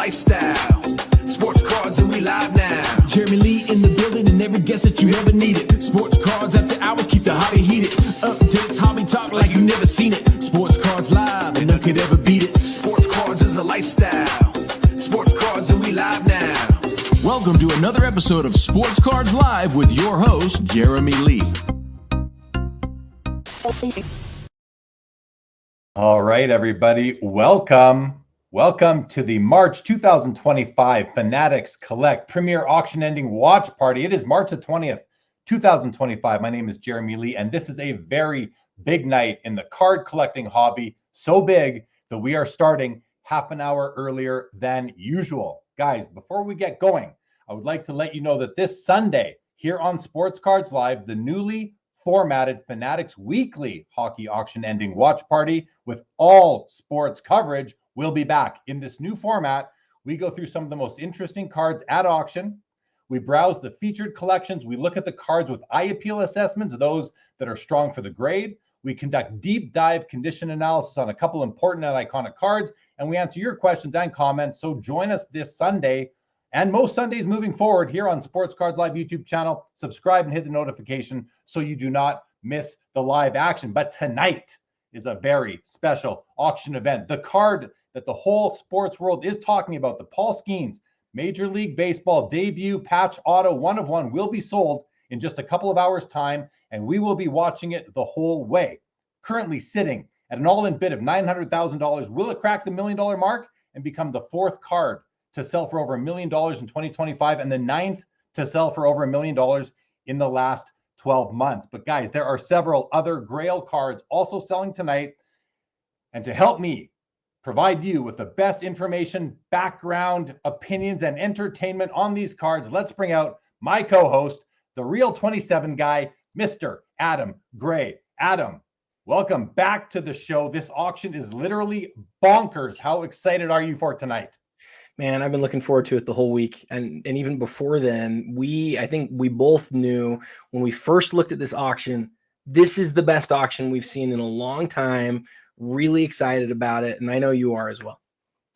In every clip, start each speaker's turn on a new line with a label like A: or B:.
A: lifestyle. Sports cards and we live now. Jeremy Lee in the building and every guest that you ever needed. Sports cards after hours keep the hobby heated. Updates, hobby talk like you never seen it. Sports cards live and none could ever beat it. Sports cards is a lifestyle. Sports cards and we live now. Welcome to another episode of Sports Cards Live with your host, Jeremy Lee.
B: All right, everybody. Welcome to the March 2025 Fanatics Collect Premier Auction Ending Watch Party. It is March the 20th, 2025. My name is Jeremy Lee, and this is a very big night in the card collecting hobby. So big that we are starting half an hour earlier than usual. Guys, before we get going, I would like to let you know that this Sunday here on Sports Cards Live, the newly formatted Fanatics Weekly Hockey Auction Ending Watch Party with all sports coverage will be back. In this new format, we go through some of the most interesting cards at auction. We browse the featured collections. We look at the cards with eye appeal assessments, those that are strong for the grade. We conduct deep dive condition analysis on a couple important and iconic cards, and we answer your questions and comments. So join us this Sunday and most Sundays moving forward here on Sports Cards Live YouTube channel. Subscribe and hit the notification so you do not miss the live action. But tonight is a very special auction event. The card that the whole sports world is talking about, the Paul Skenes Major League Baseball debut patch auto 1/1 will be sold in just a couple of hours time, and we will be watching it the whole way. Currently sitting at an all-in bid of $900,000, will it crack the $1 million mark and become the fourth card to sell for over $1 million in 2025 and the ninth to sell for over $1 million in the last 12 months? But guys, there are several other grail cards also selling tonight. And to help me provide you with the best information, background, opinions, and entertainment on these cards, let's bring out my co-host, the real 27 guy, Mr. Adam Gray. Adam, welcome back to the show. This auction is literally bonkers. How excited are you for tonight?
C: Man, I've been looking forward to it the whole week. And even before then, I think we both knew when we first looked at this auction, this is the best auction we've seen in a long time. Really excited about it. And I know you are as well.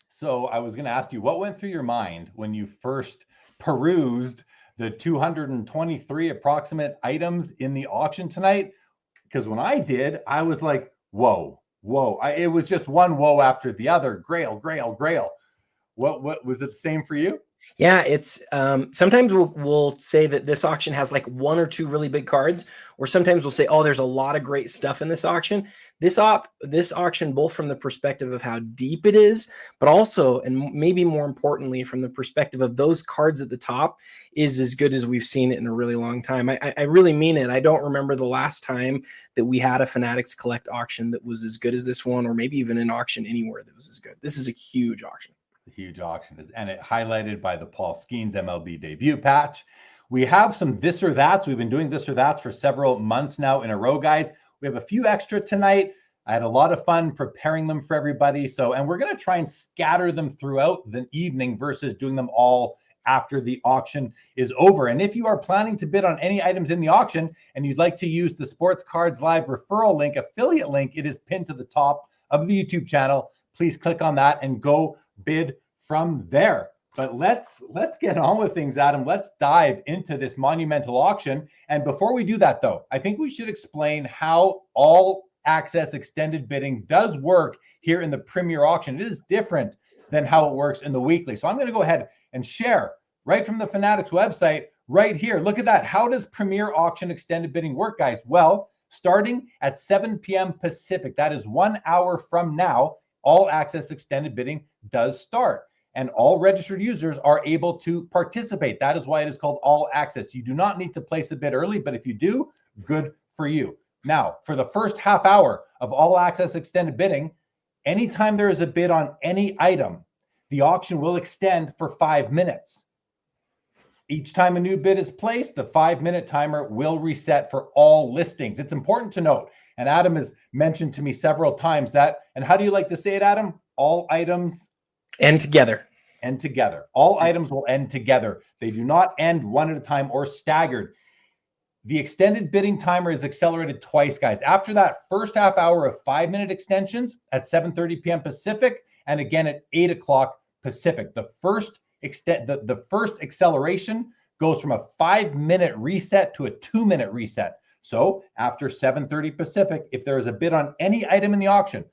B: So I was going to ask you, what went through your mind when you first perused the 223 approximate items in the auction tonight? Because when I did, I was like, whoa. It was just one whoa after the other. Grail. What was it the same for you?
C: Yeah, it's sometimes we'll say that this auction has like one or two really big cards, or sometimes we'll say, oh, there's a lot of great stuff in this auction. This auction, both from the perspective of how deep it is, but also, and maybe more importantly, from the perspective of those cards at the top, is as good as we've seen it in a really long time. I really mean it. I don't remember the last time that we had a Fanatics Collect auction that was as good as this one, or maybe even an auction anywhere that was as good. This is a huge auction.
B: Huge auction, and it highlighted by the Paul Skenes MLB debut patch. We have some this or that's. We've been doing this or that's for several months now in a row, guys. We have a few extra tonight. I had a lot of fun preparing them for everybody. And we're going to try and scatter them throughout the evening versus doing them all after the auction is over. And if you are planning to bid on any items in the auction and you'd like to use the Sports Cards Live referral link, affiliate link, it is pinned to the top of the YouTube channel. Please click on that and go bid from there. But let's get on with things, Adam. Let's dive into this monumental auction. And before we do that, though, I think we should explain how all access extended bidding does work here in the Premier auction. It is different than how it works in the weekly. So I'm going to go ahead and share right from the Fanatics website right here. Look at that. How does Premier auction extended bidding work, guys? Well, starting at 7 p.m. Pacific, that is 1 hour from now, all access extended bidding does start, and all registered users are able to participate. That is why it is called all access. You do not need to place a bid early, but if you do, good for you. Now, for the first half hour of all access extended bidding, anytime there is a bid on any item, the auction will extend for 5 minutes. Each time a new bid is placed, the 5-minute timer will reset for all listings. It's important to note, and Adam has mentioned to me several times that, and how do you like to say it, Adam? All items
C: end together.
B: End together. All items will end together. They do not end one at a time or staggered. The extended bidding timer is accelerated twice, guys. After that first half hour of 5-minute extensions at 7:30 p.m. Pacific, and again at 8 o'clock Pacific. The first acceleration goes from a 5-minute reset to a 2-minute reset. So after 7:30 Pacific, if there is a bid on any item in the auction,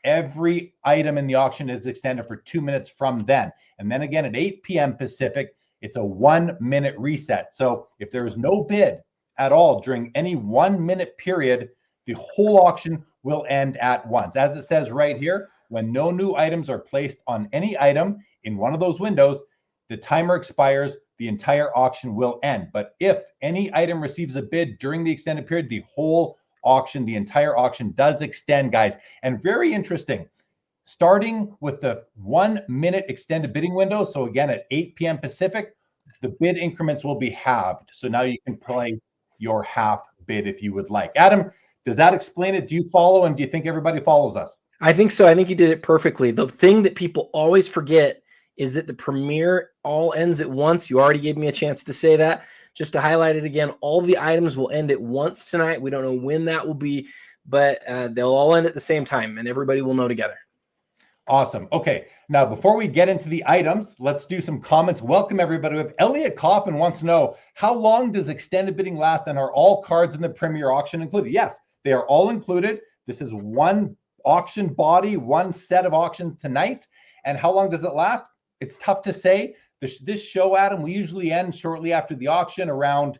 B: every item in the auction is extended for 2 minutes from then. And then again at 8 p.m. Pacific, it's a 1-minute reset. So if there is no bid at all during any 1-minute period, the whole auction will end at once. As it says right here, when no new items are placed on any item in one of those windows, the timer expires, the entire auction will end. But if any item receives a bid during the extended period, the whole auction, the entire auction does extend, guys. And very interesting, starting with the 1-minute extended bidding window. So again, at 8 p.m. Pacific, the bid increments will be halved. So now you can play your half bid if you would like. Adam, does that explain it? Do you follow, and do you think everybody follows us?
C: I think so. I think you did it perfectly. The thing that people always forget is that the premiere all ends at once. You already gave me a chance to say that. Just to highlight it again, all the items will end at once tonight. We don't know when that will be, but they'll all end at the same time, and everybody will know together.
B: Awesome. Okay, now before we get into the items, let's do some comments. Welcome everybody. If Elliot Coffin wants to know, how long does extended bidding last, and are all cards in the Premier auction included? Yes, they are all included. This is one auction body, one set of auction tonight. And how long does it last? It's tough to say. This show, Adam, we usually end shortly after the auction, around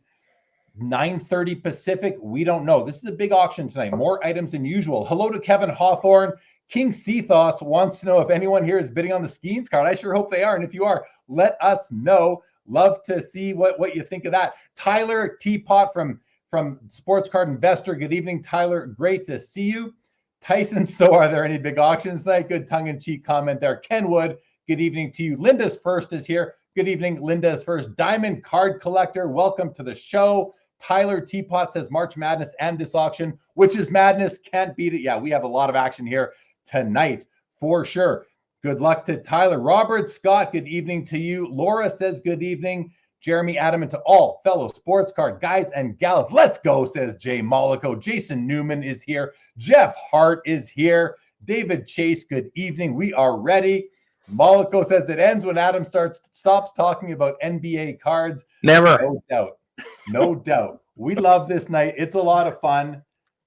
B: 9:30 Pacific. We don't know. This is a big auction tonight. More items than usual. Hello to Kevin Hawthorne. King Seathos wants to know if anyone here is bidding on the Skenes card. I sure hope they are. And if you are, let us know. Love to see what you think of that. Tyler Teapot from Sports Card Investor. Good evening, Tyler. Great to see you. Tyson, so are there any big auctions tonight? Good tongue-in-cheek comment there. Ken Wood, good evening to you. Linda's First is here. Good evening, Linda's First. Diamond Card Collector, welcome to the show. Tyler Teapot says March Madness and this auction, which is madness, can't beat it. Yeah, we have a lot of action here tonight for sure. Good luck to Tyler. Robert Scott, good evening to you. Laura says good evening. Jeremy, Adam, and to all fellow sports card guys and gals. Let's go, says Jay Mollico. Jason Newman is here. Jeff Hart is here. David Chase, good evening. We are ready. Mollico says it ends when Adam stops talking about NBA cards.
C: Never.
B: No doubt. No doubt. We love this night. It's a lot of fun.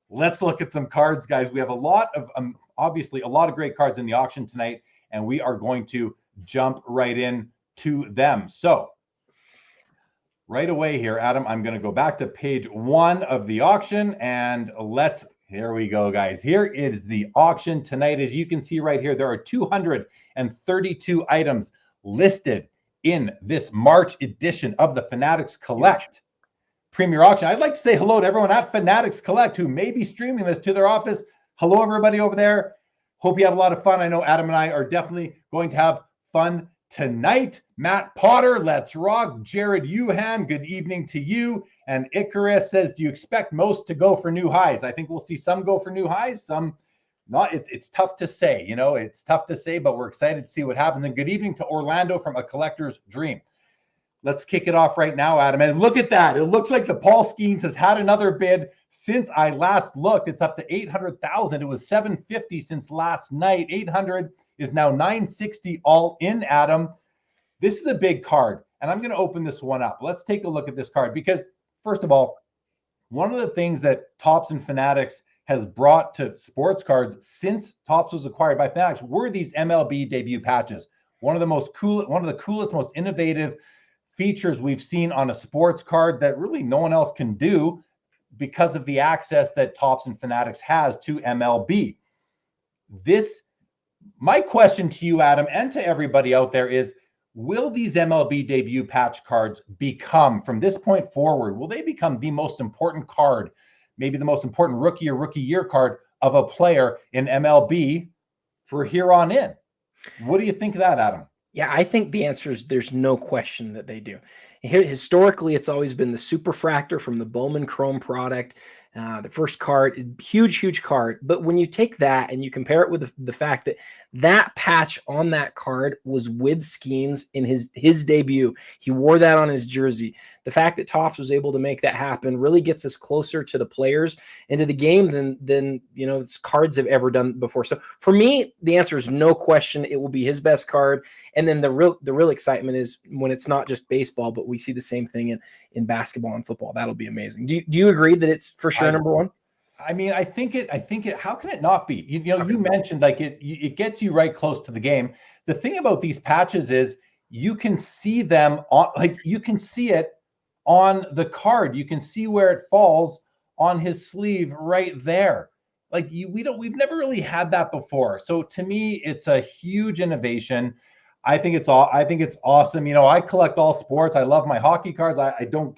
B: Let's look at some cards, guys. We have a lot of, obviously, a lot of great cards in the auction tonight, and we are going to jump right in to them. So, right away here, Adam, I'm going to go back to page 1 of the auction, and here we go, guys. Here is the auction tonight. As you can see right here, there are 232 items listed in this March edition of the Fanatics Collect Premier Auction. I'd like to say hello to everyone at Fanatics Collect who may be streaming this to their office. Hello, everybody over there. Hope you have a lot of fun. I know Adam and I are definitely going to have fun tonight. Matt Potter, let's rock. Jared Yuhan, good evening to you. And Icarus says, do you expect most to go for new highs? I think we'll see some go for new highs, some not. It's tough to say, it's tough to say, but we're excited to see what happens. And good evening to Orlando from A Collector's Dream. Let's kick it off right now, Adam. And look at that. It looks like the Paul Skenes has had another bid since I last looked. It's up to 800,000. It was 750 since last night. 800 is now 960 all in, Adam. This is a big card, and I'm going to open this one up. Let's take a look at this card because, first of all, one of the things that Topps and Fanatics has brought to sports cards since Topps was acquired by Fanatics were these MLB debut patches. One of the coolest, most innovative features we've seen on a sports card that really no one else can do because of the access that Topps and Fanatics has to MLB. My question to you, Adam, and to everybody out there is, will these MLB debut patch cards become, from this point forward, will they become the most important card, maybe the most important rookie or rookie year card of a player in MLB for here on in? What do you think of that, Adam?
C: Yeah, I think the answer is there's no question that they do. Historically, it's always been the Superfractor from the Bowman Chrome product. The first card, huge card. But when you take that and you compare it with the fact that that patch on that card was with Skenes in his debut, he wore that on his jersey. The fact that Topps was able to make that happen really gets us closer to the players and to the game than cards have ever done before. So for me, the answer is no question. It will be his best card. And then the real excitement is when it's not just baseball, but we see the same thing in basketball and football. That'll be amazing. Do you agree that it's for sure number one?
B: I mean, I think it, how can it not be? You mentioned like it gets you right close to the game. The thing about these patches is you can see them on, like you can see it on the card. You can see where it falls on his sleeve right there. Like we've never really had that before. So to me, it's a huge innovation. I think it's awesome. I collect all sports. I love my hockey cards. I don't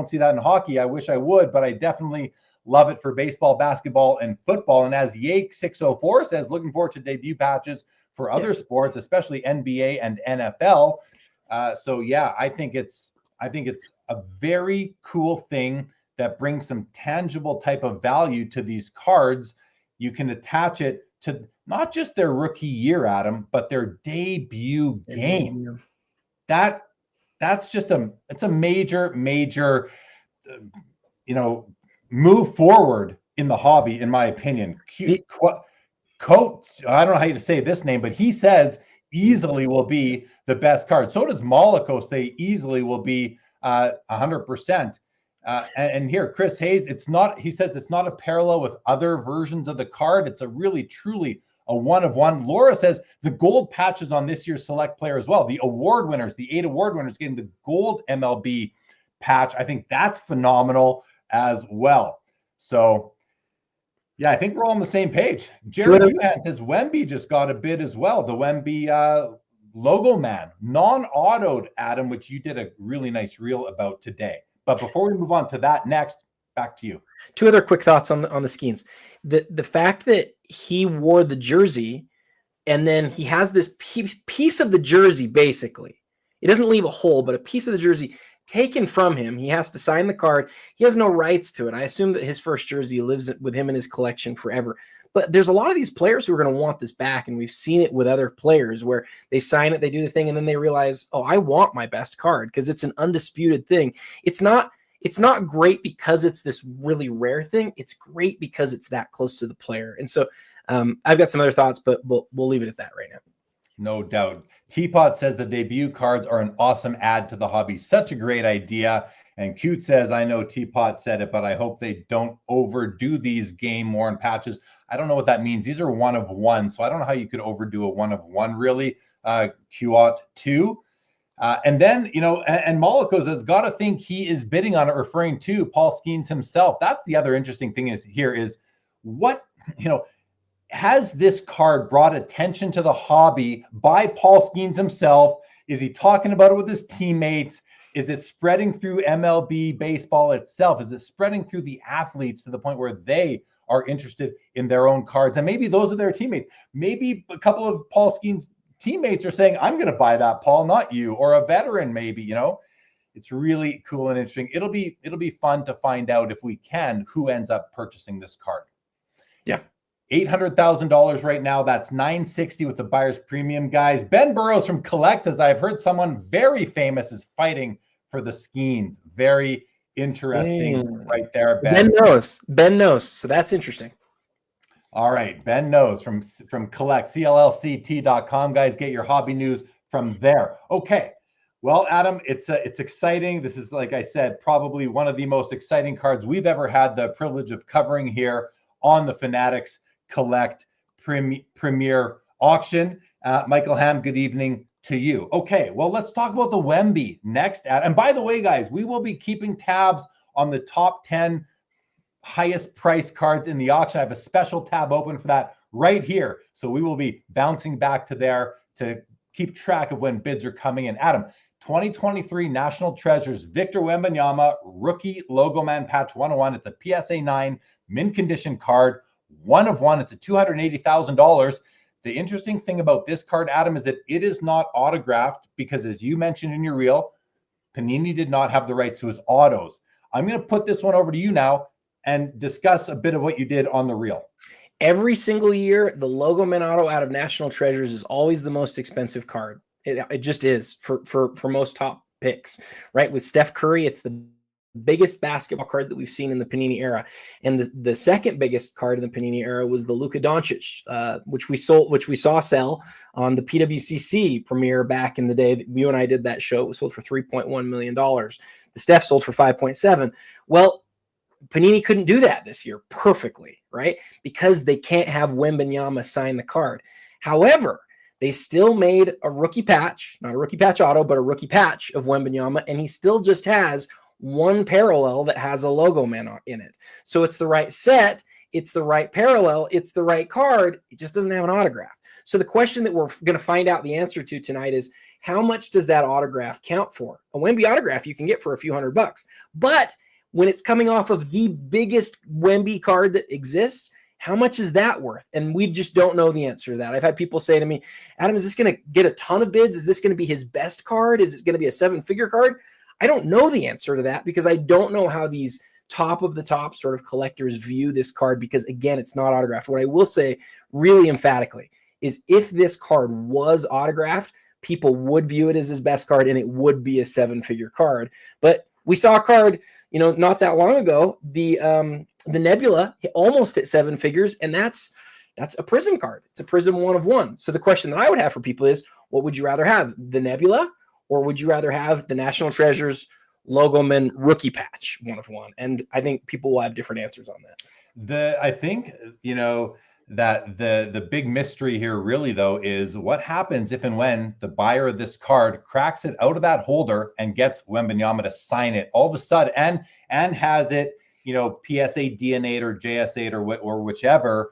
B: see that in hockey. I wish I would, but I definitely love it for baseball, basketball, and football. And as Yake 604 says, looking forward to debut patches for other sports, especially NBA and NFL. So yeah, I think it's a very cool thing that brings some tangible type of value to these cards. You can attach it to not just their rookie year, Adam, but their debut game. That's just it's a major, move forward in the hobby, in my opinion. Coates, I don't know how to say this name, but he says easily will be the best card. So does Monaco say easily will be 100%. And here, Chris Hayes, he says it's not a parallel with other versions of the card. It's a really, truly a one of one. Laura says the gold patches on this year's select player as well. The award winners, the 8 award winners getting the gold MLB patch. I think that's phenomenal as well. So yeah, I think we're all on the same page. Jerry Duhan says Wemby just got a bid as well. The Wemby logo man, non-autoed, Adam, which you did a really nice reel about today. But before we move on to that next, back to you.
C: 2 other quick thoughts on the Skenes. The fact that he wore the jersey and then he has this piece of the jersey, basically. It doesn't leave a hole, but a piece of the jersey taken from him. He has to sign the card. He has no rights to it. I assume that his first jersey lives with him in his collection forever. But there's a lot of these players who are going to want this back, and we've seen it with other players where they sign it, they do the thing, and then they realize, oh, I want my best card because it's an undisputed thing. It's not great because it's this really rare thing. It's great because it's that close to the player. And so I've got some other thoughts, but we'll leave it at that right now.
B: No doubt. Teapot says the debut cards are an awesome add to the hobby. Such a great idea. And Cute says, I know Teapot said it, but I hope they don't overdo these game-worn patches. I don't know what that means. These are one of one, so I don't know how you could overdo a one of one, really. Qot 2. And then, and Monaco says, got to think he is bidding on it, referring to Paul Skenes himself. That's the other interesting thing is what, has this card brought attention to the hobby by Paul Skenes himself? Is he talking about it with his teammates? Is it spreading through MLB baseball itself? Is it spreading through the athletes to the point where they are interested in their own cards? And maybe those are their teammates. Maybe a couple of Paul Skenes' teammates are saying, I'm going to buy that, Paul, not you, or a veteran, maybe, It's really cool and interesting. It'll be fun to find out if we can, who ends up purchasing this card.
C: Yeah.
B: $800,000 right now. That's $960 with the buyer's premium, guys. Ben Burrows from Collect says, I've heard someone very famous is fighting for the Skenes. Very interesting right there, Ben.
C: Ben knows. So that's interesting.
B: All right. Ben knows from Collect, CLLCT.com. Guys, get your hobby news from there. Okay. Well, Adam, it's exciting. This is, like I said, probably one of the most exciting cards we've ever had the privilege of covering here on the Fanatics Collect Premier Auction. Michael Ham, good evening to you. Okay, well, let's talk about the Wemby next. And by the way, guys, we will be keeping tabs on the top 10 highest price cards in the auction. I have a special tab open for that right here. So we will be bouncing back to there to keep track of when bids are coming in. Adam, 2023 National Treasures, Victor Wembanyama, rookie logo man patch 101. It's a PSA 9 mint condition card. One of one. It's a $280,000. The interesting thing about this card, Adam, is that it is not autographed because, as you mentioned in your reel, Panini did not have the rights to his autos. I'm going to put this one over to you now and discuss a bit of what you did on the reel.
C: Every single year, the Logo Man Auto out of National Treasures is always the most expensive card. It just is for most top picks, right? With Steph Curry, it's the biggest basketball card that we've seen in the Panini era. And the second biggest card in the Panini era was the Luka Doncic, which we saw sell on the PWCC premiere back in the day. You and I did that show. It was sold for $3.1 million. The Steph sold for 5.7. Well, Panini couldn't do that this year perfectly, right? Because they can't have Wembanyama sign the card. However, they still made a rookie patch, not a rookie patch auto, but a rookie patch of Wembanyama, and he still just has one parallel that has a Logo Man in it. So it's the right set, it's the right parallel, it's the right card. It just doesn't have an autograph. So the question that we're going to find out the answer to tonight is, how much does that autograph count for? A Wemby autograph you can get for a few $100, but when it's coming off of the biggest Wemby card that exists, how much is that worth? And we just don't know the answer to that. I've had people say to me, Adam, is this going to get a ton of bids? Is this going to be his best card? Is it going to be a 7-figure card? I don't know the answer to that because I don't know how these top of the top sort of collectors view this card because, again, it's not autographed. What I will say really emphatically is if this card was autographed, people would view it as his best card and it would be a 7-figure card. But we saw a card, not that long ago, the Nebula almost hit 7 figures, and that's a Prism card. It's a Prism 1 of 1. So the question that I would have for people is, what would you rather have, the Nebula, or would you rather have the National Treasures Logo Man rookie patch 1 of 1? And I think people will have different answers on that.
B: I think that the big mystery here really, though, is what happens if and when the buyer of this card cracks it out of that holder and gets Wembanyama to sign it all of a sudden and has it, PSA DNA or JS8 or whichever.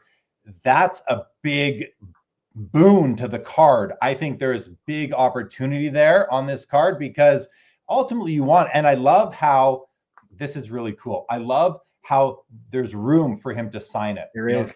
B: That's a big boon to the card. I think there's big opportunity there on this card because ultimately you want, and I love how this is really cool. I love how there's room for him to sign it.
C: There is.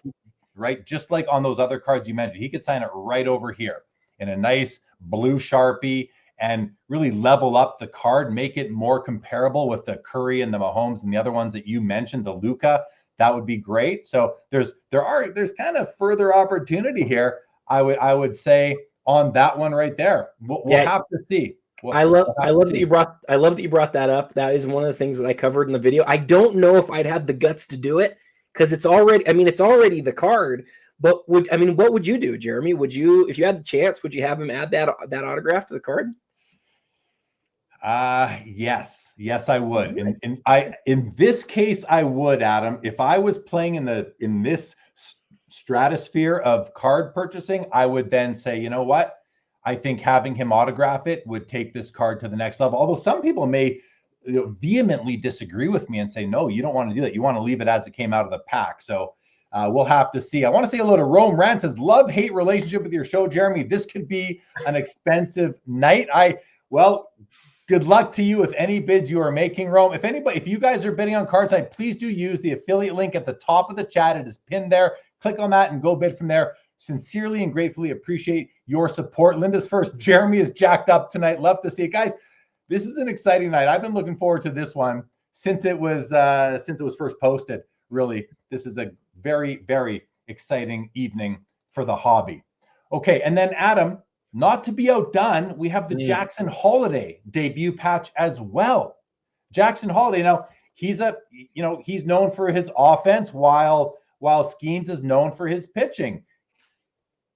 B: Right? Just like on those other cards you mentioned, he could sign it right over here in a nice blue Sharpie and really level up the card, make it more comparable with the Curry and the Mahomes and the other ones that you mentioned, the Luka. That would be great. So there's kind of further opportunity here. I would say on that one right there. We'll have to see.
C: I love that you brought that up. That is one of the things that I covered in the video. I don't know if I'd have the guts to do it because it's already the card. But what would you do, Jeremy? Would you, if you had the chance, would you have him add that autograph to the card?
B: Yes, I would. In this case, I would, Adam. If I was playing in this stratosphere of card purchasing, I would then say, you know what? I think having him autograph it would take this card to the next level. Although some people may vehemently disagree with me and say, no, you don't want to do that. You want to leave it as it came out of the pack. So we'll have to see. I want to say hello to Rome Rant. Says, love-hate relationship with your show, Jeremy. This could be an expensive night. Good luck to you with any bids you are making, Rome. If you guys are bidding on cards tonight, please do use the affiliate link at the top of the chat. It is pinned there. Click on that and go bid from there. Sincerely and gratefully appreciate your support. Linda's first. Jeremy is jacked up tonight. Love to see it, guys. This is an exciting night. I've been looking forward to this one since it was first posted. Really, this is a very, very exciting evening for the hobby. Okay, and then Adam, not to be outdone, we have the Jackson Holliday debut patch as well. Jackson Holliday. Now he's known for his offense while Skenes is known for his pitching.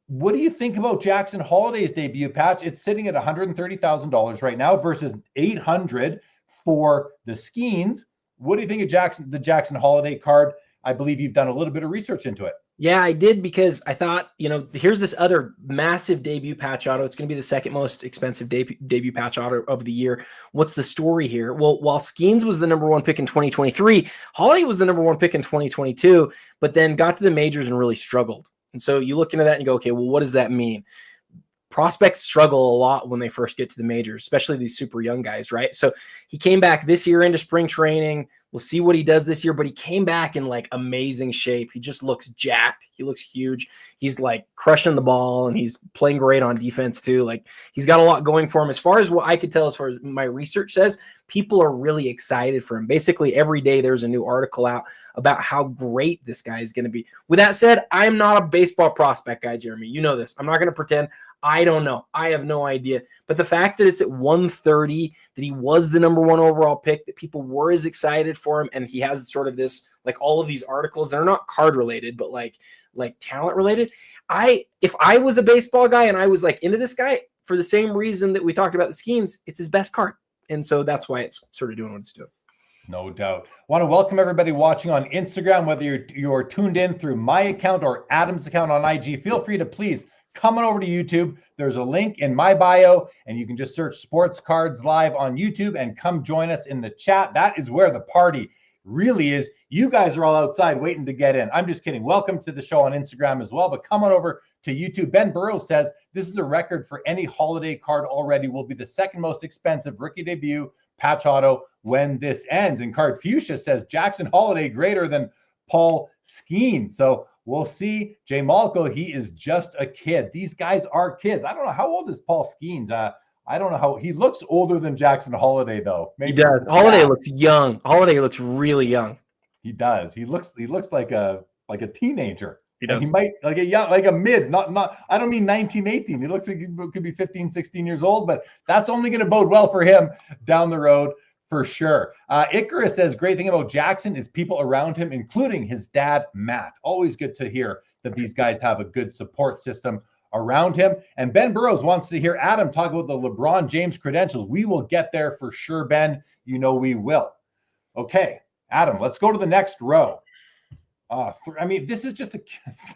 B: What do you think about Jackson Holliday's debut patch? It's sitting at $130,000 right now versus $800 for the Skenes. What do you think of the Jackson Holliday card? I believe you've done a little bit of research into it.
C: Yeah, I did because I thought, here's this other massive debut patch auto. It's going to be the second most expensive debut patch auto of the year. What's the story here? Well, while Skenes was the number 1 pick in 2023, Holliday was the number 1 pick in 2022, but then got to the majors and really struggled. And so you look into that and you go, okay, well, what does that mean? Prospects struggle a lot when they first get to the majors, especially these super young guys, right? So he came back this year into spring training, We'll see what he does this year, but he came back in like amazing shape. He just looks jacked. He looks huge. He's like crushing the ball, and he's playing great on defense too. Like, he's got a lot going for him. As far as what I could tell, as far as my research says, people are really excited for him. Basically, every day there's a new article out about how great this guy is going to be. With that said, I'm not a baseball prospect guy, Jeremy. You know this. I'm not going to pretend. I don't know. I have no idea. But the fact that it's at 130, that he was the number 1 overall pick, that people were as excited for him, and he has sort of this, like, all of these articles that are not card related, but like talent related. If I was a baseball guy and I was like into this guy, for the same reason that we talked about the Skenes, it's his best card. And so that's why it's sort of doing what it's doing.
B: No doubt. Want to welcome everybody watching on Instagram, whether you're tuned in through my account or Adam's account on IG. Feel free to please come on over to YouTube. There's a link in my bio, and you can just search Sports Cards Live on YouTube and come join us in the chat. That is where the party really is. You guys are all outside waiting to get in. I'm just kidding. Welcome to the show on Instagram as well, but come on over to YouTube. Ben Burrows says this is a record for any Holliday card already. Will be the second most expensive rookie debut patch auto when this ends. And Card Fuchsia says Jackson Holliday greater than Paul Skenes. So we'll see. Jay Malco, he is just a kid. These guys are kids. I don't know. How old is Paul Skenes? I don't know how. He looks older than Jackson Holliday, though.
C: Maybe he does. Holliday looks young. Holliday looks really young.
B: He does. He looks like a teenager.
C: He does.
B: He might like a mid, not. I don't mean 19, 18. He looks like he could be 15, 16 years old, but that's only going to bode well for him down the road for sure. Icarus says, great thing about Jackson is people around him, including his dad, Matt. Always good to hear that these guys have a good support system around him. And Ben Burrows wants to hear Adam talk about the LeBron James credentials. We will get there for sure, Ben. You know we will. Okay, Adam, let's go to the next row. This is just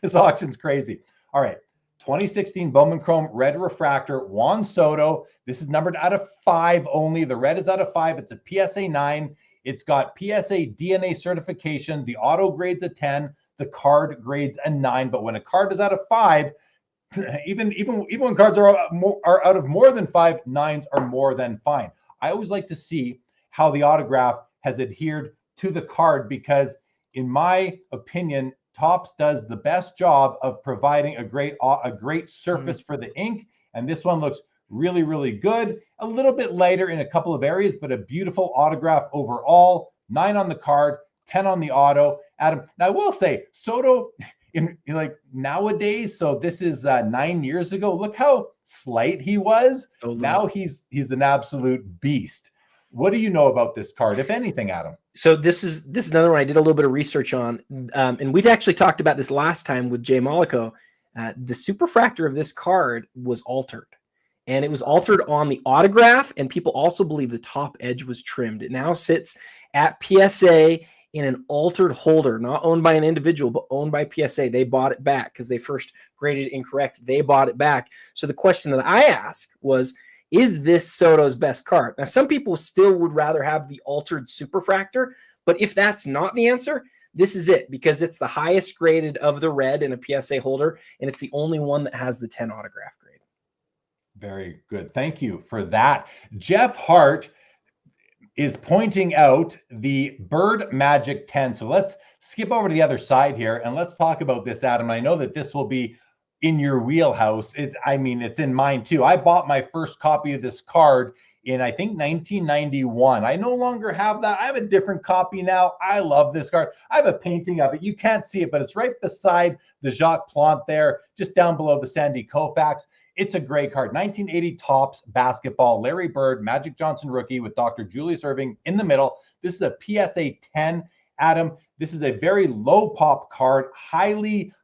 B: this auction's crazy. All right. 2016 Bowman Chrome Red Refractor, Juan Soto. This is numbered out of 5 only. The red is out of 5. It's a PSA 9. It's got PSA DNA certification. The auto grade's a 10. The card grade's a 9. But when a card is out of 5, even when cards are out of more than 5, 9s are more than fine. I always like to see how the autograph has adhered to the card, because in my opinion, Topps does the best job of providing a great surface for the ink. And this one looks really, really good. A little bit lighter in a couple of areas, but a beautiful autograph overall. 9 on the card, 10 on the auto. Adam, now I will say Soto in like nowadays, so this is 9 years ago. Look how slight he was. Now he's an absolute beast. What do you know about this card, if anything, Adam?
C: So this is another one I did a little bit of research on, and we've actually talked about this last time with Jay Malco. The superfractor of this card was altered, and it was altered on the autograph, and people also believe the top edge was trimmed. It now sits at PSA in an altered holder, not owned by an individual, but owned by PSA. They bought it back because they first graded it incorrect. They bought it back. So the question that I asked was, is this Soto's best card? Now, some people still would rather have the altered superfractor, but if that's not the answer, this is it, because it's the highest graded of the red in a PSA holder, and it's the only one that has the 10 autograph grade.
B: Very good. Thank you for that. Jeff Hart is pointing out the Bird Magic 10. So let's skip over to the other side here, and let's talk about this, Adam. I know that this will be in your wheelhouse. It's in mine too. I bought my first copy of this card in, I think, 1991. I no longer have that. I have a different copy now. I love this card. I have a painting of it. You can't see it, but it's right beside the Jacques Plante there, just down below the Sandy Koufax. It's a great card. 1980 Topps basketball, Larry Bird, Magic Johnson rookie with Dr. Julius Erving in the middle. This is a PSA 10. Adam, this is a very low pop card, highly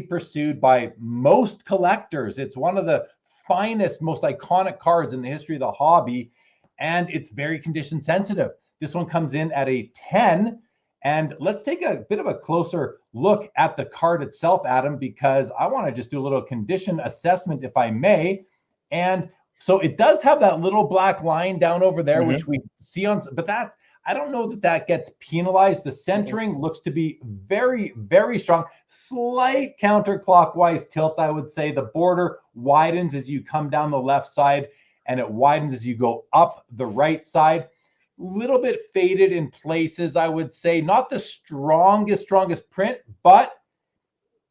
B: pursued by most collectors. It's one of the finest, most iconic cards in the history of the hobby, and it's very condition sensitive. This one comes in at a 10, and let's take a bit of a closer look at the card itself, Adam, because I want to just do a little condition assessment, if I may. And so it does have that little black line down over there, which we see on, but that, I don't know that gets penalized. The centering looks to be very, very strong. Slight counterclockwise tilt, I would say. The border widens as you come down the left side, and it widens as you go up the right side. little bit faded in places, I would say. Not the strongest print, but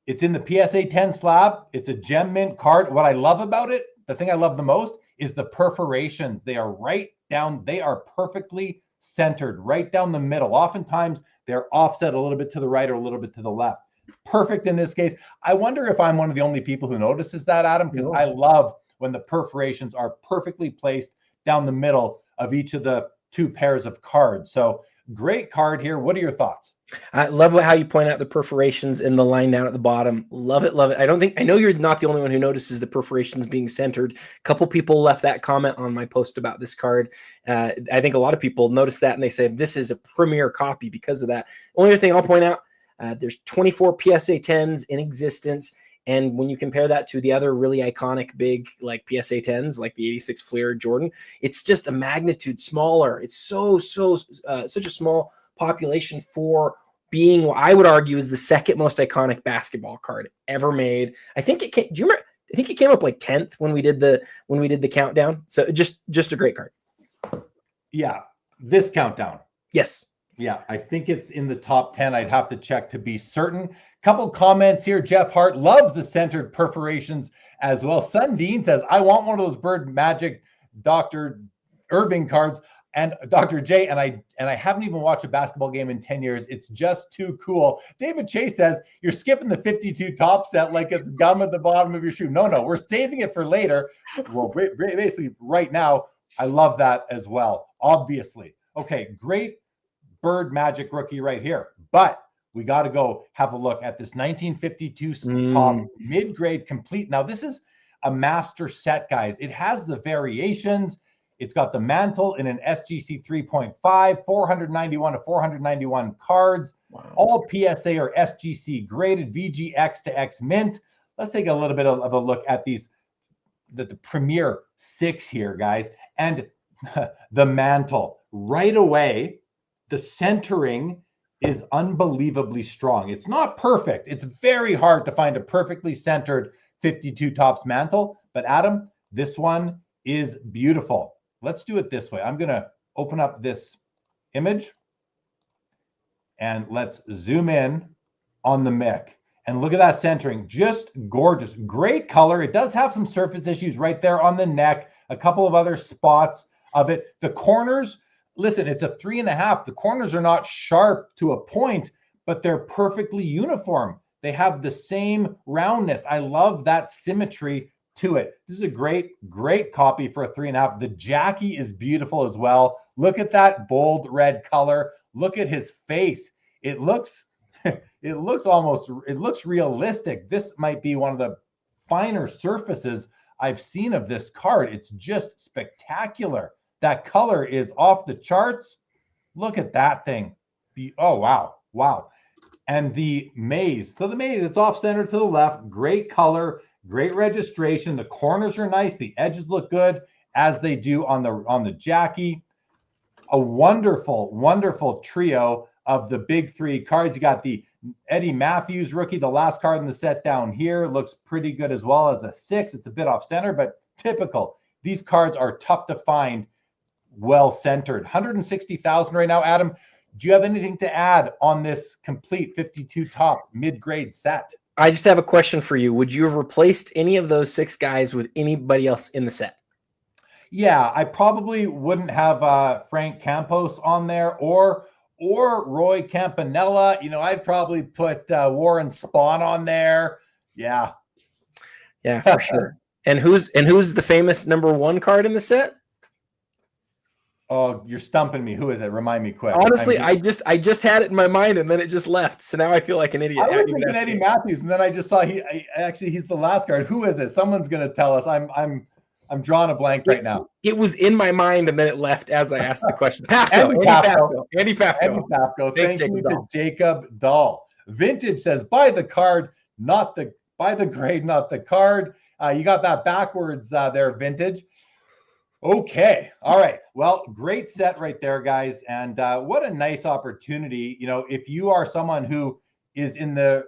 B: it's in the PSA 10 slab. It's a gem mint card. What I love about it, the thing I love the most, is the perforations. They are right down. They are perfectly centered right down the middle. Oftentimes, they're offset a little bit to the right or a little bit to the left. Perfect in this case. I wonder if I'm one of the only people who notices that, Adam, because I love when the perforations are perfectly placed down the middle of each of the two pairs of cards. So great card here. What are your thoughts?
C: I love how you point out the perforations in the line down at the bottom. Love it, love it. I know you're not the only one who notices the perforations being centered. A couple people left that comment on my post about this card. I think a lot of people noticed that, and they said this is a premier copy because of that. Only other thing I'll point out, there's 24 PSA 10s in existence. And when you compare that to the other really iconic big like PSA 10s, like the 86 Fleer Jordan, it's just a magnitude smaller. It's such a small population for being what I would argue is the second most iconic basketball card ever made. I think it came. Do you remember? I think it came up like 10th when we did the countdown. So just a great card.
B: Yeah, this countdown.
C: Yes.
B: Yeah, I think it's in the top 10. I'd have to check to be certain. Couple comments here. Jeff Hart loves the centered perforations as well. Sundin says, I want one of those Bird Magic Dr. Irving cards. And Dr. J, and I haven't even watched a basketball game in 10 years. It's just too cool. David Chase says, you're skipping the 52 top set like it's gum at the bottom of your shoe. No, we're saving it for later. Well, basically right now, I love that as well, obviously. Okay, great Bird Magic rookie right here. But we got to go have a look at this 1952 top mid-grade complete. Now, this is a master set, guys. It has the variations. It's got the Mantle in an SGC 3.5, 491 to 491 cards, all PSA or SGC graded, VGX to X mint. Let's take a little bit of a look at these, the Premier 6 here, guys. And the Mantle, right away, the centering is unbelievably strong. It's not perfect. It's very hard to find a perfectly centered 52 tops Mantle. But Adam, this one is beautiful. Let's do it this way. I'm going to open up this image and let's zoom in on the Mick. And look at that centering. Just gorgeous. Great color. It does have some surface issues right there on the neck. A couple of other spots of it. The corners, listen, it's a 3.5. The corners are not sharp to a point, but they're perfectly uniform. They have the same roundness. I love that symmetry to it. This is a great copy for a 3.5. The Jackie is beautiful as well. Look at that bold red color. Look at his face. It looks realistic. This might be one of the finer surfaces I've seen of this card. It's just spectacular. That color is off the charts. Look at that thing. Oh, wow. And the maze. So the maze, it's off center to the left. Great color. Great registration. The corners are nice. The edges look good, as they do on the Jackie. A wonderful trio of the big three cards. You got the Eddie Matthews rookie, the last card in the set down here. Looks pretty good as well as a 6. It's a bit off center, but typical. These cards are tough to find well centered. 160,000 right now. Adam, do you have anything to add on this complete 52 top mid-grade set?
C: I just have a question for you. Would you have replaced any of those 6 guys with anybody else in the set?
B: Yeah, I probably wouldn't have Frank Campos on there or Roy Campanella. You know, I'd probably put Warren Spahn on there. Yeah,
C: for sure. And who's the famous number 1 card in the set?
B: Oh, you're stumping me. Who is it? Remind me quick.
C: Honestly, I just had it in my mind and then it just left. So now I feel like an idiot.
B: I was thinking Eddie Matthews, and then I just saw he's the last card. Who is it? Someone's gonna tell us. I'm drawing a blank right now.
C: It was in my mind and then it left as I asked the question. Andy Pafko.
B: Thank you to Jacob Dahl. Vintage says, buy the card, buy the grade, not the card. You got that backwards there, Vintage. Okay. All right. Well, great set right there, guys. And what a nice opportunity. You know, if you are someone who is in the,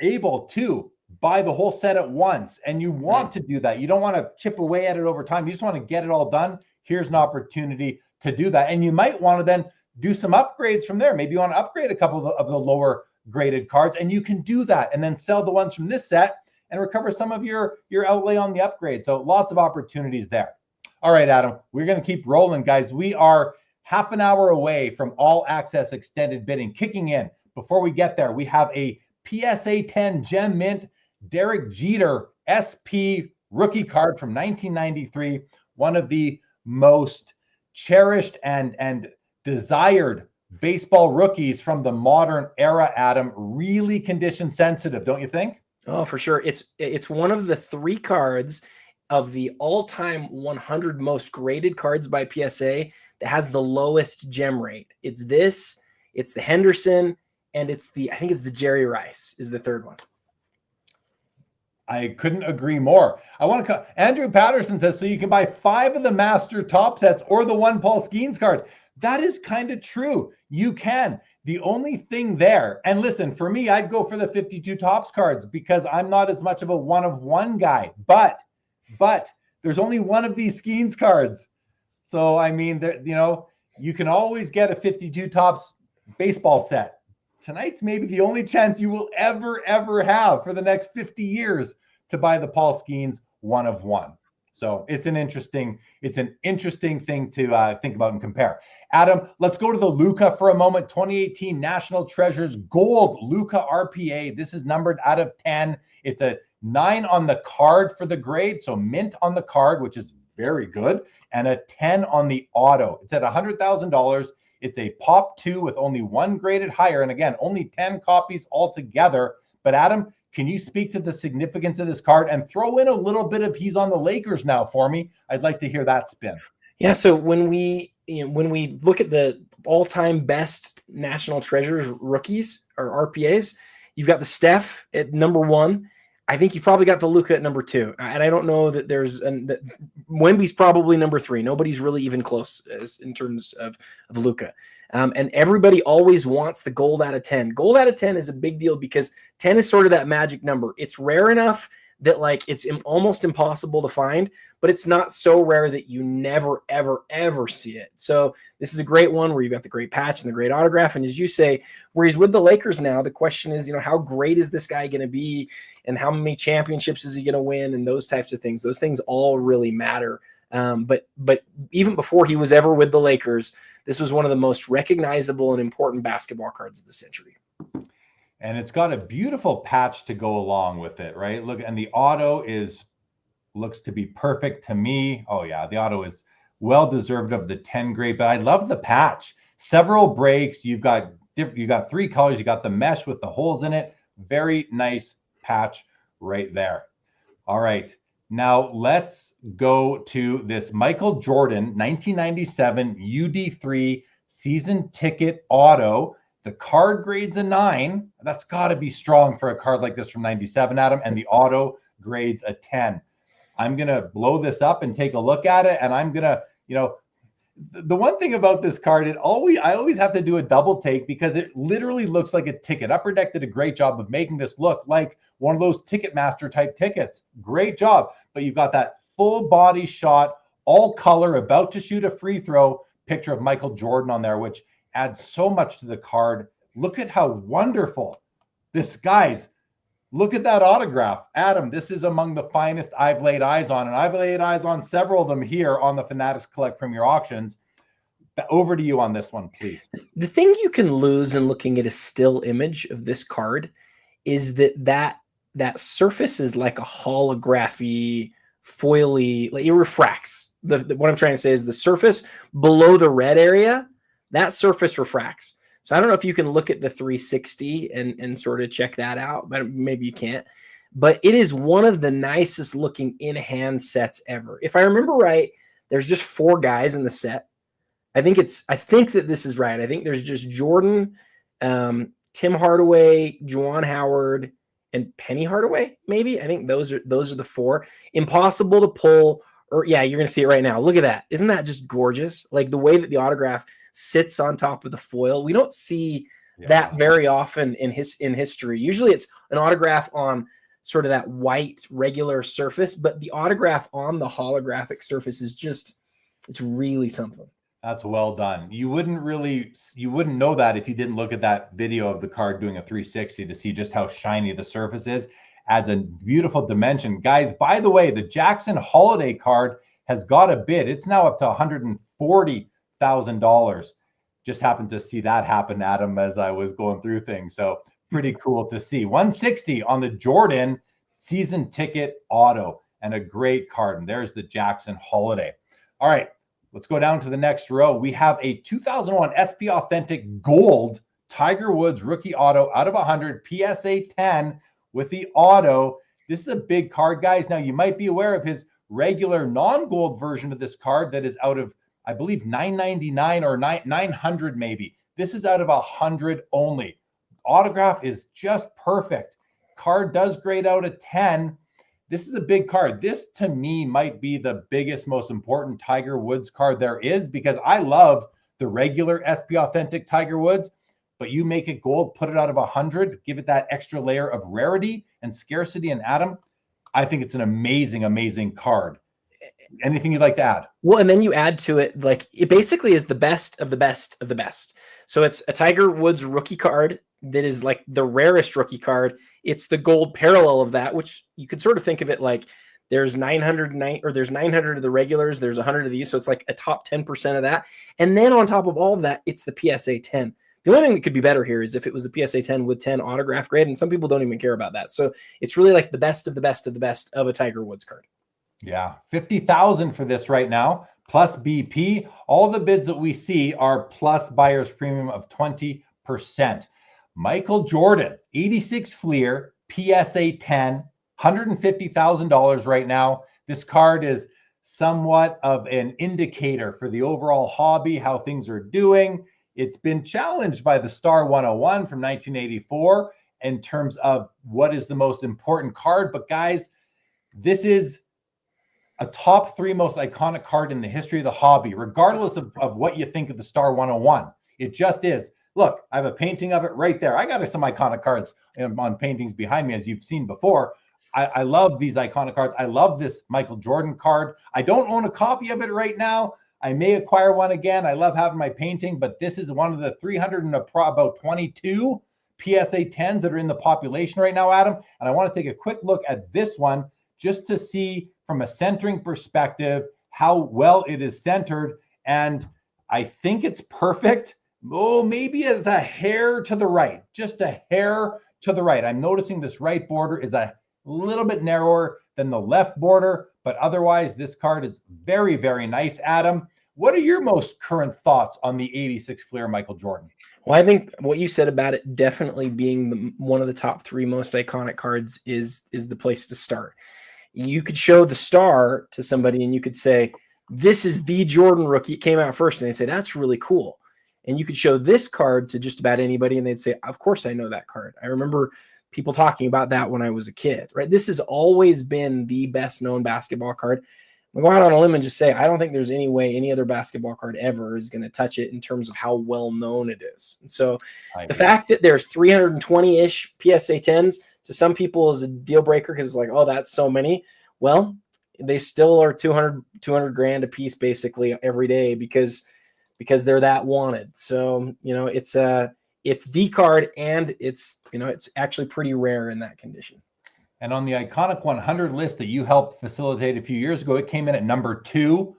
B: able to buy the whole set at once and you want to do that, you don't want to chip away at it over time. You just want to get it all done. here's an opportunity to do that. And you might want to then do some upgrades from there. Maybe you want to upgrade a couple of the lower graded cards, and you can do that and then sell the ones from this set and recover some of your outlay on the upgrade. So lots of opportunities there. All right, Adam, we're going to keep rolling, guys. We are half an hour away from all access extended bidding kicking in. Before we get there, we have a PSA 10 Gem Mint Derek Jeter SP rookie card from 1993, one of the most cherished and desired baseball rookies from the modern era, Adam. Really condition sensitive, don't you think?
C: Oh, for sure. It's one of the 3 cards of the all-time 100 most graded cards by PSA that has the lowest gem rate. It's this, it's the Henderson, and I think it's the Jerry Rice is the third one.
B: I couldn't agree more. Andrew Patterson says, so you can buy 5 of the master top sets or the one Paul Skenes card. That is kind of true. You can. The only thing there, and listen, for me, I'd go for the 52 tops cards because I'm not as much of a one-of-one guy. But there's only one of these Skenes cards. So, I mean, you can always get a 52 tops baseball set. Tonight's maybe the only chance you will ever have for the next 50 years to buy the Paul Skenes one-of-one. So it's an interesting thing to think about and compare. Adam, let's go to the Luka for a moment. 2018 National Treasures Gold Luka RPA. This is numbered out of 10. It's a 9 on the card for the grade, so mint on the card, which is very good, and a 10 on the auto. It's at $100,000. It's a pop 2 with only 1 graded higher, and again, only 10 copies altogether. But Adam, can you speak to the significance of this card and throw in a little bit of he's on the Lakers now for me? I'd like to hear that spin.
C: Yeah, so when we look at the all-time best National Treasures rookies or RPAs, you've got the Steph at number 1. I think you probably got the Luka at number 2. And I don't know that that Wemby's probably number 3. Nobody's really even close in terms of Luka. And everybody always wants the gold out of 10. Gold out of 10 is a big deal because 10 is sort of that magic number. It's rare enough that it's almost impossible to find, but it's not so rare that you never, ever see it. So this is a great one where you got the great patch and the great autograph. And as you say, where he's with the Lakers now, the question is, how great is this guy going to be and how many championships is he going to win and those types of things. Those things all really matter. But even before he was ever with the Lakers, this was one of the most recognizable and important basketball cards of the century.
B: And it's got a beautiful patch to go along with it, right? Look, and the auto looks to be perfect to me. Oh yeah, the auto is well deserved of the 10 grade, but I love the patch. Several breaks. You got 3 colors. You got the mesh with the holes in it. Very nice patch right there. All right. Now let's go to this Michael Jordan 1997 UD3 season ticket auto. The card grade's a 9. That's got to be strong for a card like this from 97, Adam. And the auto grades a 10. I'm going to blow this up and take a look at it. And I'm going to, the one thing about this card, I always have to do a double take because it literally looks like a ticket. Upper Deck did a great job of making this look like one of those Ticketmaster type tickets. Great job. But you've got that full body shot, all color, about to shoot a free throw picture of Michael Jordan on there, which adds so much to the card. Look at how wonderful this, guys. Look at that autograph. Adam, this is among the finest I've laid eyes on, and I've laid eyes on several of them here on the Fanatics Collect Premier Auctions. Over to you on this one, please.
C: The thing you can lose in looking at a still image of this card is that surface is like a holography, foily, like it refracts. What I'm trying to say is the surface below the red area, that surface refracts. So I don't know if you can look at the 360 and sort of check that out, but maybe you can't. But it is one of the nicest looking in-hand sets ever. If I remember right, there's just 4 guys in the set. I think that this is right. I think there's just Jordan, Tim Hardaway, Juwan Howard, and Penny Hardaway, maybe. I think those are the 4. Impossible to pull. Or yeah, you're gonna see it right now. Look at that. Isn't that just gorgeous? Like the way that the autograph sits on top of the foil. We don't see that very often in history. Usually it's an autograph on sort of that white regular surface, but the autograph on the holographic surface is just It's really something.
B: That's well done. You wouldn't know that if you didn't look at that video of the card doing a 360 to see just how shiny the surface is. Adds a beautiful dimension. Guys, by the way, the Jackson Holliday card has got a bid. It's now up to $140,000. Just happened to see that happen, Adam, as I was going through things. So pretty cool to see. 160 on the Jordan season ticket auto, and a great card. And there's the Jackson Holliday. All right, let's go down to the next row. We have a 2001 SP Authentic Gold Tiger Woods rookie auto out of 100 PSA 10 with the auto. This is a big card, guys. Now, you might be aware of his regular non-gold version of this card that is out of, I believe, $999 or $900 maybe. This is out of 100 only. Autograph is just perfect. Card does grade out a 10. This is a big card. This, to me, might be the biggest, most important Tiger Woods card there is, because I love the regular SP Authentic Tiger Woods, but you make it gold, put it out of 100, give it that extra layer of rarity and scarcity. And Adam, I think it's an amazing, amazing card. Anything you'd like to add?
C: Well, and then you add to it, like, it basically is the best of the best of the best. So it's a Tiger Woods rookie card that is like the rarest rookie card. It's the gold parallel of that, which you could sort of think of it like there's 909, or there's 900 of the regulars, there's 100 of these. So it's like a top 10% of that. And then on top of all of that, it's the PSA 10. The only thing that could be better here is if it was the PSA 10 with 10 autograph grade, and some people don't even care about that. So it's really like the best of the best of the best of a Tiger Woods card.
B: Yeah, 50,000 for this right now, plus BP. All the bids that we see are plus buyer's premium of 20%. Michael Jordan, 86 Fleer, PSA 10, $150,000 right now. This card is somewhat of an indicator for the overall hobby, how things are doing. It's been challenged by the Star 101 from 1984 in terms of what is the most important card. But guys, this is a top 3 most iconic card in the history of the hobby, regardless of what you think of the Star 101. It just is. Look, I have a painting of it right there. I got some iconic cards on paintings behind me, as you've seen before. I love these iconic cards. I love this Michael Jordan card. I don't own a copy of it right now. I may acquire one again. I love having my painting, but this is one of the 300 and about 22 PSA 10s that are in the population right now, Adam. And I want to take a quick look at this one just to see from a centering perspective how well it is centered. And I think it's perfect. Oh, maybe as a hair to the right, just a hair to the right. I'm noticing this right border is a little bit narrower than the left border, but otherwise this card is very, very nice. Adam, what are your most current thoughts on the 86 Fleer Michael Jordan?
C: Well, I think what you said about it definitely being one of the top 3 most iconic cards is the place to start. You could show the Star to somebody and you could say, this is the Jordan rookie. It came out first. And they'd say, that's really cool. And you could show this card to just about anybody and they'd say, of course I know that card. I remember people talking about that when I was a kid, right? This has always been the best known basketball card. I'm going out on a limb and just say, I don't think there's any way any other basketball card ever is going to touch it in terms of how well known it is. And so the fact that there's 320-ish PSA 10s to some people is a deal breaker because it's like, oh, that's so many. Well, they still are 200 grand a piece basically every day because they're that wanted. So, it's the card, and it's actually pretty rare in that condition.
B: And on the iconic 100 list that you helped facilitate a few years ago, it came in at number 2.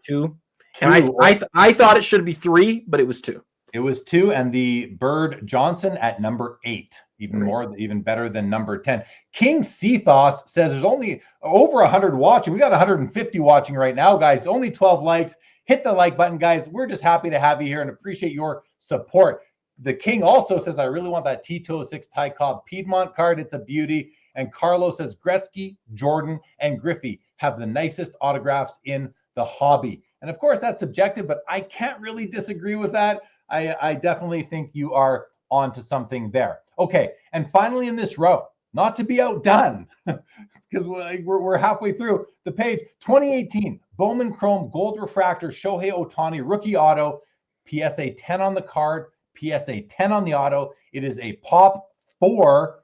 C: And I thought it should be 3, but it was 2.
B: It was 2, and the Bird Johnson at number 8. Even better than number 10. King Cephos says there's only over 100 watching. We got 150 watching right now, guys. Only 12 likes. Hit the like button, guys. We're just happy to have you here and appreciate your support. The King also says, I really want that T206 Ty Cobb Piedmont card. It's a beauty. And Carlos says Gretzky, Jordan, and Griffey have the nicest autographs in the hobby. And of course, that's subjective, but I can't really disagree with that. I definitely think you are onto something there. Okay, and finally in this row, not to be outdone, because we're halfway through the page, 2018 Bowman Chrome Gold Refractor Shohei Ohtani Rookie Auto, PSA 10 on the card, PSA 10 on the auto. It is a pop 4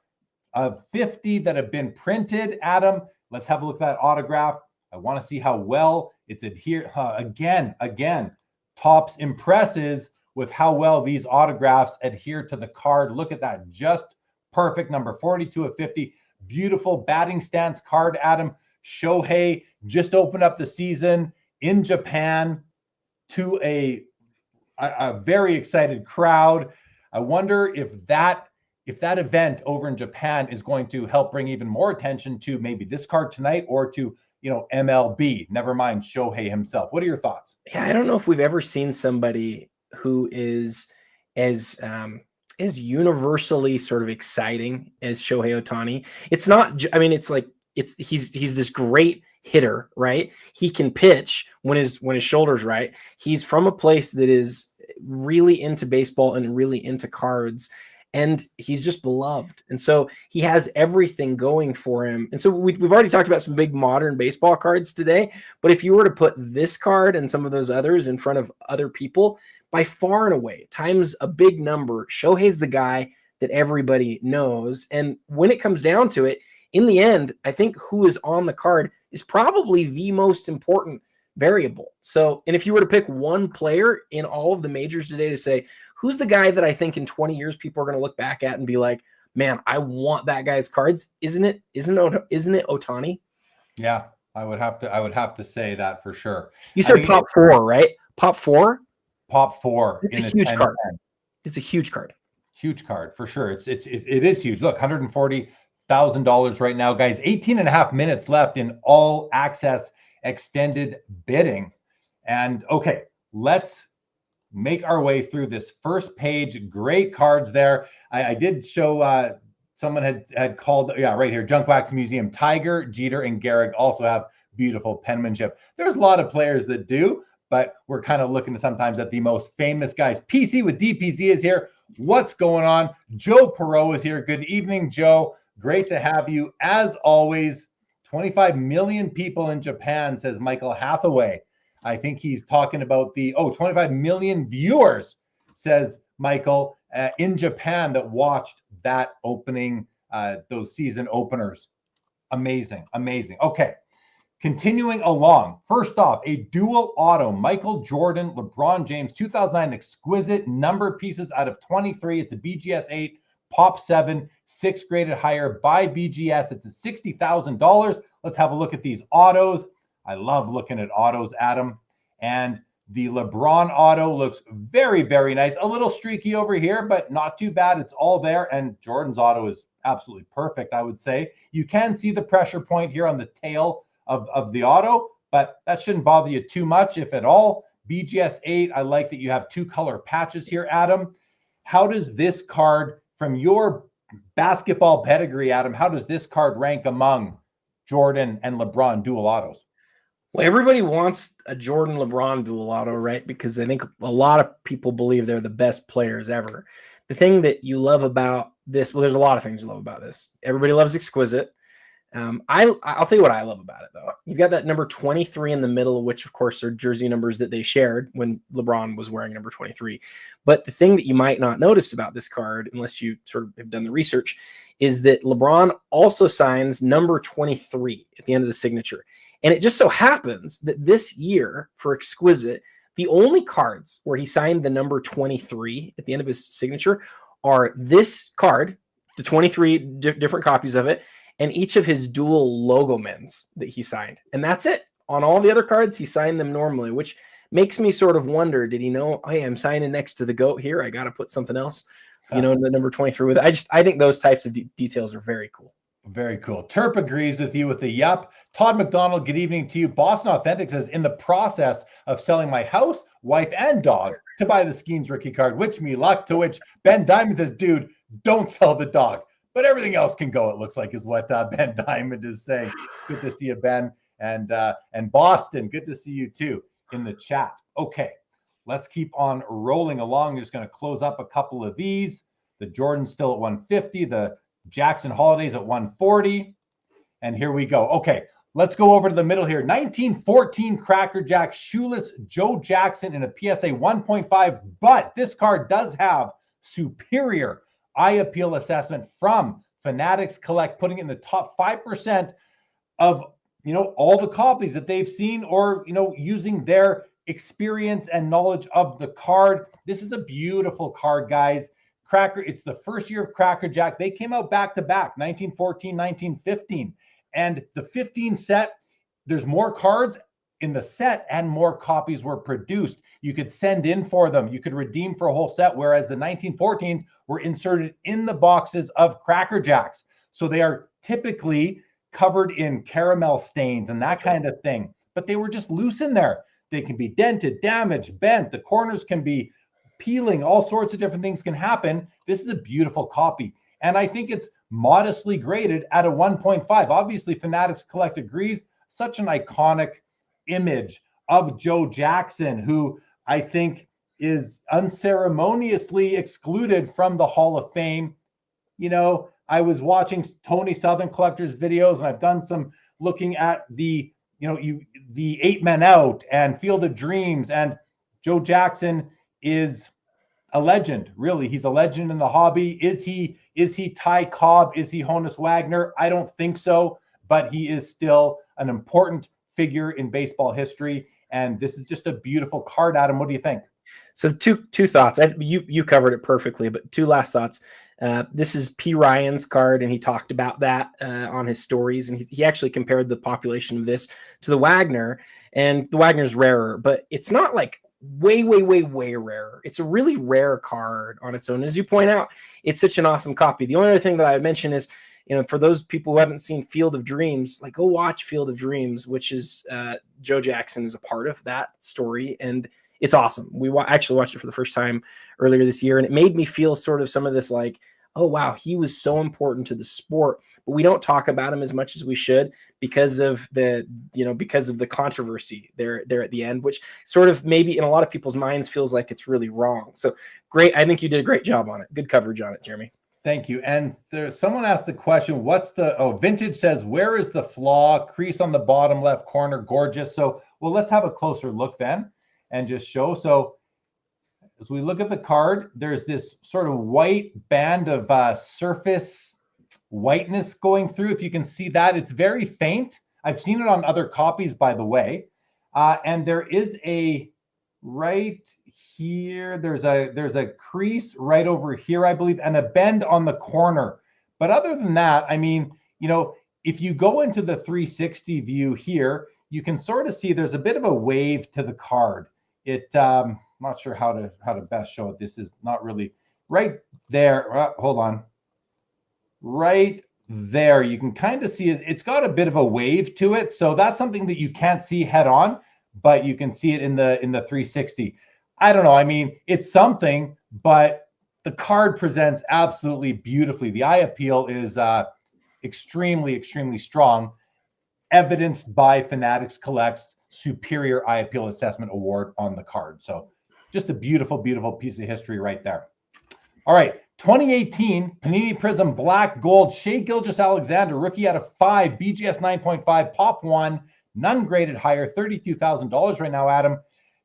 B: of 50 that have been printed. Adam, let's have a look at that autograph. I want to see how well it's adhered. Again, Topps impresses with how well these autographs adhere to the card. Look at that. Just perfect. Number 42 of 50. Beautiful batting stance card, Adam. Shohei just opened up the season in Japan to a very excited crowd. I wonder if that event over in Japan is going to help bring even more attention to maybe this card tonight, or to, MLB, never mind Shohei himself. What are your thoughts?
C: Yeah, I don't know if we've ever seen somebody who is as universally sort of exciting as Shohei Ohtani. It's not, I mean, it's like, he's this great hitter, right? He can pitch when his shoulder's right. He's from a place that is really into baseball and really into cards, and he's just beloved. And so he has everything going for him. And so we've already talked about some big modern baseball cards today, but if you were to put this card and some of those others in front of other people, by far and away, times a big number, Shohei's the guy that everybody knows. And when it comes down to it, in the end, I think who is on the card is probably the most important variable. So, and if you were to pick one player in all of the majors today to say, who's the guy that I think in 20 years people are going to look back at and be like, man, I want that guy's cards. Isn't it Ohtani?
B: Yeah, I would have to say that for sure.
C: You said Pop 4, right? Pop 4?
B: Pop 4.
C: It's a huge card. It's a huge card.
B: Huge card for sure. It is huge. Look, $140,000 right now, guys. 18.5 minutes left in all access extended bidding. And okay, let's make our way through this first page. Great cards there. I did show someone had called, right here, Junk Wax Museum. Tiger, Jeter, and Gehrig also have beautiful penmanship. There's a lot of players that do, but we're kind of looking sometimes at the most famous guys. PC with DPZ is here. What's going on? Joe Perot is here. Good evening, Joe. Great to have you. As always, 25 million people in Japan, says Michael Hathaway. I think he's talking about 25 million viewers, says Michael, in Japan that watched that opening, those season openers. Amazing. Okay. Continuing along, first off, a dual auto, Michael Jordan, LeBron James, 2009 Exquisite number pieces out of 23. It's a BGS 8, Pop 7, 6 graded higher by BGS. It's a $60,000. Let's have a look at these autos. I love looking at autos, Adam. And the LeBron auto looks very, very nice. A little streaky over here, but not too bad. It's all there. And Jordan's auto is absolutely perfect, I would say. You can see the pressure point here on the tail of the auto, but that shouldn't bother you too much, if at all. BGS 8, I like that you have 2 color patches here, Adam. How does this card, from your basketball pedigree, Adam, how does this card rank among Jordan and LeBron dual autos?
C: Well, everybody wants a Jordan LeBron dual auto, right? Because I think a lot of people believe they're the best players ever. The thing that you love about this, well, there's a lot of things you love about this. Everybody loves Exquisite. I'll tell you what I love about it, though. You've got that number 23 in the middle, which of course are jersey numbers that they shared when LeBron was wearing number 23. But the thing that you might not notice about this card, unless you sort of have done the research, is that LeBron also signs number 23 at the end of the signature. And it just so happens that this year for Exquisite, the only cards where he signed the number 23 at the end of his signature are this card, the 23 different copies of it, and each of his dual logo mens that he signed. And that's it. On all the other cards, he signed them normally, which makes me sort of wonder, did he know, hey, I'm signing next to the GOAT here. I got to put something else, in the number 23 with it. I think those types of details are very cool.
B: Very cool. Terp agrees with you with the yup. Todd McDonald, good evening to you. Boston Authentic says, in the process of selling my house, wife, and dog to buy the Skenes rookie card, wish me luck. To which Ben Diamond says, dude, don't sell the dog. But everything else can go, it looks like, is what Ben Diamond is saying. Good to see you, Ben. And Boston, good to see you too in the chat. Okay, let's keep on rolling along. I'm just going to close up a couple of these. The Jordan's still at 150. The Jackson Holiday's at 140. And here we go. Okay, let's go over to the middle here. 1914 Cracker Jack Shoeless Joe Jackson in a PSA 1.5. But this card does have superior eye appeal assessment from Fanatics Collect, putting it in the top 5% of all the copies that they've seen, or, using their experience and knowledge of the card. This is a beautiful card, guys. It's the first year of Cracker Jack. They came out back to back, 1914, 1915. And the 15 set, there's more cards in the set and more copies were produced. You could send in for them. You could redeem for a whole set, whereas the 1914s were inserted in the boxes of Cracker Jacks. So they are typically covered in caramel stains and that kind of thing. But they were just loose in there. They can be dented, damaged, bent. The corners can be peeling. All sorts of different things can happen. This is a beautiful copy. And I think it's modestly graded at a 1.5. Obviously, Fanatics Collect agrees. Such an iconic image of Joe Jackson, who I think is unceremoniously excluded from the Hall of Fame. I was watching Tony Southern Collector's videos, and I've done some looking at the 8 Men Out and Field of Dreams, and Joe Jackson is a legend. Really, he's a legend in the hobby. Is he Ty Cobb? Is he Honus Wagner? I don't think so, but he is still an important figure in baseball history. And this is just a beautiful card, Adam. What do you think?
C: So two thoughts. You covered it perfectly, but two last thoughts. This is P. Ryan's card, and he talked about that on his stories. And he actually compared the population of this to the Wagner, and the Wagner's rarer, but it's not like way rarer. It's a really rare card on its own. As you point out, it's such an awesome copy. The only other thing that I would mention is, for those people who haven't seen Field of Dreams, go watch Field of Dreams, which is Joe Jackson is a part of that story, and it's awesome. We actually watched it for the first time earlier this year, and it made me feel sort of some of this oh wow, he was so important to the sport, but we don't talk about him as much as we should because of the controversy there at the end, which sort of maybe in a lot of people's minds feels like it's really wrong. So great. I think you did a great job on it. Good coverage on it, Jeremy.
B: Thank you. And someone asked the question, Vintage says, where is the flaw? Crease on the bottom left corner, gorgeous. So, well, let's have a closer look then and just show. So as we look at the card, there's this sort of white band of surface whiteness going through. If you can see that, it's very faint. I've seen it on other copies, by the way. And there is a right here, there's a crease right over here, I believe, and a bend on the corner. But other than that, I mean, if you go into the 360 view here, you can sort of see there's a bit of a wave to the card. I'm not sure how to best show it. This is not really right there. Hold on. Right there, you can kind of see it. It's got a bit of a wave to it. So that's something that you can't see head on, but you can see it in the 360. I don't know. I mean, it's something, but the card presents absolutely beautifully. The eye appeal is extremely strong, evidenced by Fanatics Collect's Superior Eye Appeal Assessment Award on the card. So just a beautiful piece of history right there. All right, 2018 Panini Prism Black Gold, Shai Gilgeous-Alexander, rookie out of 5, BGS 9.5, Pop 1, none graded higher, $32,000 right now, Adam.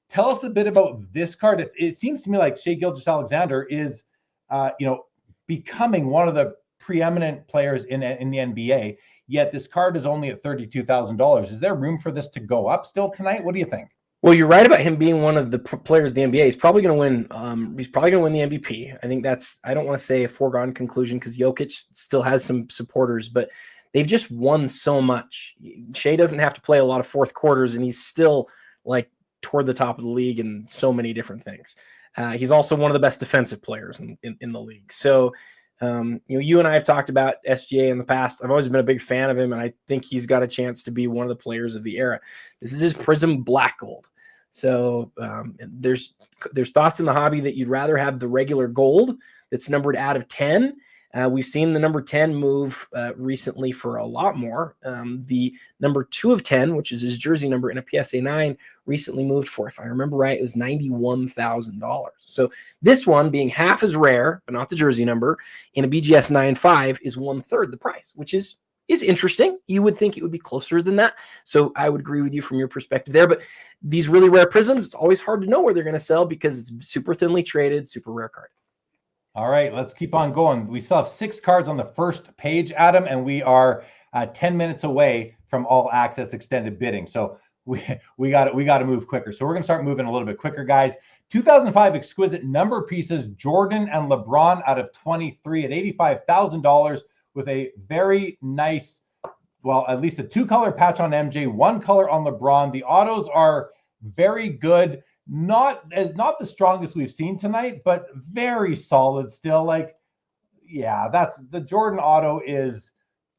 B: Tell us a bit about this card. It seems to me like Shai Gilgeous-Alexander is, becoming one of the preeminent players in the NBA. Yet this card is only at $32,000. Is there room for this to go up still tonight? What do you think?
C: Well, you're right about him being one of the players of the NBA. He's probably going to win. He's probably going to win the MVP. I think I don't want to say a foregone conclusion because Jokic still has some supporters, but they've just won so much. Shai doesn't have to play a lot of fourth quarters, and he's still toward the top of the league in so many different things. He's also one of the best defensive players in the league. So, you and I have talked about SGA in the past. I've always been a big fan of him, and I think he's got a chance to be one of the players of the era. This is his Prism Black Gold. So there's thoughts in the hobby that you'd rather have the regular gold that's numbered out of 10. We've seen the number 10 move recently for a lot more. The number 2 of 10, which is his jersey number in a PSA 9, recently moved for, if I remember right, it was $91,000. So this one, being half as rare, but not the jersey number, in a BGS 9.5 is 1/3 the price, which is interesting. You would think it would be closer than that. So I would agree with you from your perspective there. But these really rare prisms, it's always hard to know where they're going to sell because it's super thinly traded, super rare card.
B: All right, let's keep on going. We still have 6 cards on the first page, Adam, and we are 10 minutes away from all access extended bidding. So we got to move quicker. So we're going to start moving a little bit quicker, guys. 2005 Exquisite number pieces, Jordan and LeBron out of 23 at $85,000 with a very nice, well, at least a 2-color patch on MJ, 1 color on LeBron. The autos are very good. Not the strongest we've seen tonight, but very solid still. Like, yeah, that's the Jordan auto is,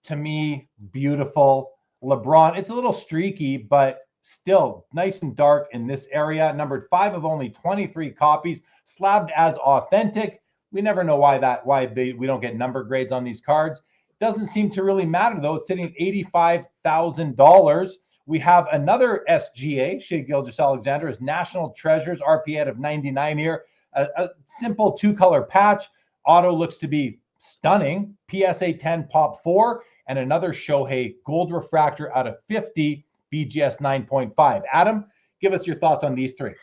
B: to me, beautiful. LeBron, it's a little streaky, but still nice and dark in this area. Numbered 5 of only 23 copies, slabbed as authentic. We never know why we don't get number grades on these cards. Doesn't seem to really matter though. It's sitting at $85,000. We have another SGA, Shai Gilgeous-Alexander, is National Treasures, RP out of 99 here. A simple 2-color patch. Auto looks to be stunning. PSA 10 Pop 4 and another Shohei Gold Refractor out of 50. BGS 9.5. Adam, give us your thoughts on these 3.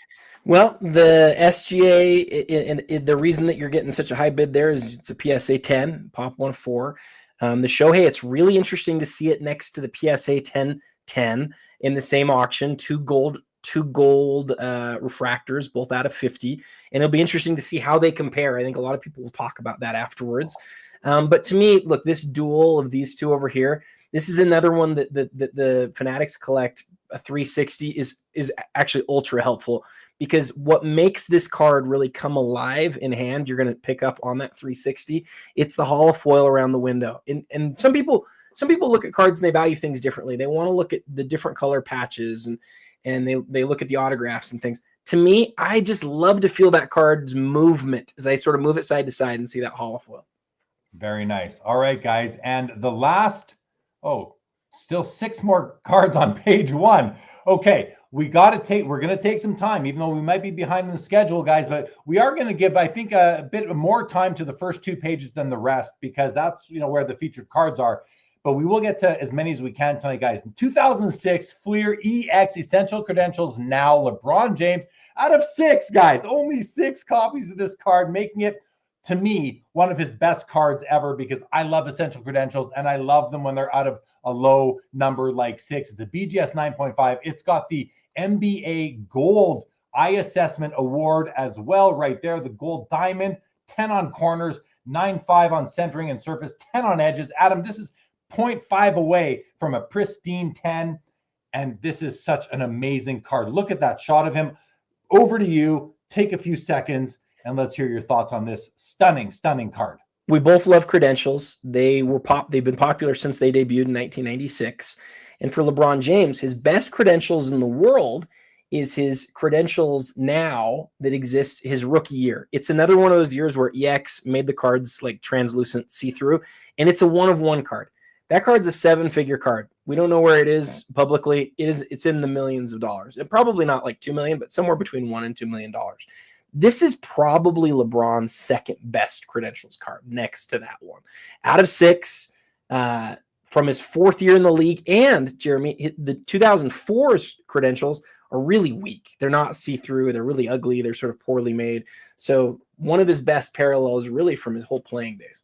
C: Well, the SGA, and the reason that you're getting such a high bid there is it's a PSA 10, Pop 1-4. The Shohei, it's really interesting to see it next to the PSA 10 in the same auction, two gold refractors, both out of 50. And it'll be interesting to see how they compare. I think a lot of people will talk about that afterwards. But to me, look, this duel of these two over here, this is another one that the Fanatics Collect a 360 is actually ultra helpful, because what makes this card really come alive in hand, you're going to pick up on that 360. It's the hollow foil around the window. And some people look at cards and they value things differently. They want to look at the different color patches and they look at the autographs and things. To me, I just love to feel that card's movement as I sort of move it side to side and see that hollow foil.
B: Very nice. All right, guys. And the last, still 6 more cards on page 1. Okay, we're going to take some time, even though we might be behind in the schedule, guys, but we are going to give, I think, a bit more time to the first 2 pages than the rest, because that's, where the featured cards are. But we will get to as many as we can tonight, guys. In 2006 Fleer EX Essential Credentials, now LeBron James out of 6, guys. Only 6 copies of this card, making it, to me, one of his best cards ever, because I love Essential Credentials and I love them when they're out of a low number like 6. It's a BGS 9.5. It's got the NBA Gold Eye Assessment Award as well right there. The Gold Diamond, 10 on corners, 9.5 on centering and surface, 10 on edges. Adam, this is 0.5 away from a pristine 10, and this is such an amazing card. Look at that shot of him. Over to you. Take a few seconds and let's hear your thoughts on this stunning card.
C: We both love credentials. They've been popular since they debuted in 1996. And for LeBron James, his best credentials in the world is his credentials now that exists his rookie year. It's another one of those years where EX made the cards like translucent, see-through, and it's a 1-of-1 card. That card's a 7-figure card. We don't know where it is publicly. It's in the millions of dollars. And probably not like $2 million, but somewhere between $1 and $2 million. This is probably LeBron's second best credentials card next to that one. Out of 6, from his 4th year in the league. And Jeremy, the 2004's credentials are really weak. They're not see-through. They're really ugly. They're sort of poorly made. So one of his best parallels really from his whole playing days.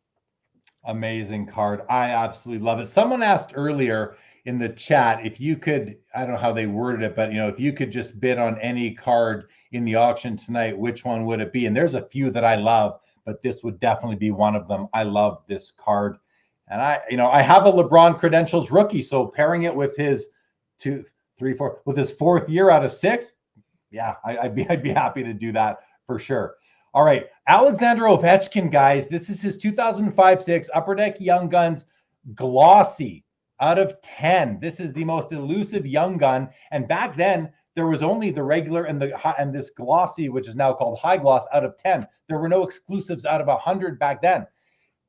B: Amazing card. I absolutely love it. Someone asked earlier in the chat if you could, I don't know how they worded it, but if you could just bid on any card in the auction tonight, which one would it be? And there's a few that I love, but this would definitely be one of them. I love this card. And I have a LeBron credentials rookie, so pairing it with his 2, 3, 4, with his 4th year out of 6, yeah, I'd be happy to do that for sure. All right, Alexander Ovechkin, guys. This is his 2005-6 Upper Deck Young Guns glossy out of 10. This is the most elusive Young Gun, and back then there was only the regular and this glossy, which is now called high gloss, out of 10. There were no exclusives out of 100 back then.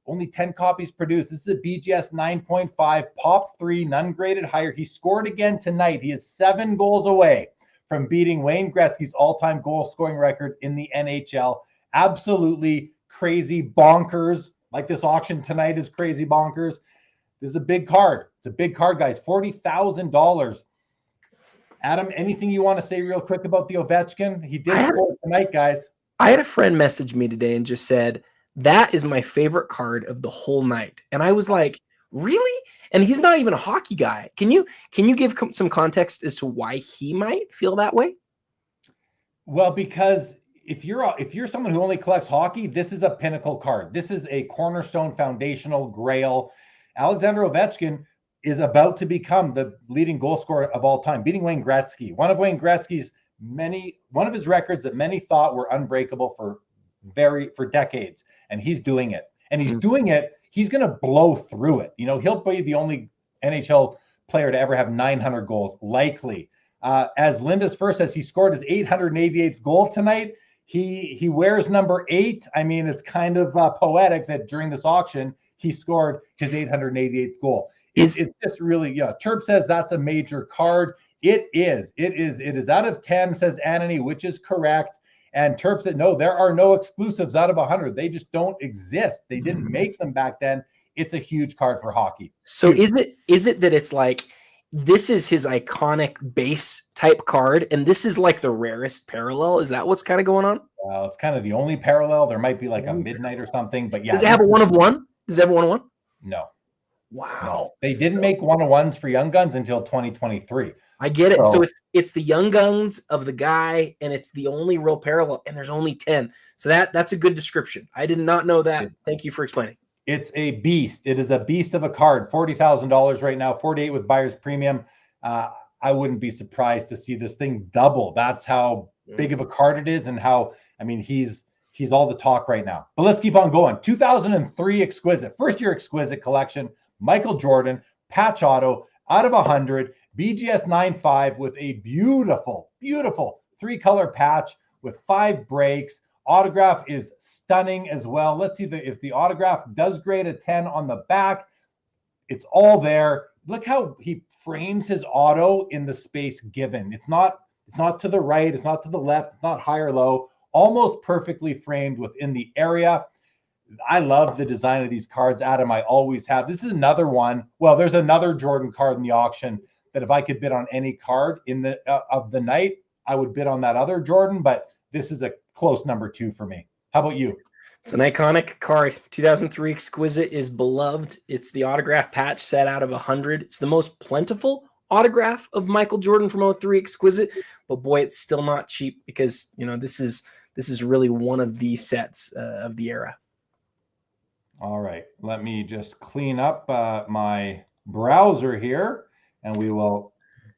B: Only 10 copies produced. This is a BGS 9.5, Pop 3, none graded higher. He scored again tonight. He is 7 goals away from beating Wayne Gretzky's all-time goal-scoring record in the NHL. Absolutely crazy bonkers. Like this auction tonight is crazy bonkers. This is a big card. It's a big card, guys. $40,000. Adam, anything you want to say real quick about the Ovechkin? He did score tonight, guys.
C: I had a friend message me today and just said, that is my favorite card of the whole night. And I was like, Really? And he's not even a hockey guy. Can you give some context as to why he might feel that way?
B: Well, because if you're someone who only collects hockey, this is a pinnacle card. This is a cornerstone foundational grail. Alexander Ovechkin is about to become the leading goal scorer of all time, beating Wayne Gretzky. One of his records that many thought were unbreakable for decades, and he's doing it. And he's doing it. He's going to blow through it. He'll be the only NHL player to ever have 900 goals, likely. As Linda's first says, he scored his 888th goal tonight. He wears number 8. I mean, it's kind of poetic that during this auction he scored his 888th goal. It's just really, Terp says that's a major card. It is out of 10, says Anony, which is correct. And Terp said, no, there are no exclusives out of 100. They just don't exist. They didn't make them back then. It's a huge card for hockey.
C: So is it that it's like, this is his iconic base type card, and this is like the rarest parallel? Is that what's kind of going on?
B: Well, it's kind of the only parallel. There might be like a midnight or something, but yeah.
C: Does it have a 1-of-1? Does it have a 1-of-1?
B: No.
C: Wow.
B: No. They didn't make 1-of-1s for Young Guns until 2023.
C: I get it. So it's the Young Guns of the guy, and it's the only real parallel, and there's only 10. So that's a good description. I did not know that. Thank you for explaining.
B: It's a beast. It is a beast of a card. $40,000 right now, 48 with buyer's premium. I wouldn't be surprised to see this thing double. That's how big of a card it is, and how, I mean, he's all the talk right now. But let's keep on going. 2003 Exquisite, first year Exquisite collection. Michael Jordan, patch auto, out of 100, BGS 9.5 with a beautiful, beautiful 3-color patch with 5 breaks. Autograph is stunning as well. Let's see if the autograph does grade a 10 on the back. It's all there. Look how he frames his auto in the space given. It's not to the right. It's not to the left. It's not high or low. Almost perfectly framed within the area. I love the design of these cards, Adam. I always have. This is another one. Well, there's another Jordan card in the auction that if I could bid on any card in the of the night, I would bid on that other Jordan. But this is a close number 2 for me. How about you?
C: It's an iconic card. 2003 Exquisite is beloved. It's the autograph patch set out of 100. It's the most plentiful autograph of Michael Jordan from 03 Exquisite. But boy, it's still not cheap, because this is really one of the sets of the era.
B: All right, let me just clean up my browser here, and we will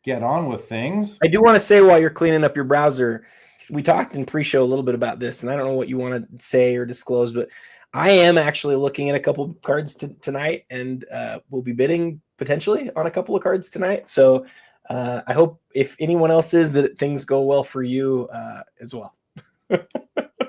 B: get on with things.
C: I do want to say, while you're cleaning up your browser, we talked in pre-show a little bit about this, and I don't know what you want to say or disclose, but I am actually looking at a couple of cards tonight, and we'll be bidding potentially on a couple of cards tonight. So I hope, if anyone else is, that things go well for you as well.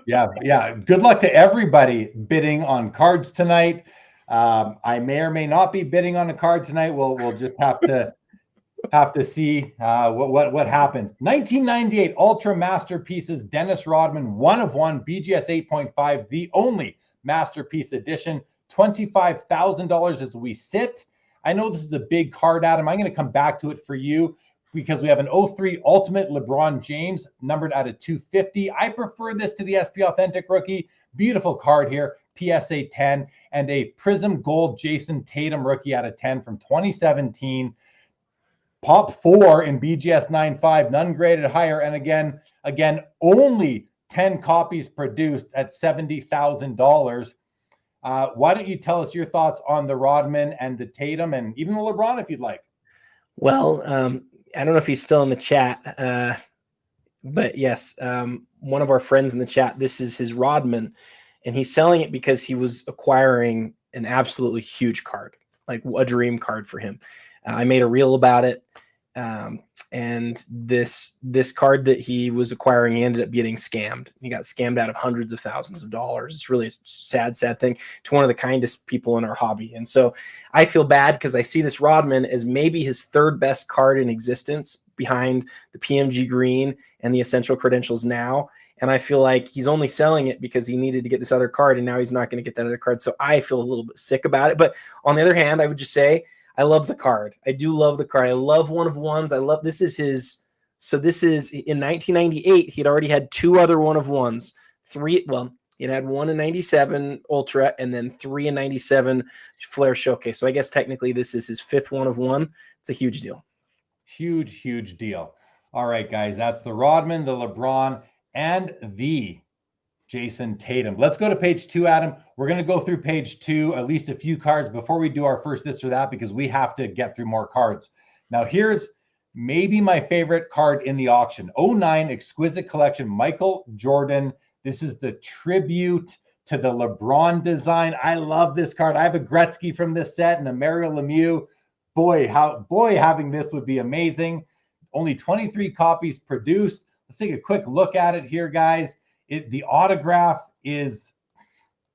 B: Yeah. Good luck to everybody bidding on cards tonight. I may or may not be bidding on a card tonight. We'll just have to see what happens. 1998 Ultra Masterpieces, Dennis Rodman, 1-of-1, BGS 8.5, the only Masterpiece edition. $25,000 as we sit. I know this is a big card, Adam. I'm going to come back to it for you, because we have an 03 Ultimate LeBron James, numbered out of 250. I prefer this to the SP Authentic rookie. Beautiful card here, PSA 10, and a Prism Gold Jason Tatum rookie out of 10 from 2017. Pop 4 in BGS 9.5, none graded higher. And again, only 10 copies produced at $70,000. Why don't you tell us your thoughts on the Rodman and the Tatum, and even the LeBron, if you'd like?
C: Well, I don't know if he's still in the chat, but yes, one of our friends in the chat, this is his Rodman, and he's selling it because he was acquiring an absolutely huge card, like a dream card for him. I made a reel about it, and this card that he was acquiring, he ended up getting scammed. He got scammed out of hundreds of thousands of dollars. It's really a sad thing to one of the kindest people in our hobby. And so I feel bad, because I see this Rodman as maybe his 3rd best card in existence, behind the PMG Green and the Essential Credentials now. And I feel like he's only selling it because he needed to get this other card, and now he's not going to get that other card. So I feel a little bit sick about it. But on the other hand, I would just say, I love the card. I do love the card. I love 1-of-1s. I love, this is his. So this is in 1998. He'd already had 2 other 1-of-1s. It had 1 in 97 Ultra and then 3 in 97 Flair Showcase. So I guess technically this is his 5th one of one. It's a huge deal.
B: Huge deal. All right, guys, that's the Rodman, the LeBron, and the Jason Tatum. Let's go to page 2, Adam. We're going to go through page 2, at least a few cards before we do our first this or that, because we have to get through more cards. Now, here's maybe my favorite card in the auction. 09 Exquisite Collection, Michael Jordan. This is the tribute to the LeBron design. I love this card. I have a Gretzky from this set and a Mario Lemieux. Boy, having this would be amazing. Only 23 copies produced. Let's take a quick look at it here, guys. The autograph is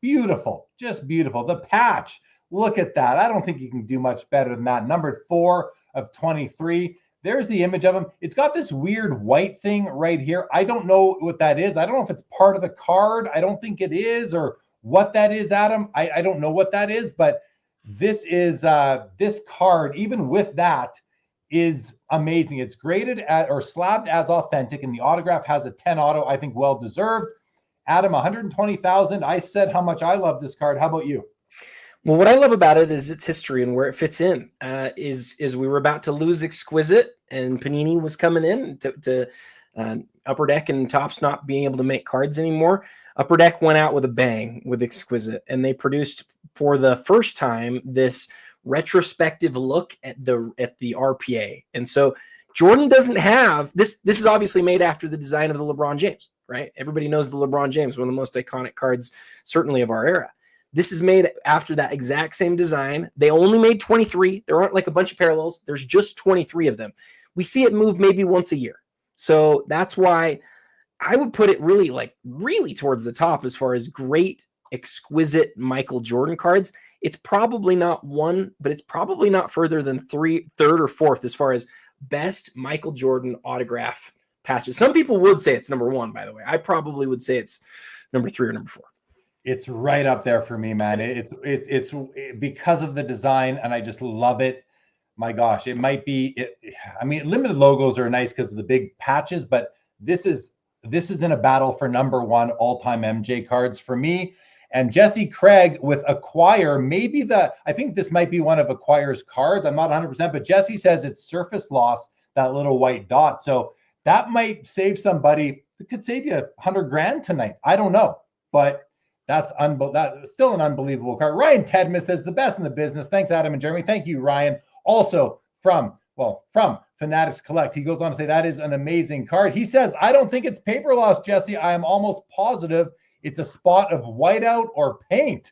B: beautiful, just beautiful. The patch, look at that. I don't think you can do much better than that. Numbered 4 of 23. There's the image of him. It's got this weird white thing right here. I don't know what that is. I don't know if it's part of the card. I don't think it is, or what that is, Adam. I don't know what that is, but this is this card, even with that, is amazing. It's graded at or slabbed as authentic, and the autograph has a 10 auto. I think well deserved. Adam, 120,000. I said how much I love this card. How about you?
C: Well, what I love about it is its history and where it fits in. Is we were about to lose Exquisite, and Panini was coming in to Upper Deck and Topps not being able to make cards anymore. Upper Deck went out with a bang with Exquisite, and they produced for the first time this retrospective look at the RPA. And so Jordan doesn't have this. This is obviously made after the design of the LeBron James, right? Everybody knows the LeBron James, one of the most iconic cards, certainly of our era. This is made after that exact same design. They only made 23. There aren't like a bunch of parallels. There's just 23 of them. We see it move maybe once a year. So that's why I would put it really towards the top as far as great, exquisite Michael Jordan cards. It's probably not one, but it's probably not further than third or fourth as far as best Michael Jordan autograph patches. Some people would say it's number 1, by the way. I probably would say it's number 3 or number 4.
B: It's right up there for me, man. It's because of the design, and I just love it. My gosh, it might be. I mean, limited logos are nice because of the big patches, but this is in a battle for number 1 all-time MJ cards for me. And Jesse Craig with Acquire, I think this might be one of Acquire's cards. I'm not 100%, but Jesse says it's surface loss, that little white dot. So that might save somebody. It could save you $100,000 tonight. I don't know, but that's still an unbelievable card. Ryan Tedman says the best in the business. Thanks, Adam and Jeremy. Thank you, Ryan. Also from Fanatics Collect. He goes on to say that is an amazing card. He says, I don't think it's paper loss, Jesse. I am almost positive it's a spot of whiteout or paint.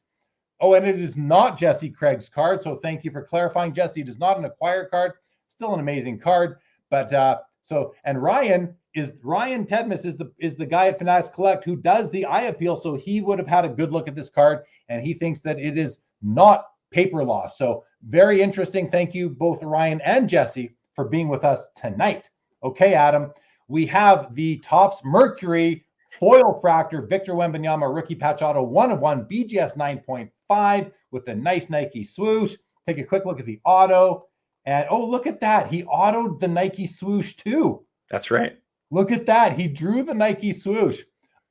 B: Oh, and it is not Jesse Craig's card. So thank you for clarifying, Jesse. It is not an acquired card. Still an amazing card. But Ryan Tedmus is the guy at Fanatics Collect who does the eye appeal. So he would have had a good look at this card, and he thinks that it is not paper loss. So very interesting. Thank you both Ryan and Jesse for being with us tonight. Okay, Adam, we have the Topps Mercury foil fractor Victor Wembanyama rookie patch auto 1 of 1 BGS 9.5 with a nice Nike swoosh. Take a quick look at the auto, and oh, look at that. He autoed the Nike swoosh too.
C: That's right.
B: Look at that. He drew the Nike swoosh.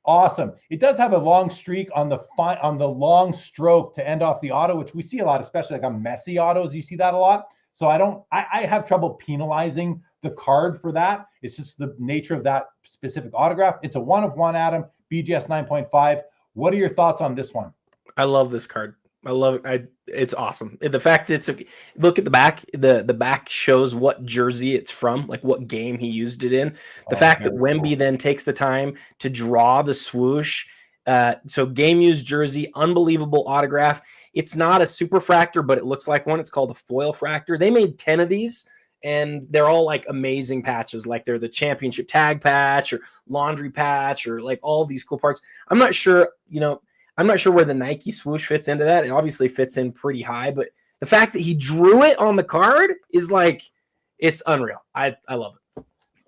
B: Awesome. It does have a long streak on the long stroke to end off the auto, which we see a lot, especially like on Messi autos. You see that a lot. So I have trouble penalizing the card for that. It's just the nature of that specific autograph. It's a 1 of 1, Adam, BGS 9.5. What are your thoughts on this one?
C: I love this card. I love it. It's awesome. The fact that look at the back. The back shows what jersey it's from, like what game he used it in. The fact that Wemby then takes the time to draw the swoosh. So game used jersey, unbelievable autograph. It's not a super fractor, but it looks like one. It's called a foil fractor. They made 10 of these, and they're all like amazing patches. Like they're the championship tag patch or laundry patch or like all these cool parts. I'm not sure where the Nike swoosh fits into that. It obviously fits in pretty high, but the fact that he drew it on the card is like, it's unreal. I love it.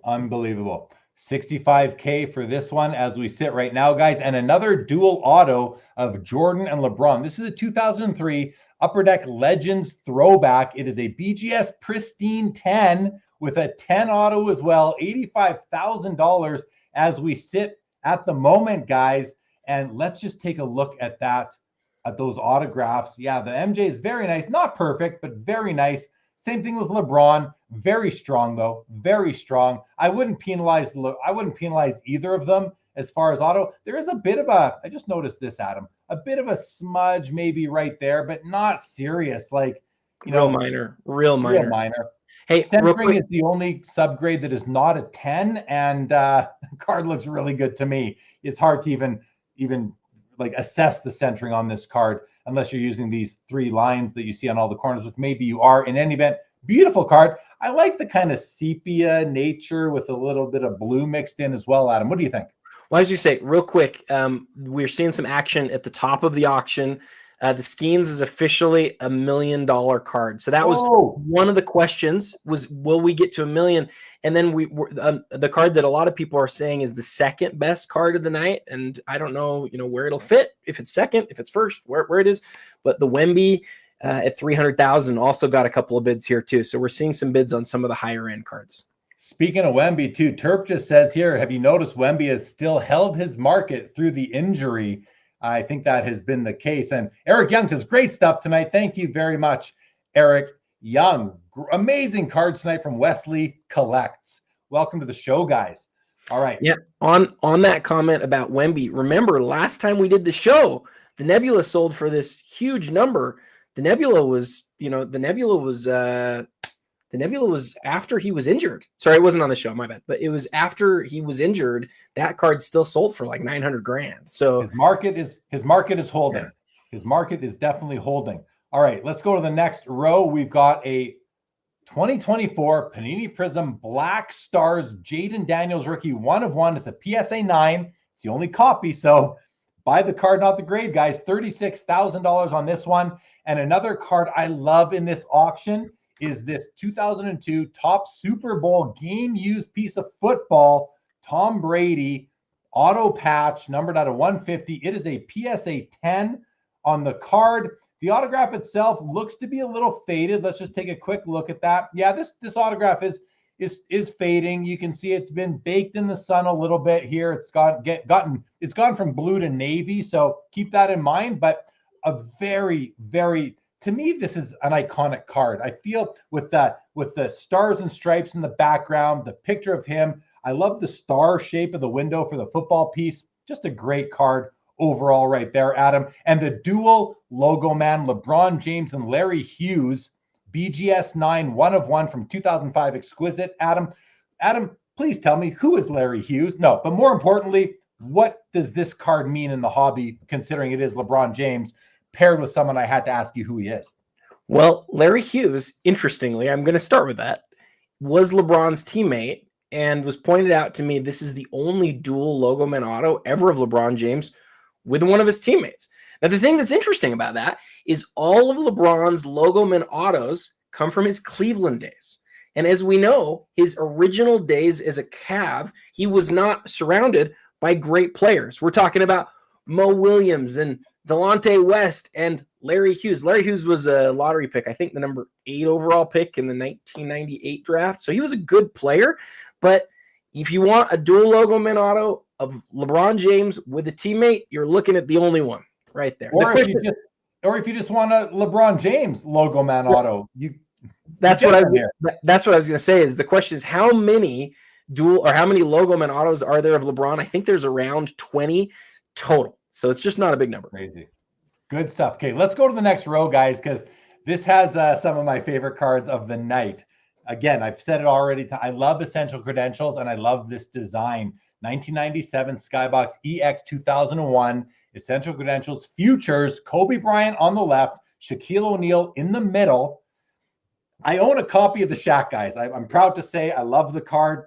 B: Unbelievable. $65K for this one as we sit right now, guys. And another dual auto of Jordan and LeBron. This is a 2003 Upper Deck Legends throwback. It is a BGS Pristine 10 with a 10 auto as well. $85,000 as we sit at the moment, guys. And let's just take a look at that, at those autographs. Yeah, the MJ is very nice. Not perfect, but very nice. Same thing with LeBron. Very strong, though. Very strong. I wouldn't penalize either of them as far as auto. There is a bit of a, I just noticed this, Adam, a bit of a smudge maybe right there, but not serious. Like,
C: real minor.
B: Real minor.
C: Hey,
B: centering is the only subgrade that is not a 10, and the card looks really good to me. It's hard to even like assess the centering on this card unless you're using these 3 lines that you see on all the corners, which maybe you are. In any event, beautiful card. I like the kind of sepia nature with a little bit of blue mixed in as well, Adam. What do you think?
C: Well, as you say, real quick, we're seeing some action at the top of the auction. The Skenes is officially $1 million card. So that was one of the questions, was will we get to 1 million? And then the card that a lot of people are saying is the second best card of the night. And I don't know, where it'll fit, if it's second, if it's first, where it is. But the Wemby at 300,000 also got a couple of bids here too. So we're seeing some bids on some of the higher end cards.
B: Speaking of Wemby too, Terp just says here, have you noticed Wemby has still held his market through the injury? I think that has been the case. And Eric Young says, great stuff tonight. Thank you very much, Eric Young. Amazing card tonight from Wesley Collects. Welcome to the show, guys. All right.
C: Yeah. On that comment about Wemby, remember last time we did the show, the Nebula sold for this huge number. The Nebula was after he was injured. Sorry, it wasn't on the show, my bad. But it was after he was injured. That card still sold for like 900 grand. So
B: his market is holding.
C: Yeah.
B: His market is definitely holding. All right, let's go to the next row. We've got a 2024 Panini Prism Black Stars Jaden Daniels rookie 1 of 1. It's a PSA 9. It's the only copy, so buy the card, not the grade, guys. $36,000 on this one. And another card I love in this auction is this 2002 Top Super Bowl game-used piece of football, Tom Brady, auto patch, numbered out of 150. It is a PSA 10 on the card. The autograph itself looks to be a little faded. Let's just take a quick look at that. Yeah, this autograph is fading. You can see it's been baked in the sun a little bit here. It's gone from blue to navy, so keep that in mind. But a very, very, to me, this is an iconic card. I feel with the stars and stripes in the background, the picture of him. I love the star shape of the window for the football piece. Just a great card overall right there, Adam. And the dual logo man, LeBron James and Larry Hughes, BGS 9, 1 of 1 from 2005 Exquisite. Adam, please tell me, who is Larry Hughes? No, but more importantly, what does this card mean in the hobby, considering it is LeBron James paired with someone I had to ask you who he is?
C: Well, Larry Hughes, interestingly, I'm going to start with that, was LeBron's teammate and was pointed out to me this is the only dual logo man auto ever of LeBron James with one of his teammates. Now, the thing that's interesting about that is all of LeBron's logo man autos come from his Cleveland days. And as we know, his original days as a Cav, he was not surrounded by great players. We're talking about Mo Williams and Delonte West and Larry Hughes. Larry Hughes was a lottery pick, I think the number 8 overall pick in the 1998 draft. So he was a good player. But if you want a dual logo man auto of LeBron James with a teammate, you're looking at the only one right there.
B: Or if you just want a LeBron James logo man auto,
C: that's what I was going to say. Is the question is how many logo man autos are there of LeBron? I think there's around 20 total. So it's just not a big number.
B: Crazy. Good stuff. Okay, let's go to the next row, guys, because this has some of my favorite cards of the night. Again, I've said it already. I love Essential Credentials, and I love this design. 1997 Skybox EX 2001 Essential Credentials Futures. Kobe Bryant on the left, Shaquille O'Neal in the middle. I own a copy of the Shaq, guys. I'm proud to say I love the card.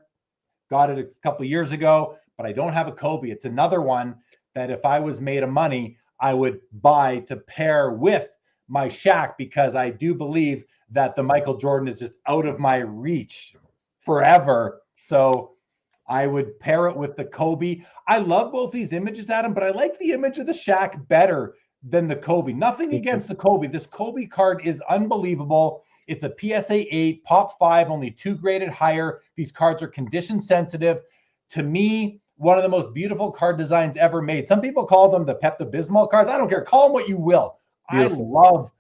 B: Got it a couple of years ago, but I don't have a Kobe. It's another one that if I was made of money, I would buy to pair with my Shaq, because I do believe that the Michael Jordan is just out of my reach forever. So I would pair it with the Kobe. I love both these images, Adam, but I like the image of the Shaq better than the Kobe. Nothing against the Kobe. This Kobe card is unbelievable. It's a PSA 8, Pop 5, only 2 graded higher. These cards are condition sensitive. To me, one of the most beautiful card designs ever made. Some people call them the Pepto-Bismol cards. I don't care. Call them what you will. Beautiful.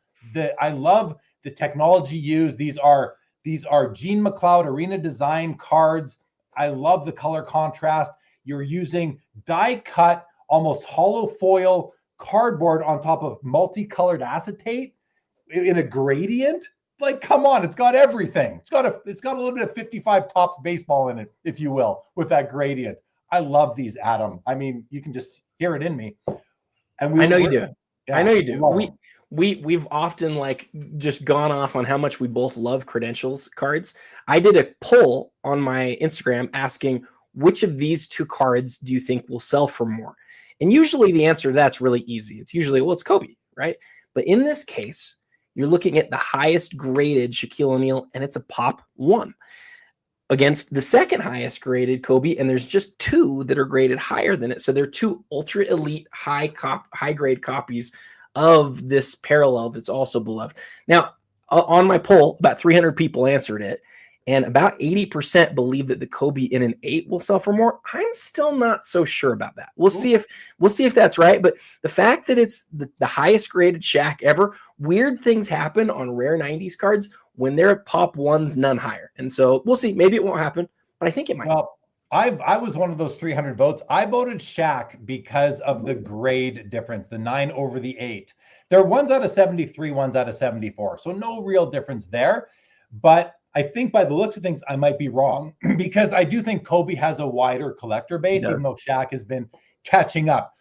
B: I love the technology used. These are Gene McLeod Arena Design cards. I love the color contrast. You're using die-cut, almost hollow foil cardboard on top of multicolored acetate in a gradient. Like, come on, it's got everything. It's got a little bit of 55 Topps baseball in it, if you will, with that gradient. I love these, Adam. I mean, you can just hear it in me. And
C: I know you do.
B: Yeah,
C: I know you do. We've often like just gone off on how much we both love credentials cards. I did a poll on my Instagram asking which of these two cards do you think will sell for more? And usually the answer to that's really easy. It's usually, well, it's Kobe, right? But in this case, you're looking at the highest graded Shaquille O'Neal, and it's a pop 1 against the second highest graded Kobe, and there's just 2 that are graded higher than it. So they're 2 ultra elite high grade copies of this parallel that's also beloved. Now, on my poll, about 300 people answered it, and about 80% believe that the Kobe in an 8 will sell for more. I'm still not so sure about that. We'll see if that's right. But the fact that it's the highest graded Shaq ever, weird things happen on rare 90s cards when they're pop 1s, none higher. And so we'll see. Maybe it won't happen, but I think it might.
B: Well, I was one of those 300 votes. I voted Shaq because of the grade difference, the 9 over the 8. There are ones out of 73, ones out of 74. So no real difference there. But I think by the looks of things, I might be wrong because I do think Kobe has a wider collector base, even though Shaq has been catching up.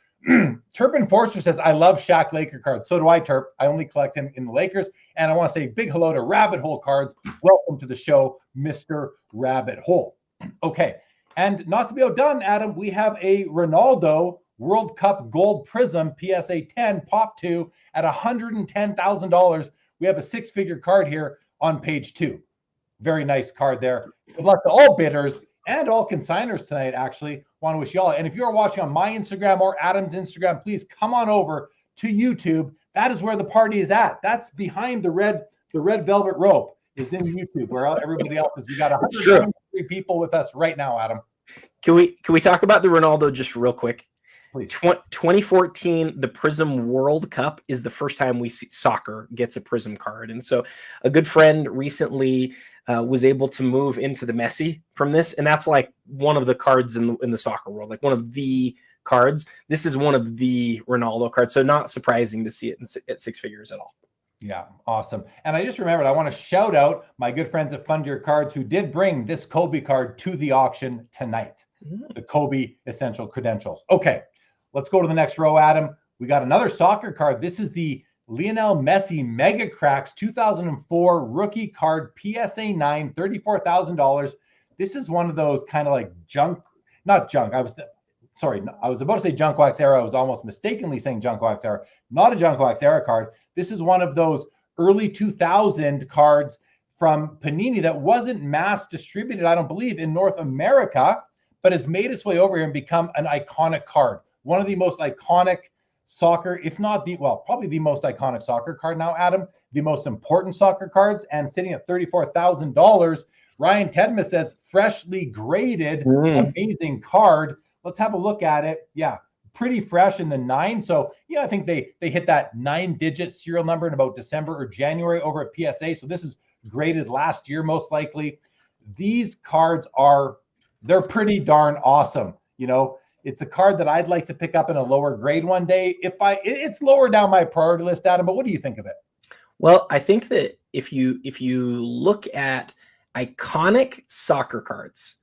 B: Turpin Forster says, I love Shaq Laker cards. So do I, Turp. I only collect him in the Lakers. And I want to say big hello to Rabbit Hole Cards. Welcome to the show, Mr. Rabbit Hole. Okay. And not to be outdone, Adam, we have a Ronaldo World Cup Gold Prism PSA 10 Pop 2 at $110,000. We have a 6-figure card here on page 2. Very nice card there. Good luck to all bidders and all consigners tonight, actually. Want to wish y'all. And if you're watching on my Instagram or Adam's Instagram, please come on over to YouTube. That is where the party is at. That's behind the red velvet rope is in YouTube, where everybody else is. We got 103 people with us right now, Adam.
C: Can we talk about the Ronaldo just real quick?
B: Please.
C: 2014, the Prism World Cup is the first time we see soccer gets a Prism card. And so a good friend recently was able to move into the Messi from this. And that's like one of the cards in the soccer world, like one of the cards. This is one of the Ronaldo cards. So not surprising to see it at 6 figures at all.
B: Yeah, awesome. And I just remembered, I want to shout out my good friends at Fund Your Cards who did bring this Kobe card to the auction tonight. The Kobe Essential Credentials. Okay, let's go to the next row, Adam. We got another soccer card. This is the Lionel Messi Mega Cracks 2004 rookie card, PSA 9, $34,000. This is one of those kind of like not junk. I was about to say junk wax era. I was almost mistakenly saying junk wax era. Not a junk wax era card. This is one of those early 2000 cards from Panini that wasn't mass distributed, I don't believe, in North America, but has made its way over here and become an iconic card. One of the most iconic soccer, if not probably the most iconic soccer card now, Adam, the most important soccer cards, and sitting at $34,000. Ryan Tedma says, freshly graded, amazing card. Let's have a look at it. Yeah, pretty fresh in the 9. So, yeah, I think they hit that 9-digit serial number in about December or January over at PSA. So this is graded last year, most likely. These cards they're pretty darn awesome. You know, it's a card that I'd like to pick up in a lower grade one day. It's lower down my priority list, Adam, but what do you think of it?
C: Well, I think that if you look at iconic soccer cards,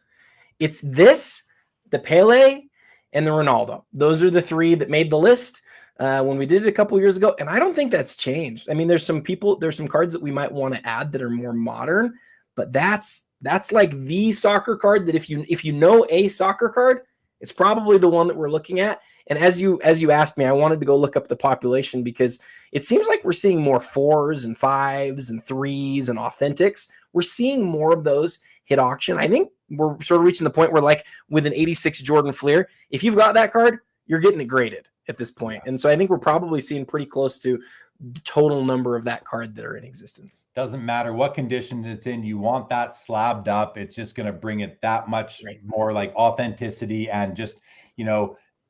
C: it's this, the Pelé, and the Ronaldo. Those are the 3 that made the list when we did it a couple years ago, and I don't think that's changed. I mean, there's some cards that we might want to add that are more modern, but that's like the soccer card that if you know a soccer card, it's probably the one that we're looking at. And as you asked me, I wanted to go look up the population because it seems like we're seeing more 4s and 5s and 3s and authentics. We're seeing more of those hit auction. I think we're sort of reaching the point where, like with an 86 Jordan Fleer, if you've got that card, you're getting it graded at this point. And so I think we're probably seeing pretty close to total number of that card that are in existence.
B: Doesn't matter what condition it's in. You want that slabbed up. It's just going to bring it that much more like authenticity and just,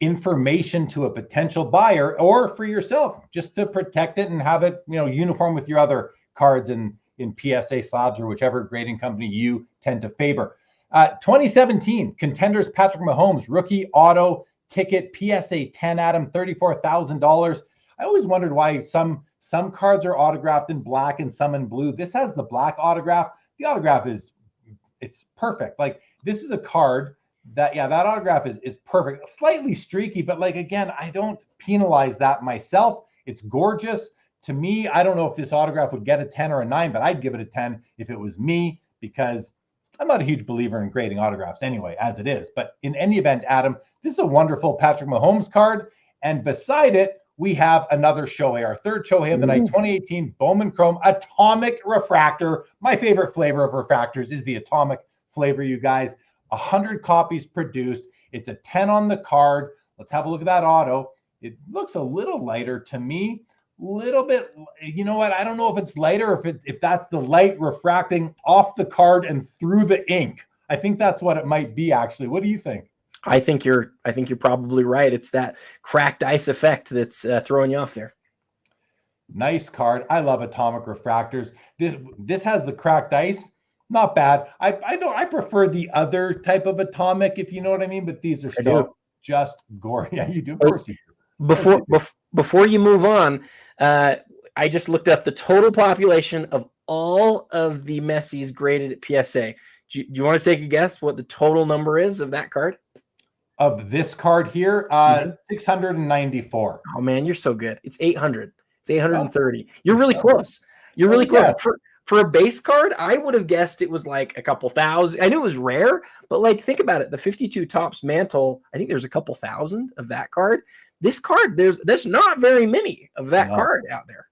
B: information to a potential buyer or for yourself, just to protect it and have it, uniform with your other cards in PSA slabs or whichever grading company you tend to favor. 2017 contenders Patrick Mahomes rookie auto ticket PSA 10, Adam, $34,000. I always wondered why some cards are autographed in black and some in blue. This has the black autograph. The autograph it's perfect. Like, this is a card that autograph is perfect. Slightly streaky, but like, again, I don't penalize that myself. It's gorgeous. To me, I don't know if this autograph would get a 10 or a 9, but I'd give it a 10 if it was me, because I'm not a huge believer in grading autographs anyway, as it is. But in any event, Adam, this is a wonderful Patrick Mahomes card. And beside it, we have another Shohei, our third Shohei of the night, 2018 Bowman Chrome Atomic Refractor. My favorite flavor of refractors is the Atomic flavor, you guys. 100 copies produced. It's a 10 on the card. Let's have a look at that auto. It looks a little lighter to me. Little bit, you know what? I don't know if it's lighter, or if that's the light refracting off the card and through the ink. I think that's what it might be, actually. What do you think?
C: I think you're probably right. It's that cracked ice effect that's throwing you off there.
B: Nice card. I love Atomic Refractors. This has the cracked ice. Not bad. I prefer the other type of Atomic, if you know what I mean, but these are still just gory. Yeah, you do. Of course you do.
C: Before you move on, I just looked up the total population of all of the Messis graded at PSA. Do you want to take a guess what the total number is of that card?
B: Of this card here, 694.
C: Oh man, you're so good. It's 800. It's 830. You're really close. You're really close. Yeah. For a base card, I would have guessed it was like a couple thousand. I knew it was rare, but like, think about it. The 52 Topps Mantle, I think there's a couple thousand of that card. This card, there's not very many of that card out there.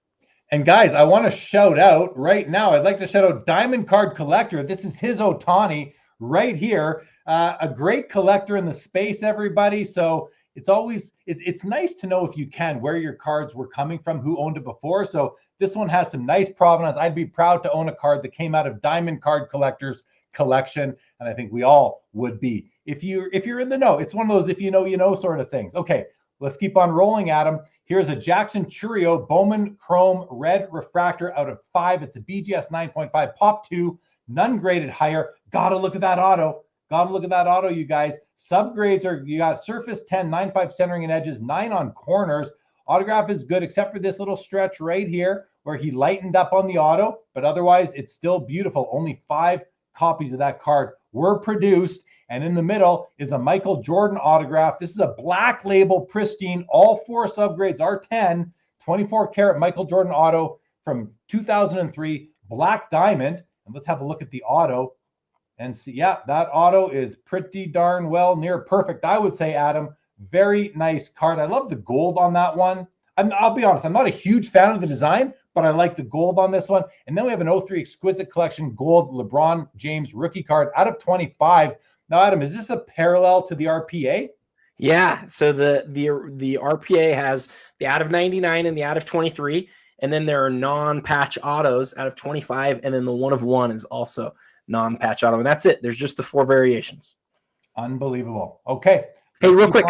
B: And guys, I want to shout out right now. I'd like to shout out Diamond Card Collector. This is his Ohtani right here. A great collector in the space, everybody. So it's nice to know, if you can, where your cards were coming from, who owned it before. So this one has some nice provenance. I'd be proud to own a card that came out of Diamond Card Collector's collection, and I think we all would be if you're in the know. It's one of those if you know, you know sort of things. Okay, let's keep on rolling, Adam. Here's a Jackson Churio Bowman Chrome Red Refractor out of 5. It's a BGS 9.5 Pop 2, none graded higher. Gotta look at that auto. Gotta look at that auto, you guys. Subgrades are, you got surface 10, 9.5 centering and edges, 9 on corners. Autograph is good, except for this little stretch right here where he lightened up on the auto, but otherwise it's still beautiful. Only 5 copies of that card were produced. And in the middle is a Michael Jordan autograph. This is a black label, pristine. All 4 subgrades are 10, 24 karat Michael Jordan auto from 2003, black diamond. And let's have a look at the auto and see. Yeah, that auto is pretty darn well near perfect, I would say, Adam. Very nice card. I love the gold on that one. I'll be honest, I'm not a huge fan of the design, but I like the gold on this one. And then we have an 03 Exquisite Collection gold LeBron James rookie card out of 25. Now, Adam, is this a parallel to the RPA?
C: Yeah. So the RPA has the out of 99 and the out of 23. And then there are non-patch autos out of 25. And then the 1 of 1 is also non-patch auto. And that's it. There's just the 4 variations.
B: Unbelievable. Okay.
C: Hey, real quick,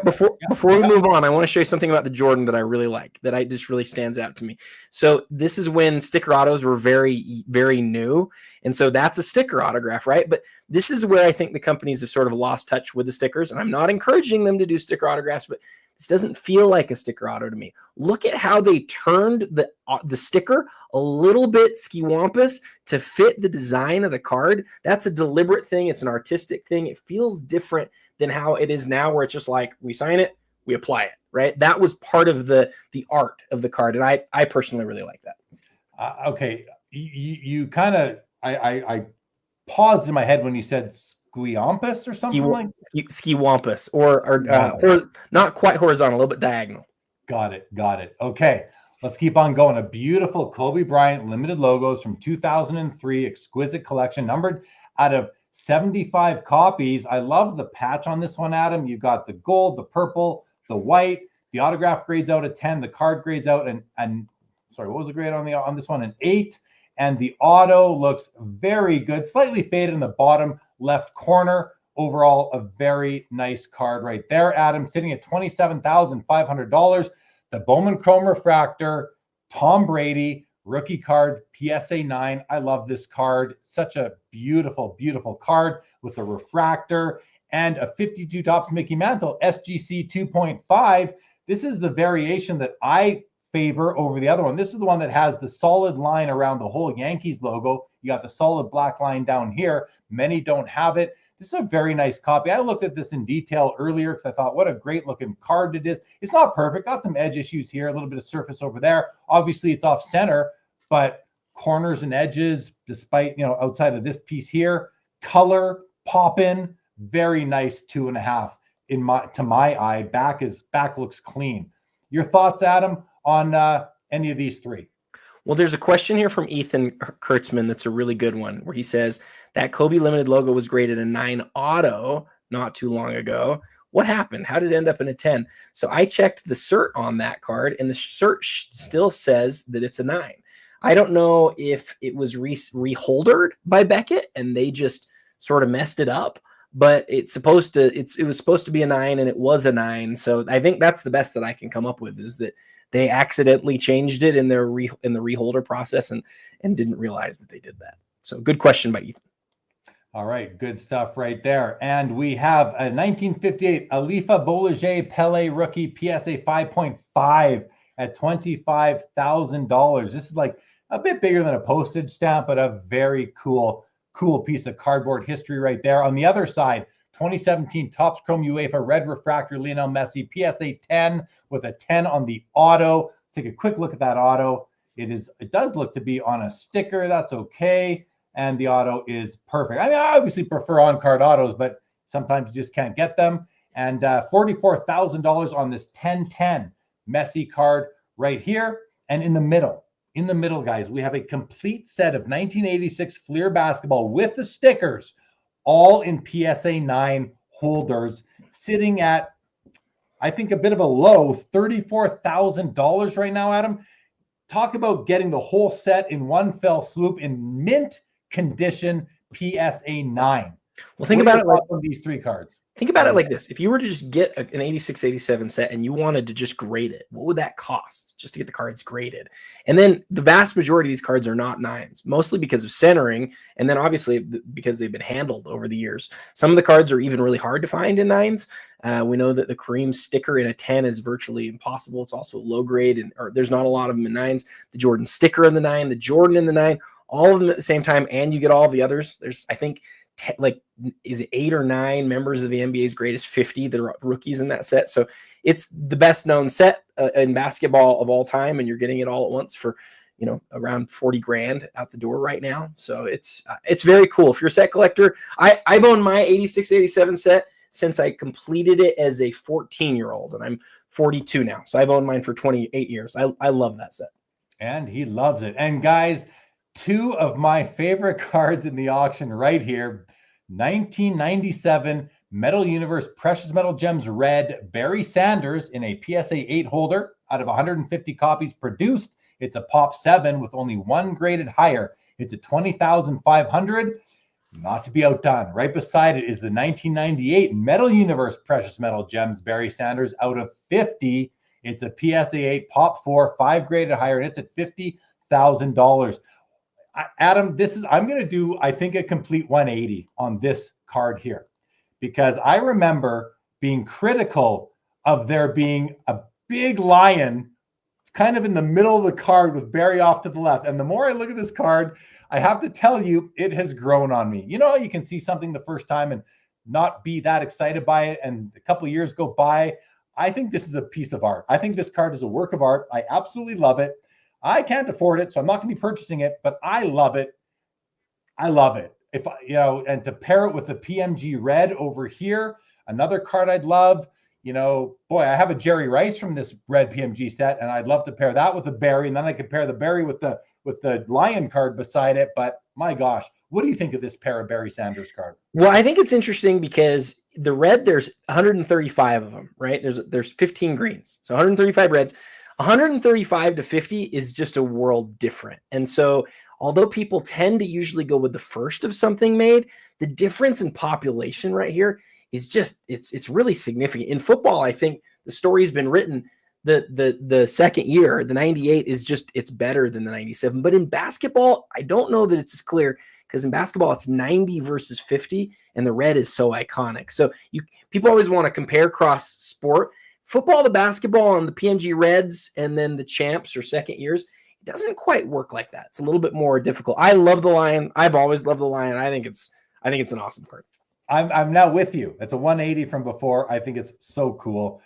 C: before we move on, I want to show you something about the Jordan that I really like, that just really stands out to me. So this is when sticker autos were very, very new. And so that's a sticker autograph, right? But this is where I think the companies have sort of lost touch with the stickers. And I'm not encouraging them to do sticker autographs, but this doesn't feel like a sticker auto to me. Look at how they turned the sticker a little bit skiwampus to fit the design of the card. That's a deliberate thing. It's an artistic thing. It feels different than how it is now, where it's just like, we sign it, we apply it, right? That was part of the art of the card. And I personally really like that.
B: Okay. You kind of, I paused in my head when you said skiwampus or something like
C: skiwampus or not quite horizontal, a little bit diagonal.
B: Got it. Okay. Let's keep on going. A beautiful Kobe Bryant limited logos from 2003 Exquisite Collection, numbered out of 75 copies. I love the patch on this one, Adam. You've got the gold, the purple, the white. The autograph grades out a 10. The card grades out and sorry, what was the grade on this one? An 8. And the auto looks very good, slightly faded in the bottom left corner. Overall, a very nice card right there, Adam, sitting at $27,500. The Bowman Chrome Refractor, Tom Brady, rookie card, PSA 9. I love this card. Such a beautiful, beautiful card with a refractor and a 52 Topps Mickey Mantle SGC 2.5. This is the variation that I favor over the other one. This is the one that has the solid line around the whole Yankees logo. You got the solid black line down here. Many don't have it. This is a very nice copy. I looked at this in detail earlier because I thought, what a great looking card it is. It's not perfect. Got some edge issues here, a little bit of surface over there. Obviously, it's off center, but corners and edges, despite, outside of this piece here, color, pop in, very nice 2.5 to my eye. Back looks clean. Your thoughts, Adam, on any of these three?
C: Well, there's a question here from Ethan Kurtzman that's a really good one, where he says that Kobe Limited logo was graded a 9 auto not too long ago. What happened? How did it end up in a 10? So I checked the cert on that card, and the cert still says that it's a 9. I don't know if it was reholdered by Beckett and they just sort of messed it up, but it was supposed to be a 9 and it was a 9. So I think that's the best that I can come up with, is that they accidentally changed it in the reholder process and didn't realize that they did that. So good question by Ethan.
B: All right, good stuff right there. And we have a 1958 Alifa Bolliger Pelé rookie PSA 5.5 at $25,000. This is like a bit bigger than a postage stamp, but a very cool piece of cardboard history right there. On the other side, 2017 Topps Chrome UEFA Red Refractor Lionel Messi PSA 10 with a 10 on the auto. Take a quick look at that auto. It does look to be on a sticker. That's okay. And the auto is perfect. I mean, I obviously prefer on-card autos, but sometimes you just can't get them. And $44,000 on this 10-10 Messi card right here. And in the middle, guys, we have a complete set of 1986 Fleer basketball with the stickers, all in PSA 9 holders, sitting at, I think, a bit of a low $34,000 right now, Adam. Talk about getting the whole set in one fell swoop in mint condition PSA 9.
C: Well, think about it like
B: these three cards.
C: Think about it like this. If you were to just get an 86, 87 set and you wanted to just grade it, what would that cost just to get the cards graded? And then the vast majority of these cards are not 9s, mostly because of centering. And then obviously because they've been handled over the years. Some of the cards are even really hard to find in 9s. We know that the Kareem sticker in a 10 is virtually impossible. It's also low grade, or there's not a lot of them in 9s. The Jordan sticker in the 9, the Jordan in the 9, all of them at the same time, and you get all the others. There's, I think, is it 8 or 9 members of the NBA's greatest 50 that are rookies in that set. So it's the best known set in basketball of all time, and you're getting it all at once for around 40 grand out the door right now. So it's very cool. If you're a set collector, I've owned my 86, 87 set since I completed it as a 14-year-old, and I'm 42 now. So I've owned mine for 28 years. I love that set.
B: And he loves it. And guys, 2 of my favorite cards in the auction right here. 1997 Metal Universe Precious Metal Gems Red Barry Sanders in a PSA 8 holder out of 150 copies produced. It's a Pop 7 with only 1 graded higher. It's at $20,500. Not to be outdone. Right beside it is the 1998 Metal Universe Precious Metal Gems Barry Sanders out of 50. It's a PSA 8 Pop 4, 5 graded higher, and it's at $50,000. Adam, I'm going to do, I think, a complete 180 on this card here, because I remember being critical of there being a big lion kind of in the middle of the card with Barry off to the left. And the more I look at this card, I have to tell you, it has grown on me. You can see something the first time and not be that excited by it, and a couple of years go by. I think this is a piece of art. I think this card is a work of art. I absolutely love it. I can't afford it, so I'm not going to be purchasing it, but I love it. I love it. And to pair it with the PMG red over here, another card I'd love. Boy, I have a Jerry Rice from this red PMG set, and I'd love to pair that with a Barry, and then I could pair the Barry with the Lion card beside it. But my gosh, what do you think of this pair of Barry Sanders card?
C: Well, I think it's interesting because the red, there's 135 of them, right? There's 15 greens, so 135 reds. 135 to 50 is just a world different. And so although people tend to usually go with the first of something made, the difference in population right here is just, it's really significant. In football, I think the story's been written. The second year, the 98 is just, it's better than the 97. But in basketball, I don't know that it's as clear, because in basketball, it's 90 versus 50, and the red is so iconic. So people always want to compare cross sport. Football to basketball and the PMG Reds and then the champs or second years, it doesn't quite work like that. It's a little bit more difficult. I love the Lion. I've always loved the Lion. I think it's an awesome card.
B: I'm now with you. It's a 180 from before. I think it's so cool.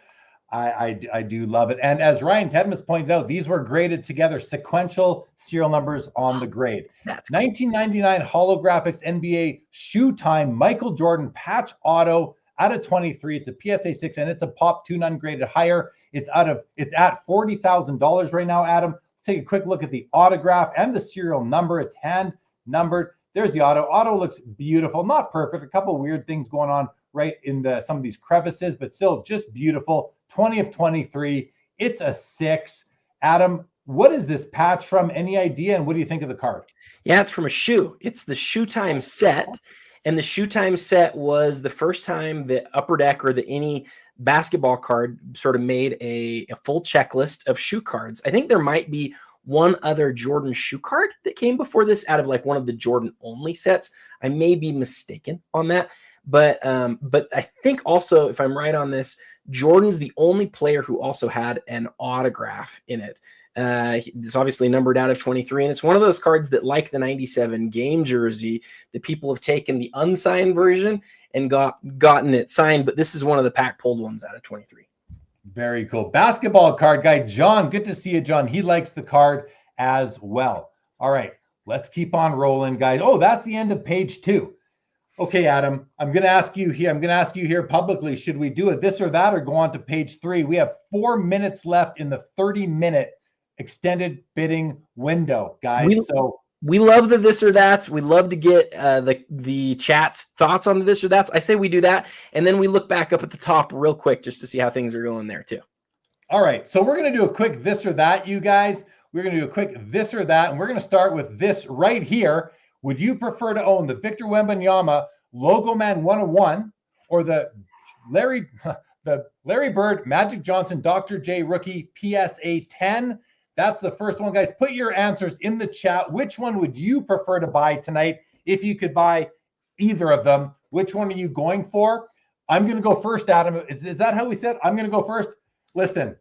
B: I do love it. And as Ryan Tedmus pointed out, these were graded together, sequential serial numbers on the grade.
C: That's cool.
B: 1999 holographics NBA shoe time Michael Jordan patch auto out of 23. It's a PSA 6 and it's a Pop 2 ungraded higher. It's at $40,000 right now, Adam. Let's take a quick look at the autograph and the serial number. It's hand numbered. There's the auto. Auto looks beautiful, not perfect. A couple weird things going on right in some of these crevices, but still just beautiful. 20 of 23. It's a 6. Adam, what is this patch from? Any idea? And what do you think of the card?
C: Yeah, it's from a shoe. It's the Shoe Time set. And the Shoe Time set was the first time that Upper Deck or any basketball card sort of made a full checklist of shoe cards. I think there might be one other Jordan shoe card that came before this out of like one of the Jordan only sets. I may be mistaken on that. But I think also, if I'm right on this, Jordan's the only player who also had an autograph in it. It's obviously numbered out of 23, and it's one of those cards that, like the 97 game jersey, that people have taken the unsigned version and gotten it signed, but this is one of the pack pulled ones out of 23.
B: Very cool. Basketball card guy, John. Good to see you, John. He likes the card as well. All right, let's keep on rolling, guys. Oh, that's the end of page 2. Okay, Adam, I'm going to ask you here publicly, should we do a this or that or go on to page 3? We have 4 minutes left in the 30-minute extended bidding window, guys.
C: We love the this or that's. We love to get the chat's thoughts on the this or that's. I say we do that, and then we look back up at the top real quick just to see how things are going there too.
B: All right, so we're going to do a quick this or that, you guys. We're going to do a quick this or that, and we're going to start with this right here. Would you prefer to own the Victor Wembanyama Logo Man 101 or the Larry Bird Magic Johnson Dr. J rookie PSA 10? That's the first one, guys. Put your answers in the chat. Which one would you prefer to buy tonight? If you could buy either of them, which one are you going for? I'm going to go first, Adam. Is that how we said? I'm going to go first. Listen,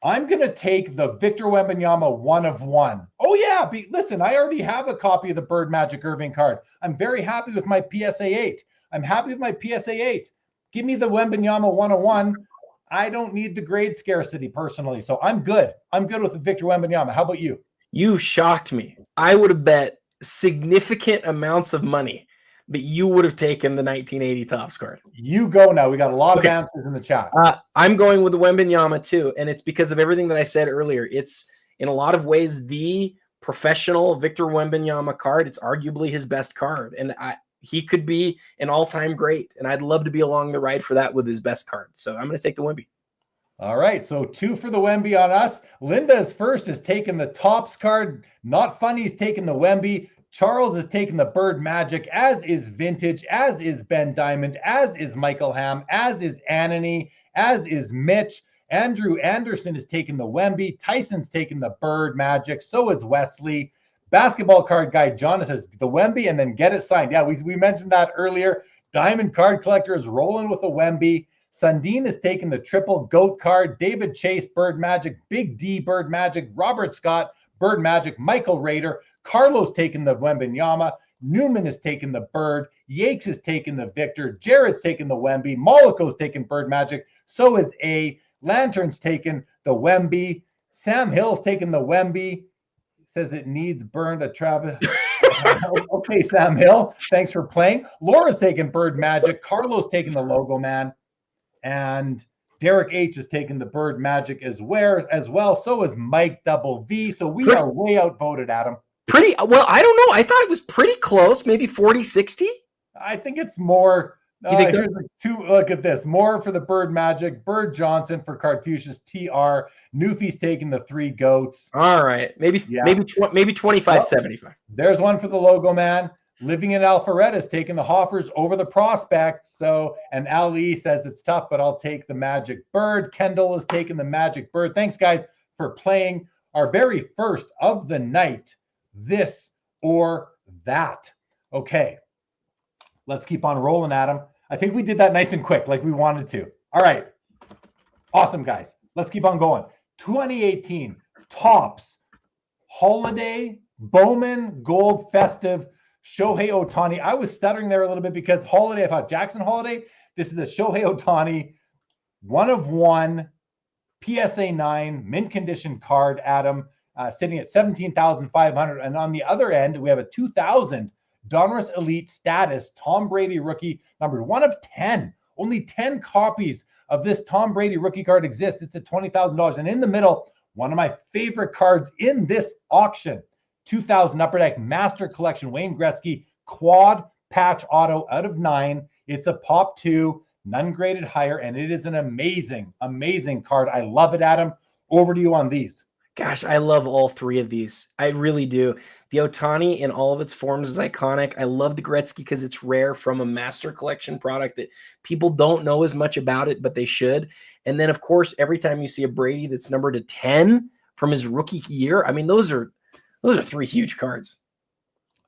B: I'm going to take the Victor Wembanyama 1 of 1. Oh, yeah. Listen, I already have a copy of the Bird Magic Irving card. I'm very happy with my PSA 8. I'm happy with my PSA 8. Give me the Wembanyama 101. I don't need the grade scarcity personally, so I'm good. I'm good with the Victor Wembanyama. How about you?
C: You shocked me. I would have bet significant amounts of money that you would have taken the 1980 Topps card.
B: You go now. We got a lot of answers in the chat.
C: I'm going with the Wembanyama too, and it's because of everything that I said earlier. It's in a lot of ways the professional Victor Wembanyama card. It's arguably his best card, and he could be an all-time great, and I'd love to be along the ride for that with his best card. So I'm going to take the Wemby.
B: All right, so 2 for the Wemby on us. Linda's first is taking the Topps card. Not Funny's taking the Wemby. Charles is taking the Bird Magic, as is Vintage, as is Ben Diamond, as is Michael Ham, as is Anony, as is Mitch. Andrew Anderson is taking the Wemby. Tyson's taking the Bird Magic. So is Wesley. Basketball card guy John says the Wemby and then get it signed. Yeah, we mentioned that earlier. Diamond card collector is rolling with the Wemby. Sundin is taking the triple GOAT card. David Chase, Bird Magic. Big D, Bird Magic. Robert Scott, Bird Magic. Michael Rader. Carlos taking the Wembanyama. Newman is taking the Bird. Yakes is taking the Victor. Jared's taking the Wemby. Moliko's taking Bird Magic. So is A. Lantern's taking the Wemby. Sam Hill's taking the Wemby. Says it needs burned a Travis. Okay, Sam Hill. Thanks for playing. Laura's taking Bird Magic. Carlos taking the Logo Man. And Derek H is taking the Bird Magic as well. So is Mike Double V. So we are way outvoted, Adam.
C: Pretty well, I don't know. I thought it was pretty close, maybe 40-60.
B: I think it's more
C: You think so?
B: Here's look at this. More for the Bird Magic. Bird Johnson for Cardfucius TR. Newfie's taking the 3 goats.
C: All right. Maybe 25.75.
B: There's one for the logo man. Living in Alpharetta is taking the Hoffers over the prospects. So, and Ali says it's tough, but I'll take the Magic Bird. Kendall is taking the Magic Bird. Thanks, guys, for playing our very first of the night, this or that. Okay, let's keep on rolling, Adam. I think we did that nice and quick, like we wanted to. All right, awesome, guys. Let's keep on going. 2018 Topps Holiday Bowman Gold Festive Shohei Ohtani. I was stuttering there a little bit because Holiday, I thought Jackson Holiday. This is a Shohei Ohtani 1/1 PSA 9 mint condition card, Adam, sitting at 17,500. And on the other end, we have a 2000 Donruss Elite status Tom Brady rookie, numbered 1 of 10. Only 10 copies of this Tom Brady rookie card exist. It's at $20,000. And in the middle, one of my favorite cards in this auction, 2000 Upper Deck Master Collection Wayne Gretzky quad patch auto out of 9. It's a pop 2, none graded higher, and it is an amazing, amazing card. I love it, Adam. Over to you on these.
C: Gosh, I love all 3 of these. I really do. The Ohtani in all of its forms is iconic. I love the Gretzky because it's rare from a Master Collection product that people don't know as much about it, but they should. And then, of course, every time you see a Brady that's numbered to 10 from his rookie year, I mean, those are 3 huge cards.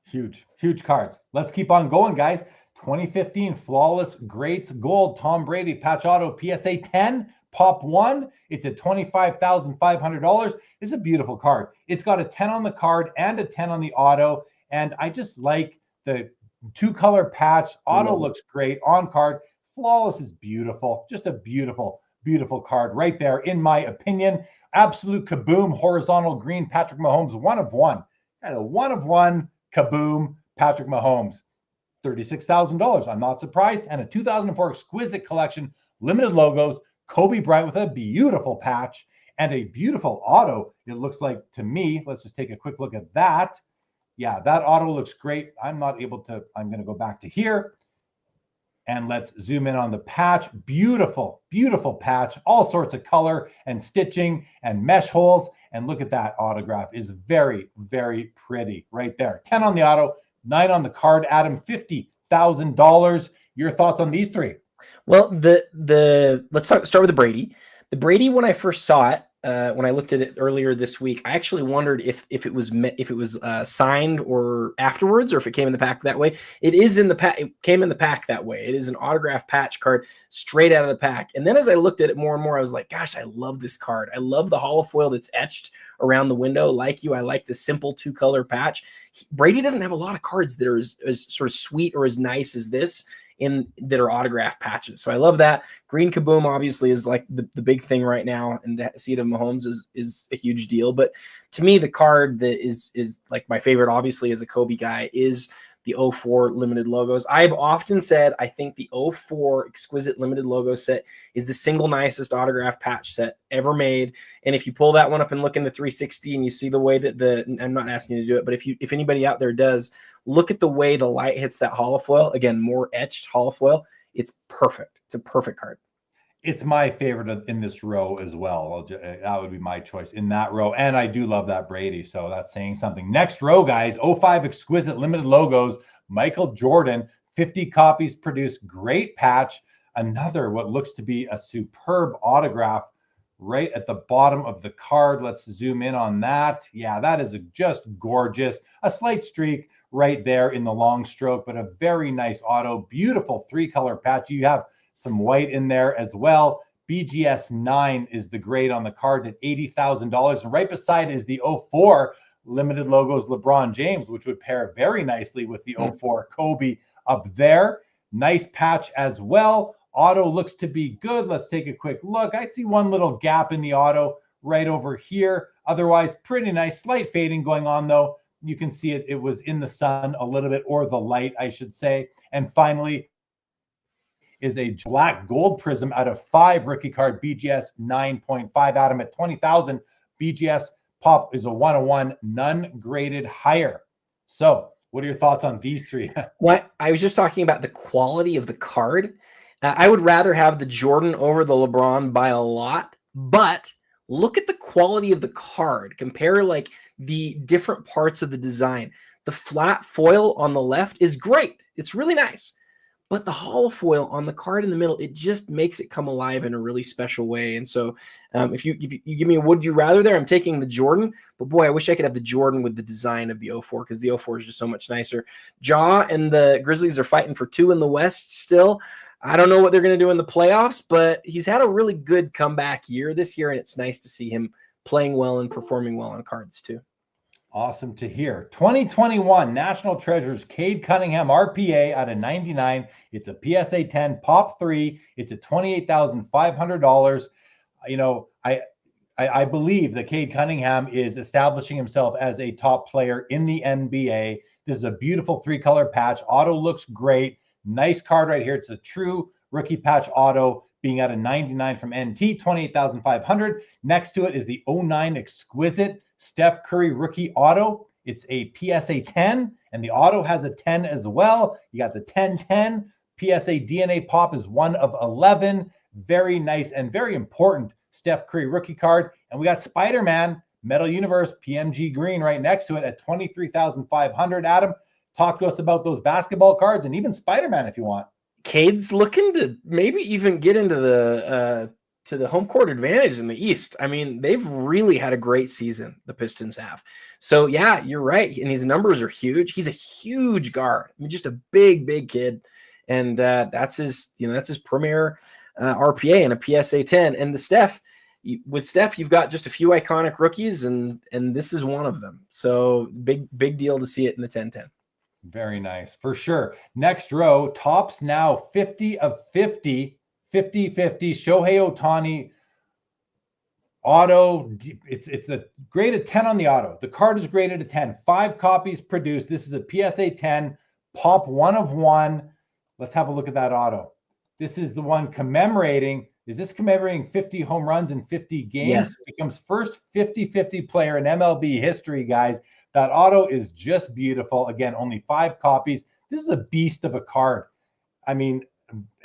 B: Huge cards. Let's keep on going, guys. 2015 Flawless Greats Gold Tom Brady patch auto PSA 10 pop 1. It's at $25,500. It's a beautiful card. It's got a 10 on the card and a 10 on the auto, and I just like the 2-color patch. Auto looks great on card. Flawless is beautiful. Just a beautiful card right there, in my opinion. Absolute kaboom horizontal green Patrick Mahomes 1/1. And a 1/1 kaboom Patrick Mahomes. $36,000. I'm not surprised. And a 2004 Exquisite Collection limited logos Kobe Bryant with a beautiful patch and a beautiful auto. It looks like to me. Let's just take a quick look at that. Yeah, that auto looks great. I'm not able to. I'm going to go back to here. And let's zoom in on the patch. Beautiful patch. All sorts of color and stitching and mesh holes. And look at that autograph. Is very, very pretty right there. 10 on the auto, 9 on the card. Adam, $50,000. Your thoughts on these 3?
C: Well, let's start with the Brady. The Brady, when I first saw it, when I looked at it earlier this week, I actually wondered if it was signed or afterwards, or if it came in the pack that way. It is in the pack. It came in the pack that way. It is an autograph patch card straight out of the pack. And then as I looked at it more and more, I was like, gosh, I love this card. I love the holofoil that's etched around the window. Like you, I like the simple 2-color patch. Brady doesn't have a lot of cards that are as sort of sweet or as nice as this that are autograph patches. So I love that. Green Kaboom obviously is like the big thing right now, and to see it of Mahomes is a huge deal. But to me, the card that is like my favorite, obviously, as a Kobe guy, is the 04 limited logos. I've often said I think the 04 Exquisite limited logo set is the single nicest autograph patch set ever made. And if you pull that one up and look in the 360 and you see the way that I'm not asking you to do it, but if anybody out there does, look at the way the light hits that holofoil. Again, more etched holofoil. It's perfect. It's a perfect card.
B: It's my favorite in this row as well. That would be my choice in that row. And I do love that Brady, so that's saying something. Next row, guys, 05 Exquisite limited logos, Michael Jordan, 50 copies produced, great patch. Another what looks to be a superb autograph right at the bottom of the card. Let's zoom in on that. Yeah, that is just gorgeous. A slight streak right there in the long stroke, but a very nice auto. Beautiful 3-color patch. You have some white in there as well. BGS 9 is the grade on the card at $80,000. And right beside is the 04 limited logos LeBron James, which would pair very nicely with the 04 Kobe up there. Nice patch as well. Auto looks to be good. Let's take a quick look. I see one little gap in the auto right over here. Otherwise, pretty nice. Slight fading going on, though. You can see it was in the sun a little bit, or the light, I should say. And finally, is a black gold prism out of 5 rookie card BGS 9.5. Adam, at 20,000. BGS pop is a 101, none graded higher. So What are your thoughts on these three?
C: What I was just talking about the quality of the card. I would rather have the Jordan over the LeBron by a lot, but look at the quality of the card. Compare like the different parts of the design. The flat foil on the left is great. It's really nice. But the hollow foil on the card in the middle, it just makes it come alive in a really special way. And so if you give me a would you rather there, I'm taking the Jordan. But boy, I wish I could have the Jordan with the design of the 04 because the 04 is just so much nicer. Ja and the Grizzlies are fighting for 2 in the West still. I don't know what they're going to do in the playoffs, but he's had a really good comeback year this year, and it's nice to see him playing well and performing well on cards too.
B: Awesome to hear. 2021 National Treasures Cade Cunningham RPA out of 99. It's a PSA 10 Pop 3. It's at $28,500. You know, I believe that Cade Cunningham is establishing himself as a top player in the NBA. This is a beautiful 3-color patch. Auto looks great. Nice card right here. It's a true rookie patch auto being at a 99 from NT, 28,500. Next to it is the 09 Exquisite Steph Curry rookie auto. It's a PSA 10, and the auto has a 10 as well. You got the 1010. PSA DNA Pop is 1 of 11. Very nice and very important Steph Curry rookie card. And we got Spider-Man Metal Universe PMG Green right next to it at 23,500. Adam, talk to us about those basketball cards and even Spider-Man if you want.
C: Cade's looking to maybe even get into the home court advantage in the East. I mean, they've really had a great season, the Pistons have. So yeah, you're right. And his numbers are huge. He's a huge guard. I mean, just a big kid. And that's his premier RPA and a PSA 10. And with Steph, you've got just a few iconic rookies, and this is one of them. So big deal to see it in the 1010.
B: Very nice, for sure. Next row, Topps Now 50 of 50, 50-50, Shohei Ohtani auto. It's a graded 10 on the auto. The card is graded a 10. 5 copies produced. This is a PSA 10, Pop 1 of 1. Let's have a look at that auto. This is the one commemorating. Is this commemorating 50 home runs in 50 games?
C: Yes.
B: Becomes first 50-50 player in MLB history, guys. That auto is just beautiful. Again, only 5 copies. This is a beast of a card. I mean,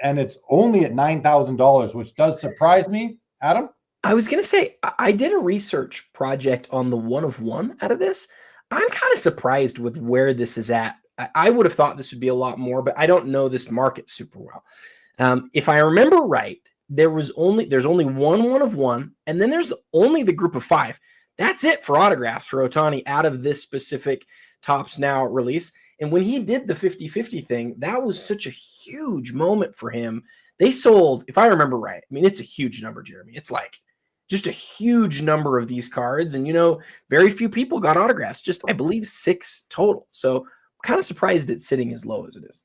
B: and it's only at $9,000, which does surprise me. Adam?
C: I was going to say, I did a research project on the 1 of 1 out of this. I'm kind of surprised with where this is at. I would have thought this would be a lot more, but I don't know this market super well. If I remember right, there's only 1 of 1, and then there's only the group of 5. That's it for autographs for Ohtani out of this specific Topps Now release. And when he did the 50-50 thing, that was such a huge moment for him. They sold, if I remember right, I mean, it's a huge number, Jeremy. It's like just a huge number of these cards. And, very few people got autographs, just, I believe, 6 total. So I'm kind of surprised it's sitting as low as it is.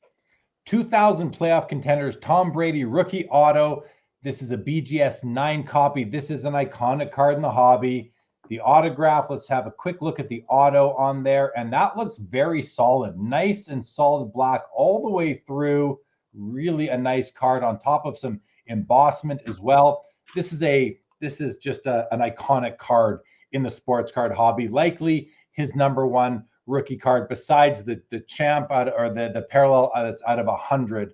B: 2000 playoff contenders, Tom Brady rookie auto. This is a BGS 9 copy. This is an iconic card in the hobby. The autograph, let's have a quick look at the auto on there. And that looks very solid. Nice and solid black all the way through. Really a nice card on top of some embossment as well. This is just an iconic card in the sports card hobby. Likely his number 1 rookie card besides the champ or the parallel that's out of 100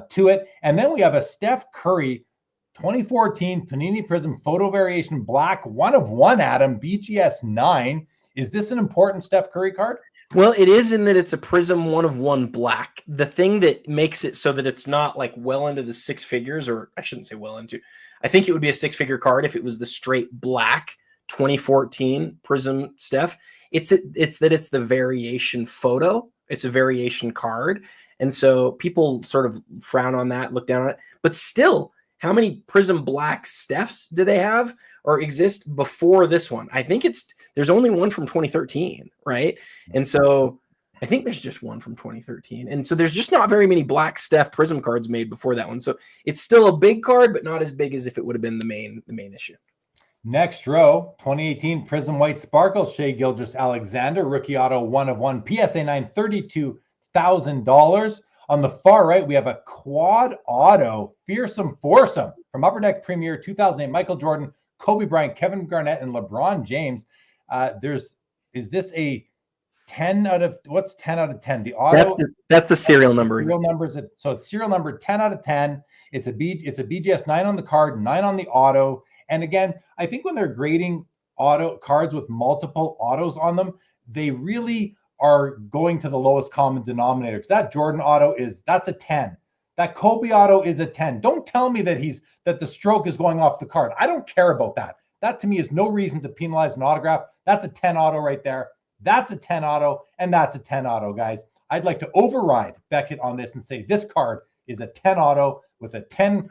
B: to it. And then we have a Steph Curry 2014 Panini Prism Photo Variation Black 1 of 1, Adam, BGS 9. Is this an important Steph Curry card?
C: Well, it is in that it's a Prism 1 of 1 black. The thing that makes it so that it's not like well into the 6 figures, or I shouldn't say well into, I think it would be a 6-figure card if it was the straight black 2014 Prism Steph. It's that it's the variation photo. It's a variation card. And so people sort of frown on that, look down on it. But still, how many Prism Black Stephs do they have or exist before this one? I think there's only one from 2013, right? And so I think there's just one from 2013. And so there's just not very many Black Steph Prism cards made before that one. So it's still a big card, but not as big as if it would have been the main issue.
B: Next row, 2018 Prism White Sparkle, Shai Gilgeous-Alexander, rookie auto 1 of 1, PSA 9, $32,000. On the far right, we have a quad auto, Fearsome Foursome from Upper Deck Premier 2008, Michael Jordan, Kobe Bryant, Kevin Garnett, and LeBron James. Is this a what's 10 out of 10? The auto.
C: That's the serial number.
B: Serial numbers. So it's serial number 10 out of 10. It's a BGS 9 on the card, 9 on the auto. And again, I think when they're grading auto cards with multiple autos on them, they really are going to the lowest common denominator. Because that Jordan auto that's a 10. That Kobe auto is a 10. Don't tell me that the stroke is going off the card. I don't care about that. That to me is no reason to penalize an autograph. That's a 10 auto right there. That's a 10 auto, and that's a 10 auto, guys. I'd like to override Beckett on this and say this card is a 10 auto with a 10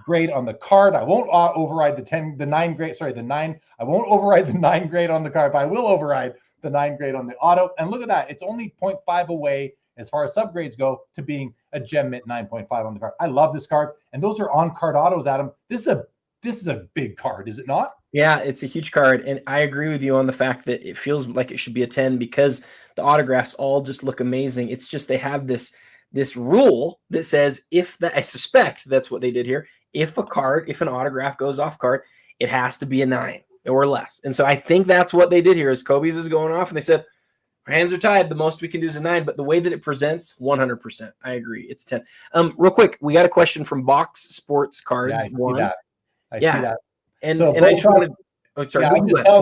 B: grade on the card. I won't override the 9 grade. Sorry, the 9. I won't override the 9 grade on the card, but I will override the 9 grade on the auto. And look at that. It's only 0.5 away as far as subgrades go to being a Gem Mint 9.5 on the card. I love this card. And those are on-card autos, Adam. This is a big card, is it not?
C: Yeah, it's a huge card. And I agree with you on the fact that it feels like it should be a 10 because the autographs all just look amazing. It's just they have this rule that says I suspect that's what they did here. If an autograph goes off card, it has to be a 9 or less. And so I think that's what they did here is Kobe's is going off and they said, our hands are tied. The most we can do is a 9, but the way that it presents, 100%. I agree. It's 10. Real quick, we got a question from Box Sports Cards.
B: Yeah, I see that.
C: And
B: so
C: I just wanted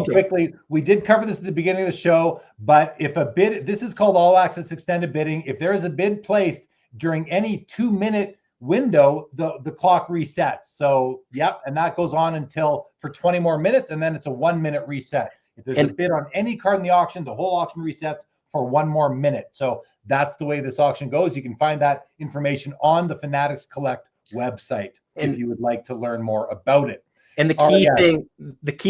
B: quickly, we did cover this at the beginning of the show, but if a bid, this is called all access extended bidding. If there is a bid placed during any 2-minute window, the clock resets. So, yep. And that goes on for 20 more minutes. And then it's a 1-minute reset. If there's a bid on any card in the auction, the whole auction resets for 1 more minute. So that's the way this auction goes. You can find that information on the Fanatics Collect website if you would like to learn more about it.
C: And the key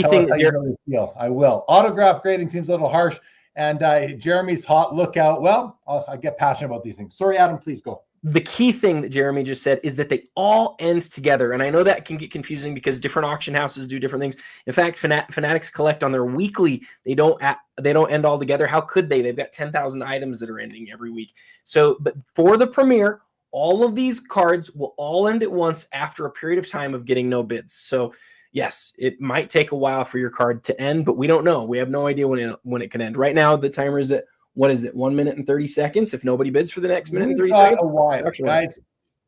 C: thing that
B: you really feel. I will. Autograph grading seems a little harsh. And Jeremy's hot. Look out. Well, I get passionate about these things. Sorry, Adam, please go.
C: The key thing that Jeremy just said is that they all end together. And I know that can get confusing because different auction houses do different things. In fact, Fanatics Collect on their weekly, they don't end all together. How could they? They've got 10,000 items that are ending every week. So, but for the Premier, all of these cards will all end at once after a period of time of getting no bids. So yes, it might take a while for your card to end, but we don't know. We have no idea when it can end. Right now, the timer is at, 1 minute and 30 seconds? If nobody bids for the next minute and 30 seconds?
B: A while, guys.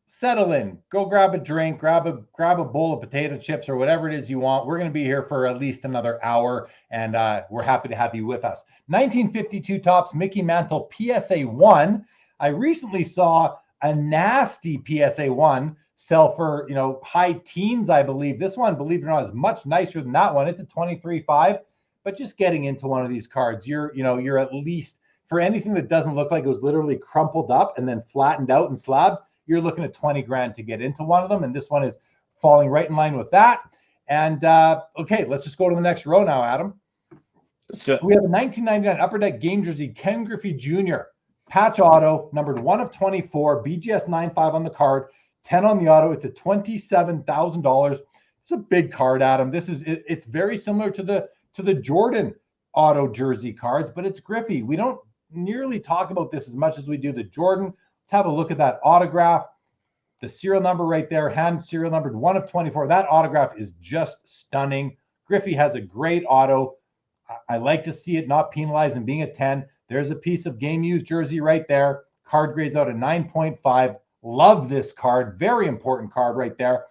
B: Settle in. Go grab a drink, grab a bowl of potato chips or whatever it is you want. We're going to be here for at least another hour, and we're happy to have you with us. 1952 Topps Mickey Mantle PSA 1. I recently saw a nasty PSA 1 sell for, high teens, I believe. This one, believe it or not, is much nicer than that one. It's a 23.5, but just getting into one of these cards, you're at least, for anything that doesn't look like it was literally crumpled up and then flattened out and slabbed, you're looking at 20 grand to get into one of them. And this one is falling right in line with that. And okay, let's just go to the next row now, Adam.
C: Let's do it.
B: We have a 1999 Upper Deck game jersey, Ken Griffey Jr. Patch auto, numbered 1 of 24, BGS 9.5 on the card, 10 on the auto. It's at $27,000. It's a big card, Adam. It's very similar to the Jordan auto jersey cards, but it's Griffey. We don't nearly talk about this as much as we do the Jordan. Let's have a look at that autograph. The serial number right there, hand serial numbered 1 of 24. That autograph is just stunning. Griffey has a great auto. I like to see it not penalized and being a 10. There's a piece of game used jersey right there. Card grades out at 9.5. Love this card. Very important card right there.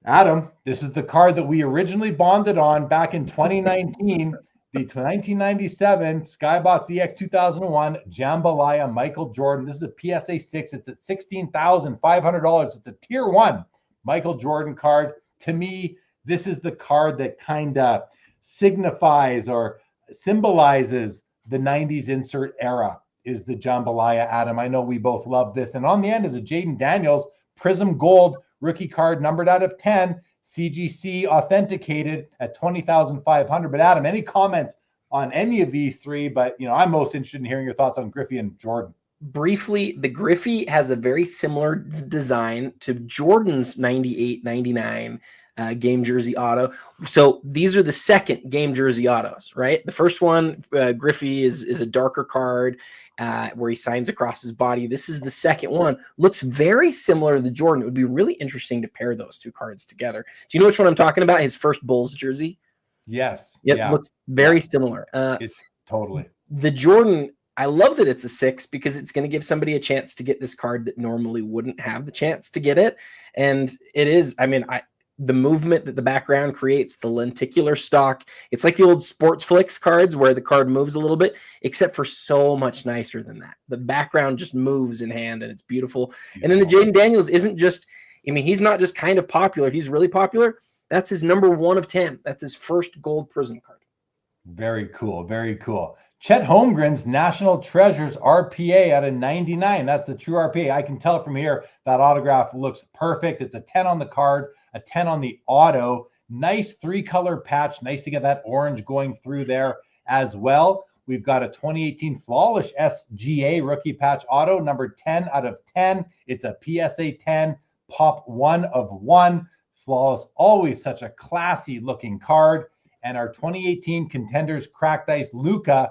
B: Adam, this is the card that we originally bonded on back in 2019. The 1997 Skybox EX 2001 Jambalaya Michael Jordan. This is a PSA 6. It's at $16,500. It's a tier 1 Michael Jordan card. To me, this is the card that kind of signifies or symbolizes the 90s insert era, is the Jambalaya, Adam. I know we both love this. And on the end is a Jaden Daniels Prism Gold rookie card numbered out of 10. CGC authenticated at $20,500. But Adam, any comments on any of these three? But I'm most interested in hearing your thoughts on Griffey and Jordan.
C: Briefly, the Griffey has a very similar design to Jordan's 98-99 game jersey auto. So these are the second game jersey autos, right? The first one, Griffey is a darker card where he signs across his body. This is the second one. Looks very similar to the Jordan. It would be really interesting to pair those two cards together. Do you know which one I'm talking about? His first Bulls jersey?
B: Yes.
C: It looks very similar.
B: It's totally.
C: The Jordan, I love that it's a 6 because it's going to give somebody a chance to get this card that normally wouldn't have the chance to get it. And it is, I mean, the movement that the background creates, the lenticular stock, it's like the old Sports Flicks cards where the card moves a little bit, except for so much nicer than that. The background just moves in hand and it's beautiful. And then the Jaden Daniels isn't just, I mean, he's not just kind of popular. He's really popular. That's his number 1 of 10. That's his first gold Prism card.
B: Very cool. Very cool. Chet Holmgren's National Treasures RPA out of 99. That's the true RPA. I can tell from here that autograph looks perfect. It's a 10 on the card, a 10 on the auto. Nice 3-color patch. Nice to get that orange going through there as well. We've got a 2018 Flawless SGA rookie patch auto, number 10 out of 10. It's a PSA 10, pop 1 of 1. Flawless, always such a classy looking card. And our 2018 Contenders Cracked Ice Luka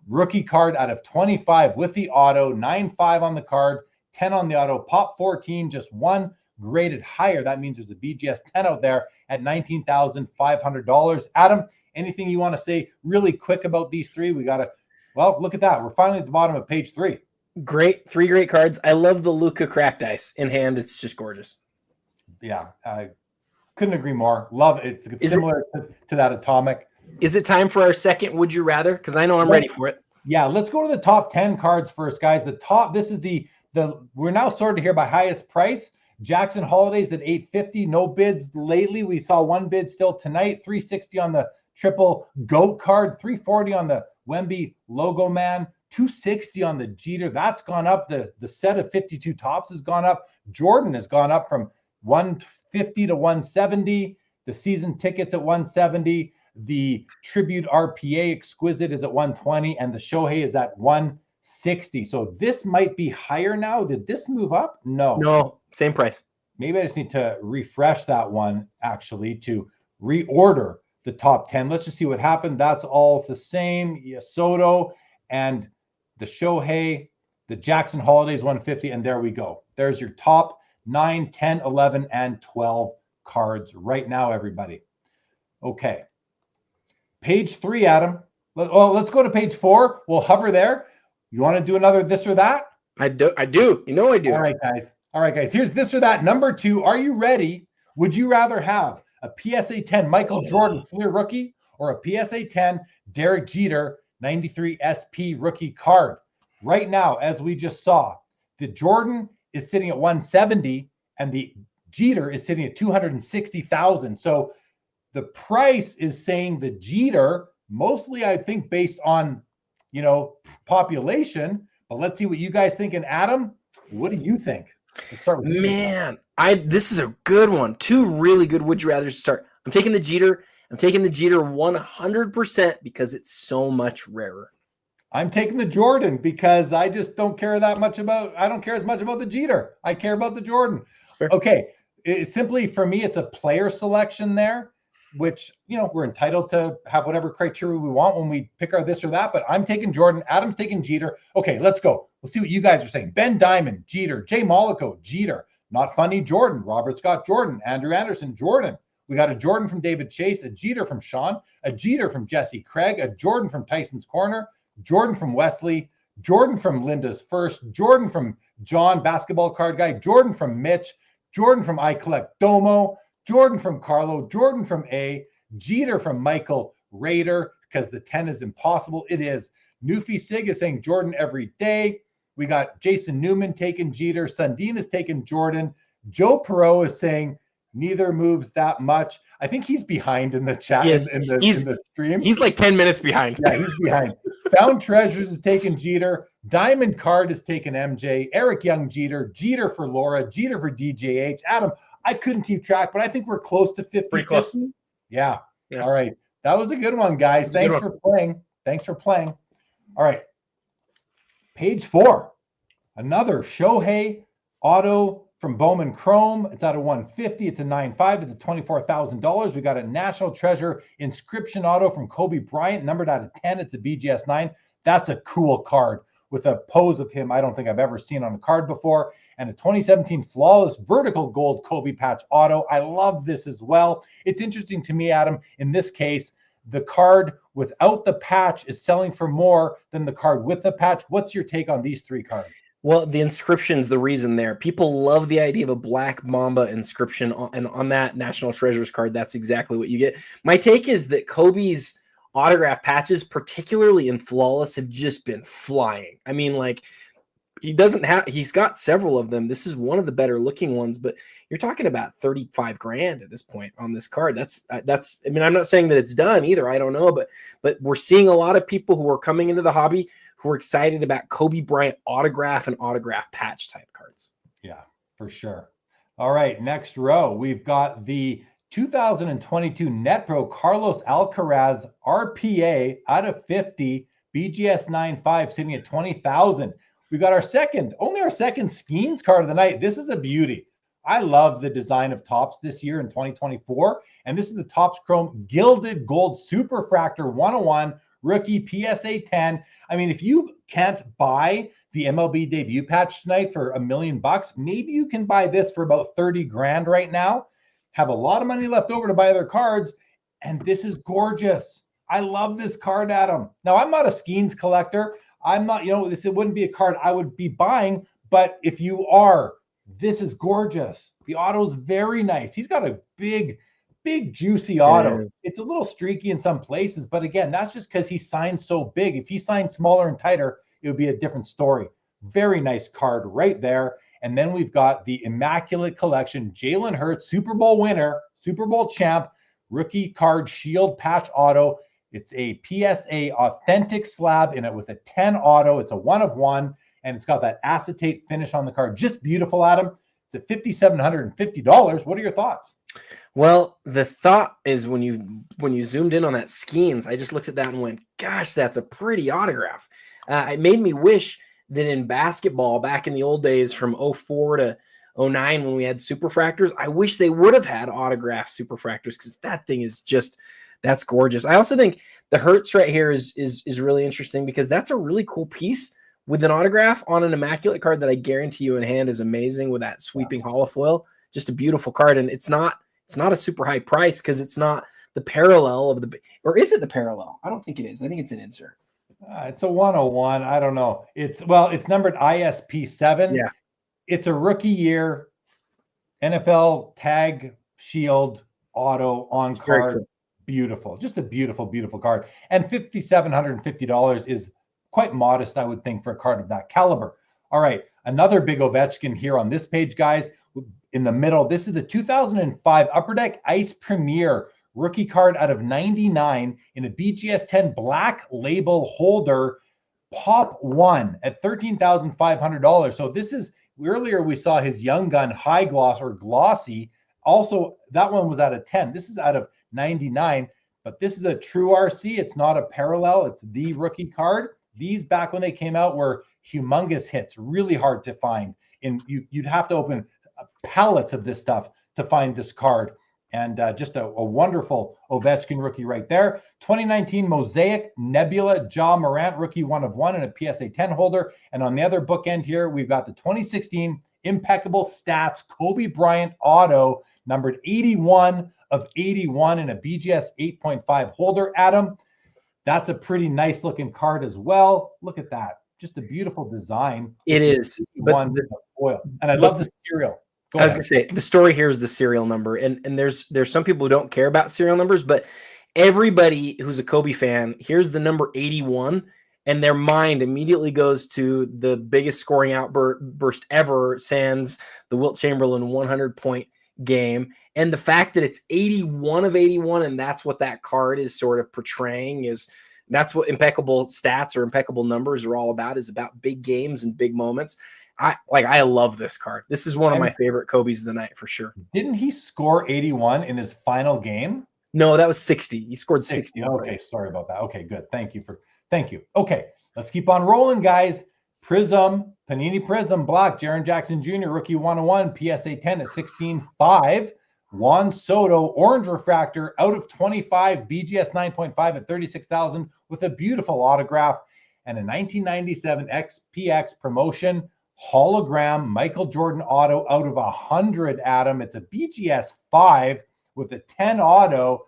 B: rookie card out of 25 with the auto, 9.5 on the card, 10 on the auto, pop 14, just 1 graded higher. That means there's a BGS 10 out there at $19,500. Adam, anything you want to say really quick about these 3? We got to, well, look at that. We're finally at the bottom of page 3.
C: Great. 3 great cards. I love the Luka Cracked Ice in hand. It's just gorgeous.
B: Yeah, I couldn't agree more. Love it. It's similar to that Atomic.
C: Is it time for our second Would You Rather? Because I know I'm ready for it.
B: Yeah, let's go to the top 10 cards first, guys. The top, this is the we're now sorted here by highest price. Jackson Holiday's at $850. No bids lately. We saw 1 bid still tonight. $360 on the triple GOAT card. $340 on the Wemby logo man. $260 on the Jeter. That's gone up. The set of 52 tops has gone up. Jordan has gone up from $150 to $170. The season tickets at $170. The tribute RPA Exquisite is at $120, and the Shohei is at $160. So this might be higher now. Did this move up?
C: No, same price.
B: Maybe I just need to refresh that one actually to reorder the top 10. Let's just see what happened. That's all the same. Soto and the Shohei, the Jackson Holidays 150, and there we go. There's your top 9, 10, 11, and 12 cards right now, everybody. Okay. Page 3, Adam. Let's go to page 4. We'll hover there. You want to do another this or that?
C: I do. You know I do.
B: All right, guys. Here's this or that. Number 2. Are you ready? Would you rather have a PSA 10 Michael Jordan Fleer rookie or a PSA 10 Derek Jeter 93 SP rookie card? Right now, as we just saw, the Jordan is sitting at $170 and the Jeter is sitting at $260,000. So the price is saying the Jeter, mostly I think based on, population, but let's see what you guys think. And Adam, what do you think? Let's start with
C: Man, this is a good one. 2 really good would you rather start. I'm taking the Jeter. I'm taking the Jeter 100% because it's so much rarer.
B: I'm taking the Jordan because I just don't care that much I don't care as much about the Jeter. I care about the Jordan.
C: Fair.
B: Okay. Simply for me, it's a player selection there, which, we're entitled to have whatever criteria we want when we pick our this or that, but I'm taking Jordan. Adam's taking Jeter. Okay, let's go. We'll see what you guys are saying. Ben Diamond, Jeter. Jay Mollico, Jeter. Not Funny, Jordan. Robert Scott, Jordan. Andrew Anderson, Jordan. We got a Jordan from David Chase, a Jeter from Sean, a Jeter from Jesse Craig, a Jordan from Tyson's Corner, Jordan from Wesley, Jordan from Linda's First, Jordan from John, basketball card guy, Jordan from Mitch, Jordan from I Collect Domo, Jordan from Carlo, Jordan from A, Jeter from Michael Rader, because the 10 is impossible. It is. Newfie Sig is saying Jordan every day. We got Jason Newman taking Jeter. Sundin is taking Jordan. Joe Perot is saying neither moves that much. I think he's behind in the chat,
C: Yes,
B: in the stream.
C: He's like 10 minutes behind.
B: Yeah, he's behind. Found Treasures is taking Jeter. Diamond Card is taking MJ. Eric Young Jeter. Jeter for Laura. Jeter for DJH. Adam, I couldn't keep track, but I think we're close to 50.
C: Pretty close.
B: Yeah. All right. That was a good one, guys. Thanks for playing. All right. Page 4. Another Shohei auto from Bowman Chrome. It's out of 150. It's a 9.5. It's a $24,000. We got a National Treasure inscription auto from Kobe Bryant, numbered out of 10. It's a BGS 9. That's a cool card with a pose of him I don't think I've ever seen on a card before. And a 2017 Flawless Vertical Gold Kobe Patch auto. I love this as well. It's interesting to me, Adam, in this case, the card without the patch is selling for more than the card with the patch. What's your take on these three cards?
C: Well, the inscription's the reason there. People love the idea of a Black Mamba inscription, and on that National Treasures card, that's exactly what you get. My take is that Kobe's autograph patches, particularly in Flawless, have just been flying. I mean, like, he's got several of them. This is one of the better looking ones, but you're talking about 35 grand at this point on this card. That's, I mean, I'm not saying that it's done either. I don't know, but we're seeing a lot of people who are coming into the hobby who are excited about Kobe Bryant autograph and autograph patch type cards.
B: Yeah, for sure. All right, next row, we've got the 2022 Net Pro Carlos Alcaraz RPA out of 50, BGS 9.5 sitting at 20,000. We've got our second Skenes card of the night. This is a beauty. I love the design of Topps this year in 2024. And this is the Topps Chrome Gilded Gold Superfractor 101 rookie PSA 10. I mean, if you can't buy the MLB debut patch tonight for $1 million, maybe you can buy this for about 30 grand right now. Have a lot of money left over to buy other cards. And this is gorgeous. I love this card, Adam. Now, I'm not a Skenes collector. I'm not, it wouldn't be a card I would be buying, but if you are, this is gorgeous. The auto is very nice. He's got a big, juicy auto.
C: Yeah.
B: It's a little streaky in some places, but again, that's just because he signed so big. If he signed smaller and tighter, it would be a different story. Very nice card right there. And then we've got the Immaculate Collection, Jalen Hurts, Super Bowl winner, Super Bowl champ, rookie card shield patch auto. It's a PSA authentic slab in it with a 10 auto. It's a 1 of 1, and it's got that acetate finish on the card. Just beautiful, Adam. It's at $5,750. What are your thoughts?
C: Well, the thought is when you zoomed in on that Skenes, I just looked at that and went, gosh, that's a pretty autograph. It made me wish that in basketball back in the old days from 04 to 09 when we had superfractors, I wish they would have had autographed superfractors because that thing is just – that's gorgeous. I also think the Hertz right here is really interesting because that's a really cool piece with an autograph on an Immaculate card that I guarantee you in hand is amazing with that sweeping holofoil. Just a beautiful card, and it's not a super high price because it's not the parallel of the, or is it the parallel? I don't think it is. I think it's an insert.
B: It's a 101. I don't know. It's numbered ISP 7.
C: Yeah,
B: it's a rookie year NFL tag shield auto on card. Cool. Beautiful, just a beautiful card. And $5,750 is quite modest, I would think, for a card of that caliber. All right, another big Ovechkin here on this page, guys. In the middle, this is the 2005 Upper Deck Ice Premier rookie card out of 99 in a BGS 10 black label holder, Pop 1 at $13,500. So this is, earlier we saw his Young Gun High Gloss or Glossy. Also, that one was out of 10. This is out of 99, but this is a true RC. It's not a parallel. It's the rookie card. These back when they came out were humongous hits, really hard to find. And you'd have to open pallets of this stuff to find this card. And just a wonderful Ovechkin rookie right there. 2019 Mosaic Nebula Ja Morant rookie 1 of 1 and a PSA 10 holder. And on the other bookend here, we've got the 2016 Impeccable Stats Kobe Bryant auto numbered 81 of 81 in a BGS 8.5 holder. Adam, that's a pretty nice looking card as well. Look at that. Just a beautiful design.
C: It is.
B: One foil. And I love the serial.
C: I was going to say, the story here is the serial number. And there's some people who don't care about serial numbers, but everybody who's a Kobe fan, here's the number 81, and their mind immediately goes to the biggest scoring outburst ever, sans the Wilt Chamberlain 100-point game. And the fact that it's 81 of 81, and that's what that card is sort of portraying, is that's what impeccable stats or impeccable numbers are all about, is about big games and big moments. I love this card. This is one of my favorite Kobe's of the night for sure.
B: Didn't he score 81 in his final game?
C: No, that was 60. He scored 60.
B: Okay, sorry about that. Okay, good. Thank you. Okay, let's keep on rolling, guys. Prism, Panini Prism, Black, Jaren Jackson Jr., rookie 101, PSA 10 at 16.5. Juan Soto, Orange Refractor, out of 25, BGS 9.5 at 36,000 with a beautiful autograph. And a 1997 XPX promotion hologram Michael Jordan auto out of 100, Adam. It's a BGS 5 with a 10 auto.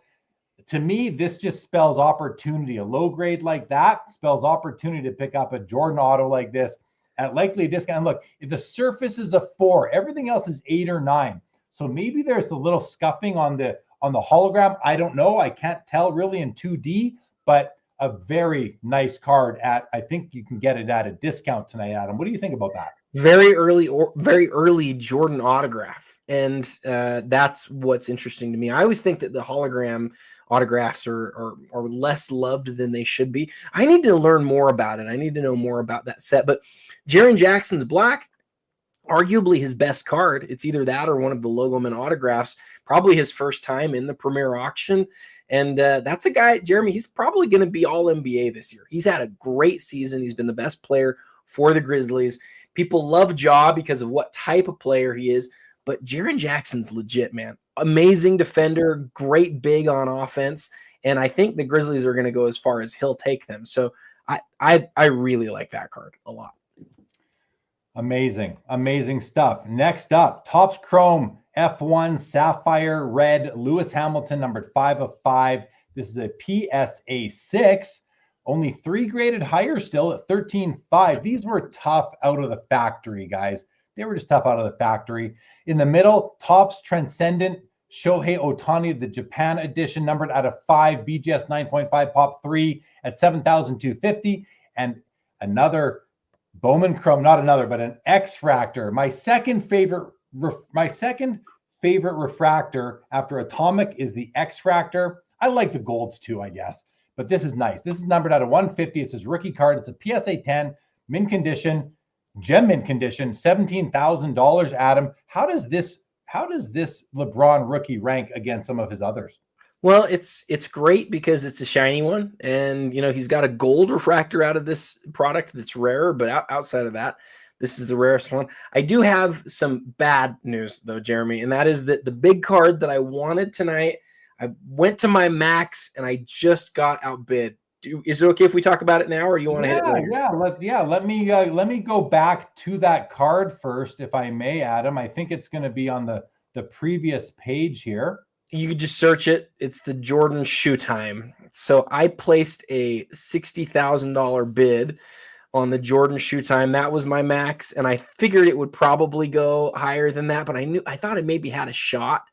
B: to me, this just spells opportunity. A low grade like that spells opportunity to pick up a Jordan auto like this at likely a discount. Look, if the surface is a 4, everything else is 8 or 9. So maybe there's a little scuffing on the hologram. I don't know. I can't tell really in 2D, but a very nice card I think you can get it at a discount tonight, Adam. What do you think about that?
C: Very early Jordan autograph. And that's what's interesting to me. I always think that the hologram autographs are less loved than they should be. I need to learn more about it. I need to know more about that set. But Jaren Jackson's black, arguably his best card. It's either that or one of the Logoman autographs, probably his first time in the Premier Auction. And that's a guy, Jeremy, he's probably going to be all NBA this year. He's had a great season. He's been the best player for the Grizzlies. People love Ja because of what type of player he is, but Jaren Jackson's legit, man. Amazing defender, great big on offense, and I think the Grizzlies are going to go as far as he'll take them. So I really like that card a lot. Amazing stuff. Next up, Topps Chrome F1 Sapphire Red Lewis Hamilton, numbered 5/5. This is a PSA 6. Only 3 graded higher still at 13.5. These were tough out of the factory, guys. They were just tough out of the factory. In the middle, Topps Transcendent Shohei Ohtani, the Japan edition, numbered out of 5, BGS 9.5, Pop 3 at 7,250. And another Bowman Chrome, not another, but an X-Fractor. My second favorite refractor after Atomic is the X-Fractor. I like the golds too, I guess. But this is nice. This is numbered out of 150. It's his rookie card. It's a PSA 10, mint condition, gem mint condition, $17,000. Adam, how does this LeBron rookie rank against some of his others? Well, it's great because it's a shiny one, and he's got a gold refractor out of this product that's rarer. But outside of that, this is the rarest one. I do have some bad news though, Jeremy, and that is that the big card that I wanted tonight, I went to my max and I just got outbid. Is it okay if we talk about it now, or you want to hit it later?
B: Let me go back to that card first, if I may, Adam. I think it's going to be on the previous page here.
C: You could just search it. It's the Jordan Shoe Time. So I placed a $60,000 bid on the Jordan Shoe Time. That was my max, and I figured it would probably go higher than that, but I thought it maybe had a shot.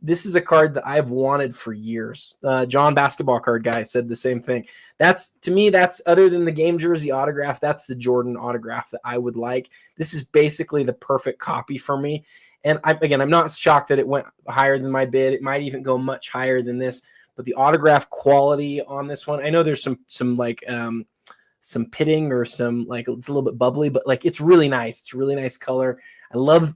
C: This is a card that I've wanted for years. John Basketball Card Guy said the same thing. To me, that's other than the game jersey autograph, that's the Jordan autograph that I would like. This is basically the perfect copy for me. And I'm not shocked that it went higher than my bid. It might even go much higher than this, but the autograph quality on this one, I know there's some pitting or some, like, it's a little bit bubbly, but like, it's really nice. It's a really nice color. I love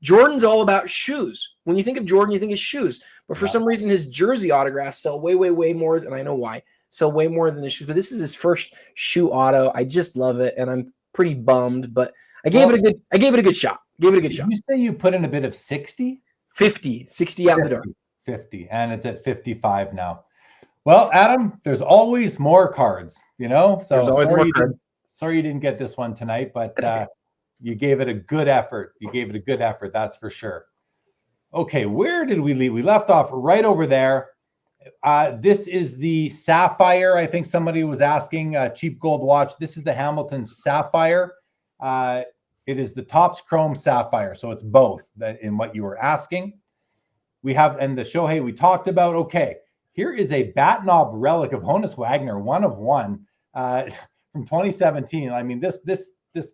C: Jordan's all about shoes. When you think of Jordan, you think of shoes. But for some reason, his jersey autographs sell way, way, way more. And I know why. Sell way more than his shoes. But this is his first shoe auto. I just love it, and I'm pretty bummed. But I gave it a good shot. Did you
B: say you put in a bid of 60?
C: 60 out the door.
B: 50, and it's at 55 now. Well, Adam, there's always more cards, So
C: there's always more cards.
B: Sorry you didn't get this one tonight, but you gave it a good effort. That's for sure. Okay, where did we leave? We left off right over there. This is the Sapphire. I think somebody was asking, cheap gold watch. This is the Hamilton Sapphire. It is the Topps Chrome Sapphire, so it's both in what you were asking. We have, and the Shohei we talked about. Okay, here is a bat knob relic of Honus Wagner, 1 of 1 from 2017. I mean, this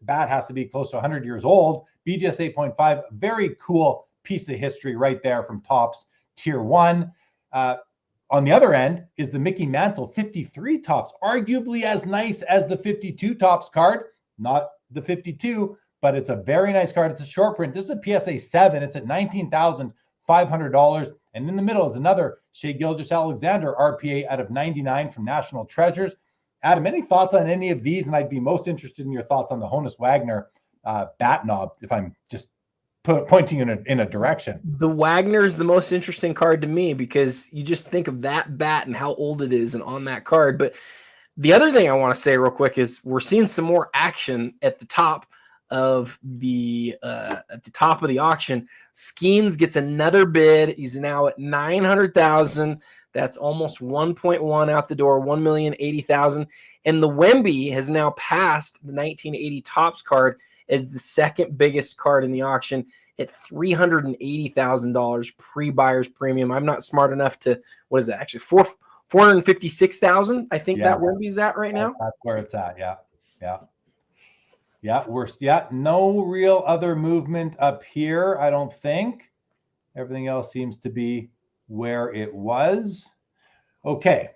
B: bat has to be close to 100 years old. BGS 8.5, very cool piece of history right there from Topps Tier 1. On the other end is the Mickey Mantle 53 Topps, arguably as nice as the 52 Topps card. Not the 52, but it's a very nice card. It's a short print. This is a PSA 7. It's at $19,500. And in the middle is another Shai Gilgeous-Alexander RPA out of 99 from National Treasures. Adam, any thoughts on any of these? And I'd be most interested in your thoughts on the Honus Wagner bat knob, if I'm just pointing you in a direction.
C: The Wagner is the most interesting card to me because you just think of that bat and how old it is and on that card. But the other thing I want to say real quick is we're seeing some more action at the top of the auction. Skenes gets another bid. He's now at $900,000. That's almost 1.1 out the door, 1,080,000. And the Wemby has now passed the 1980 Topps card as the second biggest card in the auction at $380,000 pre-buyer's premium. I'm not smart enough to, what is that actually? 456,000. I think that Wemby's at right now.
B: That's where it's at. Yeah. No real other movement up here, I don't think. Everything else seems to be where it was. Okay.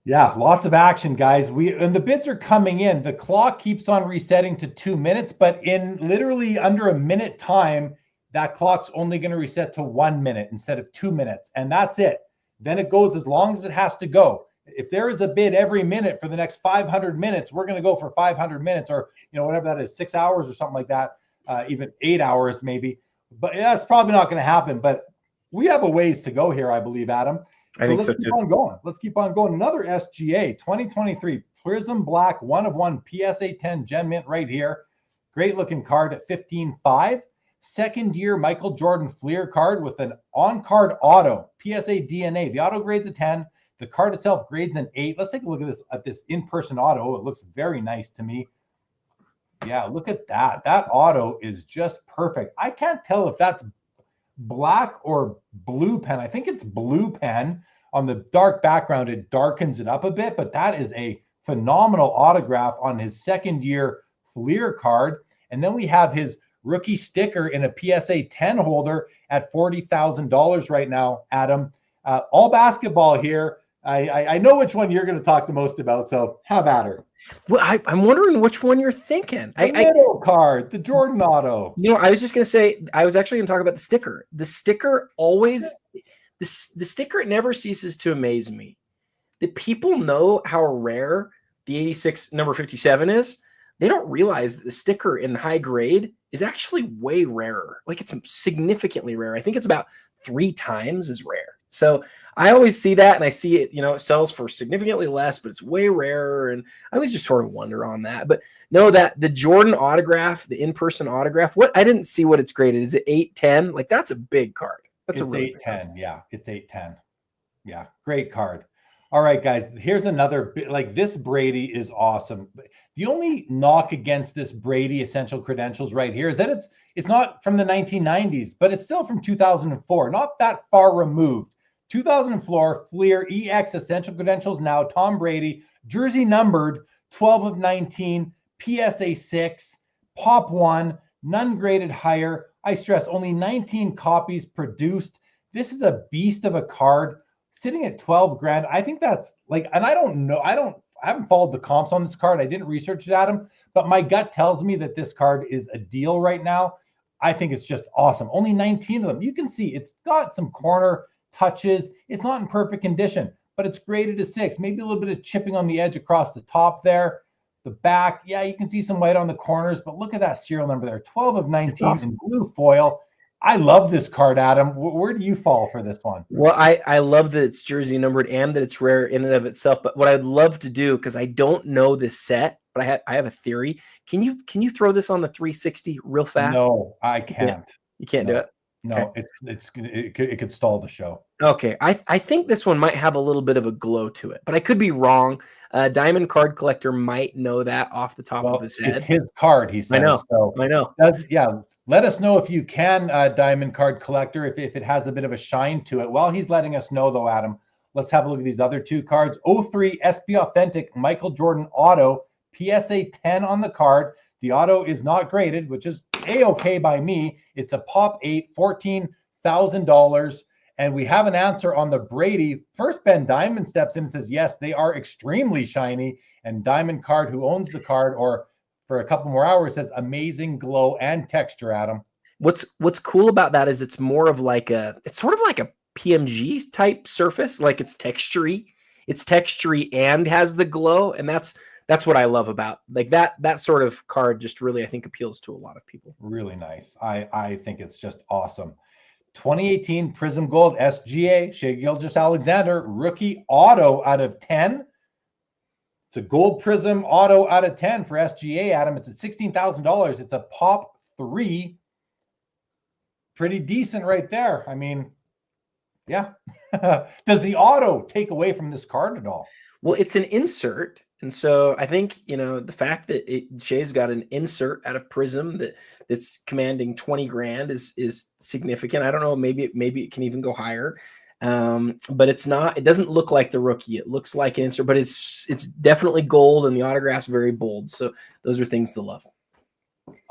B: Yeah, lots of action, guys. And the bids are coming in. The clock keeps on resetting to 2 minutes, but in literally under a minute time, that clock's only going to reset to 1 minute instead of 2 minutes. And that's it. Then it goes as long as it has to go. If there is a bid every minute for the next 500 minutes, we're going to go for 500 minutes or, whatever that is, 6 hours or something like that, even 8 hours maybe. But that's probably not going to happen. But we have a ways to go here, I believe, Adam.
C: I think so
B: let's keep on going. Let's keep on going. Another SGA 2023 Prism Black 1/1 PSA 10 Gem Mint right here. Great looking card at 15.5. Second year Michael Jordan Fleer card with an on-card auto PSA DNA. The auto grades a 10. The card itself grades an 8. Let's take a look at this in-person auto. It looks very nice to me. Yeah, look at that. That auto is just perfect. I can't tell if that's black or blue pen. I think it's blue pen. On the dark background, it darkens it up a bit, but that is a phenomenal autograph on his second year Fleer card. And then we have his rookie sticker in a PSA 10 holder at $40,000 right now, Adam. All basketball here. I know which one you're going to talk the most about, so have at her.
C: Well, I'm wondering which one you're thinking.
B: The middle card, the Jordan auto.
C: I was just going to say, I was actually going to talk about the sticker. The sticker always, the sticker, it never ceases to amaze me. That people know how rare the 86 number 57 is. They don't realize that the sticker in high grade is actually way rarer. Like, it's significantly rare. I think it's about 3 times as rare. So I always see that, and I see it, it sells for significantly less, but it's way rarer. And I always just sort of wonder on that. But no, that the Jordan autograph, the in-person autograph, I didn't see what it's graded. Is it 810? Like, that's a big card. It's
B: really 810. Yeah, it's 810. Yeah, great card. All right, guys, here's another bit. Like, this Brady is awesome. The only knock against this Brady Essential Credentials right here is that it's not from the 1990s, but it's still from 2004. Not that far removed. 2004 Fleer EX Essential Credentials, now Tom Brady, jersey numbered 12 of 19, PSA 6, Pop 1, none graded higher. I stress, only 19 copies produced. This is a beast of a card sitting at 12 grand. I think that's like, and I don't know, I haven't followed the comps on this card. I didn't research it, Adam, but my gut tells me that this card is a deal right now. I think it's just awesome. Only 19 of them. You can see it's got some corner touches. It's not in perfect condition, but it's graded a 6. Maybe a little bit of chipping on the edge across the top there. The back, yeah, you can see some white on the corners, but look at that serial number there. 12 of 19 awesome. In blue foil. I love this card, Adam. Where do you fall for this one?
C: Well, I love that it's jersey numbered and that it's rare in and of itself. But what I'd love to do, because I don't know this set, but I have a theory. Can you throw this on the 360 real fast?
B: No, I can't.
C: You can't do it.
B: No, okay. It could stall the show.
C: Okay, I think this one might have a little bit of a glow to it, but I could be wrong. Diamond Card Collector might know that off the top of his head.
B: It's his card, he says.
C: I know.
B: Let us know if you can, Diamond Card Collector, if it has a bit of a shine to it. While he's letting us know, though, Adam, let's have a look at these other 2 cards. 03 SB Authentic Michael Jordan Auto, PSA 10 on the card. The auto is not graded, which is A-okay by me. It's a Pop 8, $14,000. And we have an answer on the Brady. First, Ben Diamond steps in and says, yes, they are extremely shiny. And Diamond Card, who owns the card, or for a couple more hours, says amazing glow and texture, Adam.
C: What's cool about that is it's more of like it's sort of like a PMG type surface. Like, it's textury. It's textury and has the glow. And that's what I love about like that sort of card. Just really, I think, appeals to a lot of people.
B: Really nice. I think it's just awesome. 2018 Prism Gold SGA Shai Gilgeous-Alexander rookie auto out of 10. It's a gold Prism auto out of 10 for SGA, Adam. It's at $16,000. It's a Pop 3. Pretty decent right there. I mean, Yeah. Does the auto take away from this card at all?
C: Well, it's an insert. And so I think, the fact that Shai's got an insert out of Prism that's commanding 20 grand is significant. I don't know. Maybe it can even go higher. But it doesn't look like the rookie. It looks like an insert, but it's definitely gold, and the autograph's very bold. So those are things to love.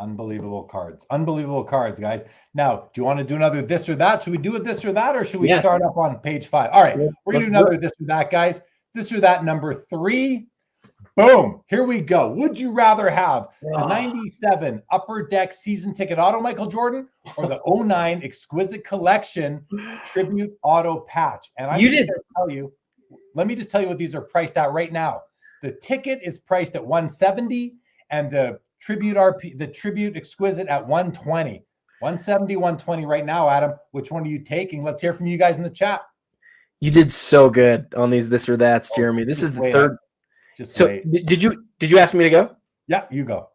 B: Unbelievable cards. Unbelievable cards, guys. Now, do you want to do another this or that? Should we do a this or that, or should we start up on page 5? All right, we're going to do another this or that, guys. This or that number 3. Boom. Here we go. Would you rather have the 97 Upper Deck season ticket auto Michael Jordan or the 09 Exquisite Collection tribute auto patch? And let me just tell you what these are priced at right now. The ticket is priced at $170 and the tribute Exquisite at $120. $170, $120 right now, Adam. Which one are you taking? Let's hear from you guys in the chat.
C: You did so good on these this or that's, Jeremy. This is the third. Did you ask me to go?
B: Yeah, you go.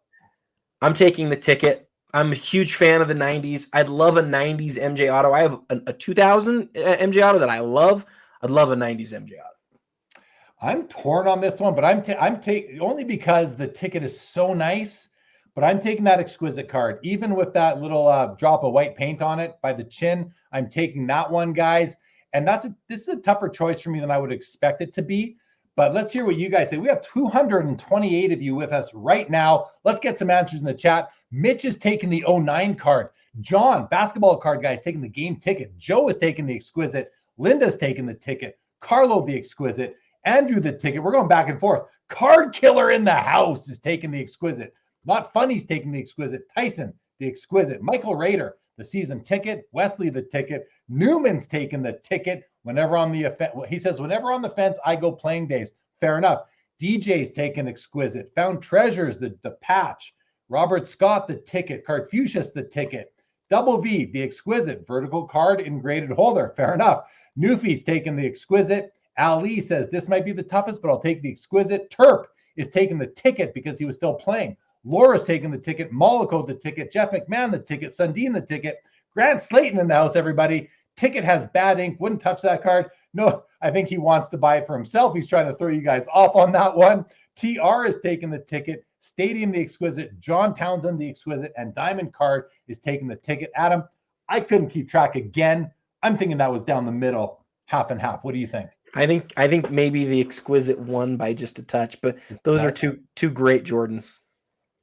C: I'm taking the ticket. I'm a huge fan of the 90s. I'd love a 90s MJ auto. I have a 2000 MJ auto that I love. I'd love a 90s MJ auto.
B: I'm torn on this one, but I'm taking only because the ticket is so nice. But I'm taking that Exquisite card, even with that little drop of white paint on it by the chin. I'm taking that one, guys. And this is a tougher choice for me than I would expect it to be. But let's hear what you guys say. We have 228 of you with us right now. Let's get some answers in the chat. Mitch is taking the 09 card. John, basketball card guy, is taking the game ticket. Joe is taking the Exquisite. Linda's taking the ticket. Carlo, the Exquisite. Andrew, the ticket. We're going back and forth. Card Killer in the house is taking the Exquisite. Not Funny's taking the Exquisite. Tyson, the Exquisite. Michael Rader, the season ticket. Wesley, the ticket. Newman's taking the ticket. Whenever on the he says, whenever on the fence, I go playing days. Fair enough. DJ's taking Exquisite. Found Treasures, the patch. Robert Scott, the ticket. Cardfucius, the ticket. Double V, the Exquisite. Vertical card, engraded holder. Fair enough. Newfie's taking the Exquisite. Ali says, this might be the toughest, but I'll take the Exquisite. Terp is taking the ticket because he was still playing. Laura's taking the ticket. Mollico, the ticket. Jeff McMahon, the ticket. Sundin, the ticket. Grant Slayton in the house, everybody. Ticket has bad ink. Wouldn't touch that card. No, I think he wants to buy it for himself. He's trying to throw you guys off on that one. TR is taking the ticket. Stadium, the Exquisite. John Townsend, the Exquisite. And Diamond Card is taking the ticket. Adam, I couldn't keep track again. I'm thinking that was down the middle, half and half. What do you think?
C: I think maybe the Exquisite won by just a touch, but those are two great Jordans.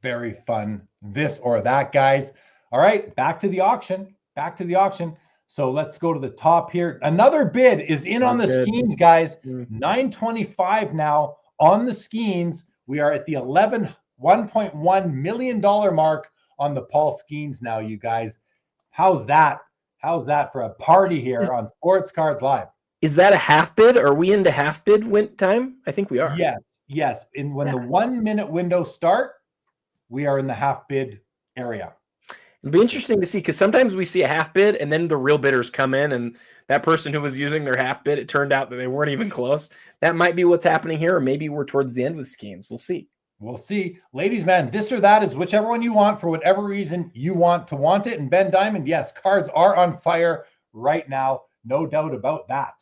B: Very fun. This or that, guys. All right, back to the auction. So let's go to the top here. Another bid is in on the Skenes, guys. $925 now on the Skenes. We are at the $1.1 million mark on the Paul Skenes now, you guys. How's that? How's that for a party here on Sports Cards Live?
C: Is that a half bid? Are we into half bid time? I think we are.
B: Yes. And when the 1 minute window start, we are in the half bid area.
C: It'll be interesting to see because sometimes we see a half bid and then the real bidders come in and that person who was using their half bid, it turned out that they weren't even close. That might be what's happening here, or maybe we're towards the end with Skenes. We'll see.
B: We'll see. Ladies, man, this or that is whichever one you want for whatever reason you want it. And Ben Diamond, yes, cards are on fire right now. No doubt about that.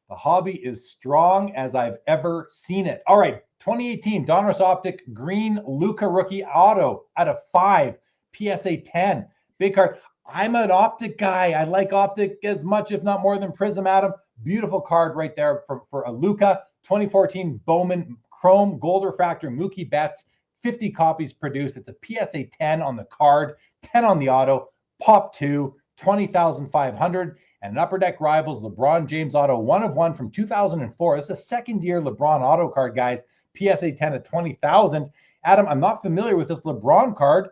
B: The hobby is strong as I've ever seen it. All right, 2018 Donruss Optic Green Luka Rookie Auto out of 5. PSA 10. Big card. I'm an Optic guy. I like Optic as much, if not more, than Prism, Adam. Beautiful card right there for a Luka. 2014 Bowman Chrome Gold Refractor Mookie Betts. 50 copies produced. It's a PSA 10 on the card, 10 on the auto. Pop 2, 20,500. And an Upper Deck Rivals LeBron James auto, 1 of 1 from 2004. This is a second-year LeBron auto card, guys. PSA 10 at 20,000. Adam, I'm not familiar with this LeBron card.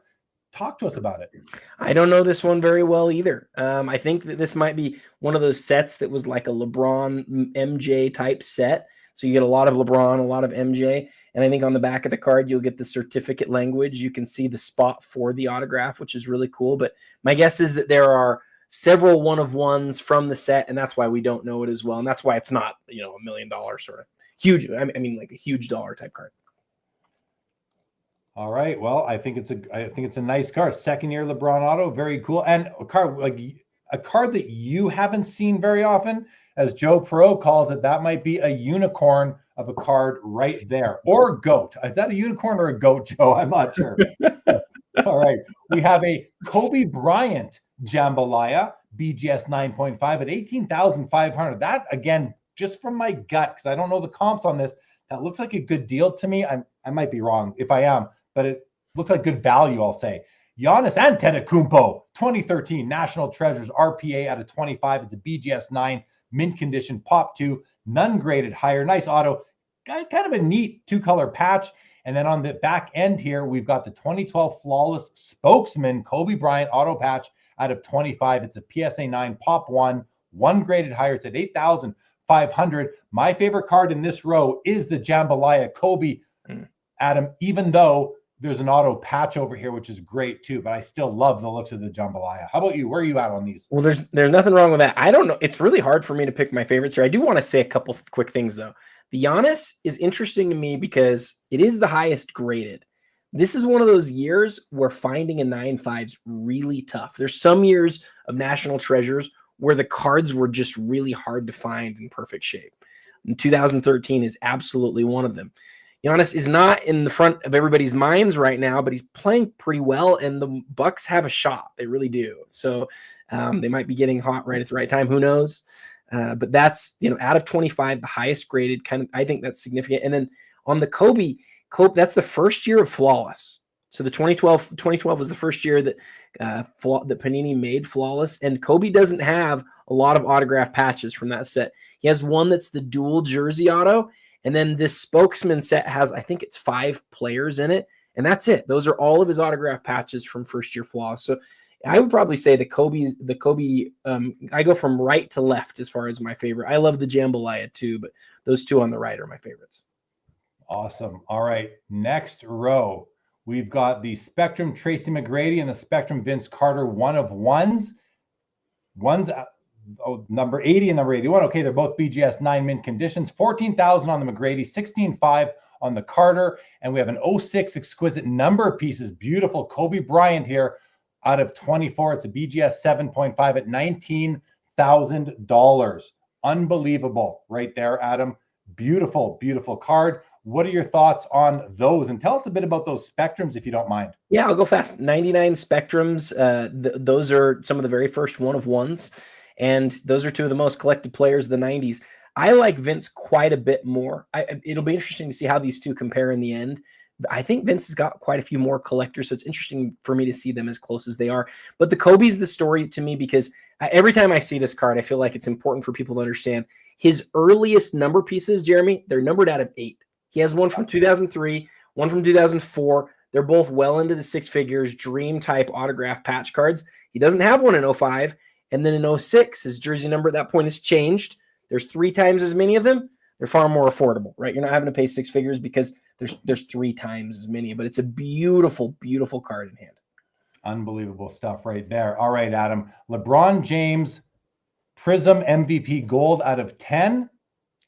B: Talk to us about it.
C: I don't know this one very well either. I think that this might be one of those sets that was like a LeBron MJ type set. So you get a lot of LeBron, a lot of MJ. And I think on the back of the card, you'll get the certificate language. You can see the spot for the autograph, which is really cool. But my guess is that there are several 1-of-1s from the set, and that's why we don't know it as well. And that's why it's not, $1 million sort of huge. I mean, like a huge dollar type card.
B: All right. Well, I think it's a nice card. Second year LeBron auto, very cool. And a card like a card that you haven't seen very often, as Joe Pro calls it, that might be a unicorn of a card right there, or a goat. Is that a unicorn or a goat, Joe? I'm not sure. All right. We have a Kobe Bryant Jambalaya BGS 9.5 at 18,500. That, again, just from my gut, because I don't know the comps on this, that looks like a good deal to me. I might be wrong if I am, but it looks like good value, I'll say. Giannis Antetokounmpo 2013 National Treasures RPA out of 25. It's a BGS 9 mint condition, pop 2, none graded higher. Nice auto. Kind of a neat 2-color patch. And then on the back end here, we've got the 2012 Flawless Spokesman Kobe Bryant auto patch out of 25. It's a PSA 9 pop 1, one graded higher. It's at 8,500. My favorite card in this row is the Jambalaya Kobe, Adam, even though there's an auto patch over here, which is great too, but I still love the looks of the Jambalaya. How about you? Where are you at on these?
C: Well, there's nothing wrong with that. I don't know. It's really hard for me to pick my favorites here. I do want to say a couple of quick things though. The Giannis is interesting to me because it is the highest graded. This is one of those years where finding a 9.5 is really tough. There's some years of National Treasures where the cards were just really hard to find in perfect shape. And 2013 is absolutely one of them. Giannis is not in the front of everybody's minds right now, but he's playing pretty well, and the Bucks have a shot. They really do. So they might be getting hot right at the right time. Who knows? But that's, out of 25, the highest graded kind of, I think that's significant. And then on the Kobe, that's the first year of Flawless. So the 2012 was the first year that that Panini made Flawless, and Kobe doesn't have a lot of autograph patches from that set. He has one that's the dual jersey auto, and then this Spokesman set has, I think it's 5 players in it, and that's it. Those are all of his autograph patches from first year Flawless. So I would probably say the Kobe, I go from right to left as far as my favorite. I love the Jambalaya too, but those two on the right are my favorites.
B: Awesome. All right. Next row, we've got the Spectrum Tracy McGrady and the Spectrum Vince Carter one of ones. One's number 80 and number 81. Okay, they're both BGS 9 mint conditions. 14,000 on the McGrady, 16,500 on the Carter. And we have an 06 Exquisite number pieces. Beautiful Kobe Bryant here out of 24. It's a BGS 7.5 at $19,000. Unbelievable right there, Adam. Beautiful, beautiful card. What are your thoughts on those? And tell us a bit about those Spectrums, if you don't mind.
C: Yeah, I'll go fast. 99 Spectrums. Those are some of the very first one of ones. And those are two of the most collected players of the 90s. I like Vince quite a bit more. It'll be interesting to see how these two compare in the end. I think Vince has got quite a few more collectors, so it's interesting for me to see them as close as they are. But the Kobe's the story to me because every time I see this card, I feel like it's important for people to understand his earliest number pieces, Jeremy, they're numbered out of 8. He has one from 2003, one from 2004. They're both well into the 6 figures, dream type autograph patch cards. He doesn't have one in 05. And then in 06, his jersey number at that point has changed. There's 3 times as many of them. They're far more affordable, right? You're not having to pay 6 figures because there's 3 times as many, but it's a beautiful, beautiful card in hand. Unbelievable
B: stuff right there. All right, Adam. LeBron James Prism MVP Gold out of 10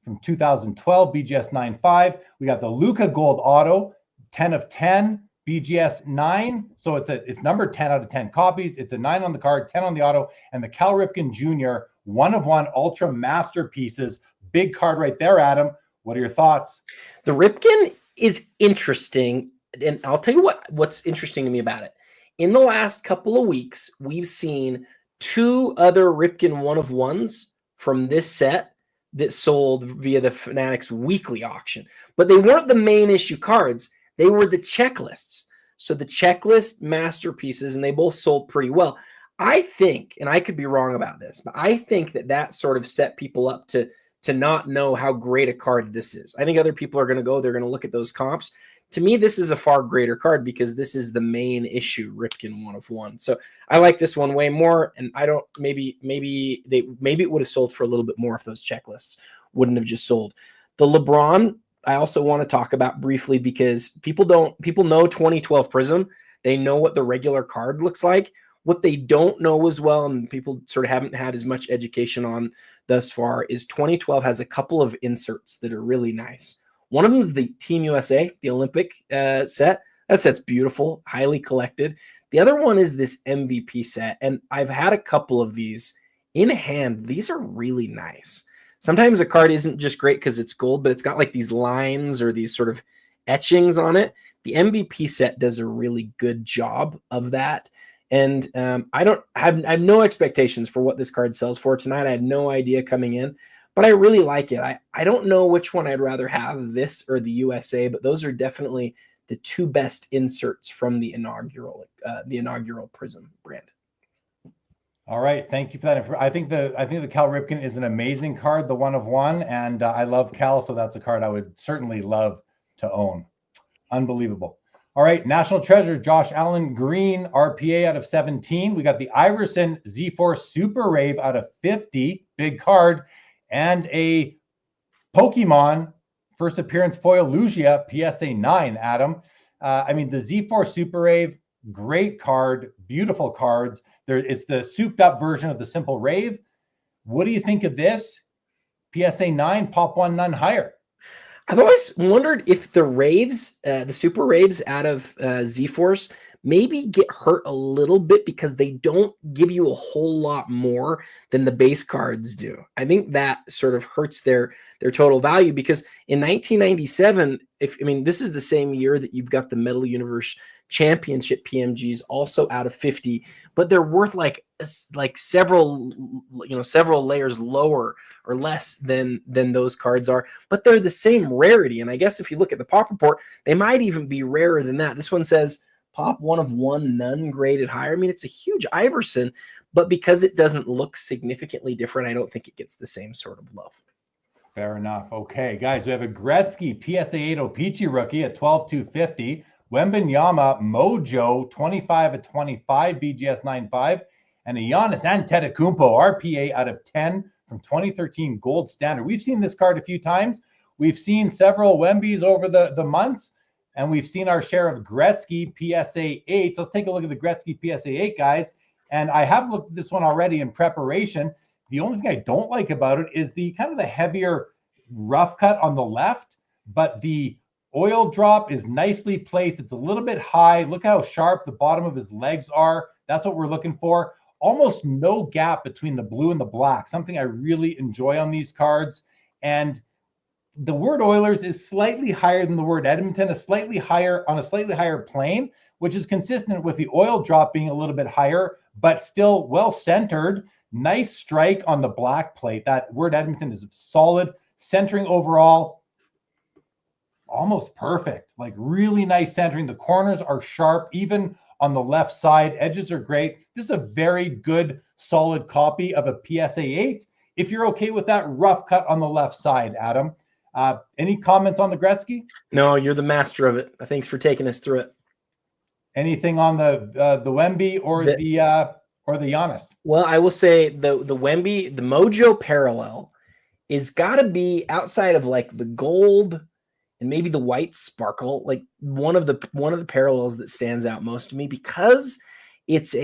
B: from 2012, BGS 9.5. We got the Luka Gold Auto, 10 of 10, BGS 9. So it's number 10 out of 10 copies. It's a 9 on the card, 10 on the auto, and the Cal Ripken Jr. 1 of 1 Ultra Masterpieces. Big card right there, Adam. What are your thoughts?
C: The Ripken is interesting, and I'll tell you what's interesting to me about it. In the last couple of weeks, we've seen 2 other Ripken 1 of 1s from this set that sold via the Fanatics weekly auction, but they weren't the main issue cards. They were the checklists. So the checklist masterpieces, and they both sold pretty well. I think, and I could be wrong about this, but I think that sort of set people up to not know how great a card this is. I think other people are going to go, they're going to look at those comps. To me, this is a far greater card because this is the main issue Ripken 1 of 1. So I like this one way more, and I don't, maybe it would have sold for a little bit more if those checklists wouldn't have just sold. The LeBron, I also want to talk about briefly because people know 2012 Prism. They know what the regular card looks like. What they don't know as well, and people sort of haven't had as much education on thus far, is 2012 has a couple of inserts that are really nice. One of them is the Team USA, the Olympic set. That set's beautiful, highly collected. The other one is this MVP set, and I've had a couple of these in hand. These are really nice. Sometimes a card isn't just great because it's gold, but it's got like these lines or these sort of etchings on it. The MVP set does a really good job of that. And I have no expectations for what this card sells for tonight. I had no idea coming in, but I really like it. I don't know which one I'd rather have, this or the USA, but those are definitely the two best inserts from the inaugural Prism brand.
B: All right, thank you for that. I think the Cal Ripken is an amazing card, the 1/1, and I love Cal, so that's a card I would certainly love to own. Unbelievable. All right, National Treasure, Josh Allen Green, RPA out of 17. We got the Iverson Z-Force Super Rave out of 50, big card, and a Pokemon first appearance foil Lugia PSA 9, Adam. I mean, the Z-Force Super Rave, great card, beautiful cards. It's the souped up version of the Simple Rave. What do you think of this? PSA 9, pop one, none higher.
C: I've always wondered if the Raves, the Super Raves out of Z-Force, maybe get hurt a little bit because they don't give you a whole lot more than the base cards do. I think that sort of hurts their total value, because in 1997, this is the same year that you've got the Metal Universe Championship PMGs also out of 50, but they're worth like several layers lower or less than those cards are, but they're the same rarity. And I guess if you look at the pop report, they might even be rarer than that. This one says pop 1 of 1, none graded higher. I mean, it's a huge Iverson, but because it doesn't look significantly different, I don't think it gets the same sort of love.
B: Fair enough. Okay, guys, we have a Gretzky PSA 8 O-Pee-Chee rookie at 12,250. Wembanyama Mojo 25 of 25 BGS 9.5, and a Giannis Antetokounmpo RPA out of 10 from 2013 Gold Standard. We've seen this card a few times. We've seen several Wembys over the months, and we've seen our share of Gretzky PSA 8. So let's take a look at the Gretzky PSA 8, guys. And I have looked at this one already in preparation. The only thing I don't like about it is the kind of the heavier rough cut on the left, but the oil drop is nicely placed. It's a little bit high. Look how sharp the bottom of his legs are. That's what we're looking for. Almost no gap between the blue and the black, something I really enjoy on these cards. And the word Oilers is slightly higher than the word Edmonton, on a slightly higher plane, which is consistent with the oil drop being a little bit higher, but still well centered. Nice strike on the black plate. That word Edmonton is solid. Centering overall, almost perfect. Like really nice centering. The corners are sharp, even on the left side. Edges are great. This is a very good, solid copy of a PSA 8. If you're okay with that rough cut on the left side, Adam. Any comments on the Gretzky?
C: No, you're the master of it. Thanks for taking us through it.
B: Anything on the Wemby or the Giannis?
C: Well, I will say the Wemby, the Mojo parallel is got to be outside of like the gold and maybe the white sparkle, like one of the parallels that stands out most to me, because it's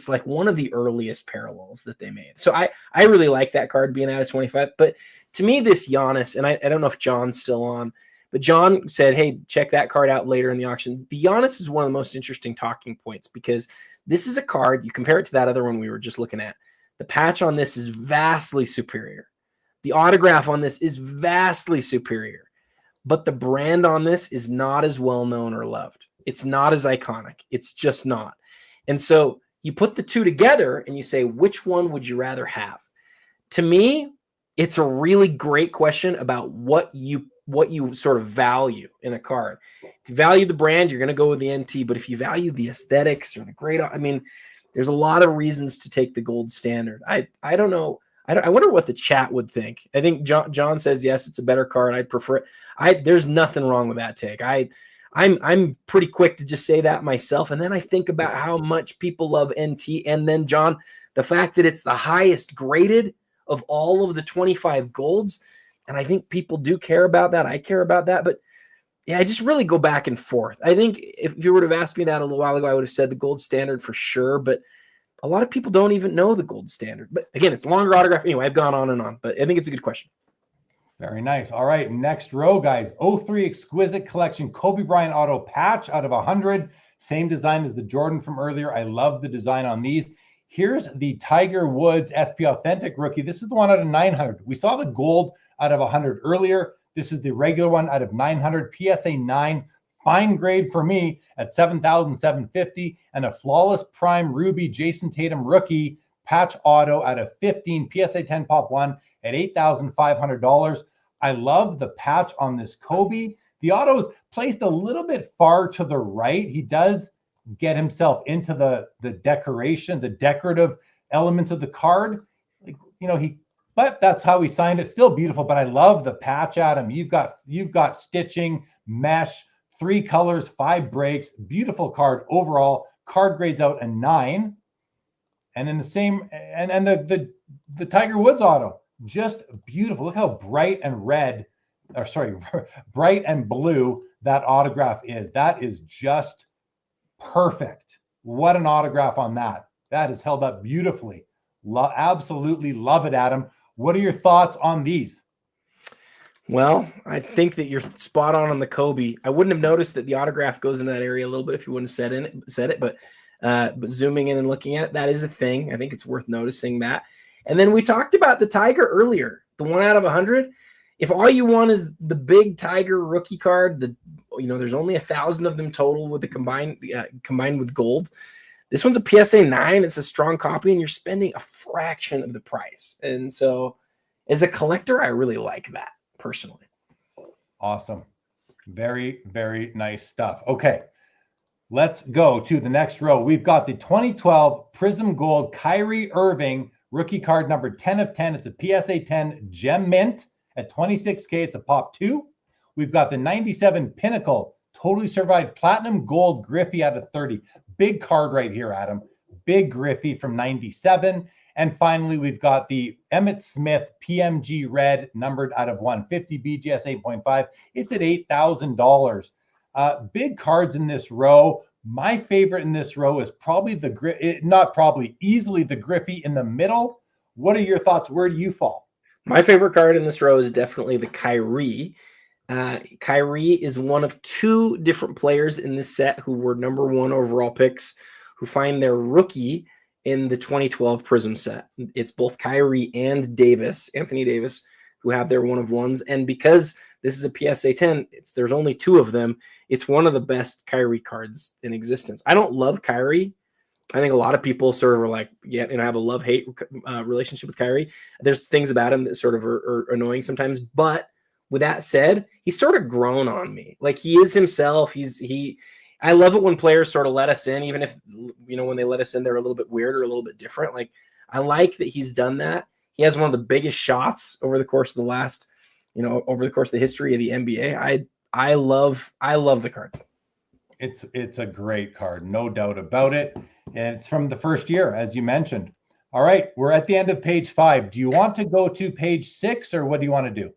C: like one of the earliest parallels that they made. So I really like that card being out of 25. But to me, this Giannis, and I don't know if John's still on, but John said, hey, check that card out later in the auction. The Giannis is one of the most interesting talking points, because this is a card, you compare it to that other one we were just looking at. The patch on this is vastly superior. The autograph on this is vastly superior. But the brand on this is not as well known or loved. It's not as iconic. It's just not. And so you put the two together and you say, which one would you rather have? To me, it's a really great question about what you sort of value in a card. If you value the brand, you're going to go with the NT. But if you value the aesthetics or the great, there's a lot of reasons to take the gold standard. I don't know. I wonder what the chat would think. I think John says, yes, it's a better card. I'd prefer it. There's nothing wrong with that take. I'm pretty quick to just say that myself. And then I think about how much people love NT. And then, John, the fact that it's the highest graded of all of the 25 golds. And I think people do care about that. I care about that. But yeah, I just really go back and forth. I think if you would have asked me that a little while ago, I would have said the gold standard for sure. But a lot of people don't even know the gold standard. But again, it's a longer autograph. Anyway, I've gone on and on, but I think it's a good question.
B: Very nice. All right, next row, guys. 03 Exquisite Collection Kobe Bryant Auto Patch out of 100. Same design as the Jordan from earlier. I love the design on these. Here's the Tiger Woods SP Authentic rookie. This is the one out of 900. We saw the gold out of 100 earlier. This is the regular one out of 900. PSA 9, fine grade for me at $7,750, and a flawless prime ruby Jason Tatum rookie patch auto out of 15. PSA 10 pop 1 at $8,500. I love the patch on this Kobe. The auto is placed a little bit far to the right. He does get himself into the decoration, the decorative elements of the card. Like, you know, but that's how he signed it. Still beautiful, but I love the patch, Adam. You've got stitching, mesh, 3 colors, 5 breaks, beautiful card overall. Card grades out a 9. And in the same, and the Tiger Woods auto, just beautiful. Look how bright and red, or sorry, bright and blue that autograph is. That is just perfect. What an autograph on that. That is held up beautifully. Absolutely love it, Adam. What are your thoughts on these?
C: Well, I think that you're spot on the Kobe. I wouldn't have noticed that the autograph goes in that area a little bit if you wouldn't have said it, but zooming in and looking at it, that is a thing. I think it's worth noticing that. And then we talked about the Tiger earlier, the 1 out of 100. If all you want is the big Tiger rookie card, there's only 1,000 of them total with the combined with gold. This one's a PSA 9. It's a strong copy, and you're spending a fraction of the price. And so, as a collector, I really like that personally.
B: Awesome, very, very nice stuff. Okay, let's go to the next row. We've got the 2012 Prism Gold Kyrie Irving rookie card number 10 of 10. It's a PSA 10 gem mint at $26K. It's a pop 2. We've got the 97 Pinnacle Totally Certified Platinum Gold Griffey out of 30. Big card right here, Adam. Big Griffey from 97. And finally, we've got the Emmitt Smith PMG Red numbered out of 150, BGS 8.5. It's at $8,000. Big cards in this row. My favorite in this row is probably easily the Griffey in the middle. What are your thoughts? Where do you fall?
C: My favorite card in this row is definitely the Kyrie. Kyrie is one of 2 different players in this set who were number 1 overall picks who find their rookie in the 2012 Prism set. It's both Kyrie and Anthony Davis, who have their 1 of 1s. And because this is a PSA 10, there's only 2 of them. It's one of the best Kyrie cards in existence. I don't love Kyrie. I think a lot of people sort of are like, have a love-hate relationship with Kyrie. There's things about him that sort of are annoying sometimes. But with that said, he's sort of grown on me. Like, he is himself. I love it when players sort of let us in, even if, when they let us in, they're a little bit weird or a little bit different. Like, I like that he's done that. He has one of the biggest shots over the course of the last, over the course of the history of the NBA. I love the card.
B: It's a great card, no doubt about it. And it's from the first year, as you mentioned. All right, we're at the end of page 5. Do you want to go to page 6, or what do you want to do?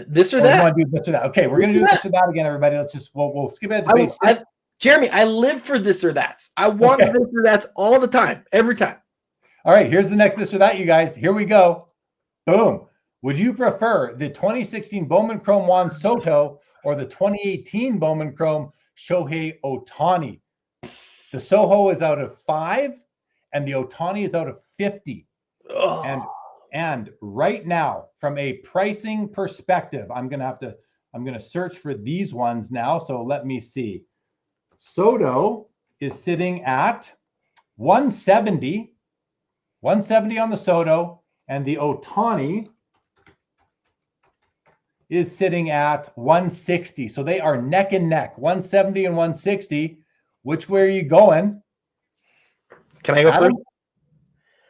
C: This or that?
B: You want to do this or that? Okay, we're going to do this or that again, everybody. Let's just we'll skip ahead to page 6.
C: Jeremy, I live for this or that. I want this or that all the time, every time.
B: All right, here's the next this or that, you guys. Here we go. Boom. Would you prefer the 2016 Bowman Chrome Juan Soto or the 2018 Bowman Chrome Shohei Ohtani? The Soho is out of 5, and the Ohtani is out of 50. Oh. And right now, from a pricing perspective, I'm going to search for these ones now. So let me see. Soto is sitting at 170 on the Soto, and the Ohtani is sitting at 160. So they are neck and neck, 170 and 160. Which way are you going?
C: Can I go first?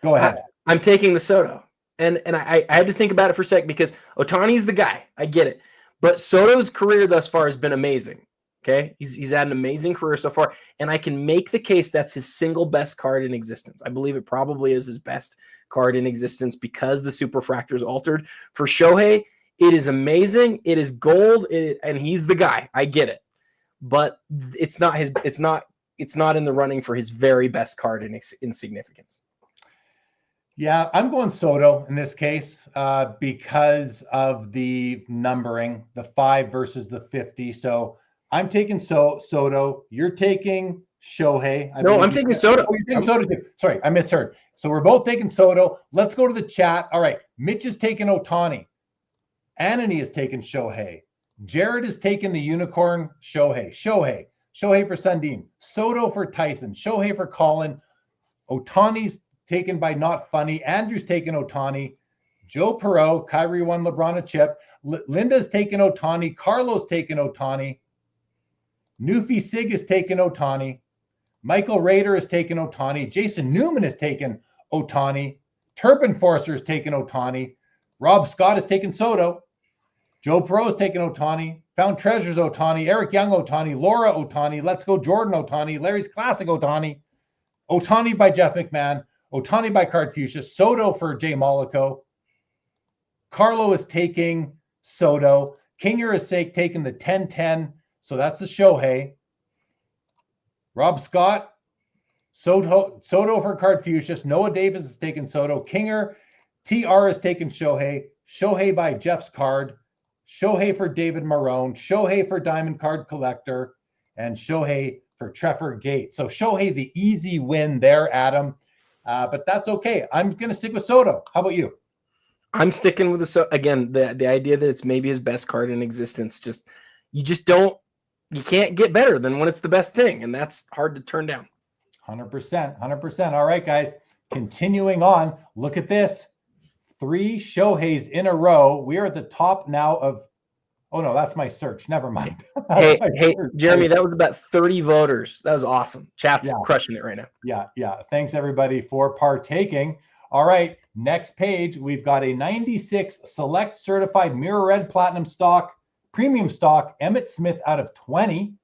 B: Go ahead.
C: I'm taking the Soto. And I had to think about it for a sec because Ohtani's the guy. I get it. But Soto's career thus far has been amazing. Okay? He's had an amazing career so far. And I can make the case that's his single best card in existence. I believe it probably is his best card in existence because the Superfractor is altered. For Shohei, it is amazing. It is gold. And he's the guy. I get it. But it's not in the running for his very best card in significance.
B: Yeah, I'm going Soto in this case because of the numbering, the 5 versus the 50. So I'm taking Soto. You're taking Shohei.
C: No, I'm taking Soto.
B: Oh, you're taking Soto too. Sorry, I misheard. So we're both taking Soto. Let's go to the chat. All right. Mitch is taking Ohtani. Anthony is taking Shohei. Jared is taking the unicorn Shohei. Shohei for Sundin. Soto for Tyson. Shohei for Colin. Ohtani's taken by Not Funny. Andrew's taking Ohtani. Joe Perot. Kyrie won LeBron a chip. Linda's taking Ohtani. Carlos taking Ohtani. Newfie Sig is taking Ohtani. Michael Rader is taking Ohtani. Jason Newman is taking Ohtani. Turpin Forster is taking Ohtani. Rob Scott is taking Soto. Joe Perot is taking Ohtani. Found Treasures Ohtani. Eric Young Ohtani. Laura Ohtani. Let's Go Jordan Ohtani. Larry's Classic Ohtani. Ohtani by Jeff McMahon. Ohtani by Card Fuchsia. Soto for Jay Mollico. Carlo is taking Soto. Kinger is taking the 10-10. So that's the Shohei. Rob Scott, Soto for Card Fuchsia. Noah Davis is taking Soto. Kinger, TR is taking Shohei. Shohei by Jeff's Card. Shohei for David Marone. Shohei for Diamond Card Collector. And Shohei for Trevor Gates. So Shohei, the easy win there, Adam. But that's okay. I'm going to stick with Soto. How about you?
C: I'm sticking with again, the idea that it's maybe his best card in existence. You can't get better than when it's the best thing, and that's hard to turn down.
B: 100%. All right, guys. Continuing on, look at this. 3 Shoheis in a row. We are at the top now of. Oh no, that's my search. Never mind.
C: Hey, Jeremy, that was about 30 voters. That was awesome. Chat's crushing it right now.
B: Yeah. Thanks everybody for partaking. All right, next page. We've got a 96 Select Certified Mirror Red Platinum stock. Premium stock, Emmitt Smith out of 20,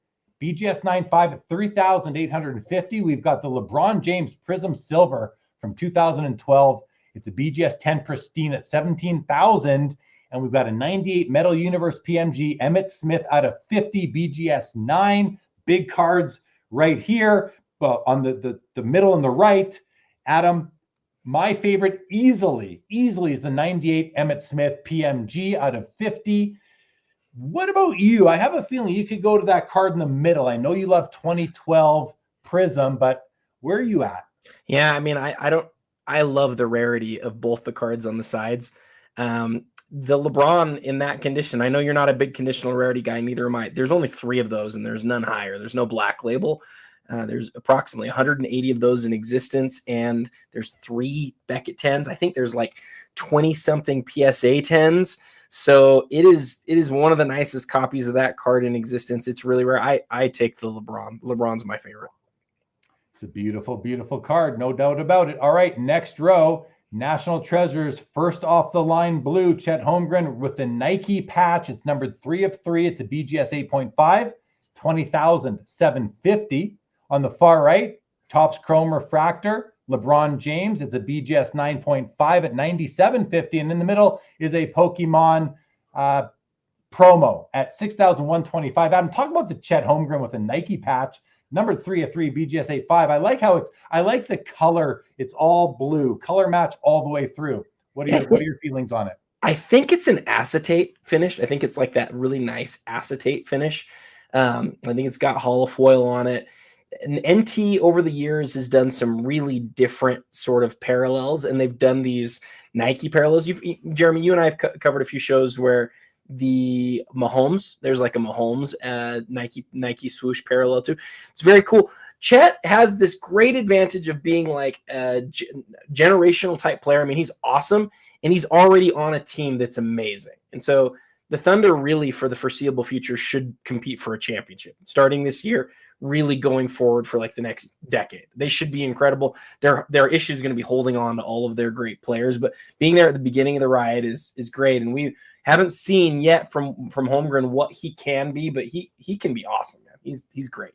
B: BGS 9.5 at 3,850. We've got the LeBron James Prism Silver from 2012. It's a BGS 10 Pristine at 17,000. And we've got a 98 Metal Universe PMG Emmitt Smith out of 50, BGS 9. Big cards right here, but on the middle and the right. Adam, my favorite easily is the 98 Emmitt Smith PMG out of 50. What about you? I have a feeling you could go to that card in the middle. I know you love 2012 Prism, but where are you at?
C: Yeah, I mean, I love the rarity of both the cards on the sides. The LeBron in that condition, I know you're not a big conditional rarity guy, neither am I. There's only 3 of those, and there's none higher. There's no black label. There's approximately 180 of those in existence, and there's 3 Beckett 10s. I think there's like 20-something PSA 10s. So it is one of the nicest copies of that card in existence. It's really rare. I take the LeBron. LeBron's my favorite.
B: It's a beautiful, beautiful card. No doubt about it. All right, next row, National Treasures, first off the line blue, Chet Holmgren with the Nike patch. It's numbered 3 of 3. It's a BGS 8.5, 20,750. On the far right, Topps Chrome Refractor, LeBron James. It's a BGS 9.5 at 9,750. And in the middle is a Pokemon promo at 6,125. Adam, talk about the Chet Holmgren with a Nike patch, number 3 of 3, BGS 8.5. I like the color. It's all blue, color match all the way through. What are your feelings on it?
C: I think it's an acetate finish. I think it's like that really nice acetate finish. I think it's got holofoil on it. And NT over the years has done some really different sort of parallels, and they've done these Nike parallels. Jeremy, you and I have covered a few shows where the Mahomes, there's like a Mahomes Nike swoosh parallel too. It's very cool. Chet has this great advantage of being like a generational type player. I mean, he's awesome, and he's already on a team that's amazing. And so the Thunder really, for the foreseeable future, should compete for a championship starting this year, really going forward for like the next decade. They should be incredible. Their issue is going to be holding on to all of their great players, but being there at the beginning of the ride is great. And we haven't seen yet from Holmgren what he can be, but he can be awesome, man. He's great.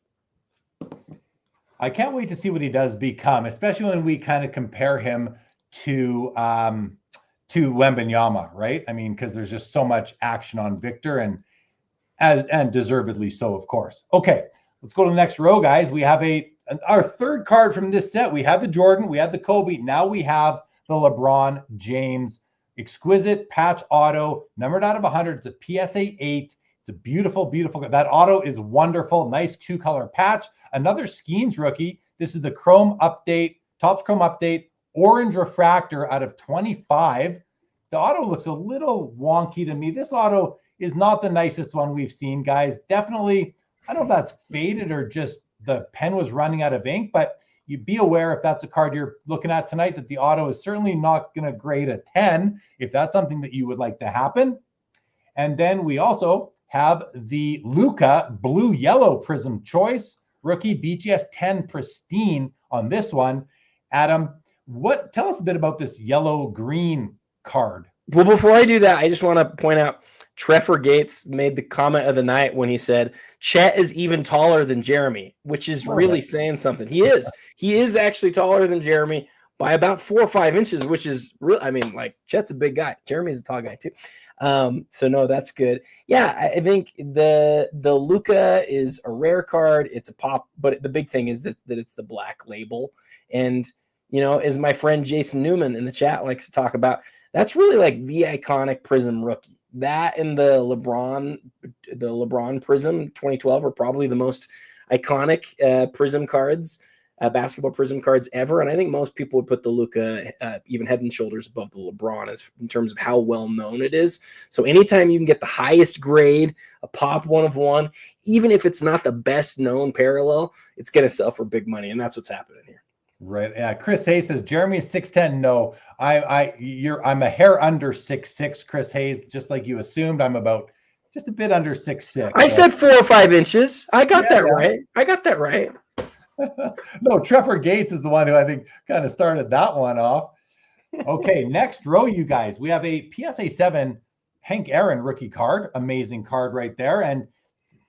B: I can't wait to see what he does become, especially when we kind of compare him to Wembanyama, right? I mean, because there's just so much action on Victor, and deservedly so, of course. Okay, let's go to the next row, guys. We have our third card from this set. We have the Jordan, we have the Kobe. Now we have the LeBron James Exquisite patch auto, numbered out of 100. It's a PSA 8. It's a beautiful, beautiful. That auto is wonderful. Nice 2-color patch. Another Skenes rookie. This is the Chrome update, Topps Chrome update, orange refractor out of 25. The auto looks a little wonky to me. This auto is not the nicest one we've seen, guys. Definitely, I don't know if that's faded or just the pen was running out of ink, but you be aware if that's a card you're looking at tonight that the auto is certainly not going to grade a 10 if that's something that you would like to happen. And then we also have the Luka blue-yellow prism choice rookie BGS 10 pristine on this one. Adam, tell us a bit about this yellow-green card.
C: Well, before I do that, I just want to point out Trevor Gates made the comment of the night when he said, Chet is even taller than Jeremy, which is really saying something. He is. He is actually taller than Jeremy by about 4 or 5 inches, which is real. I mean, like, Chet's a big guy. Jeremy's a tall guy too. So no, that's good. Yeah, I think the Luka is a rare card. It's a pop, but the big thing is that it's the black label. And, you know, as my friend Jason Newman in the chat likes to talk about, that's really like the iconic Prism rookie. That and the LeBron Prism 2012 are probably the most iconic Prism cards, basketball Prism cards ever. And I think most people would put the Luka even head and shoulders above the LeBron as in terms of how well known it is. So anytime you can get the highest grade, a pop 1 of 1, even if it's not the best known parallel, it's going to sell for big money. And that's what's happening here.
B: Right. Yeah. Chris Hayes says Jeremy is 6'10". No, I'm a hair under 6'6". Chris Hayes, just like you assumed, I'm about just a bit under 6'6".
C: I said 4 or 5 inches. I got that right. I got that right.
B: No, Trevor Gates is the one who I think kind of started that one off. Okay, next row, you guys. We have a PSA 7 Hank Aaron rookie card. Amazing card right there. And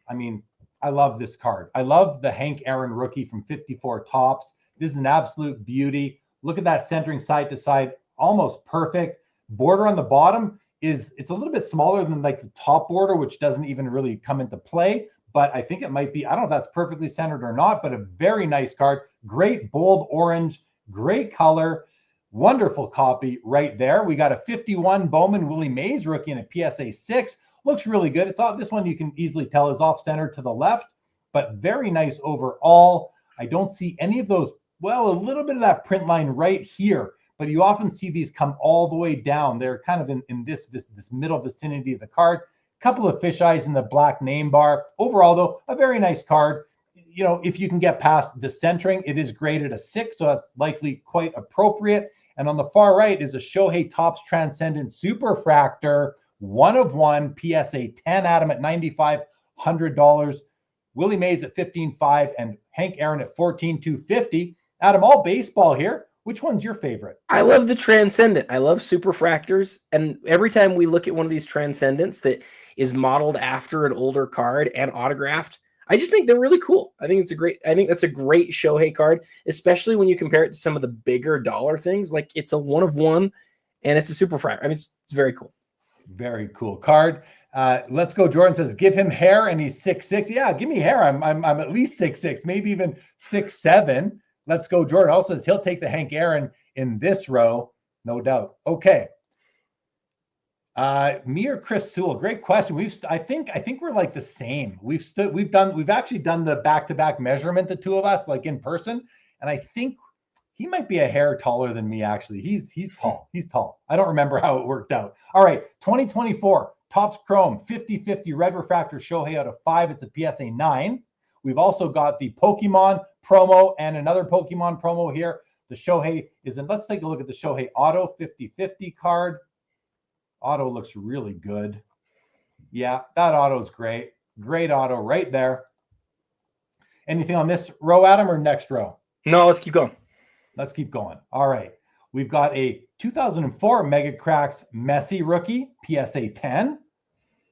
B: I mean, I love this card. I love the Hank Aaron rookie from 54 Topps. This is an absolute beauty. Look at that centering side to side, almost perfect. Border on the bottom it's a little bit smaller than like the top border, which doesn't even really come into play. But I think it might be, I don't know if that's perfectly centered or not, but a very nice card. Great bold orange, great color, wonderful copy right there. We got a 51 Bowman Willie Mays rookie and a PSA 6. Looks really good. It's off. This one you can easily tell is off center to the left, but very nice overall. I don't see any of those. Well, a little bit of that print line right here, but you often see these come all the way down. They're kind of in this middle vicinity of the card. Couple of fisheyes in the black name bar. Overall, though, a very nice card. You know, if you can get past the centering, it is graded a 6, so that's likely quite appropriate. And on the far right is a Shohei Topps Transcendent Superfractor, 1 of 1, PSA 10, Adam at $9,500, Willie Mays at $15,500, and Hank Aaron at $14,250. Adam, all baseball here. Which one's your favorite?
C: I love the Transcendent. I love Superfractors. And every time we look at one of these Transcendents that is modeled after an older card and autographed, I just think they're really cool. I think that's a great Shohei card, especially when you compare it to some of the bigger dollar things. Like it's a 1 of 1 and it's a Superfractor. I mean, it's very cool. Very
B: cool card. Let's go. Jordan says, give him hair and he's 6'6". Yeah, give me hair. I'm at least 6'6", maybe even 6'7". Let's go. Jordan also says he'll take the Hank Aaron in this row, no doubt. Okay. Me or Chris Sewell? Great question. I think we're like the same. We've actually done the back-to-back measurement, the two of us, like in person, and I think he might be a hair taller than me. Actually, he's tall. He's tall. I don't remember how it worked out. All right, 2024 Topps Chrome 50/50 red refractor Shohei out of 5. It's a PSA 9. We've also got the Pokemon promo and another Pokemon promo here. The Shohei is in. Let's take a look at the Shohei Auto 50/50 card. Auto looks really good. Yeah, that auto is great. Great auto right there. Anything on this row, Adam, or next row?
C: No, let's keep going.
B: Let's keep going. All right. We've got a 2004 Mega Cracks Messi rookie, PSA 10.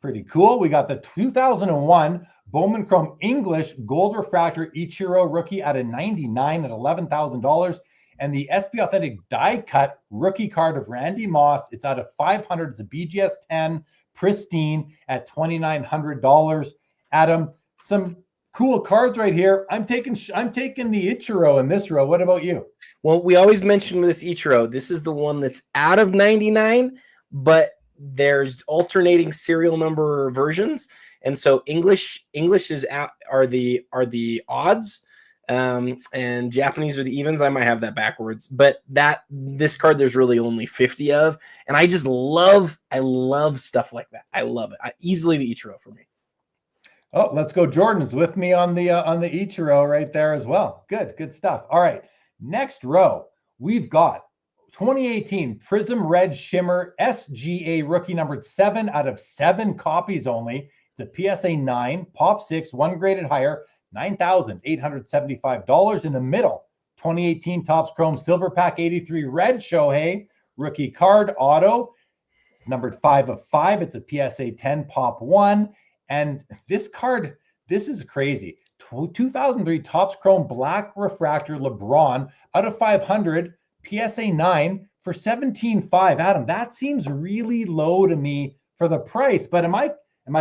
B: Pretty cool. We got the 2001 Bowman Chrome English Gold Refractor Ichiro rookie at a 99 at $11,000. And the SB Authentic die cut rookie card of Randy Moss. It's out of 500. It's a BGS 10 pristine at $2,900. Adam, some cool cards right here. I'm taking the Ichiro in this row. What about you?
C: Well, we always mention with this Ichiro, this is the one that's out of 99, but there's alternating serial number versions. And so English are the odds, and Japanese are the evens. I might have that backwards, but this card there's really only 50 of, and I love stuff like that. I love it. Easily the Ichiro for me.
B: Oh, let's go. Jordan's with me on the Ichiro right there as well. Good stuff. All right, next row we've got 2018 Prism Red Shimmer SGA rookie numbered 7 out of 7 copies only. It's a PSA 9, Pop 6, 1 graded higher, $9,875 in the middle. 2018 Topps Chrome Silver Pack 83 Red Shohei rookie card auto, numbered 5 of 5. It's a PSA 10, Pop 1. And this card, this is crazy. 2003 Topps Chrome Black Refractor LeBron out of 500, PSA 9 for $17,500. Adam, that seems really low to me for the price, but am I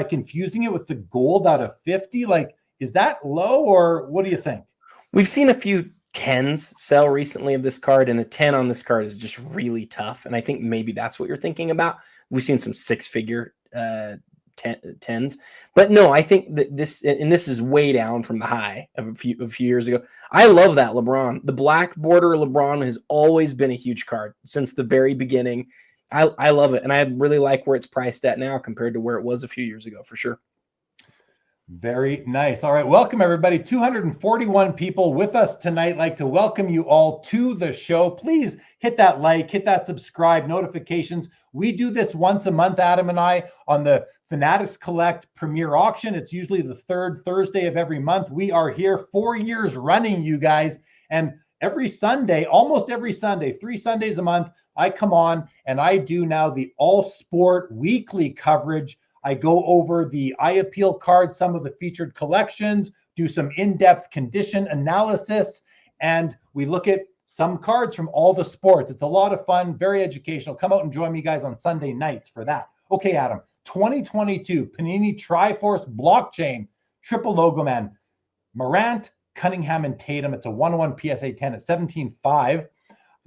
B: confusing it with the gold out of 50? Like, is that low, or what do you think? We've
C: seen a few 10s sell recently of this card, and a 10 on this card is just really tough. And I think maybe that's what you're thinking about. We've seen some 6-figure 10s, but no, I think that this is way down from the high of a few years ago. I love that LeBron. The black border LeBron has always been a huge card since the very beginning. I love it, and I really like where it's priced at now compared to where it was a few years ago, for sure.
B: Very nice. All right, welcome everybody. 241 people with us tonight. Like to welcome you all to the show. Please hit that like, hit that subscribe, notifications. We do this once a month, Adam and I, on the Fanatics Collect Premier Auction. It's usually the 3rd Thursday of every month. We are here 4 years running, you guys. And every Sunday, almost every Sunday, 3 Sundays a month, I come on and I do now the All Sport weekly coverage. I go over the eye appeal cards, some of the featured collections, do some in-depth condition analysis, and we look at some cards from all the sports. It's a lot of fun, very educational. Come out and join me guys on Sunday nights for that. Okay, Adam, 2022 Panini Triforce Blockchain Triple Logo Man, Morant, Cunningham, and Tatum. It's a 1/1 PSA 10 at $17,500.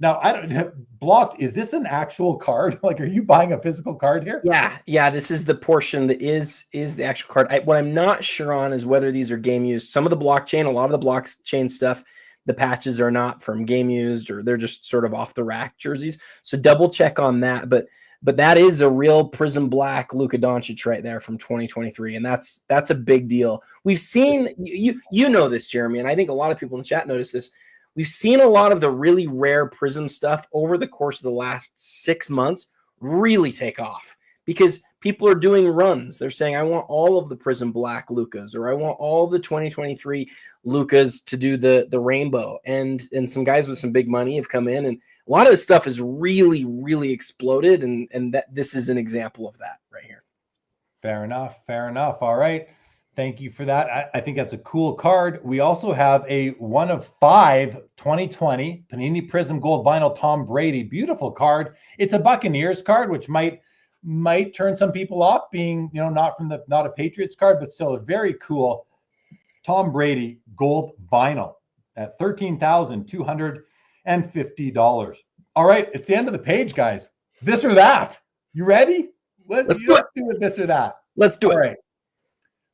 B: Now, I don't blocked. Is this an actual card? Like, are you buying a physical card here?
C: Yeah. This is the portion that is the actual card. What I'm not sure on is whether these are game used. Some of the blockchain, a lot of the blockchain stuff, the patches are not from game used, or they're just sort of off the rack jerseys. So double check on that. But that is a real Prism Black Luka Doncic right there from 2023, and that's a big deal. We've seen you know this, Jeremy, and I think a lot of people in the chat notice this. We've seen a lot of the really rare Prism stuff over the course of the last 6 months really take off because people are doing runs. They're saying, I want all of the Prism Black Lukas, or I want all of the 2023 Lukas to do the rainbow. And some guys with some big money have come in, and a lot of this stuff has really, really exploded. And that this is an example of that right here.
B: Fair enough. All right. Thank you for that. I think that's a cool card. We also have a 1 of 5 2020 Panini Prism Gold Vinyl Tom Brady. Beautiful card. It's a Buccaneers card, which might turn some people off, being not a Patriots card, but still a very cool Tom Brady Gold Vinyl at $13,250. All right, it's the end of the page, guys. This or that. You ready? Let's do it. This or that.
C: Let's do it.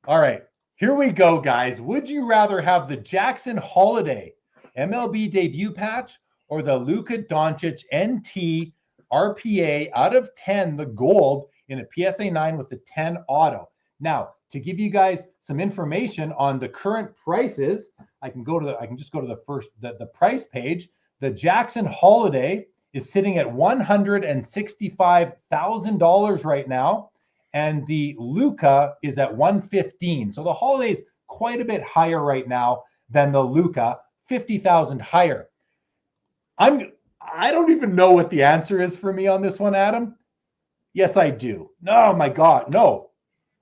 B: All right, here we go, guys. Would you rather have the Jackson Holliday MLB debut patch or the Luka Doncic NT RPA out of 10, the gold in a PSA 9 with the 10 auto? Now, to give you guys some information on the current prices, I can just go to the price page. The Jackson Holliday is sitting at $165,000 right now. And the Luka is at $115,000. So the Holiday is quite a bit higher right now than the Luka, $50,000 higher. I don't even know what the answer is for me on this one, Adam. Yes, I do. No, my God, no.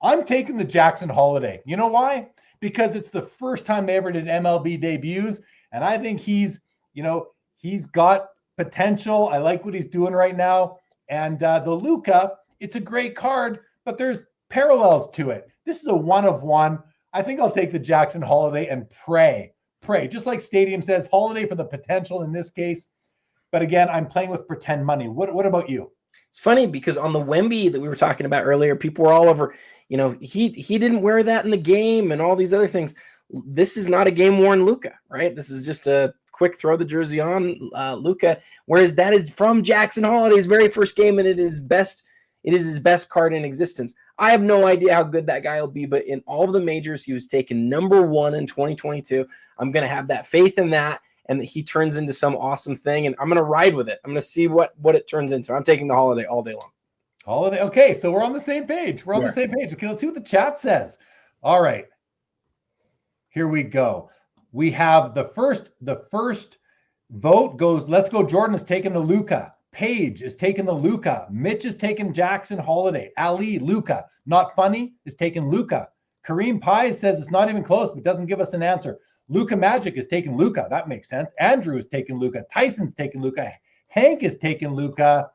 B: I'm taking the Jackson Holiday. You know why? Because it's the first time they ever did MLB debuts, and I think he's got potential. I like what he's doing right now. And the Luka, it's a great card, but there's parallels to it. This is a 1 of 1. I think I'll take the Jackson Holiday and pray. Just like Stadium says, Holiday for the potential in this case. But again, I'm playing with pretend money. What about you?
C: It's funny because on the Wemby that we were talking about earlier, people were all over, he didn't wear that in the game and all these other things. This is not a game-worn Luka, right? This is just a quick throw the jersey on Luka, whereas that is from Jackson Holliday's very first game, and it is his best card in existence. I have no idea how good that guy will be, but in all of the majors, he was taken #1 in 2022. I'm going to have that faith in that, and that he turns into some awesome thing, and I'm going to ride with it. I'm going to see what it turns into. I'm taking the Holliday all day long.
B: Holliday. Okay, so we're on the same page. The same page. Okay, let's see what the chat says. All right. Here we go. We have the first vote goes, let's go. Jordan is taking the Luka. Paige is taking the Luka. Mitch is taking Jackson Holliday. Ali, Luka. Not Funny is taking Luka. Kareem Pye says it's not even close, but doesn't give us an answer. Luka Magic is taking Luka. That makes sense. Andrew is taking Luka. Tyson's taking Luka. Hank is taking Luka.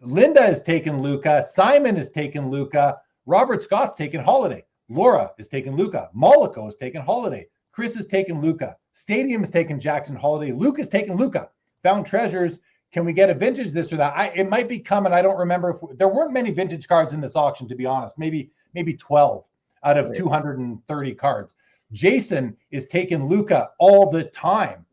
B: Linda is taking Luka. Simon is taking Luka. Robert Scott's taking Holliday. Laura is taking Luka. Mollico is taking Holliday. Chris is taking Luka. Stadium is taking Jackson Holliday. Luke is taking Luka. Found Treasures. Can we get a vintage this or that? It might be coming. I don't remember. There weren't many vintage cards in this auction, to be honest. Maybe 12 out of 230 cards. Jason is taking Luka all the time.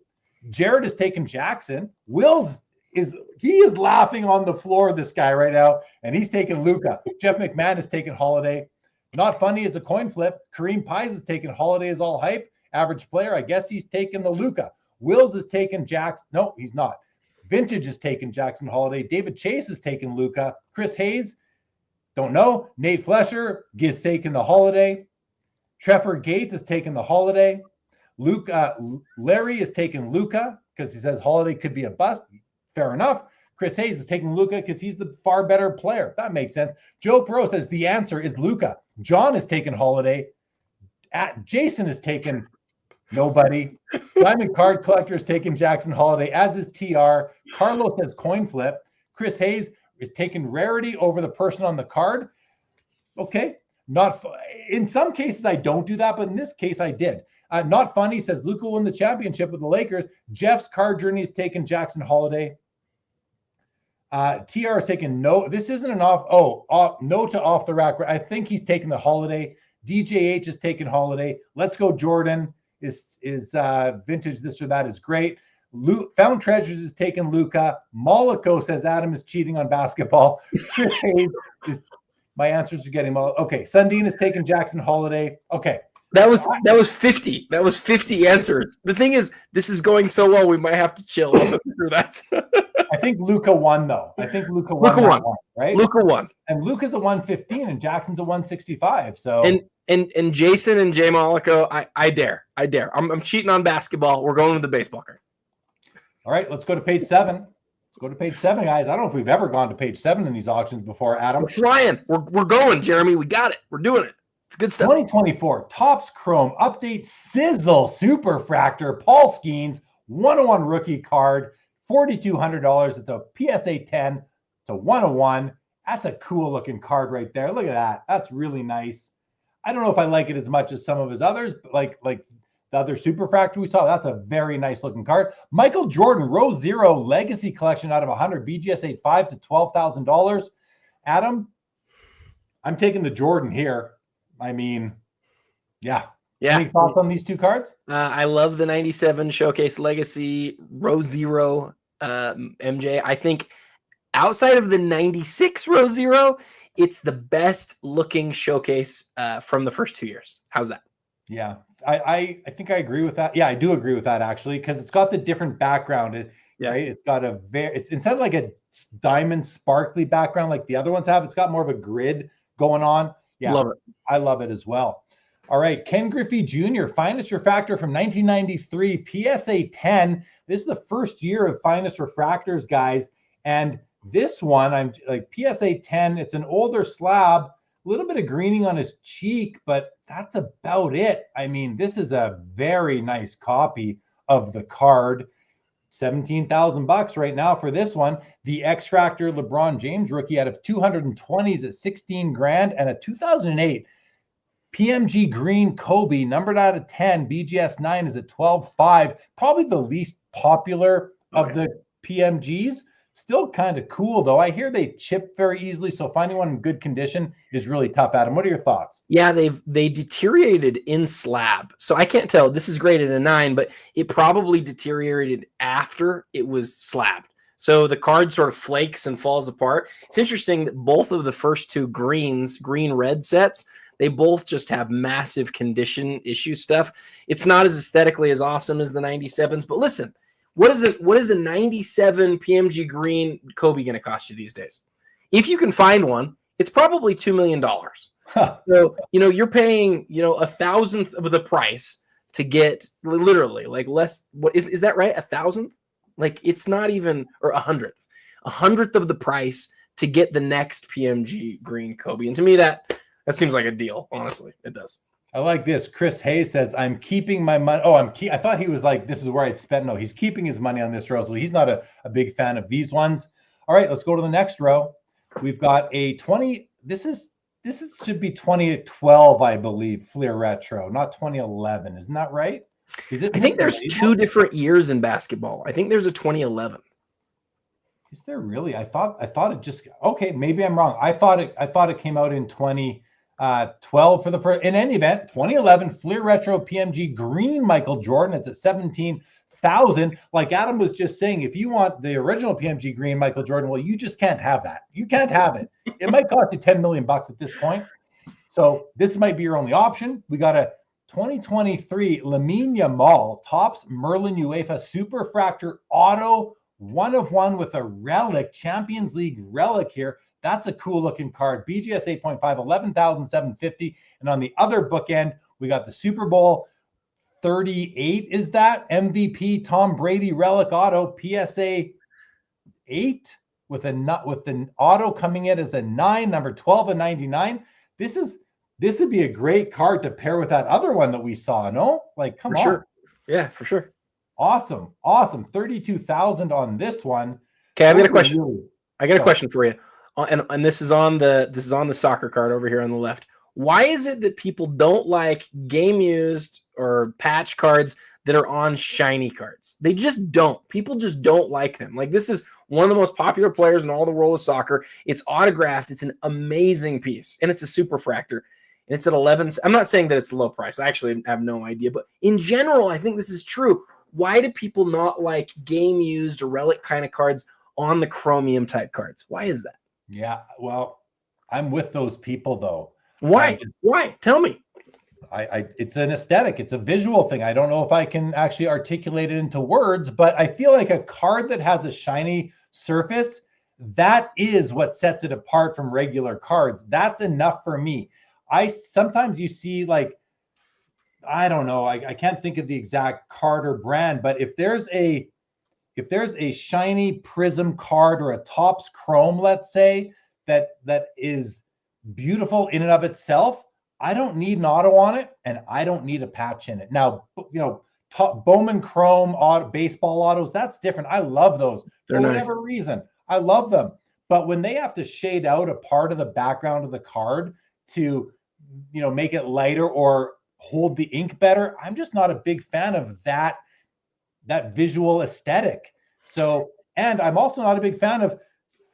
B: Jared is taking Jackson. Will's is laughing on the floor, this guy right now, and he's taking Luka. Jeff McMahon is taking Holliday. Not Funny is a coin flip. Kareem Pies is taking Holliday is all hype. Average Player, I guess he's taking the Luka. Wills is taking Jackson. No, he's not. Vintage is taking Jackson Holliday. David Chase is taking Luka. Chris Hayes, don't know. Nate Flesher is taking the Holliday. Trevor Gates is taking the Holliday. Larry is taking Luka because he says Holliday could be a bust. Fair enough. Chris Hayes is taking Luka because he's the far better player. That makes sense. Joe Pro says the answer is Luka. John is taking Holliday. Jason is taking nobody. Diamond Card Collector is taking Jackson Holliday, as is TR. Carlos says coin flip. Chris Hayes is taking Rarity over the person on the card. Okay. In some cases, I don't do that, but in this case, I did. Not Funny says Luka won the championship with the Lakers. Jeff's card journey is taking Jackson Holliday. TR is taking no. This isn't an no to off the rack. I think he's taking the Holliday. DJH is taking Holliday. Let's go Jordan is vintage this or that is great. Found Treasures is taking Luka. Mollico says Adam is cheating on basketball. My answers are getting all okay. Sundin is taking Jackson Holliday. Okay.
C: That was 50. That was 50 answers. The thing is, this is going so well, we might have to chill through that.
B: I think Luka won, though. Luka won, right?
C: Luka won.
B: And Luka's a 115 and Jackson's a 165. So
C: and Jason and Jay Mollico, I dare. I'm cheating on basketball. We're going with the baseball card.
B: All right, let's go to page 7. Let's go to page 7, guys. I don't know if we've ever gone to page 7 in these auctions before, Adam.
C: We're flying. We're going, Jeremy. We got it. We're doing it. It's good stuff.
B: 2024 Topps Chrome Update Sizzle Super Fractor Paul Skenes 101 rookie card, $4,200. It's a PSA 10. It's a 101. That's a cool looking card right there. Look at that. That's really nice. I don't know if I like it as much as some of his others, but like the other Super Fractor we saw, that's a very nice looking card. Michael Jordan Row Zero Legacy Collection out of 100 BGS 85s at $12,000. Adam, I'm taking the Jordan here. I mean, yeah. Any thoughts on these two cards?
C: I love the 97 Showcase Legacy Row Zero MJ. I think outside of the 96 Row Zero, it's the best looking showcase from the first 2 years. How's that?
B: Yeah, I think I agree with that. Yeah, I do agree with that actually, because it's got the different background. Right? It's got it's instead of like a diamond sparkly background like the other ones have, it's got more of a grid going on. Yeah,
C: love it.
B: I love it as well. All right, Ken Griffey Jr., Finest Refractor from 1993, PSA 10. This is the first year of Finest Refractors, guys. And this one, I'm like PSA 10. It's an older slab, a little bit of greening on his cheek, but that's about it. I mean, this is a very nice copy of the card. $17,000 right now for this one. The X Fractor LeBron James rookie out of 220s at 16 grand, and a 2008 PMG Green Kobe numbered out of 10 BGS 9 is at 12.5. Probably the least popular of the PMGs. Still kind of cool, though. I hear they chip very easily, so finding one in good condition is really tough. Adam, what are your thoughts?
C: Yeah, they deteriorated in slab. So I can't tell. This is graded a 9, but it probably deteriorated after it was slabbed. So the card sort of flakes and falls apart. It's interesting that both of the first two green-red sets, they both just have massive condition issue stuff. It's not as aesthetically as awesome as the 97s, but listen, what is a 97 PMG green Kobe going to cost you these days? If you can find one, it's probably $2 million. Huh. So, you're paying, 1,000th of the price to get literally like less. What is that right? 1,000th? Like it's not even, or 100th of the price to get the next PMG green Kobe. And to me, that seems like a deal. Honestly, it does.
B: I like this. Chris Hayes says, I'm keeping my money. Oh, I thought he was like, this is where I'd spend. No, he's keeping his money on this row. So he's not a big fan of these ones. All right, let's go to the next row. We've got a 20. This should be 2012, I believe, Fleer Retro, not 2011. Isn't that right?
C: I think there's two different years in basketball. I think there's a 2011.
B: Is there really? I thought it just, okay, maybe I'm wrong. I thought it came out in 2012 for the first. In any event, 2011 Fleer Retro PMG green Michael Jordan. It's at 17,000. Like Adam was just saying, if you want the original PMG green Michael Jordan, well, you just can't have that. You can't have it. It might cost you $10 million at this point. So this might be your only option. We got a 2023 Lamine Yamal Topps Merlin UEFA Superfractor Auto 1/1 with a relic, Champions League relic here. That's a cool looking card. BGS 8.5, 11,750. And on the other bookend, we got the Super Bowl 38. Is that MVP Tom Brady relic auto PSA 8 with an auto coming in as a 9, number 12/99. This would be a great card to pair with that other one that we saw. No, like come on.
C: Sure. Yeah, for sure.
B: Awesome. 32,000 on this one.
C: Okay, I've got a question. I got a question for you. And this is on the soccer card over here on the left. Why is it that people don't like game used or patch cards that are on shiny cards? They just don't. People just don't like them. Like this is one of the most popular players in all the world of soccer. It's autographed. It's an amazing piece, and it's a superfractor. And it's at 11. I'm not saying that it's a low price. I actually have no idea, but in general, I think this is true. Why do people not like game used or relic kind of cards on the chromium type cards? Why is that?
B: Yeah, well, I'm with those people though.
C: Why? Why? Tell me.
B: It's an aesthetic. It's a visual thing. I don't know if I can actually articulate it into words, but I feel like a card that has a shiny surface, that is what sets it apart from regular cards. That's enough for me. Sometimes you see like, I don't know, I can't think of the exact card or brand, but if there's a shiny prism card or a Topps Chrome, let's say, that is beautiful in and of itself, I don't need an auto on it, and I don't need a patch in it. Now, Bowman Chrome baseball autos, that's different. I love those for whatever reason. I love them. But when they have to shade out a part of the background of the card to, make it lighter or hold the ink better, I'm just not a big fan of that visual aesthetic. So, and I'm also not a big fan of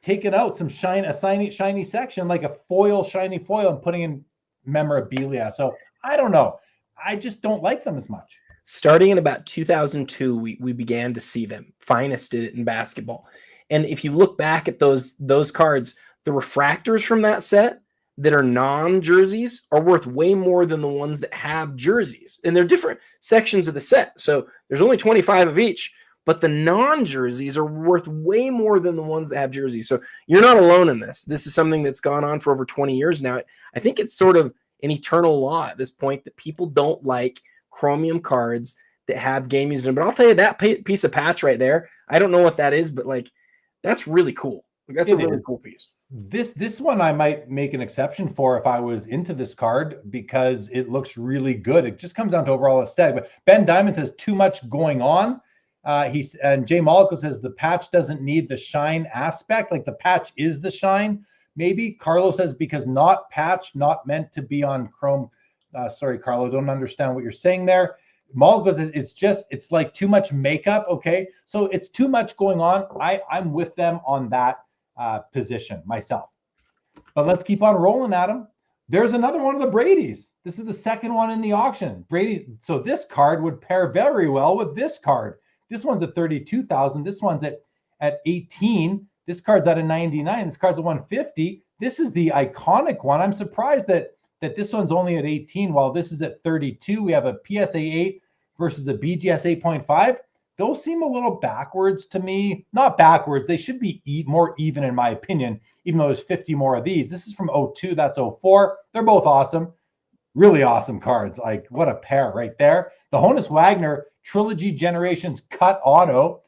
B: taking out some shiny section like a shiny foil and putting in memorabilia. So I don't know. I just don't like them as much.
C: Starting in about 2002, we began to see them. Finest did it in basketball. And if you look back at those cards, the refractors from that set that are non-jerseys are worth way more than the ones that have jerseys. And they're different sections of the set. So there's only 25 of each, but the non-jerseys are worth way more than the ones that have jerseys. So you're not alone in this. This is something that's gone on for over 20 years now. I think it's sort of an eternal law at this point that people don't like chromium cards that have game used in them. But I'll tell you, that piece of patch right there, I don't know what that is, but like that's really cool. That's a really cool piece.
B: This one I might make an exception for if I was into this card because it looks really good. It just comes down to overall aesthetic. But Ben Diamond says too much going on. And Jay Mollico says the patch doesn't need the shine aspect. Like the patch is the shine. Maybe Carlo says because not patch, not meant to be on chrome. Sorry, Carlo, don't understand what you're saying there. Maul goes, it's like too much makeup. Okay. So it's too much going on. I'm with them on that position myself. But let's keep on rolling, Adam. There's another one of the Brady's. This is the second one in the auction. Brady. So this card would pair very well with this card. This one's at 32,000. This one's at 18. This card's at a 99. This card's at 150. This is the iconic one. I'm surprised that this one's only at 18 while this is at 32. We have a PSA 8 versus a BGS 8.5. Those seem a little backwards to me. Not backwards. They should be more even in my opinion, even though there's 50 more of these. This is from 02. That's 04. They're both awesome. Really awesome cards. Like, what a pair right there. The Honus Wagner Trilogy Generations Cut Auto.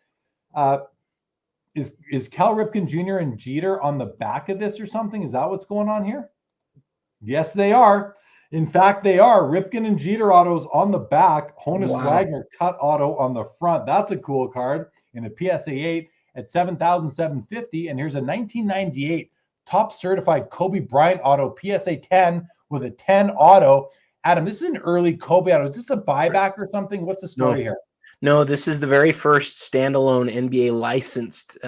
B: Is Cal Ripken Jr. and Jeter on the back of this or something? Is that what's going on here? Yes, they are. In fact, they are. Ripken and Jeter autos on the back. Honus Wagner Cut Auto on the front. That's a cool card in a PSA 8 at 7,750. And here's a 1998 top certified Kobe Bryant auto PSA 10 with a 10 auto. Adam, this is an early Kobe auto. Is this a buyback or something? What's the story here?
C: No, this is the very first standalone NBA licensed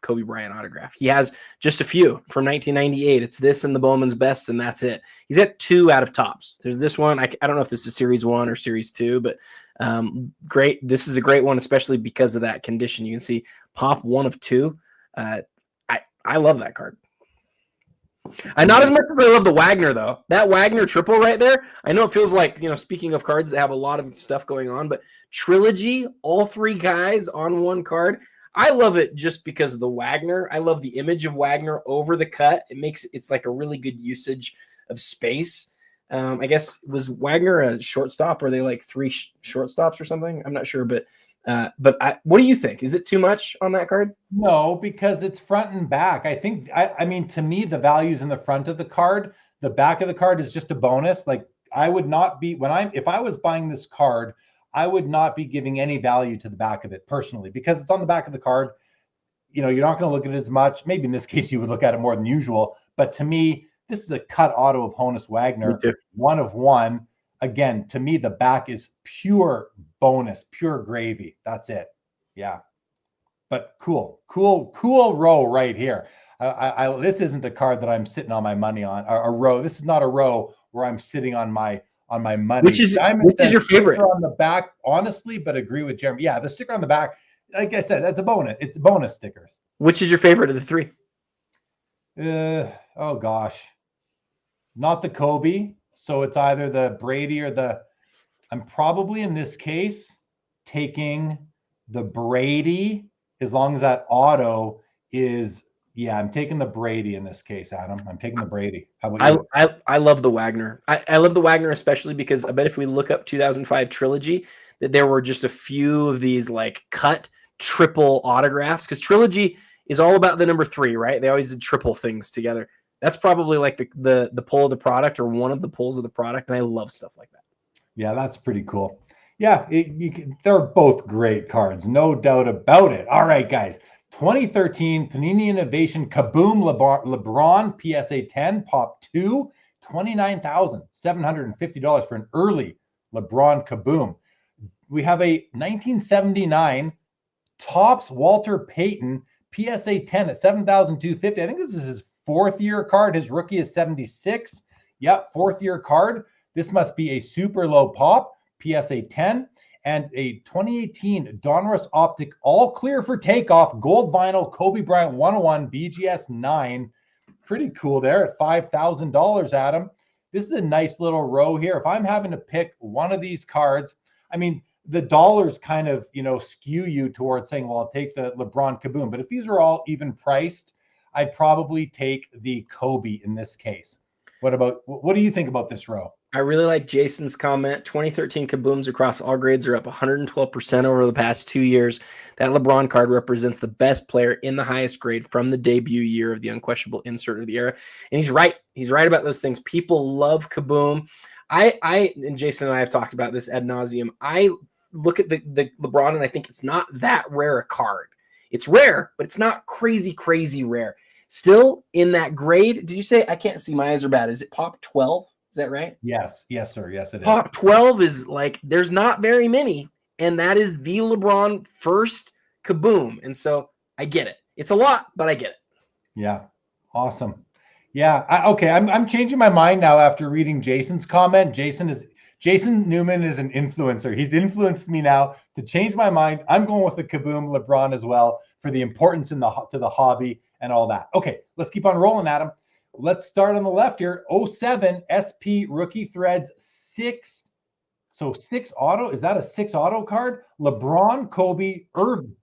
C: Kobe Bryant autograph. He has just a few from 1998. It's this and the Bowman's Best, and that's it. He's got 2 out of tops. There's this one. I don't know if this is Series 1 or Series 2, but great. This is a great one, especially because of that condition. You can see pop 1 of 2. I love that card. Not as much as I love the Wagner, though. That Wagner triple right there, I know it feels like, speaking of cards that have a lot of stuff going on, but trilogy, all 3 guys on one card, I love it just because of the Wagner. I love the image of Wagner over the cut. It's like a really good usage of space. I guess, was Wagner a shortstop? Or are they like 3 shortstops or something? I'm not sure, but what do you think? Is it too much on that card?
B: No, because it's front and back. I think, I mean, to me, the value's in the front of the card. The back of the card is just a bonus. Like, I would not be, if I was buying this card, I would not be giving any value to the back of it personally, because it's on the back of the card. You're not going to look at it as much. Maybe in this case, you would look at it more than usual. But to me, this is a cut auto of Honus Wagner, 1 of 1. Again, to me, the back is pure bonus, pure gravy. That's it. Yeah. But cool row right here. This isn't a card that I'm sitting on my money on. A row. This is not a row where I'm sitting on my money.
C: Which is your favorite
B: on the back? Honestly, but agree with Jeremy. Yeah, the sticker on the back. Like I said, that's a bonus. It's bonus stickers.
C: Which is your favorite of the 3?
B: Oh gosh, not the Kobe. So it's either the Brady or I'm probably in this case taking the Brady, as long as that auto is, I'm taking the Brady in this case, Adam. I'm taking the Brady. How about you?
C: I love the Wagner. I love the Wagner, especially because I bet if we look up 2005 Trilogy, that there were just a few of these like cut triple autographs, because Trilogy is all about the number 3, right? They always did triple things together. That's probably like the pull of the product, or one of the pulls of the product. And I love stuff like that. Yeah,
B: that's pretty cool. Yeah, they're both great cards. No doubt about it. All right, guys. 2013 Panini Innovation Kaboom LeBron PSA 10 Pop 2, $29,750 for an early LeBron Kaboom. We have a 1979 Topps Walter Payton PSA 10 at $7,250. I think this is his 4th year card. His rookie is 76. Yep, 4th year card. This must be a super low pop, PSA 10. And a 2018 Donruss Optic all clear for takeoff gold vinyl Kobe Bryant 101 BGS 9. Pretty cool there at $5,000, Adam. This is a nice little row here. If I'm having to pick one of these cards, I mean, the dollars kind of, skew you towards saying, well, I'll take the LeBron Kaboom. But if these are all even priced, I'd probably take the Kobe in this case. What do you think about this row?
C: I really like Jason's comment. 2013 Kabooms across all grades are up 112% over the past 2 years. That LeBron card represents the best player in the highest grade from the debut year of the unquestionable insert of the era. And he's right. He's right about those things. People love Kaboom. And Jason and I have talked about this ad nauseum. I look at the LeBron and I think it's not that rare a card. It's rare, but it's not crazy, crazy rare. Still in that grade. Did you say, I can't see, my eyes are bad. Is it pop 12? Is that right?
B: Yes, sir. Yes, it is.
C: Top 12 is like, there's not very many. And that is the LeBron first kaboom. And so I get it. It's a lot, but I get it.
B: Yeah. Awesome. Yeah. I'm changing my mind now after reading Jason's comment. Jason Newman is an influencer. He's influenced me now to change my mind. I'm going with the kaboom LeBron as well for the importance to the hobby and all that. Okay, let's keep on rolling, Adam. Let's start on the left here. 07 SP Rookie Threads 6. So 6 auto, is that a 6 auto card? LeBron, Kobe,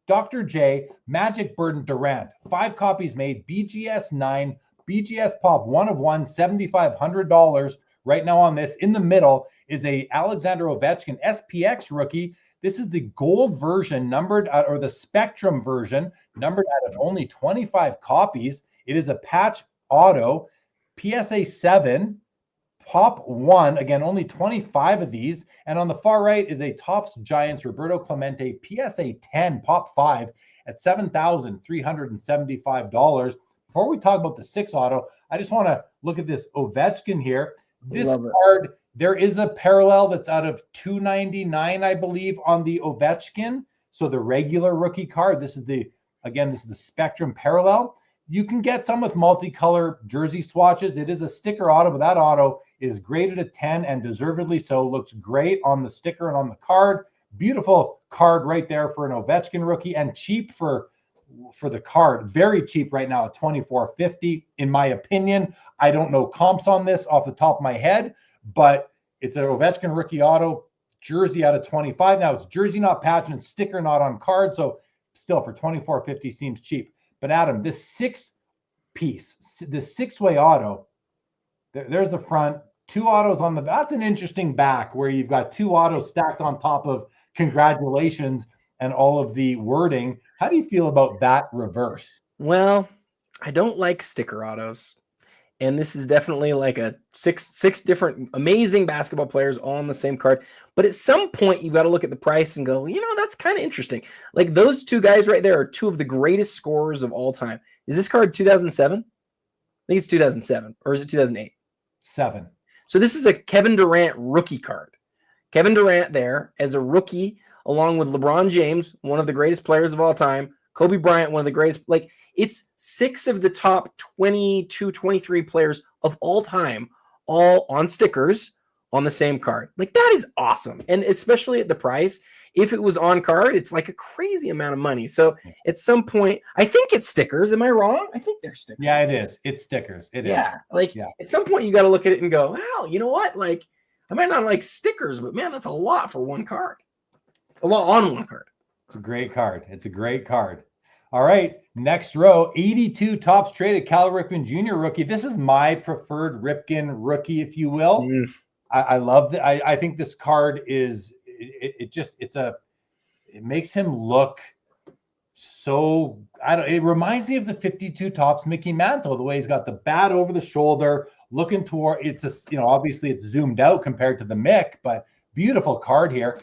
B: Dr. J, Magic, Burden, Durant. 5 copies made, BGS 9, BGS Pop 1 of 1, $7,500 right now on this. In the middle is a Alexander Ovechkin SPX rookie. This is the gold version numbered out, or the Spectrum version numbered out of only 25 copies. It is a patch auto, PSA 7, Pop 1, again, only 25 of these. And on the far right is a Topps Giants Roberto Clemente PSA 10, Pop 5 at $7,375. Before we talk about the 6 auto, I just want to look at this Ovechkin here. This card, there is a parallel that's out of $299, I believe, on the Ovechkin. So the regular rookie card, this is the Spectrum parallel. You can get some with multicolor jersey swatches. It is a sticker auto, but that auto is graded a 10 and deservedly so. Looks great on the sticker and on the card. Beautiful card right there for an Ovechkin rookie, and cheap for the card. Very cheap right now at $24.50 in my opinion. I don't know comps on this off the top of my head, but it's an Ovechkin rookie auto, jersey out of 25. Now it's jersey not patch and sticker not on card, so still for $24.50 seems cheap. But Adam, this 6-piece, this 6-way auto, there's the front, 2 autos on the back. That's an interesting back where you've got 2 autos stacked on top of congratulations and all of the wording. How do you feel about that reverse?
C: Well, I don't like sticker autos. And this is definitely like a six different amazing basketball players all on the same card. But at some point, you've got to look at the price and go, that's kind of interesting. Like those 2 guys right there are 2 of the greatest scorers of all time. Is this card 2007? I think it's 2007. Or is it 2008?
B: 7.
C: So this is a Kevin Durant rookie card. Kevin Durant there as a rookie, along with LeBron James, one of the greatest players of all time. Kobe Bryant, one of the greatest. Like, it's 6 of the top 22, 23 players of all time, all on stickers on the same card. Like, that is awesome. And especially at the price, if it was on card, it's like a crazy amount of money. So at some point, I think it's stickers. Am I wrong? I think they're stickers.
B: Yeah, it is. It's stickers. It is.
C: Yeah. At some point, you got to look at it and go, well, you know what? Like, I might not like stickers, but man, that's a lot for one card. A lot on one card.
B: It's a great card. It's a great card. All right, next row, 82 Topps traded Cal Ripken Jr. rookie. This is my preferred Ripken rookie, if you will. I love that. I think this card is it makes him look so, it reminds me of the 52 Topps Mickey Mantle, the way he's got the bat over the shoulder, looking toward, obviously it's zoomed out compared to the Mick, but beautiful card here.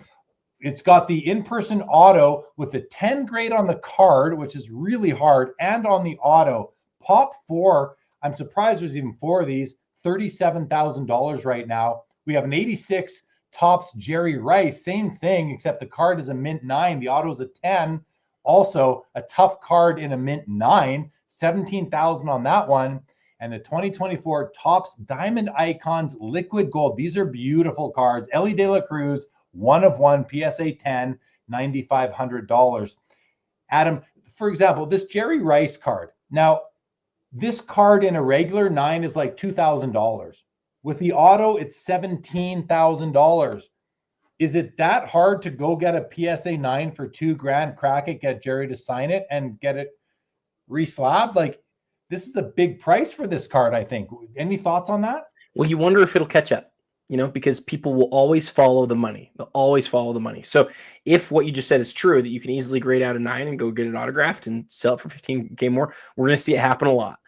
B: It's got the in-person auto with the 10 grade on the card, which is really hard, and on the auto. Pop 4, I'm surprised there's even 4 of these, $37,000 right now. We have an 86 Topps Jerry Rice, same thing, except the card is a mint 9. The auto is a 10. Also, a tough card in a mint 9, $17,000 on that one. And the 2024 Topps Diamond Icons Liquid Gold. These are beautiful cards. Ellie De La Cruz, 1 of 1, PSA 10, $9,500. Adam, for example, this Jerry Rice card. Now, this card in a regular 9 is like $2,000. With the auto, it's $17,000. Is it that hard to go get a PSA 9 for $2,000, crack it, get Jerry to sign it, and get it reslabbed? Like, this is the big price for this card, I think. Any thoughts on that?
C: Well, you wonder if it'll catch up. Because people will always follow the money. They'll always follow the money. So if what you just said is true, that you can easily grade out a 9 and go get it autographed and sell it for $15K more, we're going to see it happen a lot.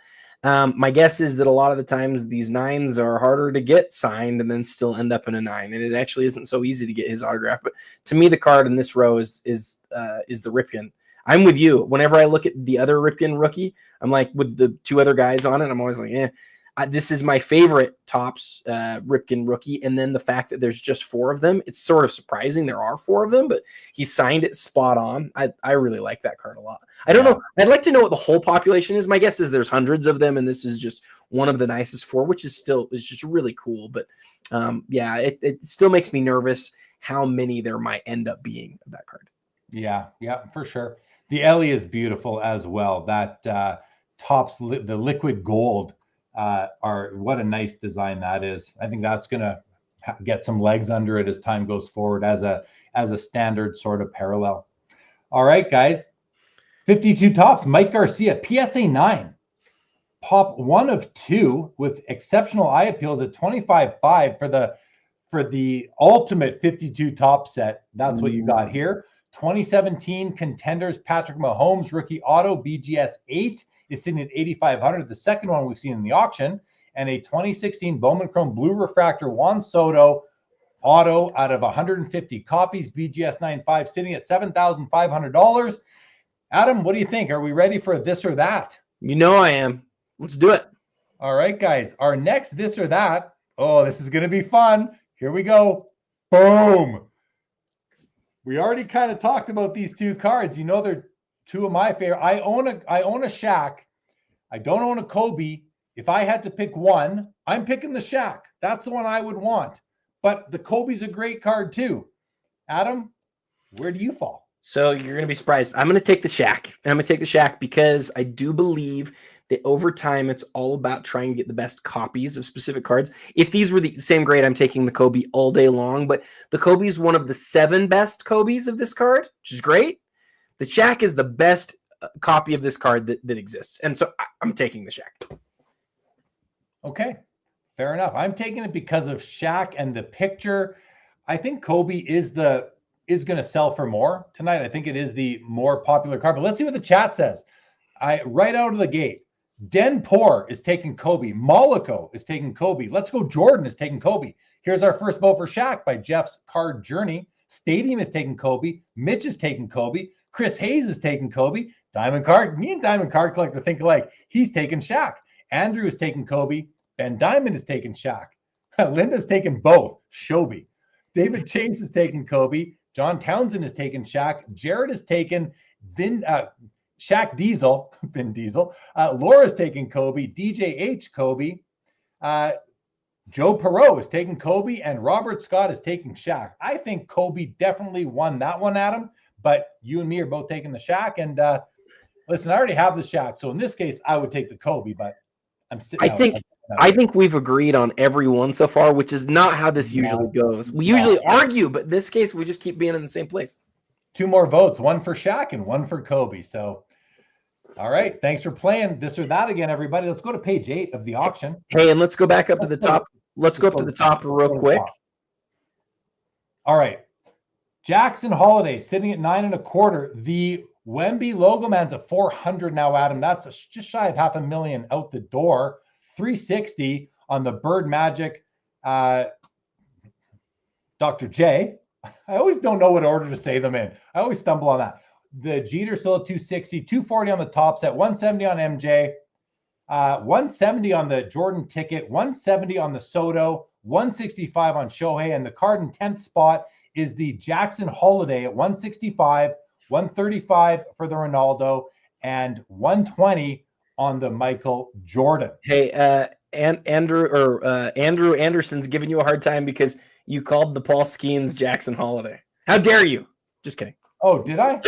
C: My guess is that a lot of the times these 9s are harder to get signed and then still end up in a 9. And it actually isn't so easy to get his autograph. But to me, the card in this row is the Ripken. I'm with you. Whenever I look at the other Ripken rookie, I'm like, with the 2 other guys on it, I'm always like, This is my favorite Topps Ripken rookie. And then the fact that there's just 4 of them, it's sort of surprising there are 4 of them, but he signed it spot on. I really like that card a lot. I don't know. I'd like to know what the whole population is. My guess is there's hundreds of them, and this is just one of the nicest 4, which is just really cool. But yeah, it still makes me nervous how many there might end up being of that card.
B: Yeah, for sure. The Ellie is beautiful as well. That Topps the liquid gold what a nice design that is. I think that's gonna get some legs under it as time goes forward as a standard sort of parallel. All right, guys. 52 Topps, Mike Garcia, PSA 9. Pop 1 of 2 with exceptional eye appeals at 25.5 for the ultimate 52 top set. That's what you got here. 2017 contenders Patrick Mahomes rookie auto BGS 8 is sitting at 8,500. The second one we've seen in the auction, and a 2016 Bowman Chrome blue refractor Juan Soto auto out of 150 copies BGS 9.5 sitting at $7,500. Adam, what do you think? Are we ready for this or that?
C: You know I am. Let's do it.
B: All right, guys. Our next this or that. Oh, this is going to be fun. Here we go. Boom. We already kind of talked about these 2 cards. You know, they're 2 of my favorite. I own a Shaq. I don't own a Kobe. If I had to pick one, I'm picking the Shaq. That's the one I would want. But the Kobe's a great card too. Adam, where do you fall?
C: So you're going to be surprised. I'm going to take the Shaq. And I'm going to take the Shaq because I do believe that over time, it's all about trying to get the best copies of specific cards. If these were the same grade, I'm taking the Kobe all day long. But the Kobe is one of the 7 best Kobe's of this card, which is great. The Shaq is the best copy of this card that exists. And so I'm taking the Shaq.
B: Okay, fair enough. I'm taking it because of Shaq and the picture. I think Kobe is going to sell for more tonight. I think it is the more popular card. But let's see what the chat says. Right out of the gate. Den Poor is taking Kobe. Mollico is taking Kobe. Let's Go Jordan is taking Kobe. Here's our first vote for Shaq by Jeff's Card Journey. Stadium is taking Kobe. Mitch is taking Kobe. Chris Hayes is taking Kobe. Diamond Card. Me and Diamond Card Collector think alike. He's taking Shaq. Andrew is taking Kobe. Ben Diamond is taking Shaq. Linda's taking both. Shobi. David Chase is taking Kobe. John Townsend is taking Shaq. Jared is taking Shaq Diesel, Vin Diesel. Laura's taking Kobe. DJ H, Kobe. Joe Perot is taking Kobe, and Robert Scott is taking Shaq. I think Kobe definitely won that one, Adam, but you and me are both taking the Shaq. And listen, I already have the Shaq, so in this case, I would take the Kobe, but I'm sitting
C: I think we've agreed on every one so far, which is not how this usually goes. We usually argue, but in this case, we just keep being in the same place.
B: 2 more votes, 1 for Shaq and 1 for Kobe. So, all right. Thanks for playing this or that again, everybody. Let's go to page 8 of the auction.
C: Hey, and let's go back up to the top. Let's go up to the top real quick.
B: All right. Jackson Holliday sitting at 9 1/4. The Wemby logo man's at 400 now, Adam. That's just shy of $500,000 out the door. 360 on the Bird Magic. Dr. J. I always don't know what order to say them in. I always stumble on that. The Jeter still at 260, 240 on the top set, 170 on MJ, 170 on the Jordan ticket, 170 on the Soto, 165 on Shohei, and the card in 10th spot is the Jackson Holliday at 165, 135 for the Ronaldo, and 120 on the Michael Jordan.
C: Hey, Andrew Anderson's giving you a hard time because you called the Paul Skenes Jackson Holliday. How dare you? Just kidding.
B: Oh, did I?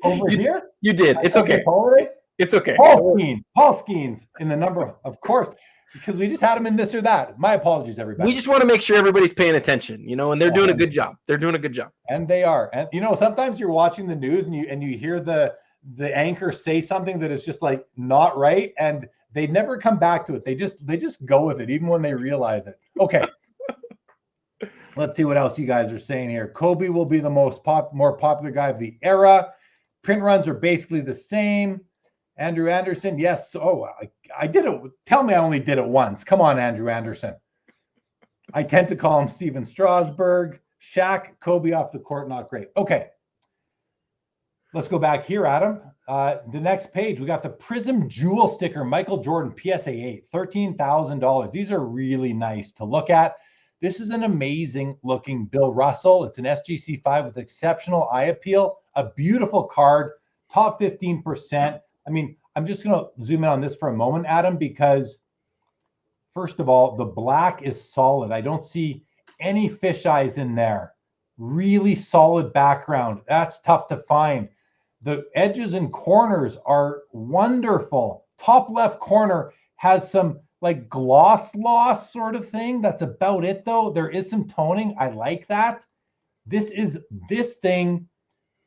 B: Over here?
C: You did. It's okay.
B: Holliday?
C: It's okay.
B: Paul Skenes in the number, of course, because we just had him in this or that. My apologies, everybody.
C: We just want to make sure everybody's paying attention, and they're doing a good job. They're doing a good job.
B: And they are. And sometimes you're watching the news and you hear the anchor say something that is just like not right, and they never come back to it. They just go with it, even when they realize it. Okay. Let's see what else you guys are saying here. Kobe will be the more popular guy of the era. Print runs are basically the same. Andrew Anderson, yes. Oh, I did it. Tell me I only did it once. Come on, Andrew Anderson. I tend to call him Steven Strasburg. Shaq, Kobe off the court, not great. Okay. Let's go back here, Adam. The next page, we got the Prism Jewel sticker, Michael Jordan, PSA 8, $13,000. These are really nice to look at. This is an amazing looking Bill Russell. It's an SGC 5 with exceptional eye appeal, a beautiful card, top 15%. I mean, I'm just going to zoom in on this for a moment, Adam, because first of all, the black is solid. I don't see any fisheyes in there. Really solid background. That's tough to find. The edges and corners are wonderful. Top left corner has some like gloss loss sort of thing. That's about it though. There is some toning. I like that. This thing,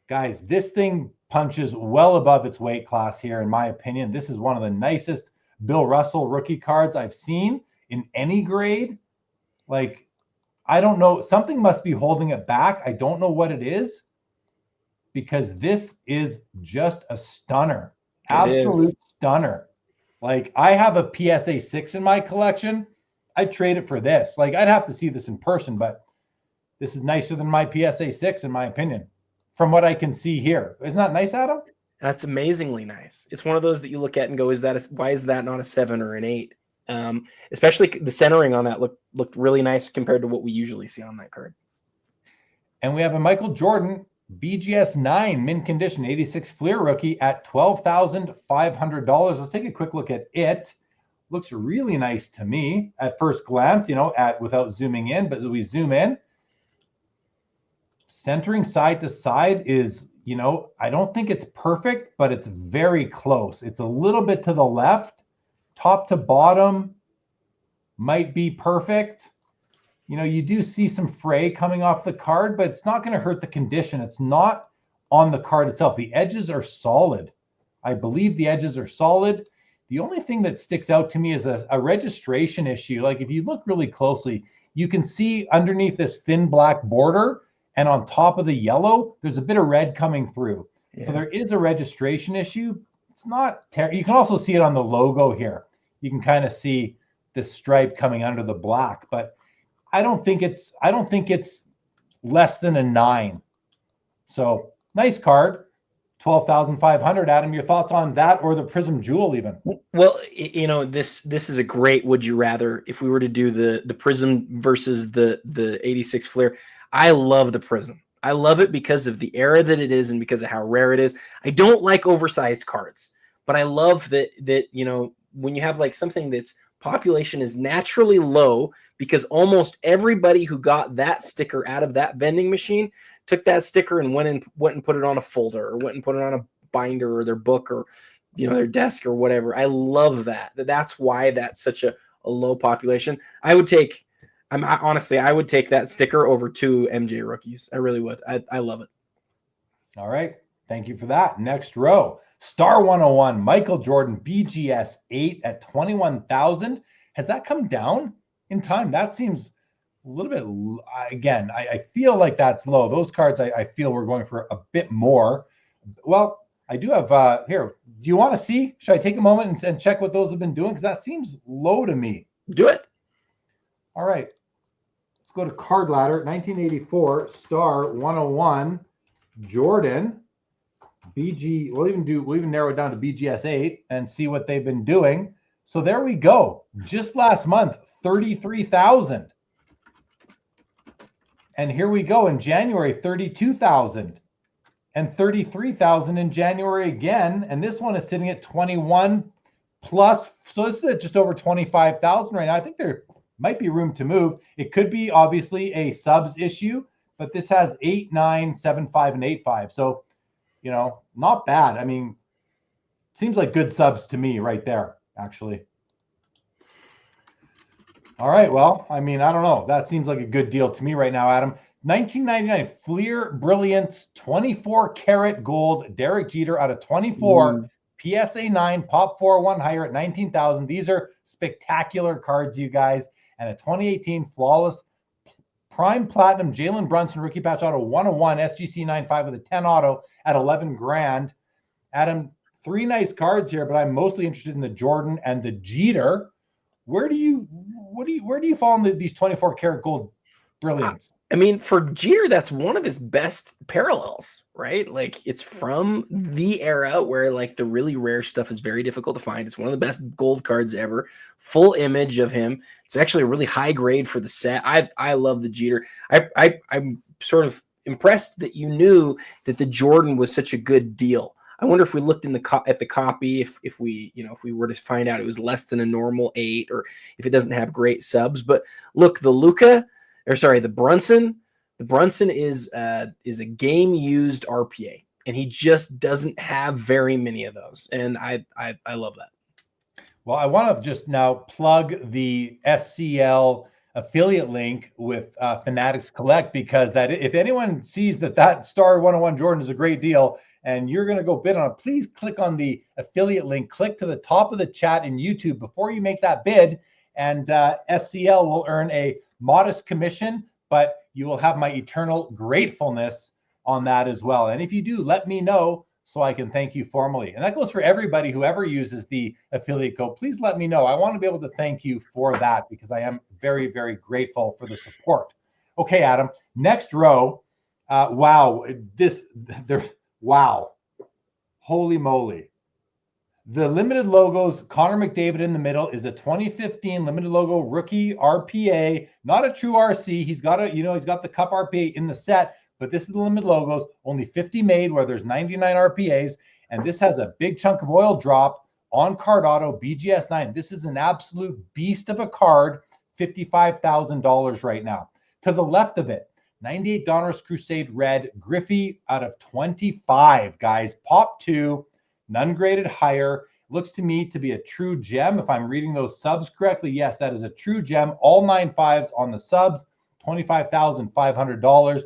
B: guys, this thing punches well above its weight class here, in my opinion. This is one of the nicest Bill Russell rookie cards I've seen in any grade. Like, I don't know. Something must be holding it back. I don't know what it is, because this is just a stunner. Absolute stunner. Like, I have a PSA 6 in my collection. I'd trade it for this. Like, I'd have to see this in person, but this is nicer than my PSA 6, in my opinion, from what I can see here. Isn't that nice, Adam?
C: That's amazingly nice. It's one of those that you look at and go, why is that not a 7 or an 8? Especially the centering on that looked really nice compared to what we usually see on that card.
B: And we have a Michael Jordan BGS 9 mint condition 86 Fleer rookie at $12,500. Let's take a quick look at it. Looks really nice to me at first glance, you know, without zooming in, but as we zoom in, centering side to side is, you know, I don't think it's perfect, but it's very close. It's a little bit to the left. Top to bottom might be perfect. You know, you do see some fray coming off the card, but it's not going to hurt the condition. It's not on the card itself. The edges are solid. I believe the edges are solid. The only thing that sticks out to me is a registration issue. Like, if you look really closely, you can see underneath this thin black border and on top of the yellow, there's a bit of red coming through. Yeah. So there is a registration issue. It's not terrible. You can also see it on the logo here. You can kind of see this stripe coming under the black, but I don't think it's less than a 9. So nice card, 12,500. Adam, your thoughts on that or the Prism Jewel even?
C: Well, you know, this is a great would you rather. If we were to do the Prism versus the 86 Fleer, I love the Prism. I love it because of the era that it is and because of how rare it is. I don't like oversized cards, but I love that you know, when you have like something that's population is naturally low, because almost everybody who got that sticker out of that vending machine took that sticker and went and put it on a folder or went and put it on a binder or their book or, you know, their desk or whatever. I love that. That's why that's such a low population. I would take that sticker over 2 MJ rookies. I really would. I love it.
B: All right. Thank you for that. Next row. Star 101, Michael Jordan, BGS 8 at 21,000. Has that come down in time? That seems a little bit, again, I feel like that's low. Those cards, I feel we're going for a bit more. Well, I do have, here, do you want to see? Should I take a moment and check what those have been doing? Because that seems low to me.
C: Do it.
B: All right. Let's go to Card Ladder, 1984, Star 101, Jordan. We'll even narrow it down to BGS 8 and see what they've been doing. So there we go. Just last month, 33,000. And here we go in January, 32,000 and 33,000 in January again. And this one is sitting at 21 plus. So this is at just over 25,000 right now. I think there might be room to move. It could be obviously a subs issue, but this has 8, 9, 7, 5, and 8, 5. So, you know, not bad. I mean, seems like good subs to me right there, actually. All right. Well, I mean, I don't know. That seems like a good deal to me right now, Adam. 1999 Fleer Brilliance 24 karat gold Derek Jeter out of 24. PSA 9 Pop 401 higher at 19,000. These are spectacular cards, you guys. And a 2018 Flawless Prime Platinum Jalen Brunson rookie patch auto 101 SGC 95 with a 10 auto at 11 grand. Adam, 3 nice cards here, but I'm mostly interested in the Jordan and the Jeter. Where do you fall in these 24 karat gold brilliance?
C: I mean, for Jeter, that's one of his best parallels. right? Like it's from the era where like the really rare stuff is very difficult to find. It's one of the best gold cards ever. Full image of him. It's actually a really high grade for the set. I love the Jeter. I'm sort of impressed that you knew that the Jordan was such a good deal. I wonder if we looked in at the copy, if we were to find out it was less than a normal 8, or if it doesn't have great subs. But look, the Brunson is a game used RPA, and he just doesn't have very many of those, and I love that.
B: Well, I want to just now plug the SCL affiliate link with Fanatics Collect, because that if anyone sees that Star 101 Jordan is a great deal and you're going to go bid on it, please click on the affiliate link, click to the top of the chat in YouTube before you make that bid, and SCL will earn a modest commission, but you will have my eternal gratefulness on that as well. And if you do, let me know so I can thank you formally. And that goes for everybody who ever uses the affiliate code. Please let me know. I want to be able to thank you for that, because I am very, very grateful for the support. Okay, Adam, next row. Wow. Holy moly. The limited logos, Connor McDavid in the middle, is a 2015 limited logo rookie RPA, not a true RC. He's got the cup RPA in the set, but this is the limited logos, only 50 made, where there's 99 RPAs. And this has a big chunk of oil drop on card auto, BGS 9. This is an absolute beast of a card, $55,000 right now. To the left of it, 98 Donruss Crusade Red, Griffey out of 25, guys. Pop 2. None graded higher. Looks to me to be a true gem. If I'm reading those subs correctly, yes, that is a true gem. All 9 5s on the subs, $25,500.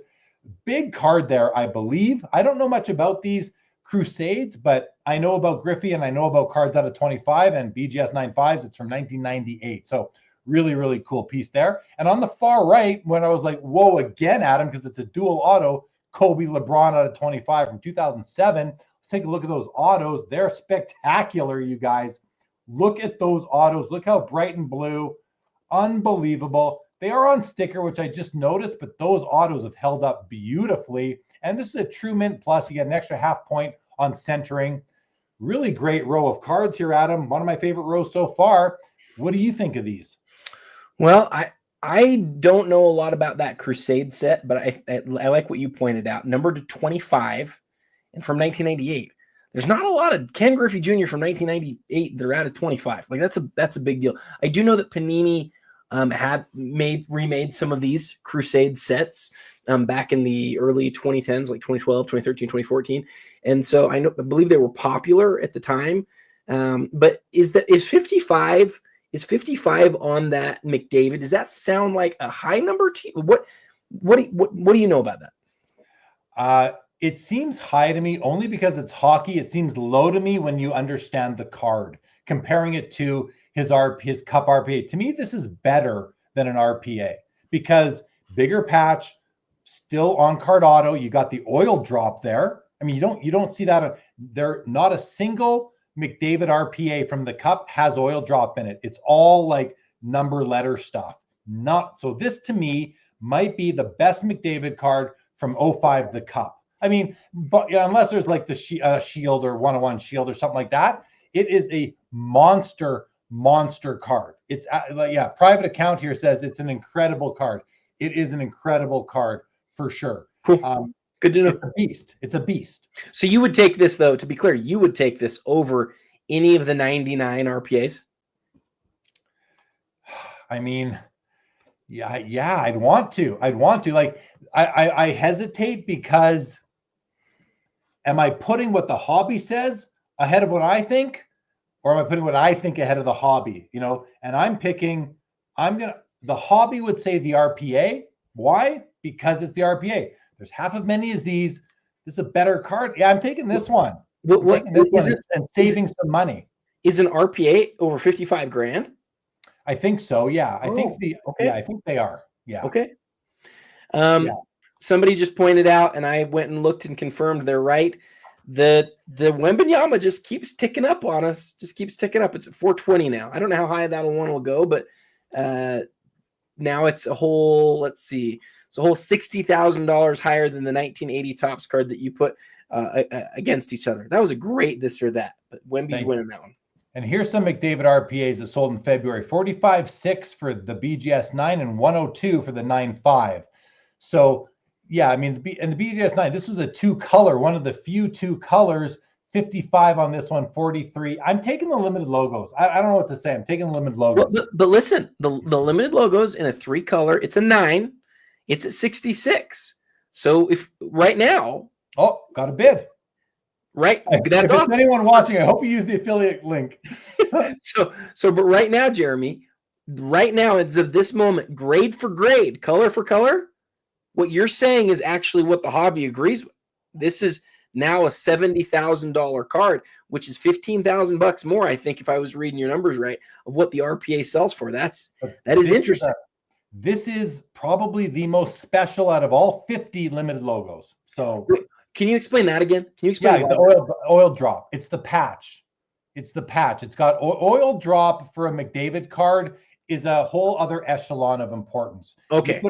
B: Big card there, I believe. I don't know much about these Crusades, but I know about Griffey and I know about cards out of 25 and BGS 9.5s. It's from 1998. So really, really cool piece there. And on the far right, when I was like, whoa, again, Adam, because it's a dual auto, Kobe LeBron out of 25 from 2007. Take a look at those autos. They're spectacular, you guys. Look at those autos. Look how bright and blue. Unbelievable. They are on sticker, which I just noticed, but those autos have held up beautifully. And this is a true mint plus. You get an extra half point on centering. Really great row of cards here, Adam. One of my favorite rows so far. What do you think of these?
C: Well, I don't know a lot about that Crusade set, but I like what you pointed out. Numbered to 25. And from 1998, there's not a lot of Ken Griffey Jr. from 1998 that are out of 25. Like that's a big deal. I do know that Panini had remade some of these Crusade sets back in the early 2010s, like 2012, 2013, 2014, and so I believe they were popular at the time. But is 55 on that McDavid? Does that sound like a high number to you? What do you know about that?
B: It seems high to me only because it's hockey. It seems low to me when you understand the card, comparing it to his cup RPA. To me, this is better than an RPA because bigger patch, still on card auto. You got the oil drop there. I mean, you don't see that. There not a single McDavid RPA from the cup has oil drop in it. It's all like number letter stuff. So this to me might be the best McDavid card from 05 the cup. I mean, but unless there's like the shield or 101 shield or something like that, it is a monster card. It's private account here says it's an incredible card. It is an incredible card for sure.
C: Cool. Good to know.
B: It's a beast.
C: So you would take this, though, to be clear, you would take this over any of the 99 RPAs?
B: I mean, yeah, I'd want to. Like, I hesitate because am I putting what the hobby says ahead of what I think, or am I putting what I think ahead of the hobby? And the hobby would say the RPA. Why? Because it's the RPA. There's half as many as these. This is a better card. Yeah, I'm taking this one. And saving some money.
C: Is an RPA over 55 grand?
B: I think so. Yeah, I think they are. Yeah.
C: Okay. Somebody just pointed out, and I went and looked and confirmed they're right. The Wembanyama just keeps ticking up on us. Just keeps ticking up. It's at 420 now. I don't know how high that one will go, but now it's a whole, let's see, it's a whole $60,000 higher than the 1980 Topps card that you put against each other. That was a great this or that, but Wemby's winning that one.
B: And here's some McDavid RPAs that sold in February. 45.6 for the BGS 9 and 102 for the 9.5. So, yeah, I mean, and the BGS 9, this was a 2-color, one of the few 2 colors. 55 on this one, 43. I'm taking the limited logos. I don't know what to say. I'm taking the limited logos.
C: But listen, the limited logos in a 3-color, it's a 9. It's at 66. So if right now.
B: Oh, got a bid.
C: Right.
B: That's awesome. If anyone watching, I hope you use the affiliate link.
C: But right now, Jeremy, right now, as of this moment, grade for grade, color for color, what you're saying is actually what the hobby agrees with. This is now a $70,000 card, which is $15,000 more, I think, if I was reading your numbers right, of what the RPA sells for. That is interesting.
B: This is probably the most special out of all 50 limited logos. So
C: can you explain that again? Can you explain?
B: Yeah, the oil drop. It's the patch. It's the patch. It's got oil drop for a McDavid card is a whole other echelon of importance.
C: Okay.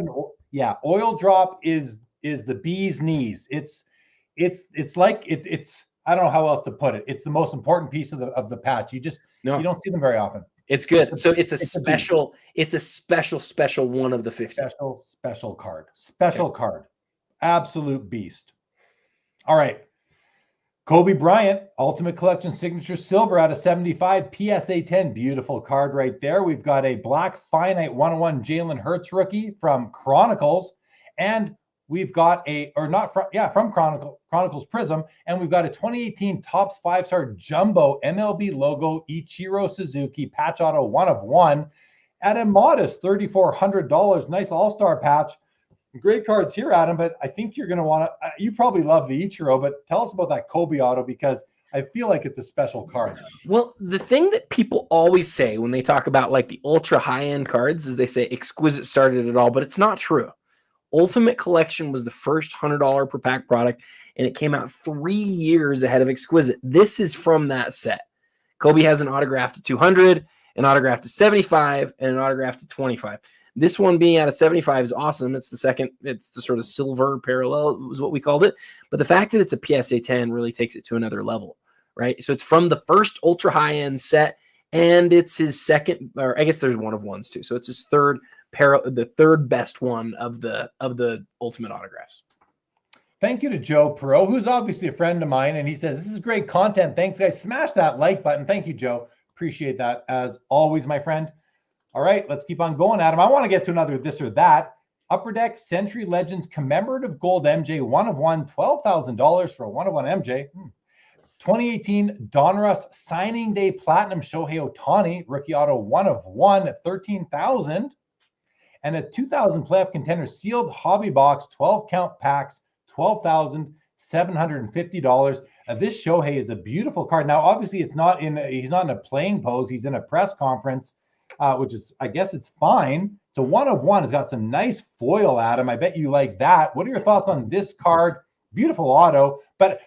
B: Oil drop is the bee's knees. It's like it's I don't know how else to put it. It's the most important piece of the patch. You don't see them very often.
C: It's good. So it's a special one of the 50.
B: Special card. Special card. Absolute beast. All right. Kobe Bryant, Ultimate Collection Signature Silver out of 75, PSA 10. Beautiful card right there. We've got a black finite 101 Jalen Hurts rookie from Chronicles. And we've got from Chronicles Prism. And we've got a 2018 Topps 5-star Jumbo MLB logo Ichiro Suzuki patch auto 1 of 1 at a modest $3,400. Nice all-star patch. Great cards here, Adam, but I think you're going to want to, you probably love the Ichiro, but tell us about that Kobe auto because I feel like it's a special card.
C: Well, the thing that people always say when they talk about like the ultra high-end cards is they say Exquisite started it all, but it's not true. Ultimate Collection was the first $100 per pack product, and it came out 3 years ahead of Exquisite. This is from that set. Kobe has an autograph to 200, an autograph to 75, and an autograph to 25. This one being out of 75 is awesome. It's the sort of silver parallel is what we called it. But the fact that it's a PSA 10 really takes it to another level, right? So it's from the first ultra high-end set, and it's his second, or I guess there's one of ones too. So it's his the third best one of the ultimate autographs.
B: Thank you to Joe Perot, who's obviously a friend of mine, and he says, this is great content. Thanks, guys. Smash that like button. Thank you, Joe. Appreciate that as always, my friend. All right, let's keep on going, Adam. I want to get to another this or that. Upper Deck Century Legends Commemorative Gold MJ 1 of 1, $12,000 for a 1 of 1 MJ. 2018 Donruss Signing Day Platinum Shohei Ohtani Rookie Auto 1 of 1 at $13,000. And a 2000 Playoff Contender Sealed Hobby Box 12 count packs, $12,750. This Shohei is a beautiful card. Now, obviously, he's not in a playing pose. He's in a press conference. Which is, I guess it's fine. So 1 of 1 has got some nice foil, Adam. I bet you like that. What are your thoughts on this card? Beautiful auto. But,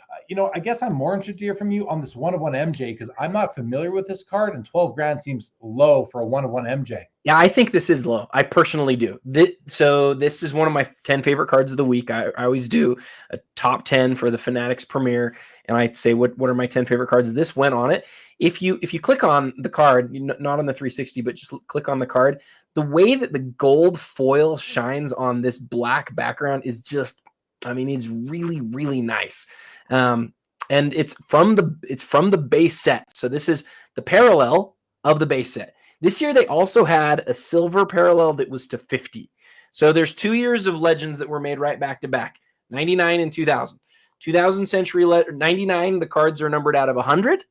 B: I guess I'm more interested to hear from you on this 1 of 1 MJ because I'm not familiar with this card and 12 grand seems low for a 1 of 1 MJ.
C: Yeah, I think this is low. I personally do. So this is one of my 10 favorite cards of the week. I always do a top 10 for the Fanatics Premier. And I say, what are my 10 favorite cards? This went on it. If you click on the card, not on the 360, but just click on the card, the way that the gold foil shines on this black background is just, it's really, really nice. And it's from the base set. So this is the parallel of the base set. This year, they also had a silver parallel that was to 50. So there's 2 years of Legends that were made right back to back, 99 and 2000. 2000 Century 99, the cards are numbered out of 100.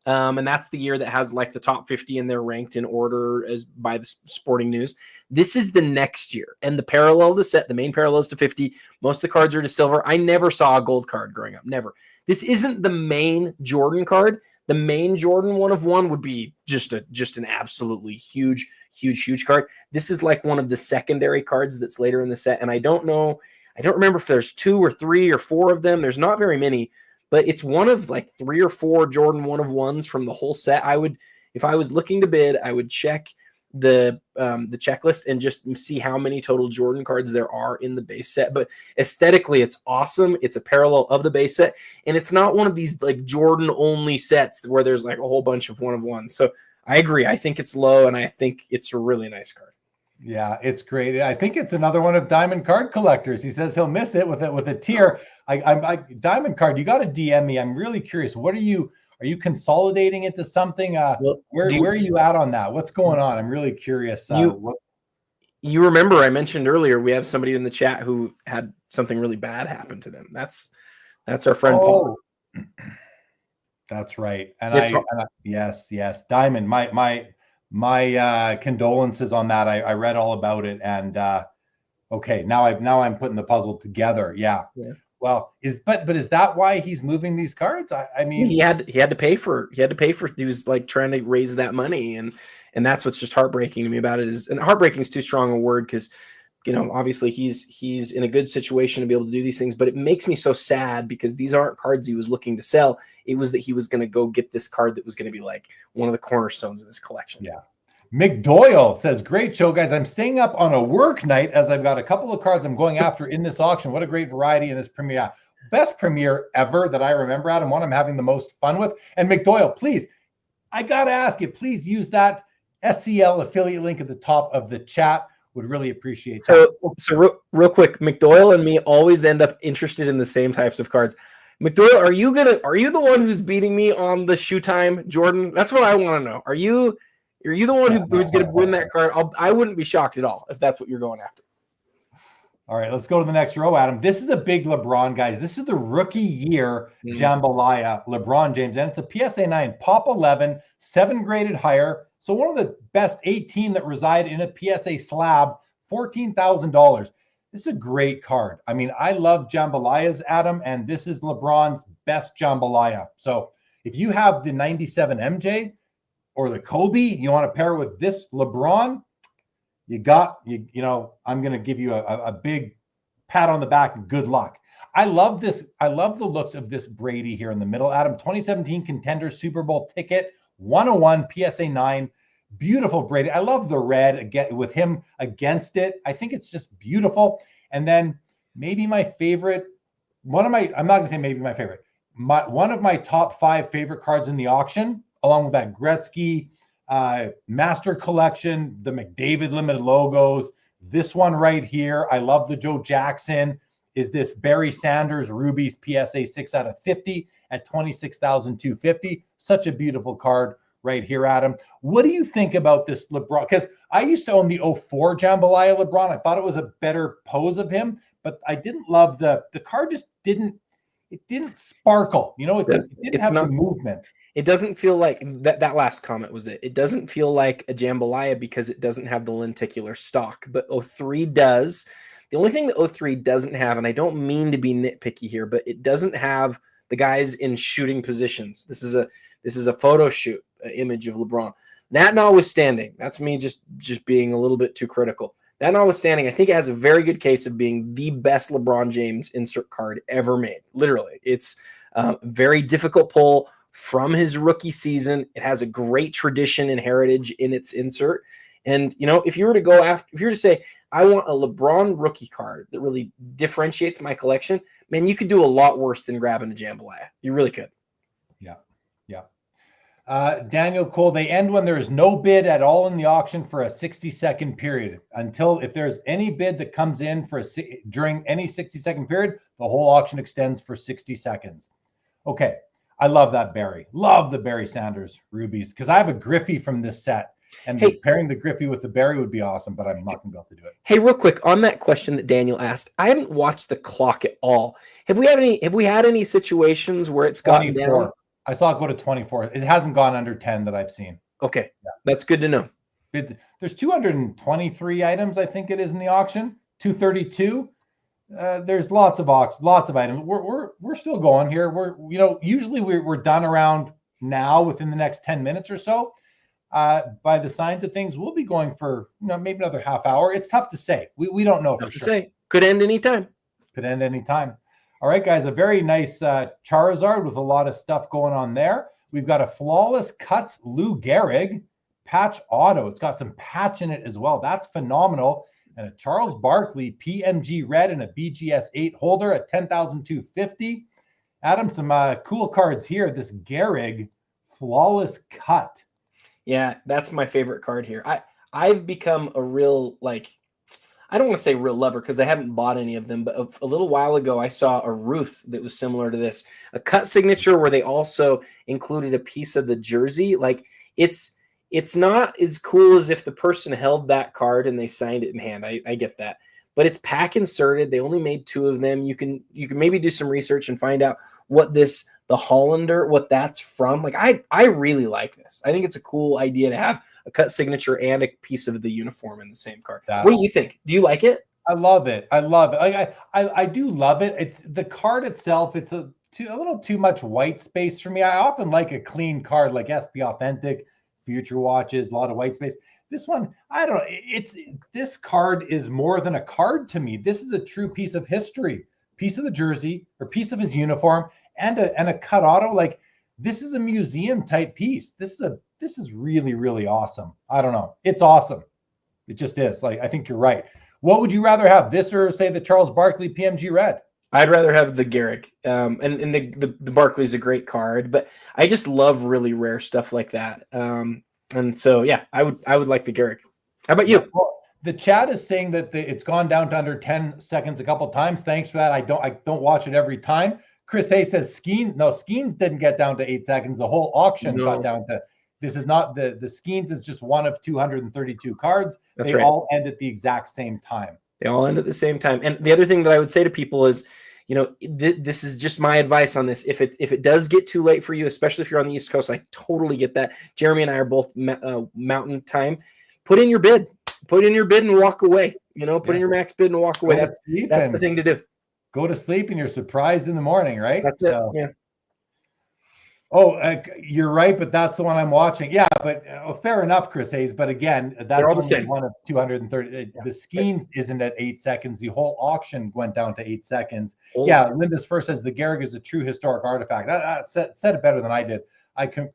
C: And that's the year that has like the top 50 and they're ranked in order as by the Sporting News. This is the next year. And the parallel of the set, the main parallel is to 50. Most of the cards are to silver. I never saw a gold card growing up. Never. This isn't the main Jordan card. The main Jordan 1 of 1 would be just an absolutely huge card. This is like one of the secondary cards that's later in the set. And I don't remember if there's 2 or 3 or 4 of them. There's not very many, but it's one of like 3 or 4 Jordan 1 of 1s from the whole set. If I was looking to bid, I would check the checklist and just see how many total Jordan cards there are in the base set. But aesthetically, it's awesome. It's a parallel of the base set, and it's not one of these like Jordan only sets where there's like a whole bunch of one of ones. So I agree. I think it's low, and I think it's a really nice card.
B: Yeah, it's great. I think it's another one of Diamond Card Collectors. He says he'll miss it with a tier. I Diamond Card, you got to DM me. I'm really curious. What are you consolidating it to something? Where are you at on that? What's going on? I'm really curious.
C: You remember I mentioned earlier we have somebody in the chat who had something really bad happen to them. That's our friend Paul.
B: That's right. And yes, Diamond. My condolences on that. I read all about it, and okay, now I'm putting the puzzle together. Yeah. Well, is that why he's moving these cards? I mean,
C: he had to pay for. He was like trying to raise that money, and that's what's just heartbreaking to me about it is, and heartbreaking is too strong a word because, obviously he's in a good situation to be able to do these things, but it makes me so sad because these aren't cards he was looking to sell. It was that he was going to go get this card that was going to be like one of the cornerstones of his collection.
B: Yeah. McDoyle says, great show, guys. I'm staying up on a work night as I've got a couple of cards I'm going after in this auction. What a great variety in this premiere. Best premiere ever that I remember, Adam. One I'm having the most fun with. And McDoyle, please, I got to ask you, please use that SCL affiliate link at the top of the chat. Would really appreciate that.
C: So real quick, McDoyle and me always end up interested in the same types of cards. McDoyle, are you the one who's beating me on the shoe time, Jordan? That's what I want to know. Are you the one who's going to win that card? I wouldn't be shocked at all if that's what you're going after.
B: All right, let's go to the next row, Adam. This is a big LeBron, guys. This is the rookie year Jambalaya, LeBron James, and it's a PSA 9, Pop 11, 7 graded higher. So one of the best 18 that reside in a PSA slab, $14,000. This is a great card. I mean, I love Jambalayas, Adam, and this is LeBron's best Jambalaya. So if you have the 97 MJ, or the Kobe, you want to pair with this LeBron, I'm going to give you a big pat on the back and good luck. I love this. I love the looks of this Brady here in the middle. Adam, 2017 contender Super Bowl ticket, 101 PSA 9. Beautiful Brady. I love the red again with him against it. I think it's just beautiful. And then maybe my favorite, I'm not going to say maybe my favorite, one of my top 5 favorite cards in the auction, along with that Gretzky Master Collection, the McDavid limited logos. This one right here, I love the Joe Jackson, is this Barry Sanders Rubies PSA 6 out of 50 at $26,250. Such a beautiful card right here, Adam. What do you think about this LeBron? Because I used to own the 04 Jambalaya LeBron. I thought it was a better pose of him, but I didn't love the card. Just didn't sparkle. It didn't have the movement.
C: It doesn't feel like that last comment was it. It doesn't feel like a Jambalaya because it doesn't have the lenticular stock, but 03 does. The only thing that 03 doesn't have, and I don't mean to be nitpicky here, but it doesn't have the guys in shooting positions. This is a photo shoot image of LeBron. That notwithstanding, that's me just being a little bit too critical. That notwithstanding, I think it has a very good case of being the best LeBron James insert card ever made. Literally, it's a very difficult pull from his rookie season. It has a great tradition and heritage in its insert. And, if you were to say, I want a LeBron rookie card that really differentiates my collection, man, you could do a lot worse than grabbing a Jambalaya. You really could.
B: Yeah. Daniel Cole, they end when there is no bid at all in the auction for a 60-second period. If there's any bid that comes in during any 60-second period, the whole auction extends for 60 seconds. Okay. I love that Barry. Love the Barry Sanders Rubies because I have a Griffey from this set. And pairing the Griffey with the Barry would be awesome, but I'm not going to be able to do it.
C: Hey, real quick on that question that Daniel asked, I haven't watched the clock at all. Have we had any situations where it's gotten down?
B: I saw it go to 24. It hasn't gone under 10 that I've seen.
C: Okay. Yeah. That's good to know.
B: There's 223 items, I think it is in the auction. 232. There's lots of items. We're still going here. Usually we're done around now within the next 10 minutes or so. By the signs of things, we'll be going for maybe another half hour. It's tough to say. We don't know for sure.
C: Could end anytime.
B: All right, guys, a very nice Charizard with a lot of stuff going on there. We've got a Flawless Cuts Lou Gehrig patch auto. It's got some patch in it as well. That's phenomenal. And a Charles Barkley PMG red and a BGS 8 holder at $10,250. Adam, some cool cards here. This Gehrig flawless cut.
C: Yeah, that's my favorite card here. I've become a real, like, I don't want to say real lover because I haven't bought any of them, but a little while ago I saw a Ruth that was similar to this, a cut signature where they also included a piece of the jersey. Like, it's not as cool as if the person held that card and they signed it in hand. I get that, but it's pack inserted. They only made 2 of them. You can maybe do some research and find out what the Hollander, what that's from. Like, I really like this. I think it's a cool idea to have a cut signature and a piece of the uniform in the same card. What do you think? Do you like it?
B: I love it. I love it. Like, I do love it. It's the card itself. It's a little too much white space for me. I often like a clean card, like SP Authentic, Future Watches, a lot of white space. This one, I don't know. This card is more than a card to me. This is a true piece of history, piece of the jersey or piece of his uniform, and a cut auto. Like, this is a museum type piece. This is really, really awesome. I don't know. It's awesome. It just is. Like, I think you're right. What would you rather have, this or say the Charles Barkley PMG red?
C: I'd rather have the Gehrig. And the Barkley's a great card, but I just love really rare stuff like that. And so, yeah, I would like the Gehrig. How about you?
B: Well, the chat is saying that it's gone down to under 10 seconds a couple times. Thanks for that. I don't watch it every time. Chris Hay says Skenes didn't get down to 8 seconds. The whole auction got down to. This is not the Skenes is just one of 232 cards. They all end at the exact same time.
C: They all end at the same time. And the other thing that I would say to people is, this is just my advice on this. If it does get too late for you, especially if you're on the East Coast, I totally get that. Jeremy and I are both mountain time. Put in your bid. Put in your bid and walk away. Put in your max bid and walk away. That's the thing to do.
B: Go to sleep and you're surprised in the morning, right?
C: That's it. Yeah.
B: Oh, you're right, but that's the one I'm watching. Yeah, but fair enough, Chris Hayes. But again, that's
C: all the same.
B: One of 230. The Skenes isn't at 8 seconds. The whole auction went down to 8 seconds. Yeah, Linda's first says the Gehrig is a true historic artifact. That said it better than I did. I can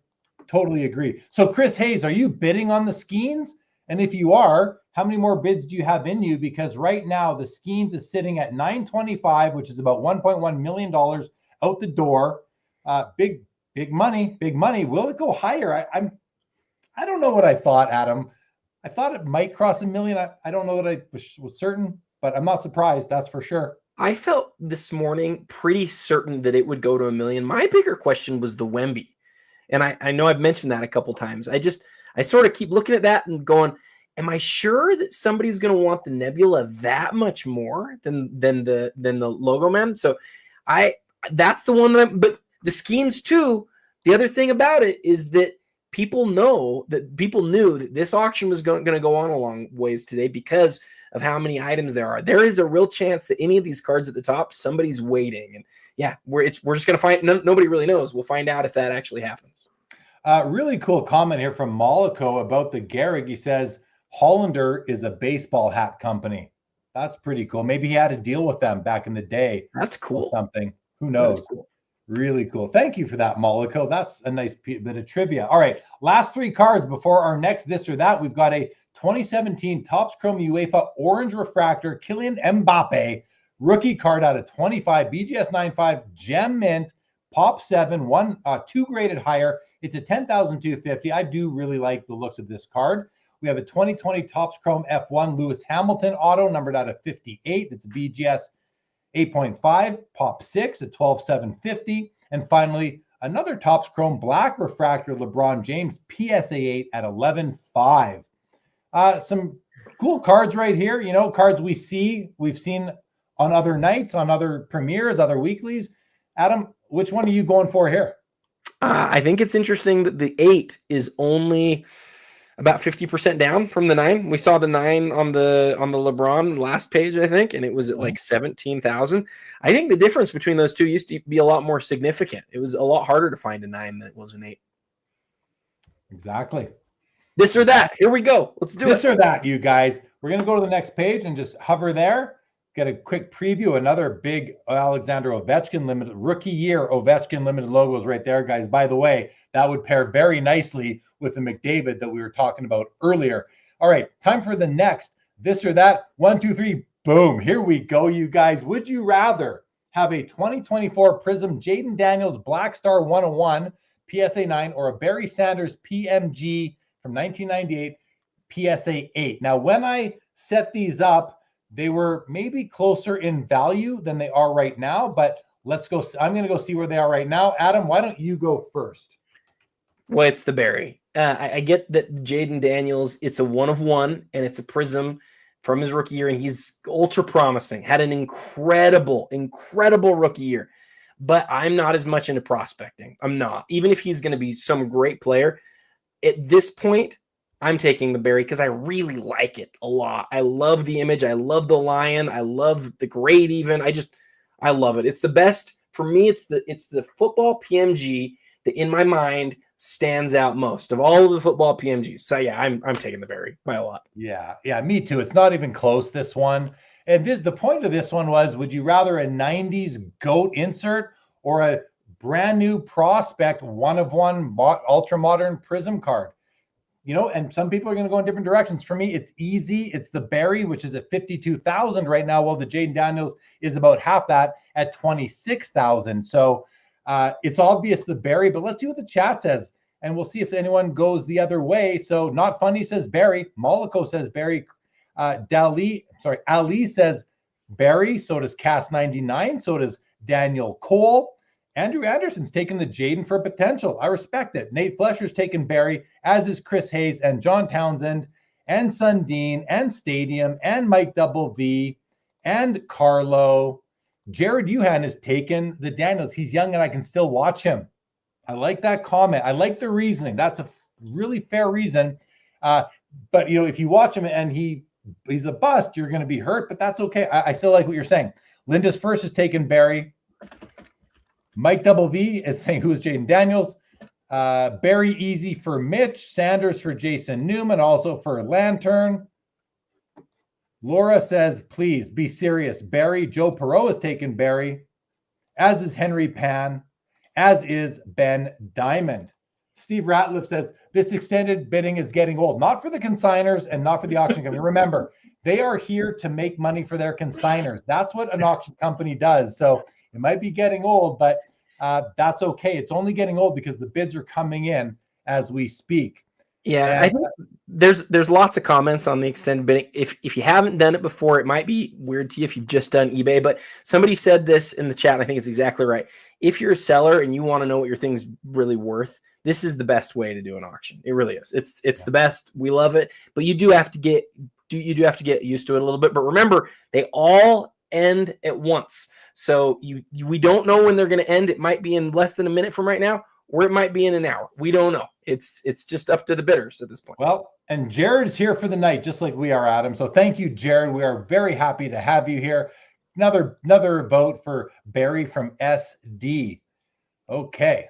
B: totally agree. So, Chris Hayes, are you bidding on the Skenes? And if you are, how many more bids do you have in you? Because right now the Skenes is sitting at $925, which is about $1.1 million out the door. Big money. Will it go higher? I don't know what I thought, Adam. I thought it might cross $1 million. I don't know that I was certain, but I'm not surprised. That's for sure.
C: I felt this morning pretty certain that it would go to $1 million. My bigger question was the Wemby. And I know I've mentioned that a couple times. I sort of keep looking at that and going, am I sure that somebody's going to want the Nebula that much more than the Logo Man? So that's the one but the Skenes too. The other thing about it is that people knew that this auction was going to go on a long ways today because of how many items there are. There is a real chance that any of these cards at the top, somebody's waiting. And yeah, we're just going to find, nobody really knows. We'll find out if that actually happens.
B: Really cool comment here from Mollico about the Gehrig. He says, Hollander is a baseball hat company. That's pretty cool. Maybe he had a deal with them back in the day.
C: That's cool.
B: Or something. Who knows? Cool. Really cool. Thank you for that, Mollico. That's a nice bit of trivia. All right. Last 3 cards before our next this or that. We've got a 2017 Topps Chrome UEFA Orange Refractor Kylian Mbappe rookie card out of 25 BGS 95 Gem Mint Pop 7 2 graded higher. It's a $10,250. I do really like the looks of this card. We have a 2020 Topps Chrome F1 Lewis Hamilton auto numbered out of 58. It's a BGS 8.5 Pop 6 at 12,750. And finally, another Topps Chrome Black Refractor LeBron James PSA 8 at 11.5. Some cool cards right here. Cards we've seen on other nights, on other premieres, other weeklies. Adam, which one are you going for here?
C: I think it's interesting that the 8 is only about 50% down from the 9. We saw the 9 on the LeBron last page, I think, and it was at like 17,000. I think the difference between those two used to be a lot more significant. It was a lot harder to find a 9 than it was an 8.
B: Exactly.
C: This or that. Here we go. Let's do
B: this or that, you guys. We're going to go to the next page and just hover there get a quick preview. Another big Alexander Ovechkin limited rookie year Ovechkin limited logos right there, guys. By the way, that would pair very nicely with the McDavid that we were talking about earlier. All right, time for the next this or that. 1, 2, 3, boom. Here we go, you guys. Would you rather have a 2024 Prism Jaden Daniels Black Star 101 PSA 9 or a Barry Sanders PMG from 1998 PSA 8? Now, when I set these up, they were maybe closer in value than they are right now, but let's go. I'm going to go see where they are right now. Adam, why don't you go first?
C: Well, it's the Barry. I get that Jaden Daniels, it's a 1 of 1 and it's a Prism from his rookie year, and he's ultra promising. Had an incredible rookie year. But I'm not as much into prospecting. I'm not. Even if he's going to be some great player, at this point, I'm taking the Barry because I really like it a lot. I love the image. I love the lion. I love the grade even. I love it. It's the best. For me, it's the football PMG that in my mind stands out most of all of the football PMGs. So yeah, I'm taking the Barry by a lot.
B: Yeah, me too. It's not even close, this one. And the point of this one was, would you rather a 90s GOAT insert or a brand new prospect 1 of 1 ultra modern Prism card? You know, and some people are going to go in different directions. For me, it's easy. It's the Barry, which is at $52,000 right now, while the Jaden Daniels is about half that at $26,000. So it's obvious the Barry, but let's see what the chat says, and we'll see if anyone goes the other way. So Not Funny says Barry. Mollico says Barry. Ali says Barry. So does Cast 99. So does Daniel Cole. Andrew Anderson's taking the Jaden for potential. I respect it. Nate Flesher's taking Barry, as is Chris Hayes and John Townsend and Sundin and Stadium and Mike Double V and Carlo. Jared Yuhan has taken the Daniels. He's young and I can still watch him. I like that comment. I like the reasoning. That's a really fair reason. But, you know, if you watch him and he's a bust, you're going to be hurt, but that's okay. I still like what you're saying. Linda's first is taking Barry. Mike Double V is saying who's Jaden Daniels. Barry easy for Mitch. Sanders for Jason Newman, also for Lantern. Laura says, please be serious. Barry. Joe Perot has taken Barry, as is Henry Pan, as is Ben Diamond. Steve Ratliff says, this extended bidding is getting old. Not for the consigners and not for the auction company. Remember, they are here to make money for their consigners. That's what an auction company does. So it might be getting old, but that's okay. It's only getting old because the bids are coming in as we speak.
C: Yeah, I think there's lots of comments on the extended bidding. If you haven't done it before, it might be weird to you if you've just done eBay. But somebody said this in the chat, and I think it's exactly right. If you're a seller and you want to know what your thing's really worth, this is the best way to do an auction. It really is. It's the best. We love it, but you do have to get used to it a little bit. But remember, they all end at once. So we don't know when they're going to end. It might be in less than a minute from right now, or it might be in an hour. We don't know. It's just up to the bidders at this point.
B: Well, and Jared's here for the night, just like we are, Adam. So thank you, Jared. We are very happy to have you here. Another vote for Barry from SD. Okay.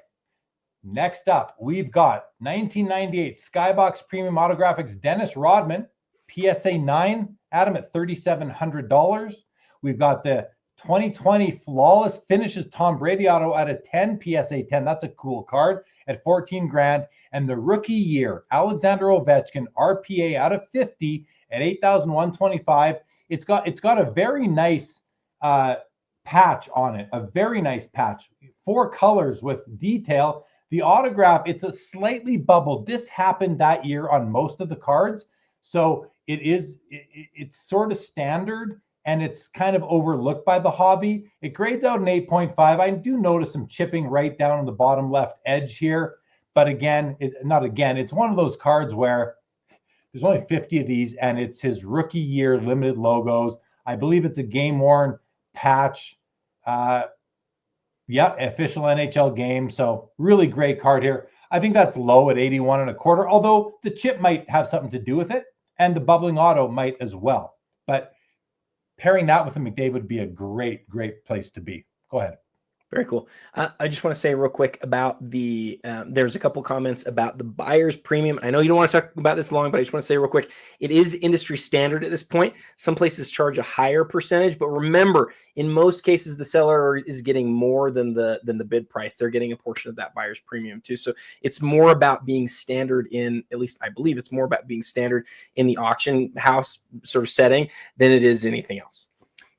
B: Next up, we've got 1998 Skybox Premium Autographics Dennis Rodman, PSA 9, Adam, at $3,700. We've got the 2020 Flawless Finishes Tom Brady auto at a 10 PSA 10. That's a cool card at $14,000. And the rookie year Alexander Ovechkin RPA out of 50 at $8,125. It's got a very nice patch on it, a very nice patch. 4 colors with detail. The autograph, it's a slightly bubbled. This happened that year on most of the cards, so it's sort of standard. And it's kind of overlooked by the hobby. It grades out an 8.5. I do notice some chipping right down on the bottom left edge here. But again, it's one of those cards where there's only 50 of these, and it's his rookie year limited logos. I believe it's a game-worn patch. Official NHL game. So really great card here. I think that's low at 81 1/4, although the chip might have something to do with it, and the bubbling auto might as well. But pairing that with a McDavid would be a great place to be. Go ahead.
C: Very cool. I just want to say real quick about the, there's a couple comments about the buyer's premium. I know you don't want to talk about this long, but I just want to say real quick, it is industry standard at this point. Some places charge a higher percentage, but remember, in most cases, the seller is getting more than the bid price. They're getting a portion of that buyer's premium too. So it's more about being standard in, at least I believe it's more about being standard in the auction house sort of setting than it is anything else.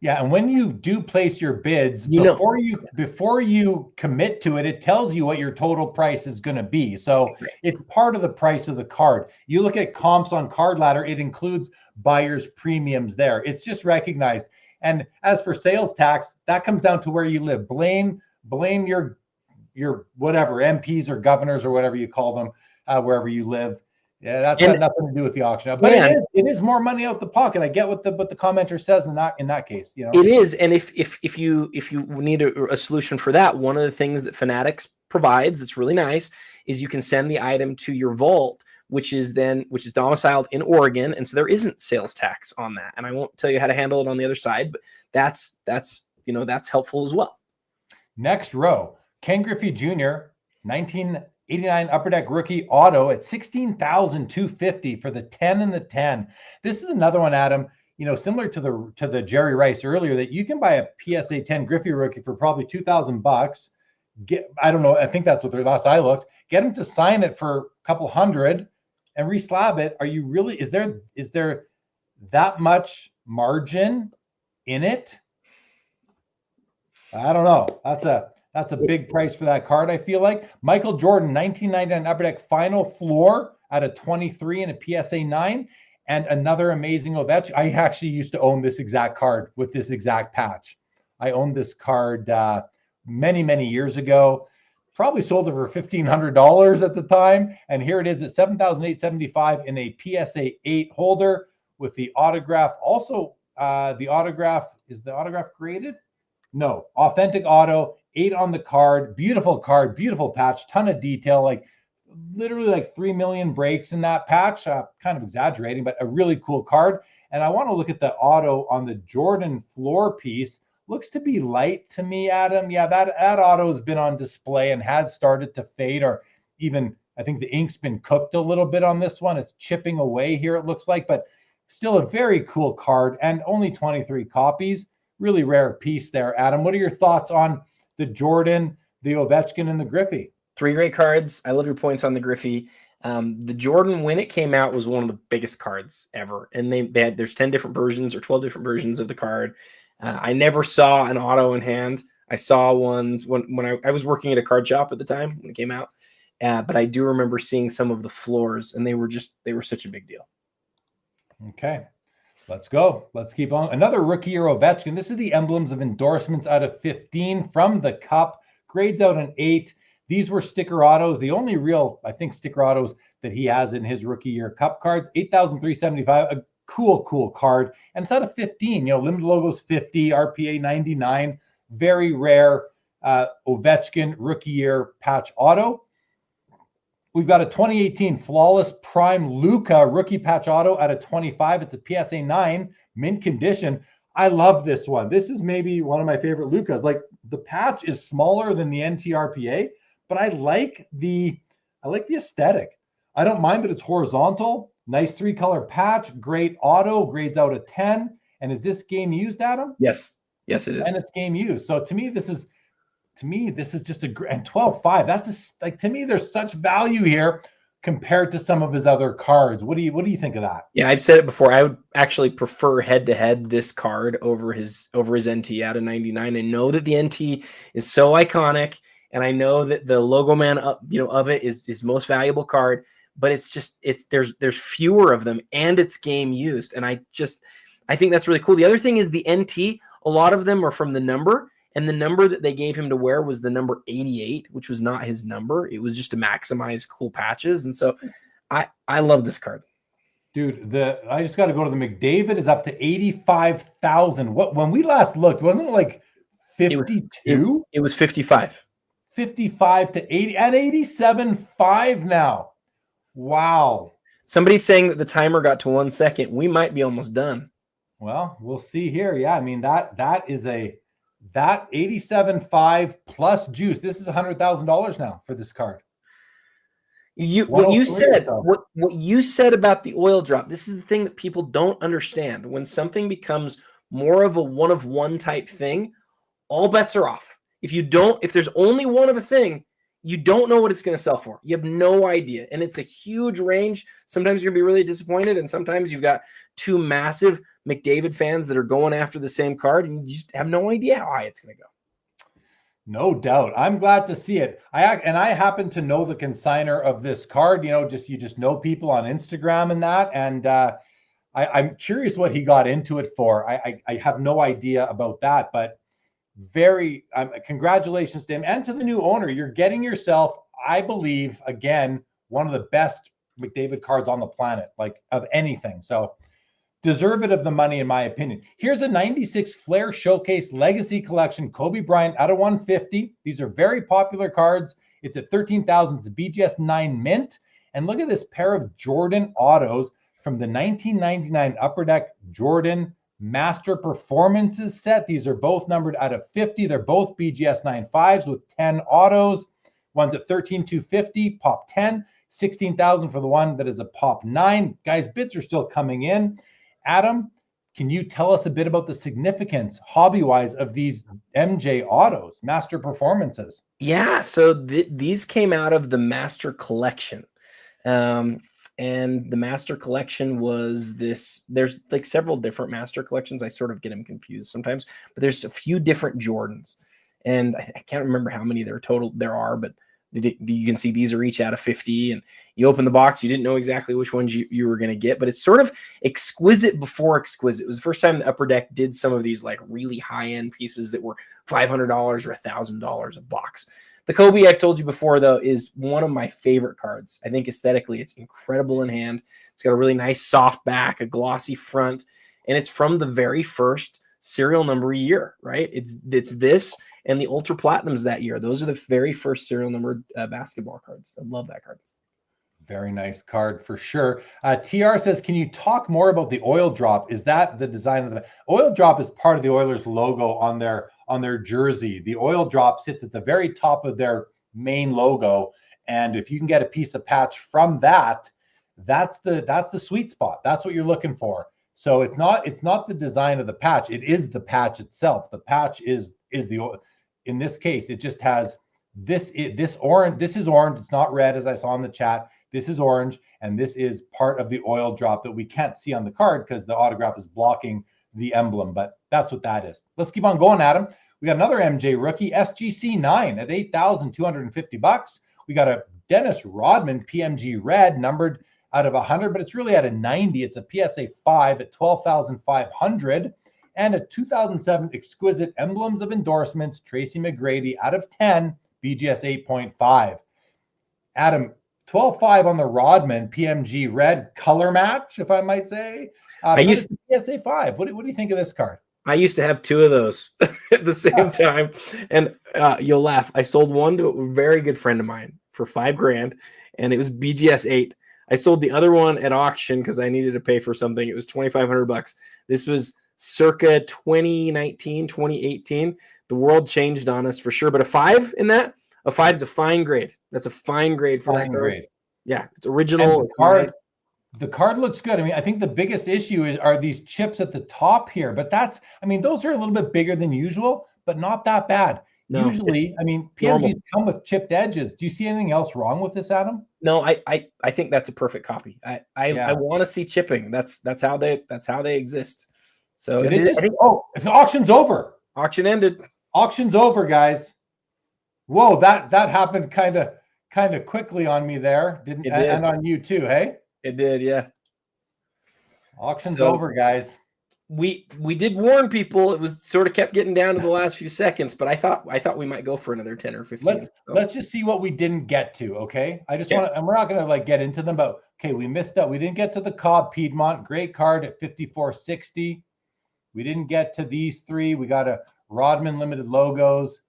B: Yeah, and when you do place your bids, before you commit to it, it tells you what your total price is going to be. So it's part of the price of the card. You look at comps on Card Ladder, it includes buyer's premiums there. It's just recognized. And as for sales tax, that comes down to where you live. Blame your whatever MPs or governors or whatever you call them, wherever you live. Yeah, that's got nothing to do with the auction, but it is more money out the pocket. I get what the commenter says in that case. You know,
C: it is. And if you need a solution for that, one of the things that Fanatics provides that's really nice is you can send the item to your vault, which is domiciled in Oregon, and so there isn't sales tax on that. And I won't tell you how to handle it on the other side, but that's helpful as well.
B: Next row, Ken Griffey Jr., 1989 Upper Deck rookie auto at $16,250 for the 10 and the 10. This is another one, Adam, similar to the Jerry Rice earlier, that you can buy a PSA 10 Griffey rookie for probably $2,000. I don't know. I think that's what their last I looked. Get him to sign it for a couple hundred and reslab it. Are you really, is there that much margin in it? I don't know. That's a big price for that card, I feel like. Michael Jordan, 1999 Upper Deck Final Floor at a 23 and a PSA 9. And another amazing Ovechkin. I actually used to own this exact card with this exact patch. I owned this card many, many years ago. Probably sold it for $1,500 at the time. And here it is at $7,875 in a PSA 8 holder with the autograph. Also, is the autograph graded? No, authentic auto. 8 on the card, beautiful patch, ton of detail, like literally like 3 million breaks in that patch. Kind of exaggerating, but a really cool card. And I want to look at the auto on the Jordan floor piece. Looks to be light to me, Adam. Yeah, that auto has been on display and has started to fade, or even I think the ink's been cooked a little bit on this one. It's chipping away here, it looks like, but still a very cool card and only 23 copies. Really rare piece there, Adam. What are your thoughts on the Jordan, the Ovechkin, and the Griffey?
C: 3 great cards. I love your points on the Griffey. The Jordan, when it came out, was one of the biggest cards ever. And there's 10 different versions or 12 different versions of the card. I never saw an auto in hand. I saw ones when I was working at a card shop at the time when it came out. But I do remember seeing some of the floors, and they were such a big deal.
B: Okay. Let's go. Let's keep on. Another rookie year Ovechkin. This is the emblems of endorsements out of 15 from the Cup. Grades out an 8. These were sticker autos. The only real, I think, sticker autos that he has in his rookie year Cup cards. 8,375. A cool card. And it's out of 15. Limited logos 50, RPA 99. Very rare Ovechkin rookie year patch auto. We've got a 2018 Flawless Prime Luka rookie patch auto at a 25. It's a PSA 9, mint condition. I love this one. This is maybe one of my favorite Lukas. Like, the patch is smaller than the NTRPA, but I like the aesthetic. I don't mind that it's horizontal. Nice 3-color patch. Great auto. Grades out a 10. And is this game used, Adam?
C: Yes, it is.
B: And it's game used. So to me, this is just and 12.5. To me, there's such value here compared to some of his other cards. What do you think of that?
C: Yeah, I've said it before. I would actually prefer head-to-head this card over his NT out of 99. I know that the NT is so iconic, and I know that the logo man of it is his most valuable card, but there's fewer of them, and it's game used. And I think that's really cool. The other thing is the NT, a lot of them are from the number. And the number that they gave him to wear was the number 88, which was not his number. It was just to maximize cool patches. And so I love this card.
B: Dude, I just got to go to the McDavid is up to 85,000. When we last looked, wasn't it like 52?
C: It was 55.
B: 55 to 80 at 87.5 now. Wow.
C: Somebody's saying that the timer got to 1 second. We might be almost done.
B: Well, we'll see here. Yeah, I mean that is a That 87.5 plus juice. This is $100,000 now for this card.
C: What you said about the oil drop. This is the thing that people don't understand. When something becomes more of a one of one type thing, all bets are off. If there's only one of a thing, you don't know what it's going to sell for. You have no idea. And it's a huge range. Sometimes you're going to be really disappointed. And sometimes you've got two massive McDavid fans that are going after the same card, and you just have no idea how high it's going to go.
B: No doubt. I'm glad to see it. I happen to know the consigner of this card. You just know people on Instagram and that. And I'm curious what he got into it for. I have no idea about that, but congratulations to him and to the new owner. You're getting yourself, I believe, again, one of the best McDavid cards on the planet, like of anything. So deserve of the money, in my opinion. Here's a 96 Flair Showcase Legacy Collection Kobe Bryant out of 150. These are very popular cards. It's at 13,000. It's a BGS 9 mint. And look at this pair of Jordan autos from the 1999 Upper Deck Jordan Master Performances set. These are both numbered out of 50. They're both BGS 9.5s with 10 autos. One's at 13,250, pop 10, 16,000 for the one that is a pop 9. Guys, bids are still coming in. Adam, can you tell us a bit about the significance, hobby-wise, of these MJ autos, Master Performances?
C: Yeah, so these came out of the Master Collection. And the Master Collection was this. There's like several different Master Collections. I sort of get them confused sometimes, but there's a few different Jordans. And I can't remember how many there are, but you can see these are each out of 50. And you open the box, you didn't know exactly which ones you were going to get, but it's sort of exquisite before exquisite. It was the first time the Upper Deck did some of these like really high-end pieces that were $500 or $1,000 a box. The Kobe, I've told you before, though, is one of my favorite cards. I think aesthetically, it's incredible in hand. It's got a really nice soft back, a glossy front, and it's from the very first serial number year, right? It's this and the Ultra Platinums that year. Those are the very first serial numbered basketball cards. I love that card.
B: Very nice card for sure. TR says, can you talk more about the oil drop? Is that the design of the oil drop? Is part of the Oilers logo on their jersey. The oil drop sits at the very top of their main logo. And if you can get a piece of patch from that, that's the sweet spot. That's what you're looking for. So it's not the design of the patch. It is the patch itself. The patch is in this case, it just has this orange. This is orange. It's not red, as I saw in the chat. This is orange, and this is part of the oil drop that we can't see on the card because the autograph is blocking the emblem, but that's what that is. Let's keep on going, Adam. We got another MJ rookie, SGC 9 at $8,250. We got a Dennis Rodman PMG red numbered out of 100, but it's really at a 90. It's a PSA 5 at $12,500, and a 2007 Exquisite Emblems of Endorsements Tracy McGrady out of 10, BGS 8.5. Adam, 12.5 on the Rodman PMG red color match, if I might say. PSA 5. What do you think of this card?
C: I used to have two of those at the same time, and you'll laugh. I sold one to a very good friend of mine for $5,000, and it was BGS 8. I sold the other one at auction because I needed to pay for something. It was $2,500. This was circa 2019, 2018. The world changed on us for sure, but a 5 in that. A 5 is a fine grade. That's a fine grade for that grade. Yeah, it's original.
B: The card looks good. I mean, I think the biggest issue are these chips at the top here, but those are a little bit bigger than usual, but not that bad. No, usually, PMGs normal. Come with chipped edges. Do you see anything else wrong with this, Adam?
C: No, I think that's a perfect copy. I want to see chipping. That's how they exist. So
B: it's auction's over.
C: Auction ended.
B: Auction's over, guys. Whoa, that happened kind of quickly on me there, didn't it? And on you too, hey?
C: It did, yeah.
B: Auction's over, guys.
C: We did warn people. It was sort of kept getting down to the last few seconds, but I thought we might go for another 10 or 15.
B: Let's just see what we didn't get to, okay? I just want to, and we're not going to get into them, but okay, we missed out. We didn't get to the Cobb Piedmont, great card at $5,460. We didn't get to these three. We got a Rodman limited logos.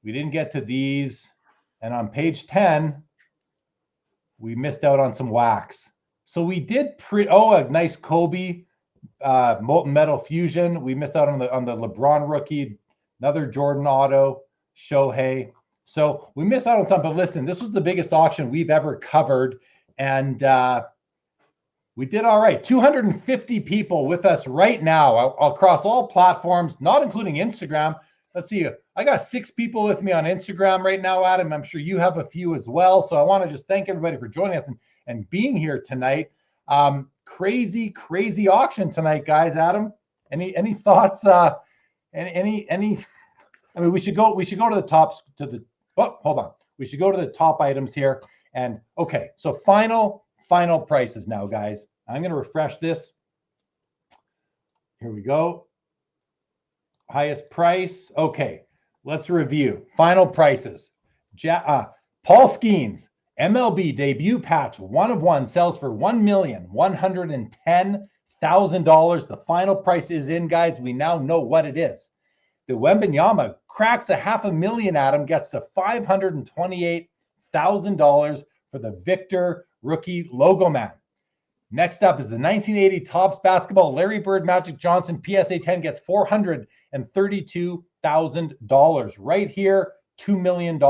B: We didn't get to these. And on page 10, we missed out on some wax. So we did a nice Kobe molten metal fusion. We missed out on the LeBron rookie Another Jordan auto, Shohei. So we missed out on something, but listen, this was the biggest auction we've ever covered, and we did all right. 250 people with us right now across all platforms, not including Instagram. Let's see. I got 6 people with me on Instagram right now, Adam. I'm sure you have a few as well. So I want to just thank everybody for joining us and being here tonight. Crazy auction tonight, guys. Adam, any thoughts? Any? I mean, we should go to the tops hold on. We should go to the top items here. And okay, so final prices now, guys. I'm going to refresh this. Here we go. Highest price. Okay, let's review. Final prices. Paul Skenes, MLB debut patch, 1 of 1, sells for $1,110,000. The final price is in, guys. We now know what it is. The Wembanyama cracks $500,000, Adam, gets to $528,000 for the Victor rookie logo man. Next up is the 1980 Topps basketball Larry Bird Magic Johnson PSA 10 gets $432,000. Right here, $2 million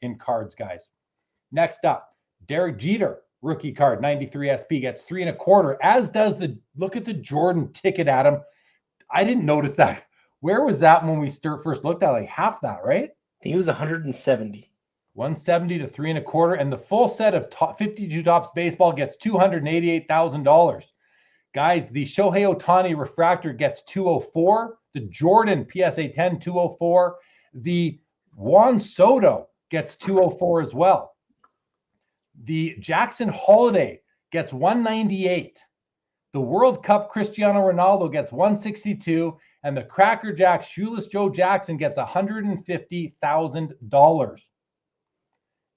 B: in cards, guys. Next up, Derek Jeter rookie card 93 SP gets 3 1/4, as does look at the Jordan ticket, Adam. I didn't notice that. Where was that when we first looked at it? Like half that, right?
C: I think it was 170.
B: 170 to 3 1/4, and the full set of 52 Topps baseball gets $288,000. Guys, the Shohei Ohtani refractor gets 204. The Jordan PSA 10 204. The Juan Soto gets 204 as well. The Jackson Holliday gets 198. The World Cup Cristiano Ronaldo gets 162, and the Cracker Jack Shoeless Joe Jackson gets $150,000.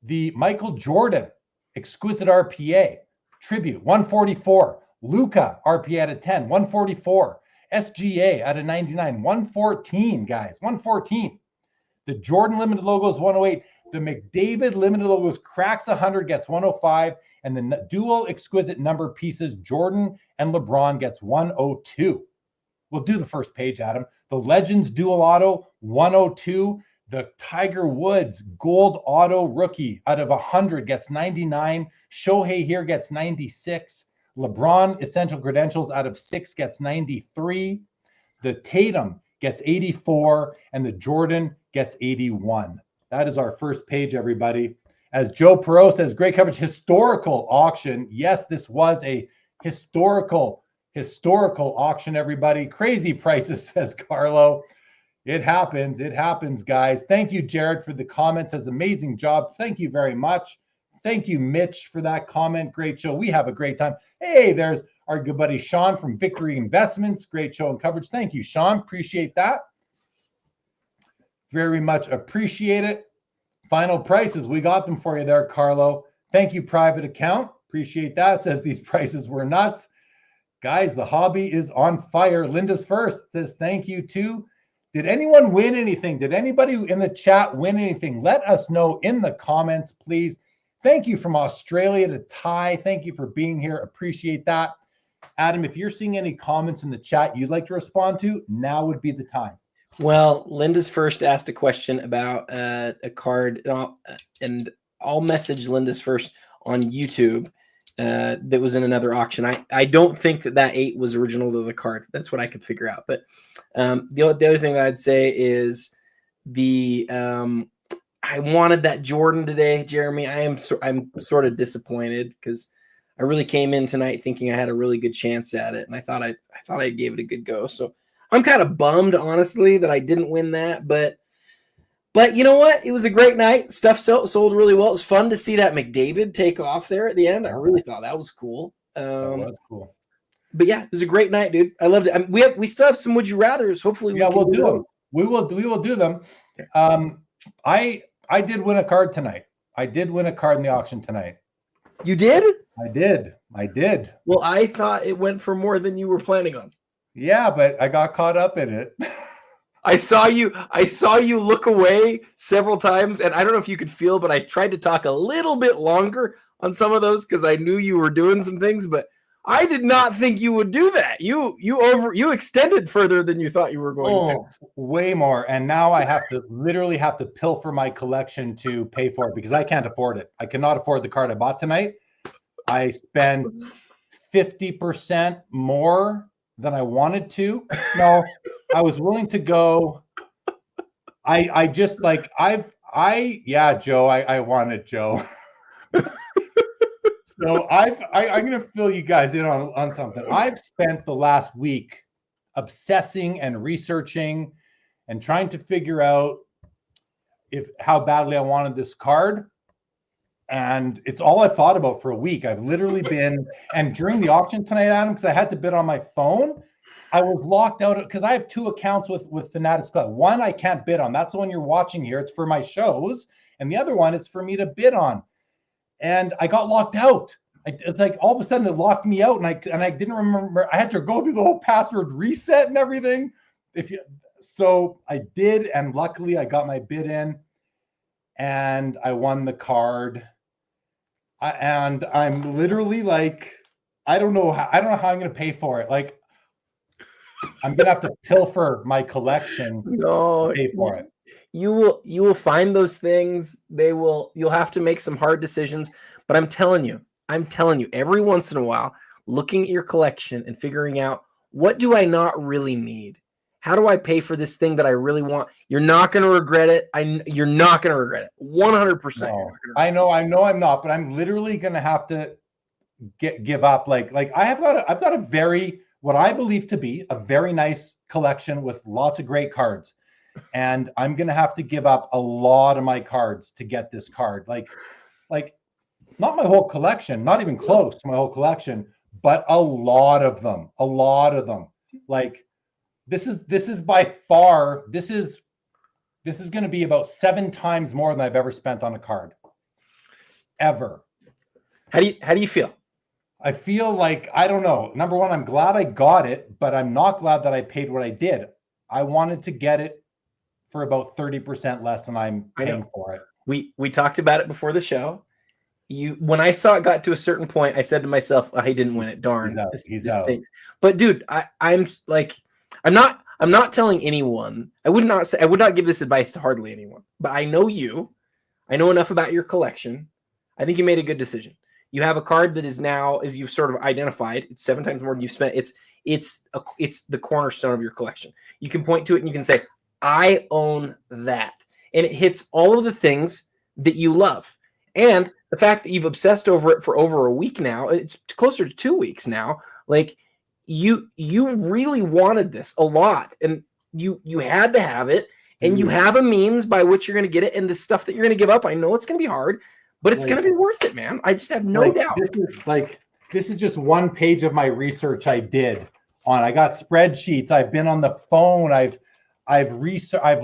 B: The Michael Jordan Exquisite RPA Tribute 144. Luca RPA at a 10, 144. SGA at a 99, 114, guys, 114. The Jordan limited logos 108. The McDavid limited logos cracks 100, gets 105, and the dual exquisite number pieces Jordan and LeBron gets 102. We'll do the first page, Adam. The Legends dual auto 102. The Tiger Woods gold auto rookie out of 100 gets 99. Shohei here gets 96. LeBron essential credentials out of 6 gets 93. The Tatum gets 84, and the Jordan gets 81. That is our first page, everybody. As Joe Perot says, great coverage, historical auction. Yes, this was a historical auction, everybody. Crazy prices, says Carlo. It happens, guys. Thank you, Jared, for the comments. Says amazing job. Thank you very much. Thank you, Mitch, for that comment. Great show. We have a great time. Hey, there's our good buddy Sean from Victory Investments. Great show and coverage. Thank you, Sean. Appreciate that. Very much appreciate it. Final prices. We got them for you there, Carlo. Thank you, private account. Appreciate that. It says these prices were nuts. Guys, the hobby is on fire. Linda's first. It says thank you, too. Did anyone win anything? Did anybody in the chat win anything? Let us know in the comments, please. Thank you from Australia to Ty. Thank you for being here. Appreciate that. Adam, if you're seeing any comments in the chat you'd like to respond to, now would be the time.
C: Well, Linda's first asked a question about a card, and I'll message Linda's first on YouTube that was in another auction. I don't think that 8 was original to the card. That's what I could figure out. But the other thing that I'd say is I wanted that Jordan today, Jeremy. I'm sort of disappointed because I really came in tonight thinking I had a really good chance at it, and I thought I gave it a good go. So I'm kind of bummed, honestly, that I didn't win that. But you know what? It was a great night. Stuff sold really well. It was fun to see that McDavid take off there at the end. I really thought that was cool.
B: That was cool.
C: But yeah, it was a great night, dude. I loved it. We still have some Would You Rathers. Hopefully,
B: we'll do them. We will do them. I did win a card tonight. I did win a card in the auction tonight.
C: You did?
B: I did.
C: Well, I thought it went for more than you were planning on.
B: Yeah, but I got caught up in it.
C: I saw you look away several times, and I don't know if you could feel, but I tried to talk a little bit longer on some of those because I knew you were doing some things, but I did not think you would do that. You extended further than you thought you were going to.
B: Way more. And now I literally have to pilfer my collection to pay for it because I can't afford it. I cannot afford the card I bought tonight. I spent 50% more than I wanted to. No, I was willing to go. I just like, Joe, I wanted Joe. So I'm going to fill you guys in on something. I've spent the last week obsessing and researching and trying to figure out how badly I wanted this card. And it's all I've thought about for a week. I've literally been, and during the auction tonight, Adam, because I had to bid on my phone, I was locked out because I have 2 accounts with Fanatics Collect. One I can't bid on. That's the one you're watching here. It's for my shows. And the other one is for me to bid on. And I got locked out. It's like all of a sudden it locked me out, and I didn't remember. I had to go through the whole password reset and everything. So I did, and luckily I got my bid in, and I won the card. And I'm literally like, I don't know how I'm going to pay for it. Like, I'm going to have to pilfer my collection to pay for it.
C: You will find those things. You'll have to make some hard decisions, but I'm telling you, every once in a while, looking at your collection and figuring out, what do I not really need? How do I pay for this thing that I really want? You're not going to regret it. You're not going to regret it. 100%.
B: No, I know I'm not, but I'm literally going to have to give up. Like I've got a very, what I believe to be a very nice collection with lots of great cards. And I'm going to have to give up a lot of my cards to get this card. Like not my whole collection, not even close to my whole collection, but a lot of them. Like this is by far, this is going to be about 7 times more than I've ever spent on a card. Ever.
C: How do you feel?
B: I feel like, I don't know. Number one, I'm glad I got it, but I'm not glad that I paid what I did. I wanted to get it for about 30% less than I'm paying for it.
C: We talked about it before the show. When I saw it got to a certain point, I said to myself, he didn't win it. Darn.
B: He's out.
C: But dude, I'm not telling anyone. I would not give this advice to hardly anyone. But I know you. I know enough about your collection. I think you made a good decision. You have a card that is now, as you've sort of identified, it's 7 times more than you've spent. It's the cornerstone of your collection. You can point to it and you can say, I own that. And it hits all of the things that you love. And the fact that you've obsessed over it for over a week now, it's closer to 2 weeks now. Like you really wanted this a lot, and you had to have it, and you have a means by which you're going to get it. And the stuff that you're going to give up, I know it's going to be hard, but it's going to be worth it, man. I just have no doubt.
B: This is just one page of my research I did on. I got spreadsheets. I've been on the phone. I've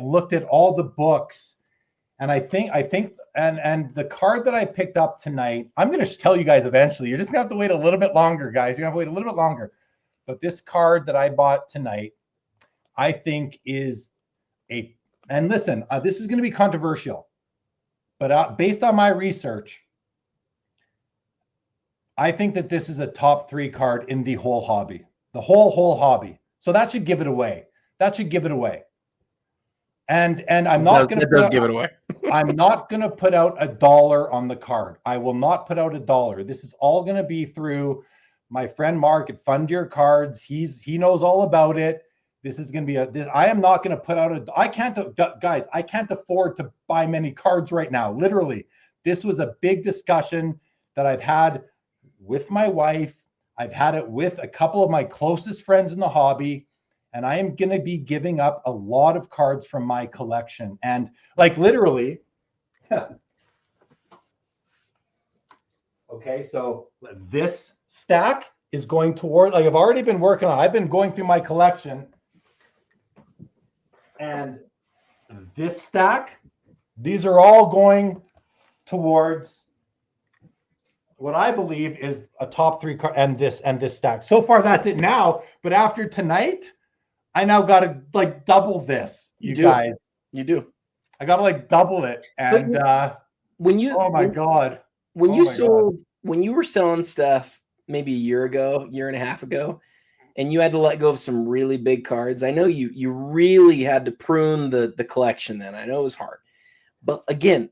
B: looked at all the books, and I think and the card that I picked up tonight, I'm going to tell you guys eventually. You're just going to have to wait a little bit longer, guys. You're going to have to wait a little bit longer. But this card that I bought tonight, I think is and listen, this is going to be controversial, but based on my research, I think that this is a top 3 card in the whole hobby, the whole hobby. So that should give it away. And I'm not going to.
C: It does give it away.
B: I'm not going to put out $1 on the card. I will not put out $1. This is all going to be through my friend Mark at Fund Your Cards. He knows all about it. This is going to be I am not going to put out I can't afford to buy many cards right now. Literally, this was a big discussion that I've had with my wife. I've had it with a couple of my closest friends in the hobby. And I am going to be giving up a lot of cards from my collection. And like literally, okay, so this stack is going toward, like I've already been working on, I've been going through my collection. And this stack, these are all going towards what I believe is a top 3 card, and this stack. So far, that's it now. But after tonight, I now got to like double this. You guys.
C: You do.
B: I got to like double it. And
C: when you
B: oh my God.
C: When you were selling stuff, maybe a year and a half ago, and you had to let go of some really big cards. I know you really had to prune the collection then. I know it was hard. But again,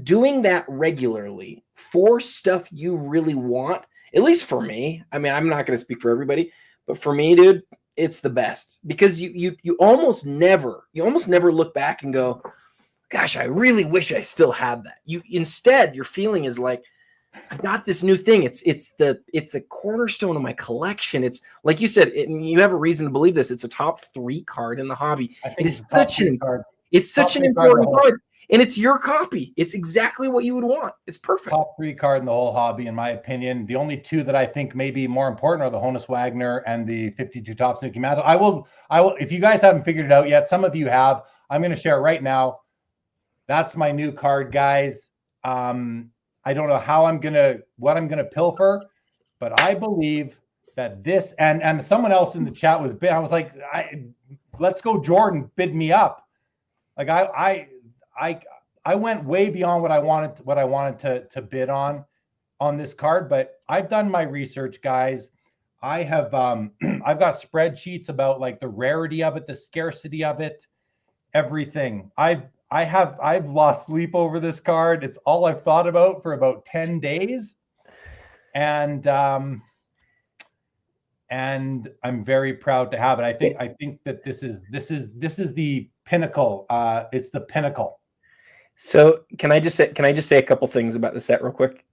C: doing that regularly for stuff you really want, at least for me, I mean, I'm not going to speak for everybody, but for me, dude, it's the best, because you almost never look back and go, gosh, I really wish I still had that. Instead, your feeling is like, I've got this new thing. It's the cornerstone of my collection. It's like you said, you have a reason to believe this. It's a top 3 card in the hobby. It's such an important card. And it's your copy. It's exactly what you would want. It's perfect.
B: Top 3 card in the whole hobby, in my opinion. The only 2 that I think may be more important are the Honus Wagner and the 52 Topps Mickey Mantle. I will. If you guys haven't figured it out yet, some of you have. I'm going to share it right now. That's my new card, guys. I don't know what I'm gonna pilfer, but I believe that this and someone else in the chat was bid. I was like, let's go, Jordan, bid me up. Like I went way beyond what I wanted to bid on this card, but I've done my research, guys. I have I've got spreadsheets about like the rarity of it, the scarcity of it, everything. I've lost sleep over this card. It's all I've thought about for about 10 days. And I'm very proud to have it. I think that this is the pinnacle. It's the pinnacle.
C: So can I just say a couple things about the set real quick?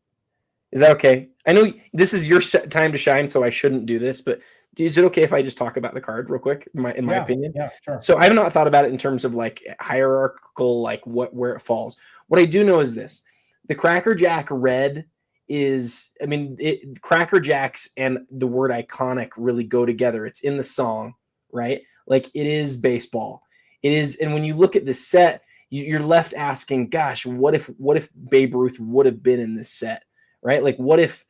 C: Is that okay? I know this is your time to shine, so I shouldn't do this, but is it okay if I just talk about the card real quick, in my opinion?
B: Yeah, sure.
C: So I have not thought about it in terms of like hierarchical, like where it falls. What I do know is this: the Cracker Jack red is, I mean, Cracker Jacks and the word iconic really go together. It's in the song, right? Like it is baseball. It is, and when you look at this set, you're left asking, gosh, what if Babe Ruth would have been in this set, right? Like what if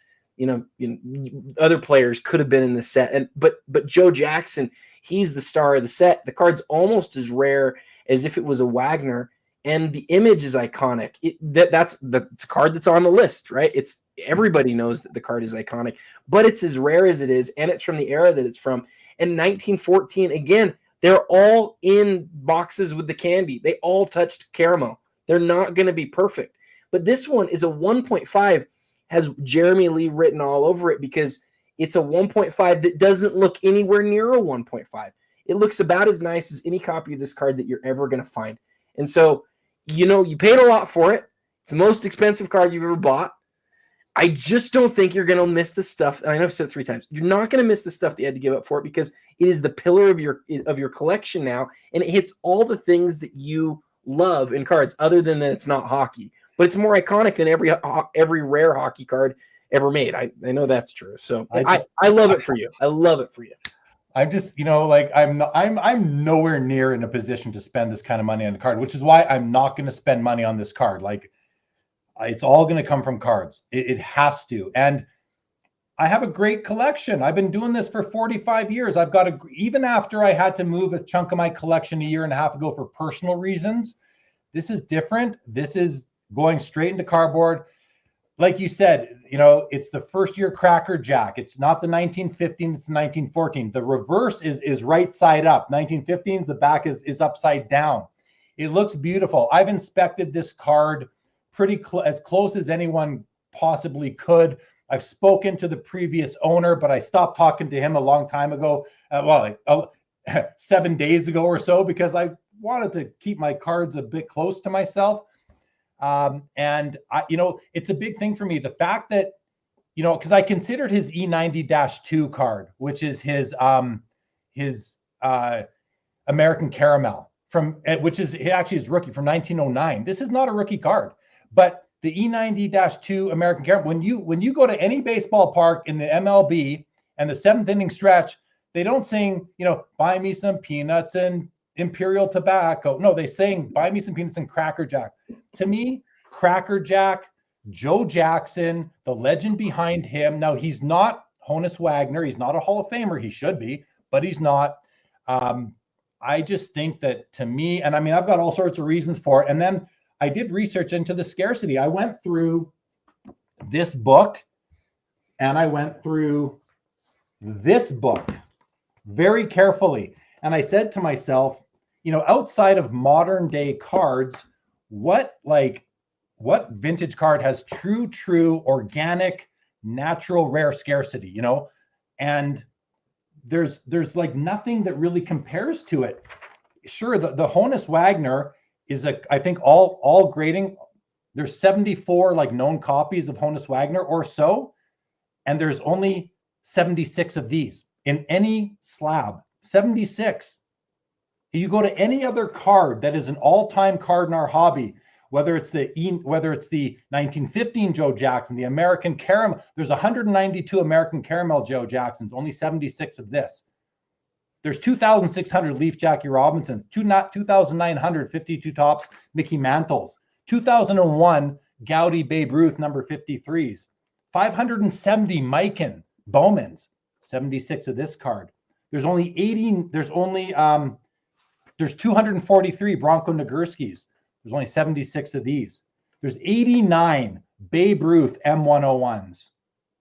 C: other players could have been in the set, but Joe Jackson, he's the star of the set. The card's almost as rare as if it was a Wagner, and the image is iconic. That's the card that's on the list, right? It's everybody knows that the card is iconic, but it's as rare as it is, and it's from the era that it's from. And 1914, again, they're all in boxes with the candy. They all touched caramel. They're not going to be perfect, but this one is a 1.5. Has Jeremy Lee written all over it, because it's a 1.5 that doesn't look anywhere near a 1.5. It looks about as nice as any copy of this card that you're ever going to find. And so, you paid a lot for it. It's the most expensive card you've ever bought. I just don't think you're going to miss the stuff. I know I've said it 3 times. You're not going to miss the stuff that you had to give up for it, because it is the pillar of your collection now, and it hits all the things that you love in cards, other than that it's not hockey. But it's more iconic than every rare hockey card ever made. I know that's true. So I love it for you. I love it for you.
B: I'm just, like I'm nowhere near in a position to spend this kind of money on a card, which is why I'm not going to spend money on this card. Like it's all going to come from cards. It has to. And I have a great collection. I've been doing this for 45 years. I've got even after I had to move a chunk of my collection a year and a half ago for personal reasons, this is different. This is going straight into cardboard. Like you said, it's the first year Cracker Jack. It's not the 1915, it's the 1914. The reverse is right side up. 1915s, the back is upside down. It looks beautiful. I've inspected this card pretty as close as anyone possibly could. I've spoken to the previous owner, but I stopped talking to him a long time ago. 7 days ago or so, because I wanted to keep my cards a bit close to myself. And I, it's a big thing for me. The fact that, because I considered his E90-2 card, which is his American Caramel which is actually his rookie from 1909. This is not a rookie card, but the E90-2 American Caramel, when you go to any baseball park in the MLB and the 7th inning stretch, they don't sing, buy me some peanuts and Imperial tobacco. No, they sing buy me some peanuts and Cracker Jack. To me, Cracker Jack, Joe Jackson, the legend behind him. Now, he's not Honus Wagner. He's not a Hall of Famer. He should be, but he's not. I just think that, to me, and I mean, I've got all sorts of reasons for it. And then I did research into the scarcity. I went through this book and I went through this book very carefully. And I said to myself, you know, outside of modern day cards, what vintage card has true, organic, natural, rare scarcity, you know? And there's like nothing that really compares to it. Sure, the Honus Wagner is I think all grading, there's 74 like known copies of Honus Wagner or so, and there's only 76 of these in any slab. 76. You go to any other card that is an all-time card in our hobby, whether it's the 1915 Joe Jackson, the American Caramel. There's 192 American Caramel Joe Jacksons, only 76 of this. There's 2,600 Leaf Jackie Robinsons, 2,952 Tops Mickey Mantles, 2001 Gaudy Babe Ruth number 53s, 570 Mikan Bowmans, 76 of this card. There's 243 Bronco Nagurskis. There's only 76 of these. There's 89 Babe Ruth M101s.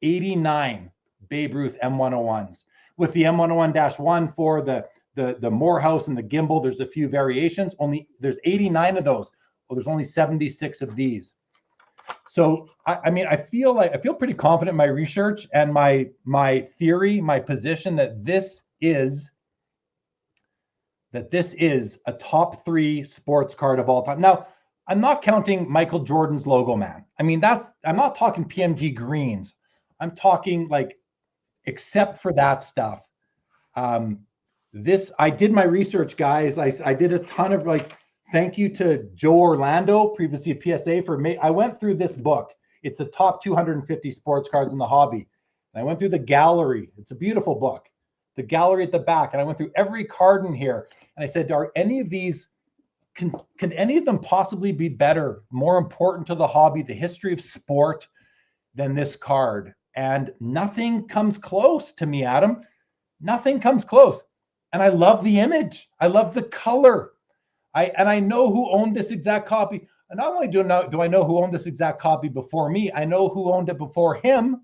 B: 89 Babe Ruth M101s. With the M101-1 for the Morehouse and the gimbal, there's a few variations. There's 89 of those. Well, there's only 76 of these. So I mean, I feel pretty confident in my research and my theory, my position that this is a top 3 sports card of all time. Now, I'm not counting Michael Jordan's logo man. I mean, I'm not talking PMG greens. I'm talking like, except for that stuff. I did my research, guys. I did a ton of thank you to Joe Orlando, previously a PSA for me. I went through this book. It's the top 250 sports cards in the hobby. And I went through the gallery. It's a beautiful book. The gallery at the back. And I went through every card in here. And I said, are any of these, can any of them possibly be better, more important to the hobby, the history of sport, than this card? And nothing comes close to me, Adam. Nothing comes close. And I love the image. I love the color. I know who owned this exact copy. And not only do I know who owned this exact copy before me, I know who owned it before him.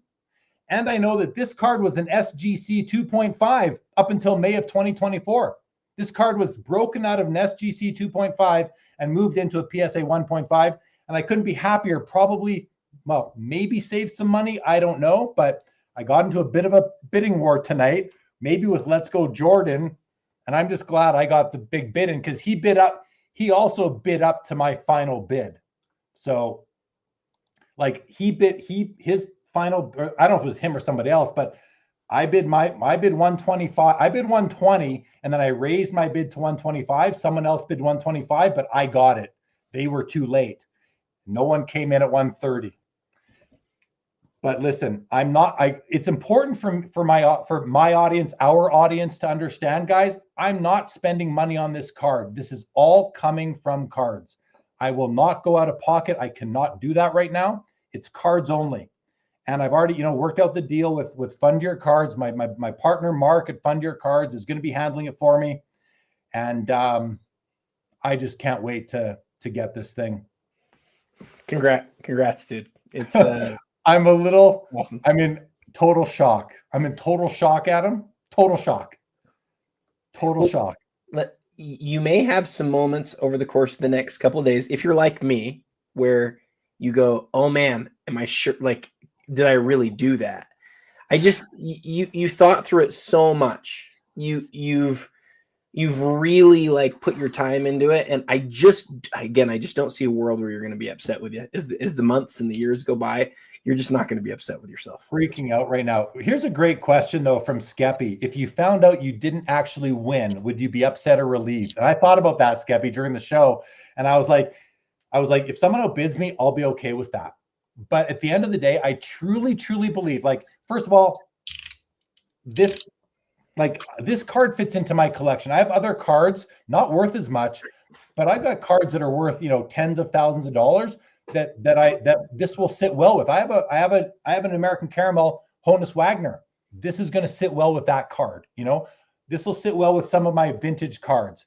B: And I know that this card was an SGC 2.5 up until May of 2024. This card was broken out of an SGC 2.5 and moved into a PSA 1.5. And I couldn't be happier. Probably, well, maybe save some money. I don't know. But I got into a bit of a bidding war tonight, maybe with Let's Go Jordan. And I'm just glad I got the big bid in, because he bid up. He also bid up to my final bid. So like his final, I don't know if it was him or somebody else, but I bid my bid 125. I bid 120, and then I raised my bid to 125. Someone else bid 125, but I got it. They were too late. No one came in at 130. But listen, it's important for my audience, our audience, to understand, guys, I'm not spending money on this card. This is all coming from cards. I will not go out of pocket. I cannot do that right now. It's cards only. And I've already, worked out the deal with Fund Your Cards. My partner, Mark at Fund Your Cards, is going to be handling it for me. And I just can't wait to get this thing.
C: Congrats, dude. It's
B: I'm
C: awesome.
B: I'm in total shock. Adam. Total shock.
C: You may have some moments over the course of the next couple of days, if you're like me, where you go, oh man, am I sure? Like, did I really do that? You thought through it so much. You've really put your time into it. And I just don't see a world where you're going to be upset with you. As the months and the years go by, you're just not going to be upset with yourself.
B: Freaking out right now. Here's a great question, though, from Skeppy. If you found out you didn't actually win, would you be upset or relieved? And I thought about that, Skeppy, during the show. And I was like, if someone outbids me, I'll be okay with that. But at the end of the day, I truly, truly believe, first of all, this card fits into my collection. I have other cards, not worth as much, but I've got cards that are worth, tens of thousands of dollars that this will sit well with. I have an American Caramel Honus Wagner. This is going to sit well with that card. This will sit well with some of my vintage cards.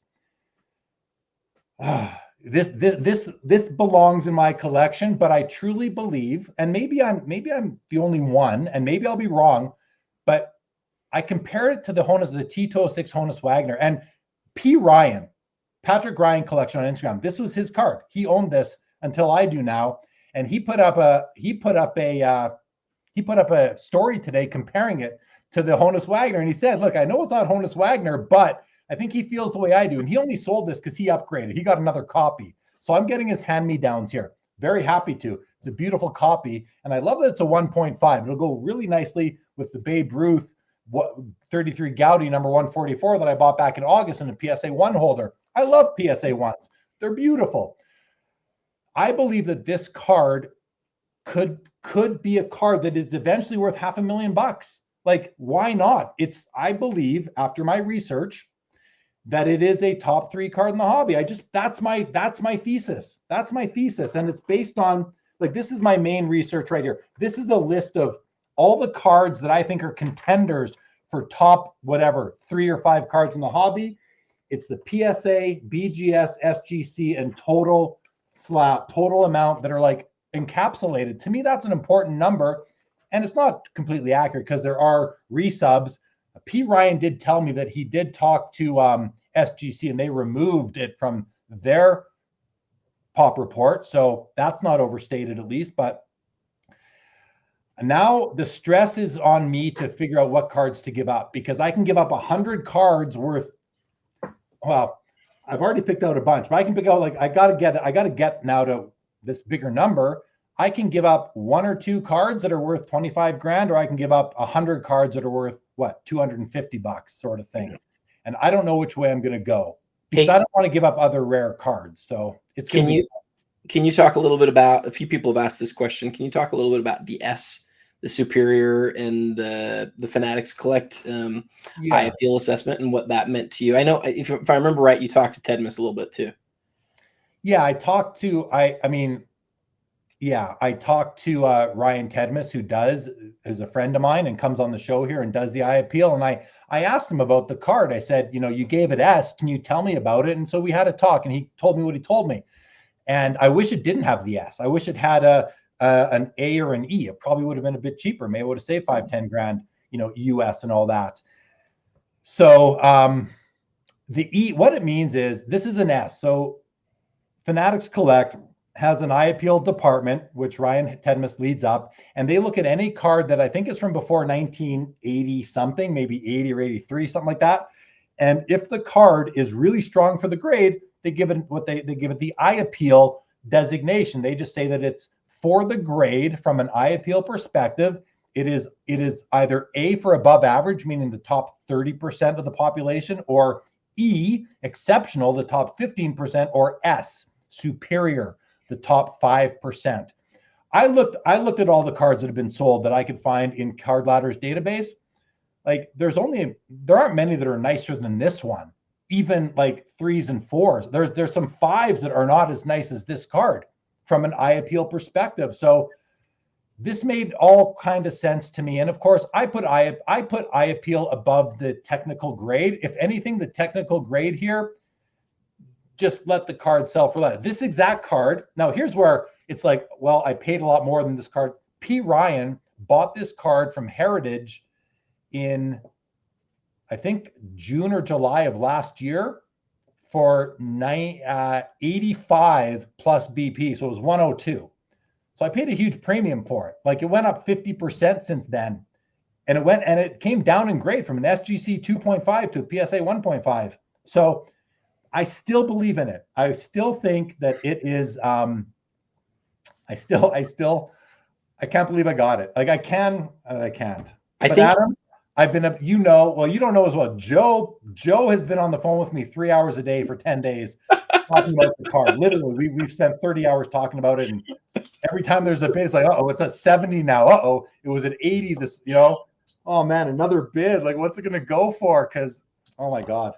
B: this belongs in my collection, but I truly believe, and maybe I'm the only one, and maybe I'll be wrong, but I compare it to the T206 Honus Wagner and Patrick Ryan collection on Instagram. This was his card. He owned this until I do now, and he put up a story today comparing it to the Honus Wagner, and he said, "Look, I know it's not Honus Wagner, but I think he feels the way I do." And he only sold this because he upgraded. He got another copy. So I'm getting his hand-me-downs here. Very happy to. It's a beautiful copy. And I love that it's a 1.5. It'll go really nicely with the Babe Ruth 33 Gaudy number 144 that I bought back in August in a PSA 1 holder. I love PSA 1s. They're beautiful. I believe that this card could be a card that is eventually worth $500,000. Like, why not? I believe, after my research, that it is a top 3 card in the hobby. That's my thesis. That's my thesis. And it's based on, like, this is my main research right here. This is a list of all the cards that I think are contenders for top, whatever, 3 or 5 cards in the hobby. It's the PSA, BGS, SGC, and total amount that are like encapsulated. To me, that's an important number. And it's not completely accurate because there are resubs. P. Ryan did tell me that he did talk to SGC and they removed it from their pop report. So that's not overstated, at least. But now the stress is on me to figure out what cards to give up, because I can give up 100 cards worth. Well, I've already picked out a bunch, but I can pick out, like, I got to get now to this bigger number. I can give up 1 or 2 cards that are worth 25 grand, or I can give up 100 cards that are worth what, $250 sort of thing. And I don't know which way I'm going to go, because I don't want to give up other rare cards. So it's can
C: you talk a little bit about, a few people have asked this question. Can you talk a little bit about the Superior and the Fanatics Collect eye appeal assessment and what that meant to you? I know if I remember right, you talked to Tedmus a little bit too.
B: Yeah, I talked to Ryan Tedmus, who is a friend of mine and comes on the show here and does the eye appeal. And I asked him about the card. I said, you gave it S. Can you tell me about it? And so we had a talk, and he told me what he told me. And I wish it didn't have the S. I wish it had an A or an E. It probably would have been a bit cheaper. Maybe I would have saved 5-10 grand, US and all that. So the E, what it means is this is an S. So Fanatics Collect has an eye appeal department, which Ryan Tedmus leads up, and they look at any card that I think is from before 1980 something, maybe 80 or 83, something like that. And if the card is really strong for the grade, they give it they give it the eye appeal designation. They just say that it's for the grade from an eye appeal perspective. It is either A for above average, meaning the top 30% of the population, or E, exceptional, the top 15%, or S, superior, the top 5%. I looked at all the cards that have been sold that I could find in Card Ladder's database. Like, there aren't many that are nicer than this one. Even like 3s and 4s. There's some 5s that are not as nice as this card from an eye appeal perspective. So this made all kind of sense to me. And of course, I put eye appeal above the technical grade. If anything, the technical grade here, just let the card sell for that. This exact card. Now, here's where it's like, well, I paid a lot more than this card. P. Ryan bought this card from Heritage in, I think, June or July of last year for 85 plus BP. So it was 102. So I paid a huge premium for it. Like, it went up 50% since then. And it came down in grade from an SGC 2.5 to a PSA 1.5. So I still believe in it. I still think that it is, I can't believe I got it. Like, I can, and I can't. But Adam, I've been, you don't know as well. Joe has been on the phone with me 3 hours a day for 10 days talking about the card. Literally, we've spent 30 hours talking about it. And every time there's a bid, it's like, uh-oh, it's at 70 now. Uh-oh, it was at 80. This, oh man, another bid. Like, what's it going to go for? Because, oh my God.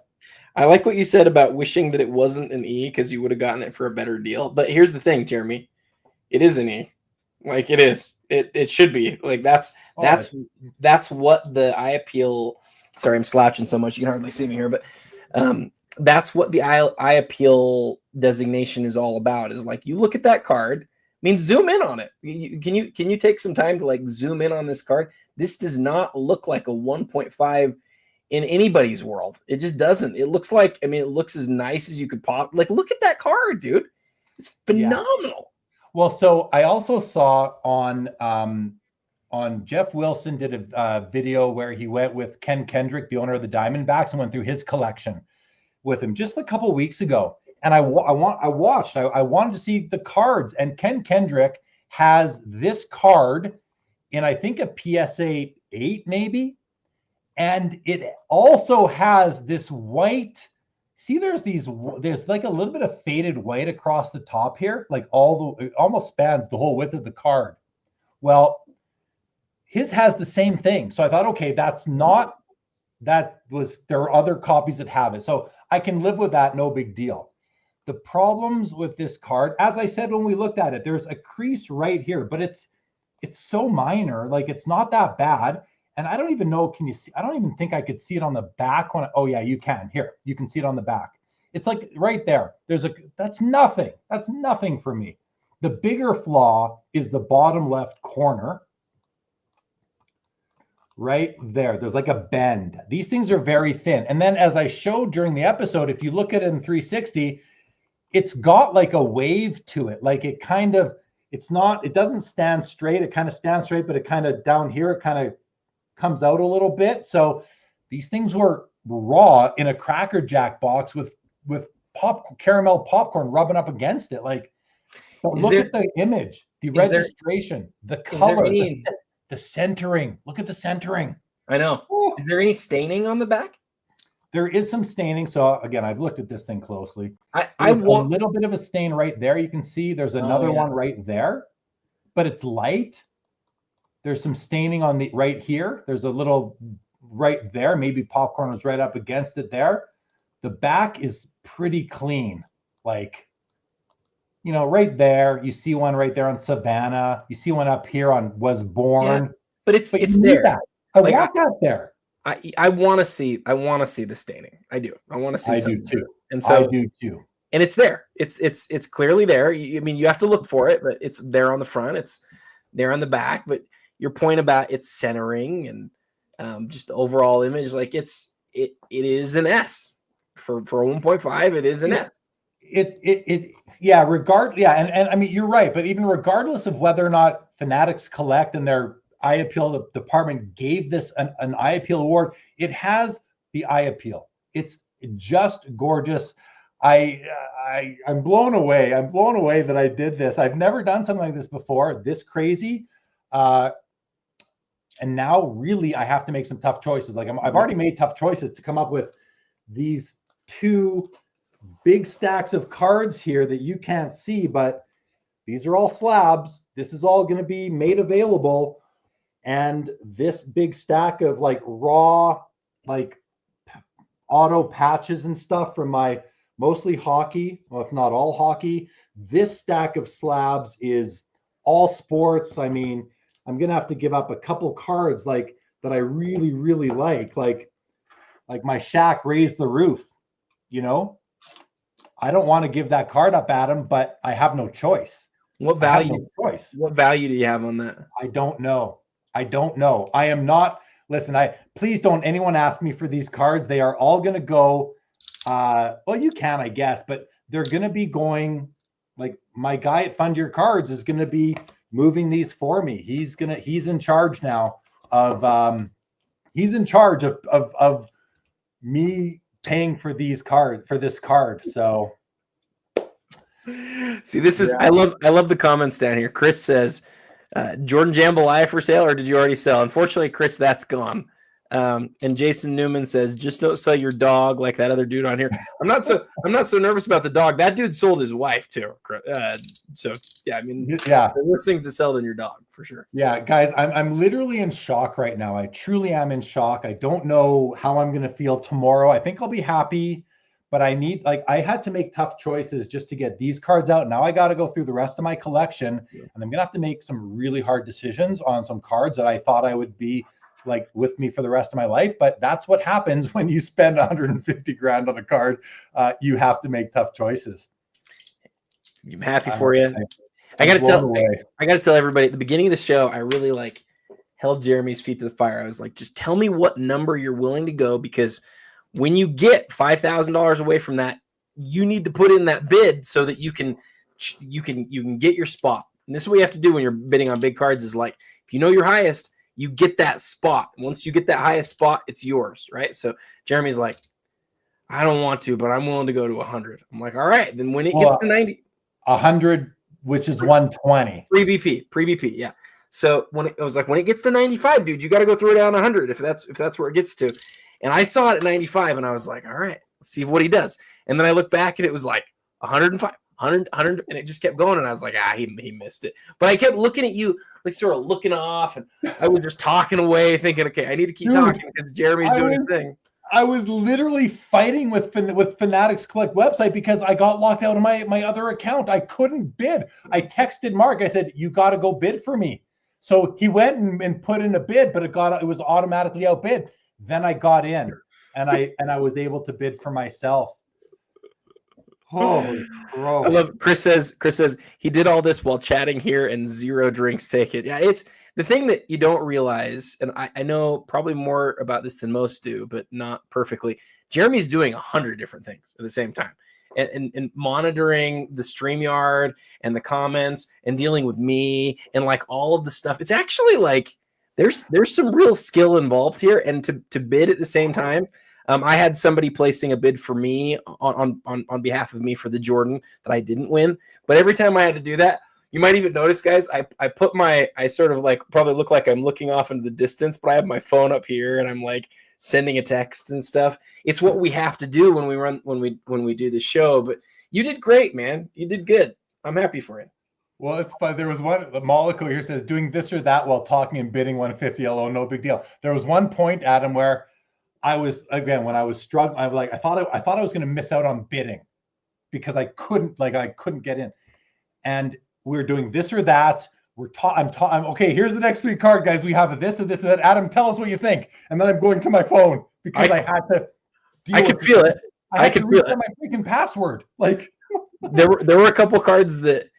C: I like what you said about wishing that it wasn't an E, because you would have gotten it for a better deal. But here's the thing, Jeremy. It is an E. Like, it is. It should be. Like, that's what the eye appeal. Sorry, I'm slouching so much you can hardly see me here. But that's what the eye appeal designation is all about. Is like, you look at that card. I mean, zoom in on it. Can you take some time to like zoom in on this card? This does not look like a 1.5 in anybody's world. It just doesn't. It looks like, I mean, it looks as nice as you could pop. Like, look at that card, dude. It's phenomenal.
B: Yeah. Well, so I also saw on Jeff Wilson did a video where he went with Ken Kendrick, the owner of the Diamondbacks, and went through his collection with him just a couple weeks ago. And I wanted to see the cards, and Ken Kendrick has this card in, I think, a PSA 8 maybe. And it also has this white, see, there's like a little bit of faded white across the top here, like it almost spans the whole width of the card. Well, his has the same thing. So I thought, okay, there are other copies that have it. So I can live with that, no big deal. The problems with this card, as I said when we looked at it, there's a crease right here, but it's so minor, like it's not that bad. And I don't even know, can you see? I don't even think I could see it on the back. Oh yeah, you can. Here, you can see it on the back. It's like right there. That's nothing. That's nothing for me. The bigger flaw is the bottom left corner. Right there. There's like a bend. These things are very thin. And then as I showed during the episode, if you look at it in 360, it's got like a wave to it. Like it doesn't stand straight. It kind of stands straight, but it kind of down here, it kind of comes out a little bit. So these things were raw in a Cracker Jack box with caramel popcorn rubbing up against it. Like, look at the image, the registration, the color, the centering. Look at the centering.
C: I know. Ooh. Is there any staining on the back?
B: There is some staining. So again, I've looked at this thing closely.
C: I want
B: a little bit of a stain right there. You can see there's another one right there, but it's light. There's some staining on the right here. There's a little right there. Maybe popcorn was right up against it there. The back is pretty clean. Like, you know, right there. You see one right there on Savannah. You see one up here on Was Born. Yeah,
C: but it's there.
B: That. I want that there.
C: I want to see the staining. I do. I want to see.
B: I do too.
C: And so
B: I do too.
C: And it's there. It's clearly there. I mean, you have to look for it, but it's there on the front. It's there on the back. But your point about its centering and just the overall image, like it is an S for 1.5. It is an S.
B: Yeah. And I mean, you're right. But even regardless of whether or not Fanatics Collect and their eye appeal department gave this an eye appeal award, it has the eye appeal. It's just gorgeous. I'm blown away. I'm blown away that I did this. I've never done something like this before, this crazy. And now really I have to make some tough choices. Like I've already made tough choices to come up with these two big stacks of cards here that you can't see, but these are all slabs. This is all going to be made available. And this big stack of like raw, like auto patches and stuff from my mostly hockey, well, if not all hockey, this stack of slabs is all sports. I mean, I'm going to have to give up a couple cards like that I really, really like my Shaq Raise the Roof, you know? I don't want to give that card up, Adam, but I have no choice.
C: What value do you have on that?
B: I don't know. I am not, listen, please don't anyone ask me for these cards. They are all going to go, well, you can, I guess, but they're going to be going, like my guy at Fund Your Cards is going to be moving these for me. He's in charge now of, me paying for this card. So
C: see, this is, I love the comments down here. Chris says, Jordan Jambalaya for sale, or did you already sell? Unfortunately, Chris, that's gone. And Jason Newman says, just don't sell your dog like that other dude on here. I'm not so nervous about the dog. That dude sold his wife too. So yeah, I mean,
B: yeah,
C: there were things to sell than your dog for sure.
B: Yeah, guys, I'm literally in shock right now. I truly am in shock. I don't know how I'm gonna feel tomorrow. I think I'll be happy, but I had to make tough choices just to get these cards out. Now I got to go through the rest of my collection, and I'm gonna have to make some really hard decisions on some cards that I thought I would be like with me for the rest of my life, but that's what happens when you spend 150 grand on a card. You have to make tough choices.
C: I'm happy for you. I got to tell everybody at the beginning of the show, I really like held Jeremy's feet to the fire. I was like, just tell me what number you're willing to go, because when you get $5,000 away from that, you need to put in that bid so that you can get your spot. And this is what you have to do when you're bidding on big cards is like, if you know your highest, you get that spot. Once you get that highest spot, it's yours, right? So Jeremy's like, I don't want to, but I'm willing to go to 100. I'm like, all right. Then when it gets to 90,
B: 100, which is 120.
C: Pre-BP, yeah. So when it was like, when it gets to 95, dude, you got to go throw down 100 if that's where it gets to. And I saw it at 95, and I was like, all right, let's see what he does. And then I looked back, and it was like 105, 100, and it just kept going. And I was like, he missed it. But I kept looking at you, like sort of looking off, and I was just talking away, thinking, okay, I need to keep talking because Jeremy's doing his thing.
B: I was literally fighting with Fanatics Collect website because I got locked out of my other account. I couldn't bid. I texted Mark. I said, you got to go bid for me. So he went and put in a bid, but it was automatically outbid. Then I got in, and I was able to bid for myself. Holy bro.
C: I love Chris says he did all this while chatting here and 0 drinks taken. Yeah, it's the thing that you don't realize, and I know probably more about this than most do, but not perfectly. Jeremy's doing 100 different things at the same time. And monitoring the StreamYard and the comments and dealing with me and like all of the stuff. It's actually like there's some real skill involved here. And to bid at the same time, I had somebody placing a bid for me on behalf of me for the Jordan that I didn't win. But every time I had to do that, you might even notice, guys, I sort of like probably look like I'm looking off into the distance, but I have my phone up here and I'm like sending a text and stuff. It's what we have to do when we do the show. But you did great, man. You did good. I'm happy for you.
B: Well, it's fun. There was one, the Monaco here says doing this or that while talking and bidding 150 LO, no big deal. There was one point, Adam, where I was, again, when I was struggling, I thought I was going to miss out on bidding because I couldn't get in. And we were doing this or that. I'm okay. Here's the next 3 card, guys. We have this and this and that. Adam, tell us what you think. And then I'm going to my phone because I had to.
C: I could feel it.
B: I could feel it. My freaking password. Like
C: there were a couple cards that,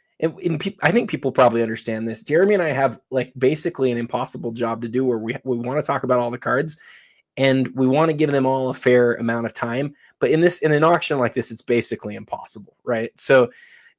C: I think people probably understand this. Jeremy and I have like basically an impossible job to do where we want to talk about all the cards and we want to give them all a fair amount of time. But in an auction like this, it's basically impossible, right? So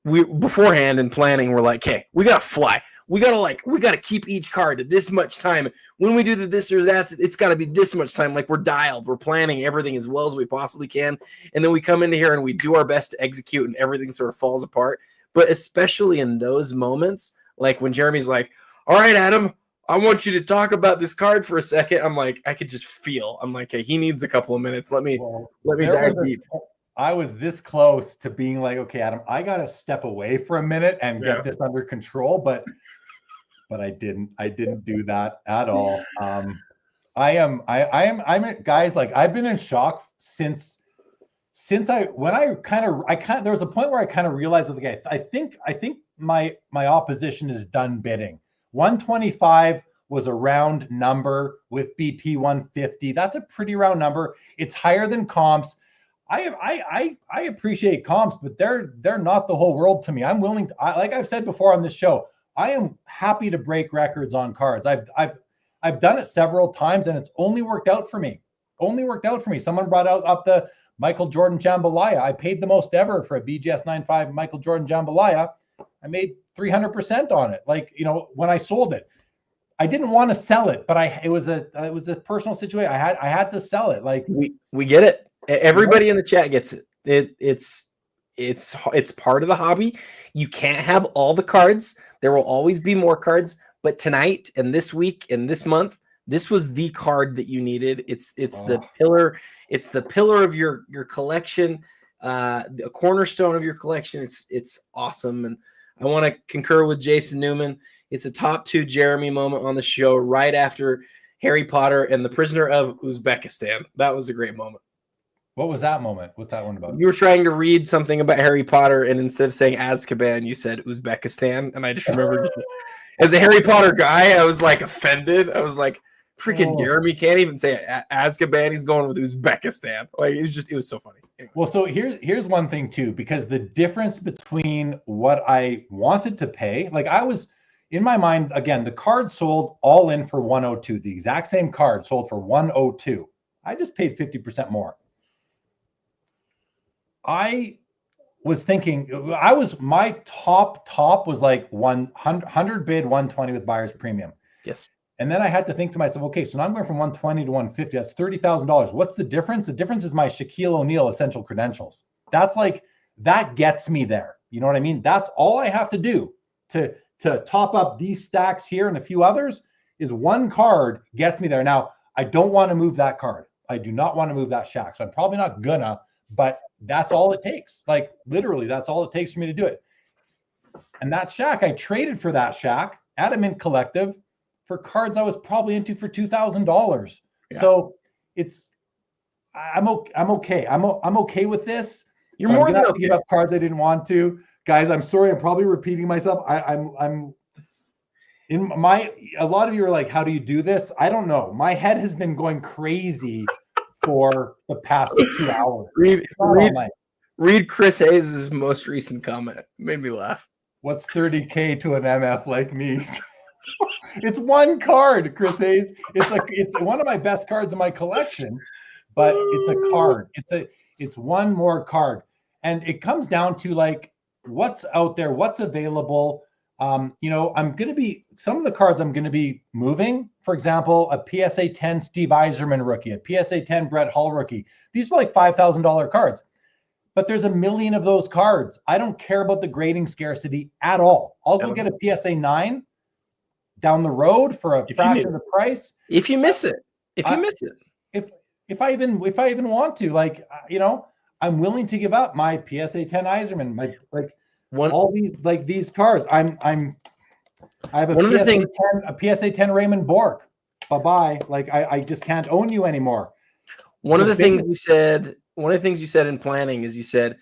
C: we beforehand in planning, we're like, okay, we gotta fly. We gotta keep each card at this much time. When we do this or that, it's gotta be this much time. Like we're dialed, we're planning everything as well as we possibly can. And then we come into here and we do our best to execute and everything sort of falls apart. But especially in those moments, like when Jeremy's like, all right, Adam, I want you to talk about this card for a second. I'm like, I could just feel. I'm like, hey, he needs a couple of minutes. Let me dive deep.
B: I was this close to being like, okay, Adam, I got to step away for a minute and get this under control. But I didn't do that at all. I'm guys, like I've been in shock since there was a point where I kind of realized with the guy, I think my opposition is done bidding. 125 was a round number with BP 150. That's a pretty round number. It's higher than comps. I appreciate comps, but they're not the whole world to me. I'm willing to, like I've said before on this show, I am happy to break records on cards. I've done it several times and it's only worked out for me. Someone brought up the Michael Jordan Jambalaya. I paid the most ever for a BGS 95 Michael Jordan Jambalaya. I made 300% on it. Like, when I sold it, I didn't want to sell it, but it was a personal situation. I had to sell it. Like
C: we get it. Everybody in the chat gets it. It's part of the hobby. You can't have all the cards. There will always be more cards, but tonight and this week and this month, this was the card that you needed. It's the pillar. It's the pillar of your collection, a cornerstone of your collection. It's awesome. And I want to concur with Jason Newman. It's a top 2 Jeremy moment on the show right after Harry Potter and the Prisoner of Uzbekistan. That was a great moment.
B: What was that moment? What's that one about?
C: You were trying to read something about Harry Potter, and instead of saying Azkaban, you said Uzbekistan. And I just remember, as a Harry Potter guy, I was like offended. I was like, Freaking Jeremy can't even say Azkaban. He's going with Uzbekistan. Like it was so funny. Anyway.
B: Well, so here's one thing too, because the difference between what I wanted to pay, like I was in my mind, again, the card sold all in for 102. The exact same card sold for 102. I just paid 50% more. I was thinking, my top was like 100 bid, 120 with buyer's premium.
C: Yes.
B: And then I had to think to myself, okay, so now I'm going from 120 to 150. That's $30,000. What's the difference? The difference is my Shaquille O'Neal essential credentials. That's like, that gets me there. You know what I mean? That's all I have to do to top up these stacks here and a few others is one card gets me there. Now, I don't want to move that card. I do not want to move that Shaq. So I'm probably not gonna, but that's all it takes. Like literally, that's all it takes for me to do it. And that Shaq, I traded for that Shaq at a Mint Collective for cards I was probably into for $2,000. Yeah. So I'm okay. I'm okay with this.
C: You're more than okay.
B: Give up cards I didn't want to. Guys, I'm sorry. I'm probably repeating myself. I'm in my. A lot of you are like, "How do you do this?" I don't know. My head has been going crazy for the past 2 hours.
C: Read Chris Hayes' most recent comment. It made me laugh.
B: What's 30K to an MF like me? It's one card, Chris Hayes. It's one of my best cards in my collection, but it's a card. It's one more card, and it comes down to like what's out there, what's available. I'm going to be some of the cards I'm going to be moving. For example, a PSA 10 Steve Yzerman rookie, a PSA 10 Brett Hull rookie. These are like $5,000 cards, but there's a million of those cards. I don't care about the grading scarcity at all. I'll go get a PSA 9 down the road for a fraction of the price.
C: If you miss it, if
B: I even want to, like, I'm willing to give up my PSA 10 Yzerman, all these cards. I have a PSA 10 Raymond Bork. Bye-bye. Like I just can't own you anymore.
C: One of the things you said in planning is you said,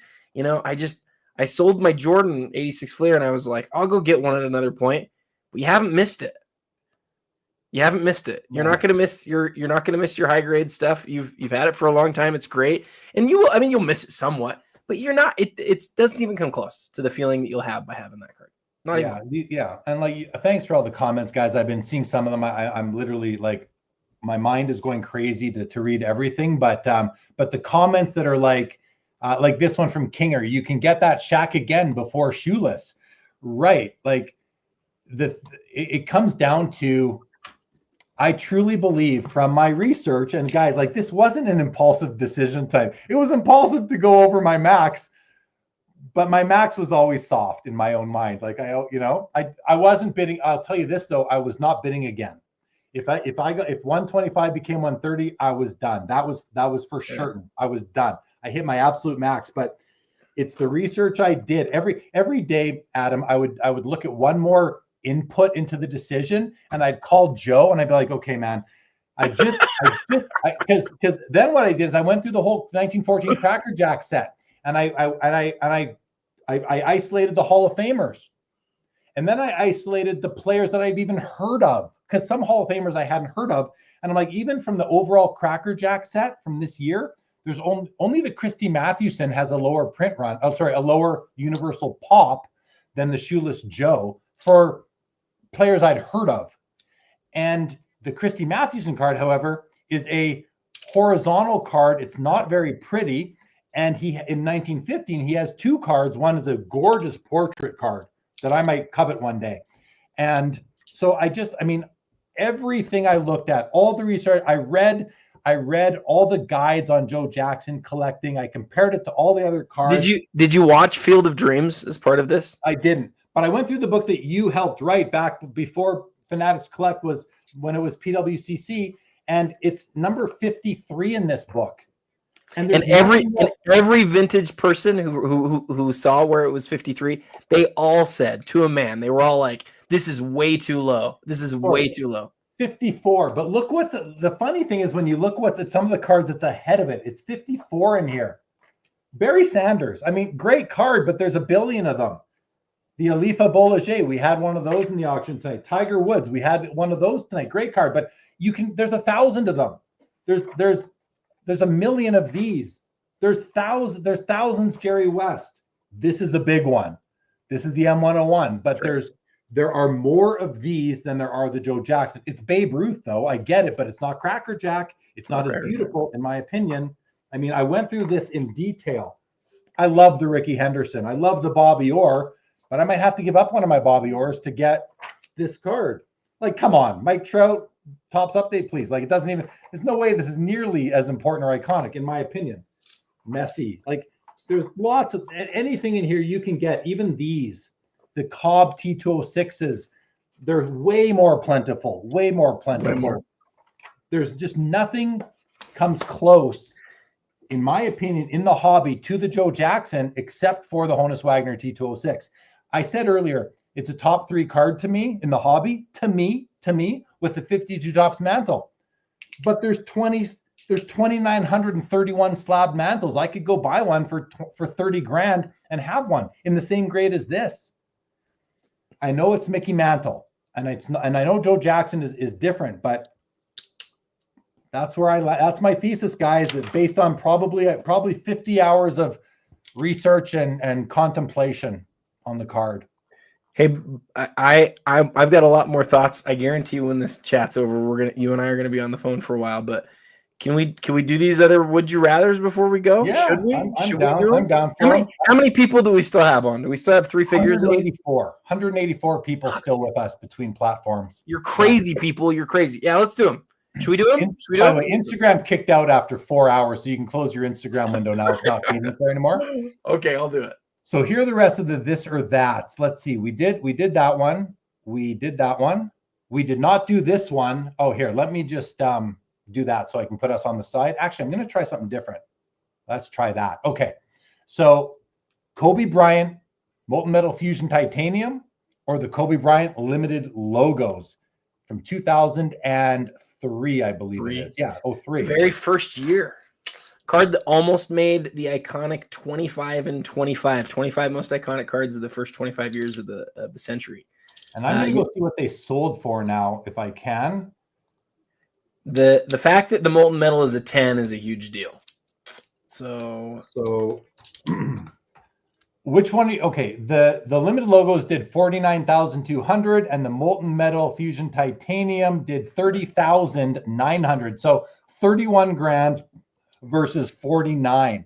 C: I sold my Jordan 86 Fleer and I was like, I'll go get one at another point. But you haven't missed it. You haven't missed it. You're not going to miss your high grade stuff. You've had it for a long time. It's great. And you'll miss it somewhat, but you're not, it doesn't even come close to the feeling that you'll have by having that card.
B: Yeah. And like, thanks for all the comments, guys. I've been seeing some of them. I'm literally like, my mind is going crazy to read everything. But the comments that are like this one from Kinger, you can get that Shaq again before Shoeless. Right. Like it comes down to, I truly believe from my research, and guys, like this wasn't an impulsive decision time. It was impulsive to go over my max, but my max was always soft in my own mind. Like I wasn't bidding. I'll tell you this though, I was not bidding again. If 125 became 130, I was done. That was for certain. I was done. I hit my absolute max, but it's the research I did every day, Adam. I would look at one more input into the decision, and I'd call Joe and I'd be like, okay, man, because then what I did is I went through the whole 1914 Cracker Jack set, and I isolated the Hall of Famers, and then I isolated the players that I've even heard of, because some Hall of Famers I hadn't heard of, and I'm like, even from the overall Cracker Jack set from this year, there's only the Christy Mathewson has a lower print run. Oh, sorry, a lower universal pop than the Shoeless Joe for players I'd heard of. And the Christy Mathewson card, however, is a horizontal card. It's not very pretty. And in 1915, he has two cards. One is a gorgeous portrait card that I might covet one day. And so everything I looked at, all the research, I read all the guides on Joe Jackson collecting. I compared it to all the other cards.
C: Did you watch Field of Dreams as part of this?
B: I didn't. But I went through the book that you helped write back before Fanatics Collect was when it was PWCC, and it's number 53 in this book.
C: And every vintage person who saw where it was 53, they all said to a man, they were all like, "This is way too low. This is way too low."
B: 54. But look the funny thing is when you look what's at some of the cards, it's ahead of it. It's 54 in here. Barry Sanders. I mean, great card, but there's a billion of them. The Alifa Bolliger, we had one of those in the auction tonight. Tiger Woods, we had one of those tonight. Great card, but there's 1,000 of them. There's a million of these. There's thousands Jerry West. This is a big one. This is the M101, but there are more of these than there are the Joe Jackson. It's Babe Ruth, though. I get it, but it's not Cracker Jack. It's not as beautiful, in my opinion. I mean, I went through this in detail. I love the Ricky Henderson. I love the Bobby Orr, but I might have to give up one of my Bobby Orrs to get this card. Like, come on, Mike Trout, Topps update, please. Like, there's no way this is nearly as important or iconic, in my opinion. Messi. Like, there's lots of anything in here you can get, even these. The Cobb T206s, they're way more plentiful. There's just nothing comes close, in my opinion, in the hobby to the Joe Jackson, except for the Honus Wagner T206. I said earlier, it's a top 3 card to me in the hobby, to me, with the 52 Topps Mantle. But there's 2,931 slab mantles. I could go buy one for 30 grand and have one in the same grade as this. I know it's Mickey Mantle, and I know Joe Jackson is different, but that's my thesis, guys, that based on probably 50 hours of research and contemplation on the card.
C: Hey, I've got a lot more thoughts. I guarantee you when this chat's over, you and I are gonna be on the phone for a while. But can we do these other would you rathers before we go?
B: Yeah,
C: should we?
B: I'm down. I'm down.
C: How many people do we still have on? Do we still have 3 figures?
B: 184 people still with us between platforms.
C: You're crazy, people. You're crazy. Yeah, let's do them. Should we do them?
B: By the way, Instagram kicked out after 4 hours, so you can close your Instagram window now. It's not being there anymore.
C: Okay, I'll do it.
B: So here are the rest of the this or that's. Let's see. We did that one. We did that one. We did not do this one. Oh, here, let me just do that so I can put us on the side. Actually, I'm going to try something different. Let's try that. Okay. So Kobe Bryant Molten Metal Fusion Titanium or the Kobe Bryant Limited Logos from 2003, I believe it is. Yeah, 03.
C: Very first year. Card that almost made the iconic 25 and 25 most iconic cards of the first 25 years of the century.
B: And I'm going to go see what they sold for now, if I can.
C: The fact that the molten metal is a 10 is a huge deal. So
B: which one? Okay, the limited logos did 49,200, and the molten metal fusion titanium did 30,900. So 31 grand versus 49.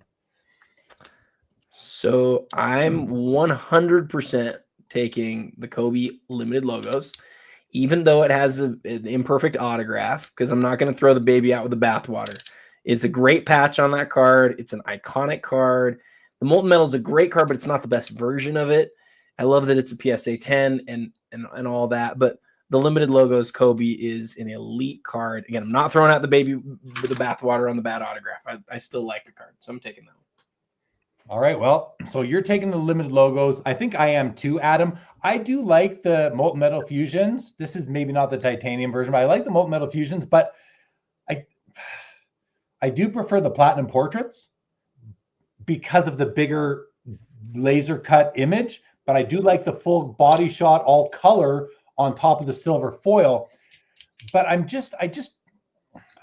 C: So I'm 100% taking the Kobe limited logos, even though it has an imperfect autograph, because I'm not going to throw the baby out with the bathwater. It's a great patch on that card. It's an iconic card. The molten metal is a great card, but it's not the best version of it. I love that it's a PSA 10 and all that, but the limited logos Kobe is an elite card. Again, I'm not throwing out the baby with the bathwater on the bad autograph. I still like the card, so I'm taking that one.
B: All right, well, so you're taking the limited logos. I think I am too, Adam. I do like the molten metal fusions. This is maybe not the titanium version, but I like the molten metal fusions, but I do prefer the platinum portraits because of the bigger laser cut image, but I do like the full body shot, all color on top of the silver foil. But I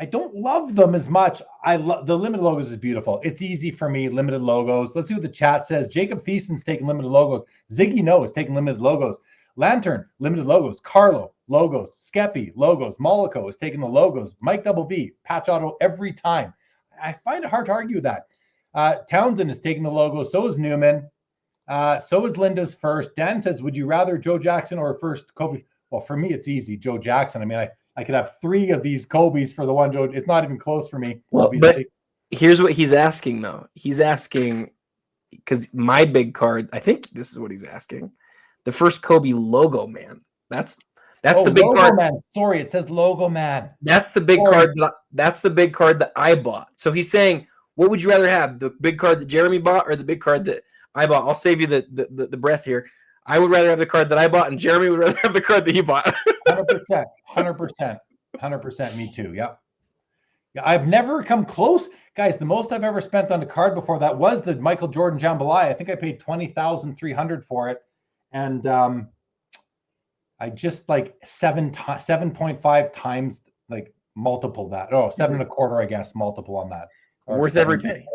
B: don't love them as much. I love the limited logos is beautiful. It's easy for me. Limited logos. Let's see what the chat says. Jacob Thiessen's taking limited logos. Ziggy No is taking limited logos. Lantern, limited logos. Carlo, logos. Skeppy, logos. Mollico is taking the logos. Mike Double V, patch auto every time. I find it hard to argue with that. Townsend is taking the logo. So is Newman. So is Linda's first. Dan says, would you rather Joe Jackson or first Kobe? Well, for me, it's easy. Joe Jackson. I mean, I could have 3 of these Kobe's for the one Joe. It's not even close for me.
C: Well, but here's what he's asking, though. He's asking, because my big card, I think this is what he's asking. The first Kobe logo, man. That's the big card.
B: Man. Sorry, it says logo man.
C: That's the big card. That's the big card that I bought. So he's saying, what would you rather have? The big card that Jeremy bought or the big card that I bought? I'll save you the breath here. I would rather have the card that I bought, and Jeremy would rather have the card that he bought.
B: 100%. Me too. Yeah. I've never come close, guys. The most I've ever spent on a card before that was the Michael Jordan Jambalaya. I think I paid $20,300 for it, And I just like 7.5 times, like multiple that. Oh, 7.25, I guess, multiple on that.
C: Worth every penny.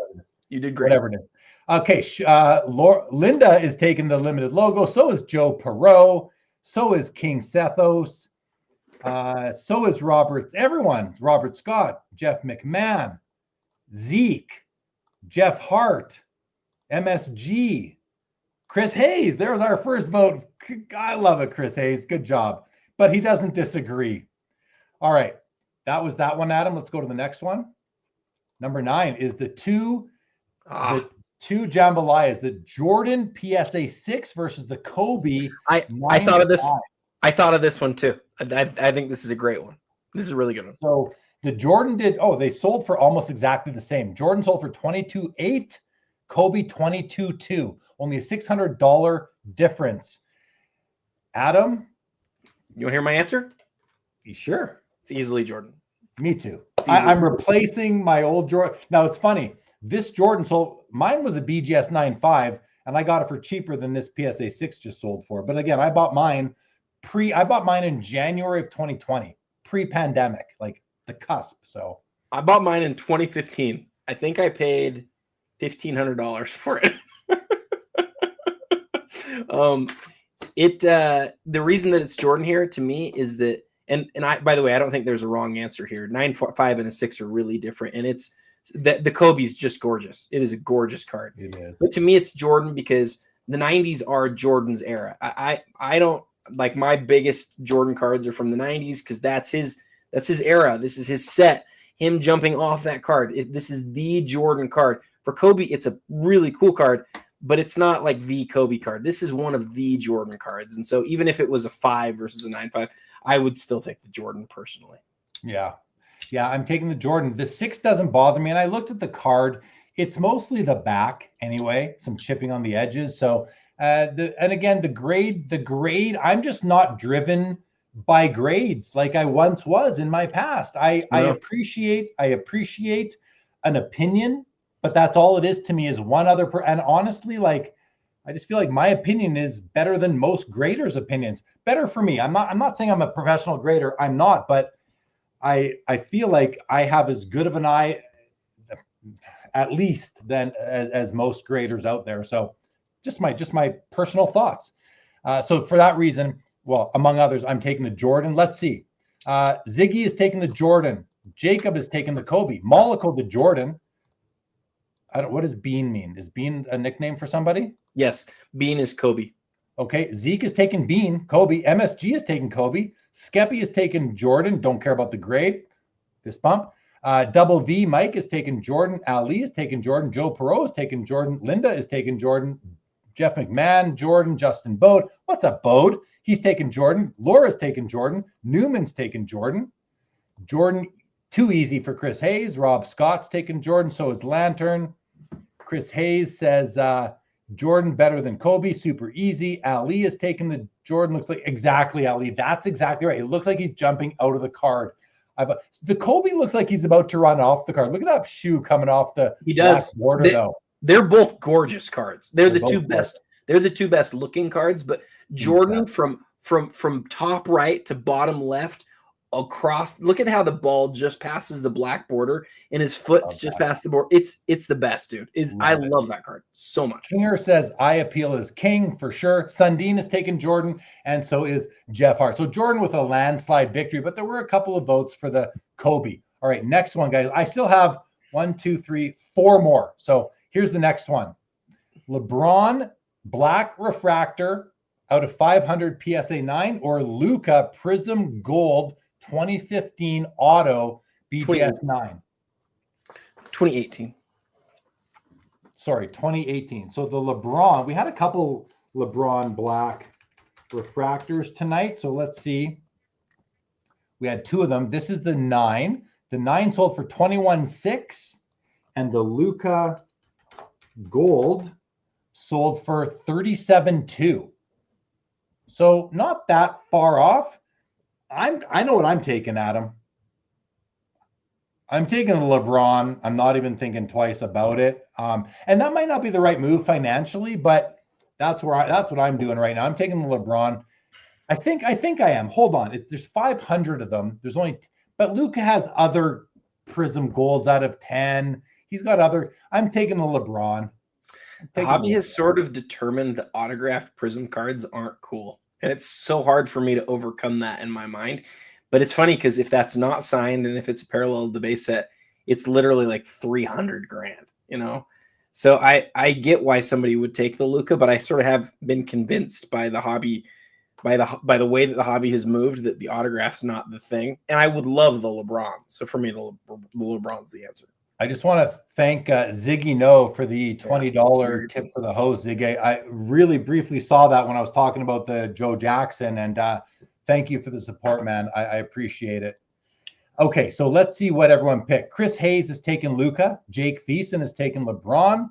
C: You did great.
B: Whatever it is. Okay, Linda is taking the limited logo. So is Joe Perot. So is King Sethos. So is Robert. Everyone. Robert Scott, Jeff McMahon, Zeke, Jeff Hart, MSG, Chris Hayes. There's our first vote. I love it, Chris Hayes. Good job. But he doesn't disagree. All right. That was that one, Adam. Let's go to the next one. Number 9 is the two jambalayas, the Jordan PSA 6 versus the Kobe.
C: I thought of this. I thought of this one too. I think this is a great one. This is a really good one.
B: So the Jordan they sold for almost exactly the same. Jordan sold for $22,800, Kobe $22,200. Only a $600 difference. Adam,
C: you want to hear my answer?
B: Sure.
C: It's easily Jordan.
B: Me too. I'm replacing my old Jordan. Now it's funny. This Jordan sold. Mine was a BGS 9.5, and I got it for cheaper than this PSA 6 just sold for. But again, I bought mine in January of 2020, pre-pandemic, like the cusp. So
C: I bought mine in 2015. I think I paid $1,500 for it. The reason that it's Jordan here to me is that, and I, by the way, I don't think there's a wrong answer here. 9.5 and a 6 are really different, and it's that the Kobe's just gorgeous. It is a gorgeous card.
B: It is.
C: But to me, it's Jordan because the 90s are Jordan's era. I don't like my biggest Jordan cards are from the 90s because that's his era. This is his set. Him jumping off that card. This is the Jordan card. For Kobe, it's a really cool card, but it's not like the Kobe card. This is one of the Jordan cards. And so even if it was a 5 versus a 9.5, I would still take the Jordan personally.
B: Yeah. Yeah, I'm taking the Jordan. The 6 doesn't bother me. And I looked at the card. It's mostly the back anyway, some chipping on the edges. So, and again, the grade, I'm just not driven by grades like I once was in my past. I appreciate an opinion, but that's all it is to me is one other and honestly, like I just feel like my opinion is better than most graders' opinions. Better for me. I'm not saying I'm a professional grader. I'm not, but I feel like I have as good of an eye at least than as most graders out there. So just my personal thoughts. So for that reason, well, among others, I'm taking the Jordan. Let's see. Ziggy is taking the Jordan. Jacob is taking the Kobe. Mollico the Jordan. What does Bean mean? Is Bean a nickname for somebody?
C: Yes. Bean is Kobe.
B: Okay. Zeke is taking Bean. Kobe. MSG is taking Kobe. Skeppy is taking Jordan. Don't care about the grade. Fist bump. Double V, Mike is taking Jordan. Ali is taking Jordan. Joe Perot is taking Jordan. Linda is taking Jordan. Jeff McMahon, Jordan. Justin Bode. What's up, Bode? He's taking Jordan. Laura's taking Jordan. Newman's taking Jordan. Jordan, too easy for Chris Hayes. Rob Scott's taking Jordan. So is Lantern. Chris Hayes says Jordan better than Kobe. Super easy. Ali is taking the Jordan. Looks like exactly Ali. That's exactly right. It looks like he's jumping out of the card. The Kobe looks like he's about to run off the card. Look at that shoe coming off the border, though.
C: They're both gorgeous cards. They're the two best. They're the two best looking cards. But Jordan from top right to bottom left across. Look at how the ball just passes the black border and his foot's just past the board. It's the best, dude. I love that card so much.
B: Kinger says I appeal is king for sure. Sundin is taking Jordan, and so is Jeff Hart. So Jordan with a landslide victory, but there were a couple of votes for the Kobe. All right, next one, guys. I still have 1, 2, 3, 4 more. So here's the next one. LeBron black refractor out of 500 PSA 9 or Luka Prism Gold 2015 auto BGS 9.
C: 2018.
B: Sorry, 2018. So the LeBron, we had a couple LeBron black refractors tonight. So let's see. We had 2 of them. This is the 9. The 9 sold for 21.6 and the Luka Gold sold for 37.2. So not that far off. I know what I'm taking, Adam. I'm taking a LeBron. I'm not even thinking twice about it. And that might not be the right move financially, but That's what I'm doing right now. I'm taking the LeBron. I think I am. Hold on. There's 500 of them. But Luka has other Prism golds out of 10. He's got other. I'm taking the LeBron.
C: The hobby has sort of determined that autographed Prism cards aren't cool. And it's so hard for me to overcome that in my mind. But it's funny because if that's not signed and if it's a parallel of the base set, it's literally like 300 grand, you know? So I get why somebody would take the Luka, but I sort of have been convinced by the hobby, by the way that the hobby has moved, that the autograph's not the thing. And I would love the LeBron. So for me, the LeBron's the answer.
B: I just want to thank Ziggy No for the $20 tip for the host, Ziggy. I really briefly saw that when I was talking about the Joe Jackson, and thank you for the support, man. I appreciate it. Okay, so let's see what everyone picked. Chris Hayes has taken Luka. Jake Thiessen has taken LeBron.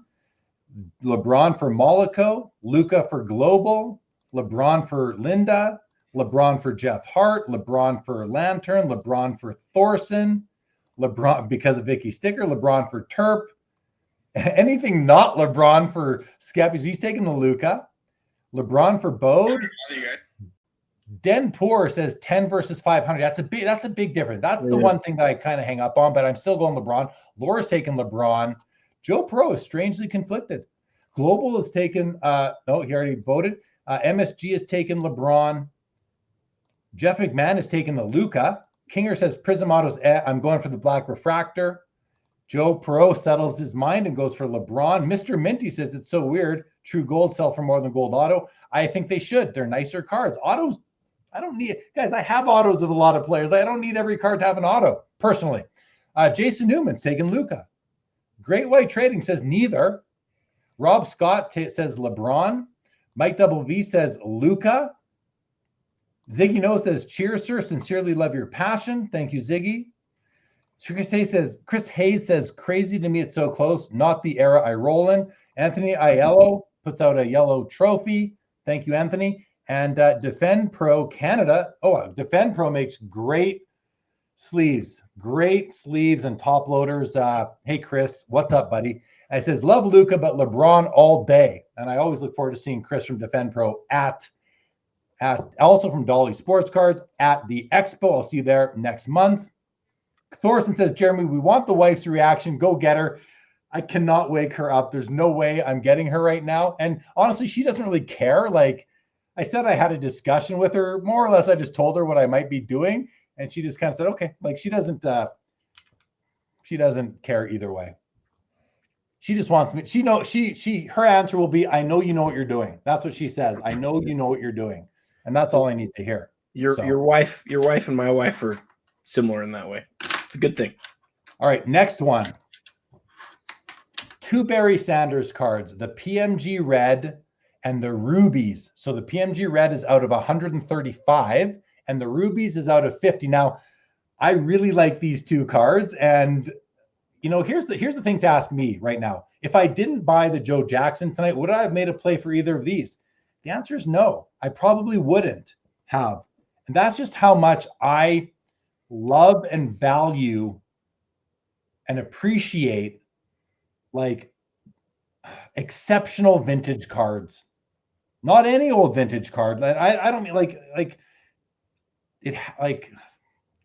B: LeBron for Mollico. Luka for Global. LeBron for Linda. LeBron for Jeff Hart. LeBron for Lantern. LeBron for Thorson. LeBron because of Vicky Sticker. LeBron for Terp. Anything not LeBron for Skeppy. He's taking the Luka. LeBron for Bode. Den Poor says 10 versus 500. That's a big difference. That's the one thing that I kind of hang up on, but I'm still going LeBron. Laura's taking LeBron. Joe Pro is strangely conflicted. Global has taken, no, he already voted. MSG has taken LeBron. Jeff McMahon has taken the Luka. Kinger says Prism Autos, I'm going for the Black Refractor. Joe Pro settles his mind and goes for LeBron. Mr. Minty says it's so weird. True Gold sell for more than Gold Auto. I think they should. They're nicer cards. Autos, I don't need, guys, I have autos of a lot of players. I don't need every card to have an auto, personally. Jason Newman's taking Luka. Great White Trading says neither. Rob Scott says LeBron. Mike Double V says Luka. Ziggy No says, cheers, sir. Sincerely love your passion. Thank you, Ziggy. Chris Hayes says, crazy to me, it's so close. Not the era I roll in. Anthony Aiello puts out a yellow trophy. Thank you, Anthony. And Defend Pro Canada. Oh, Defend Pro makes great sleeves and top loaders. Hey, Chris, what's up, buddy? And it says, love Luka, but LeBron all day. And I always look forward to seeing Chris from Defend Pro at also from Dolly Sports Cards at the Expo. I'll see you there next month. Thorson says, Jeremy, we want the wife's reaction. Go get her. I cannot wake her up. There's no way I'm getting her right now. And honestly, she doesn't really care. Like I said, I had a discussion with her. More or less, I just told her what I might be doing. And she just kind of said, okay. Like she doesn't care either way. She just wants me. Her answer will be, I know you know what you're doing. That's what she says. I know you know what you're doing. And that's all I need to hear.
C: Your wife and my wife are similar in that way. It's a good thing.
B: All right, next one. 2 Barry Sanders cards, the PMG Red and the Rubies. So the PMG Red is out of 135 and the Rubies is out of 50. Now, I really like these two cards. And, you know, here's the thing to ask me right now. If I didn't buy the Joe Jackson tonight, would I have made a play for either of these? The answer is no. I probably wouldn't have. And that's just how much I love and value and appreciate like exceptional vintage cards. Not any old vintage card. I don't mean like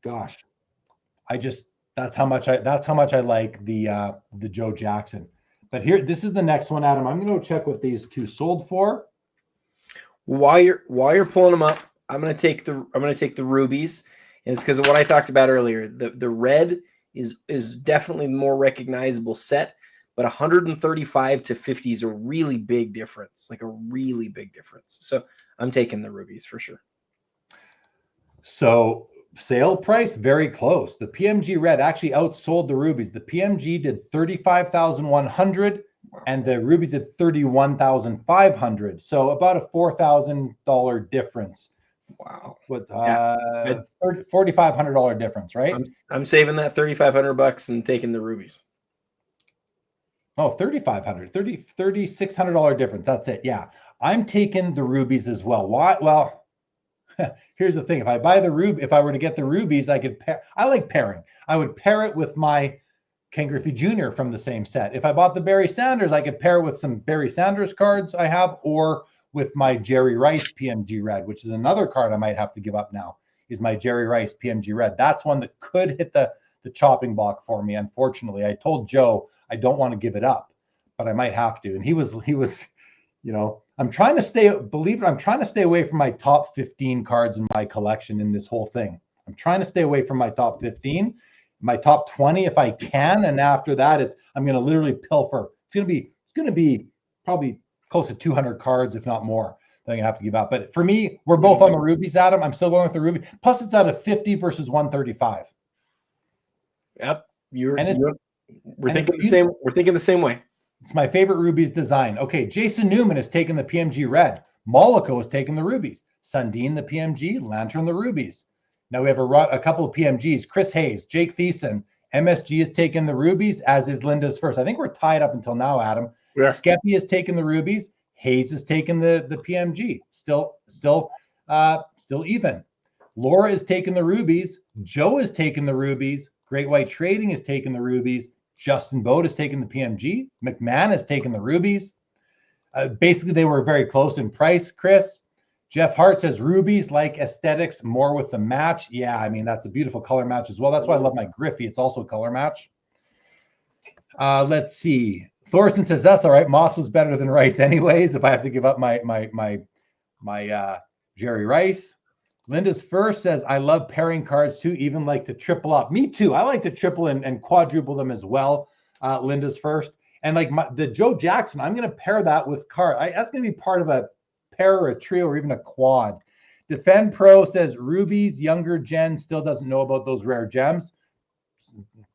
B: gosh. That's how much I like the Joe Jackson. But here, this is the next one, Adam. I'm going to check what these two sold for.
C: While you're pulling them up, I'm gonna take the Rubies, and it's because of what I talked about earlier. The red is definitely the more recognizable set, but 135 to 50 is a really big difference, like a really big difference. So I'm taking the Rubies for sure.
B: So sale price very close. The PMG Red actually outsold the Rubies. The PMG did 35,100. And the Rubies did 31,500. So about a $4,000 difference.
C: Wow.
B: With $4,500 difference, right?
C: I'm saving that $3,500 and taking the Rubies.
B: Oh, $3,500, $3,600 difference. That's it. Yeah. I'm taking the Rubies as well. Why? Well, here's the thing. If I were to get the Rubies, I like pairing. I would pair it with my Ken Griffey Jr. from the same set. If I bought the Barry Sanders, I could pair with some Barry Sanders cards I have, or with my Jerry Rice PMG red, which is another card I might have to give up now, is my Jerry Rice PMG red. That's one that could hit the chopping block for me. Unfortunately, I told Joe I don't want to give it up, but I might have to. And he was, you know, I'm trying to stay away from my top 15 cards in my collection in this whole thing. I'm trying to stay away from my top 15, my top 20 if I can. And after that, I'm going to literally pilfer. It's going to be probably close to 200 cards, if not more, that I'm going to have to give out. But for me, we're both on the rubies, Adam. I'm still going with the ruby. Plus, it's out of 50 versus 135.
C: Yep. We're thinking the same way.
B: It's my favorite rubies design. Okay, Jason Newman has taken the PMG red. Mollico has taken the rubies. Sundin the PMG. Lantern the rubies. Now we have a couple of PMGs. Chris Hayes, Jake Thiessen. MSG has taken the rubies, as is Linda's first. I think we're tied up until now, Adam. Yeah. Skeppy has taken the rubies. Hayes has taken the PMG. Still even. Laura has taken the rubies. Joe has taken the rubies. Great White Trading has taken the rubies. Justin Boat has taken the PMG. McMahon has taken the rubies. Basically, they were very close in price, Chris. Jeff Hart says rubies like aesthetics, more with the match. Yeah, I mean, that's a beautiful color match as well. That's why I love my Griffey. It's also a color match. Let's see. Thorsten says, that's all right. Moss was better than Rice anyways, if I have to give up my Jerry Rice. Linda's first says, I love pairing cards too, even like to triple up. Me too. I like to triple and quadruple them as well. Linda's first. And like the Joe Jackson, I'm going to pair that with card. That's going to be part of a pair or a trio or even a quad. Defend Pro says, rubies, younger gen still doesn't know about those rare gems.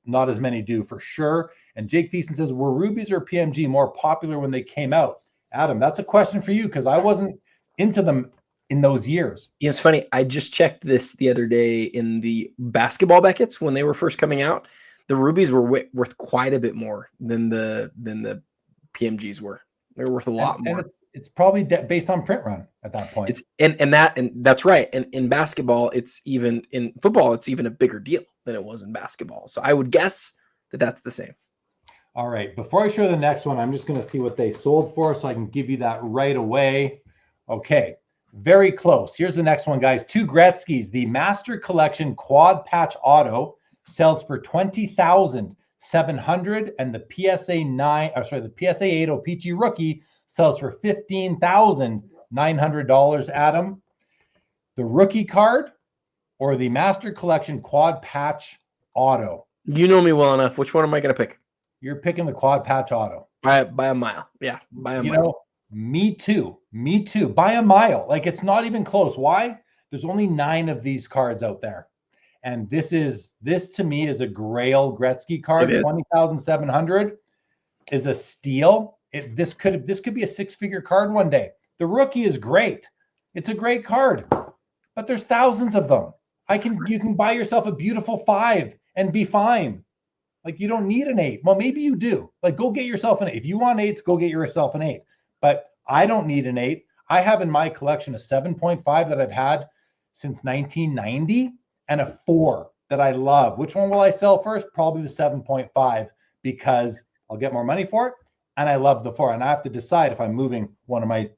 B: Not as many do for sure. And Jake Thiessen says, were rubies or PMG more popular when they came out? Adam, that's a question for you because I wasn't into them in those years.
C: Yeah, it's funny. I just checked this the other day in the basketball Beckett's when they were first coming out. The rubies were worth quite a bit more than the PMGs were. They're worth a lot more.
B: And it's probably based on print run at that point.
C: It's and that's right. And in basketball, in football, it's even a bigger deal than it was in basketball. So I would guess that that's the same.
B: All right. Before I show the next one, I'm just going to see what they sold for so I can give you that right away. Okay. Very close. Here's the next one, guys. 2 Gretzky's. The Master Collection Quad Patch Auto sells for $20,700, and the the PSA 8 O-Pee-Chee Rookie sells for $15,900. Adam, the rookie card or the Master Collection Quad Patch Auto?
C: You know me well enough. Which one am I going to pick?
B: You're picking the Quad Patch Auto
C: by a mile. Yeah, by a mile.
B: Know, me too. By a mile. Like, it's not even close. Why? There's only 9 of these cards out there. And this to me is a grail Gretzky card. 20,700 is a steal. This could be a 6-figure card one day. The rookie is great. It's a great card. But there's thousands of them. You can buy yourself a beautiful 5 and be fine. Like, you don't need an 8. Well, maybe you do. Like, go get yourself an 8. If you want 8s, go get yourself an 8. But I don't need an 8. I have in my collection a 7.5 that I've had since 1990 and a 4 that I love. Which one will I sell first? Probably the 7.5 because I'll get more money for it. And I love the 4. And I have to decide if I'm moving one of my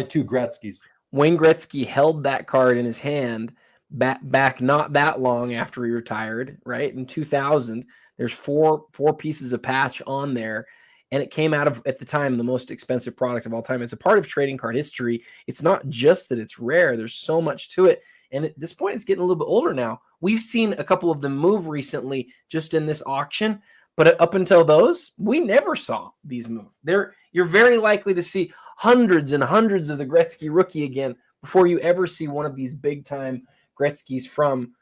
B: 2 Gretzky's.
C: Wayne Gretzky held that card in his hand back not that long after he retired, right? In 2000, there's four pieces of patch on there. And it came out of, at the time, the most expensive product of all time. It's a part of trading card history. It's not just that it's rare. There's so much to it. And at this point, it's getting a little bit older now. We've seen a couple of them move recently just in this auction. But up until those, we never saw these move. You're very likely to see hundreds and hundreds of the Gretzky rookie again before you ever see one of these big-time Gretzky's from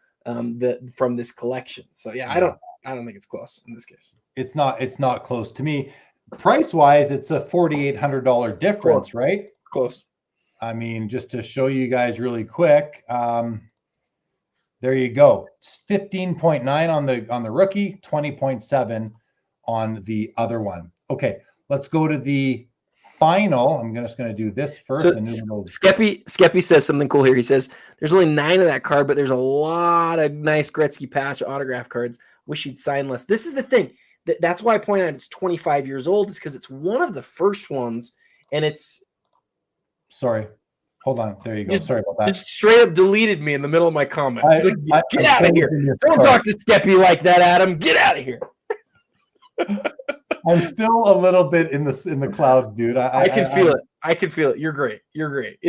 C: this collection. So, yeah, I don't think it's close in this case.
B: It's not close to me. Price-wise, it's a $4,800 difference, right?
C: Close.
B: I mean, just to show you guys really quick, there you go. It's 15.9 on the rookie, 20.7 on the other one. Okay, let's go to the final. I'm just going to do this first.
C: So Skeppy says something cool here. He says there's only 9 of that card, but there's a lot of nice Gretzky patch autograph cards. Wish he'd sign less. This is the thing. That's why I point out it's 25 years old, is because it's one of the first ones, and it's
B: Sorry. Hold on. There you go. Sorry about that.
C: Just straight up deleted me in the middle of my comment. Get out of here. Don't
B: Sorry.
C: talk to Skeppy like that, Adam. Get out of here.
B: I'm still a little bit in the clouds, dude.
C: I can feel it. I can feel it. You're great. You're great.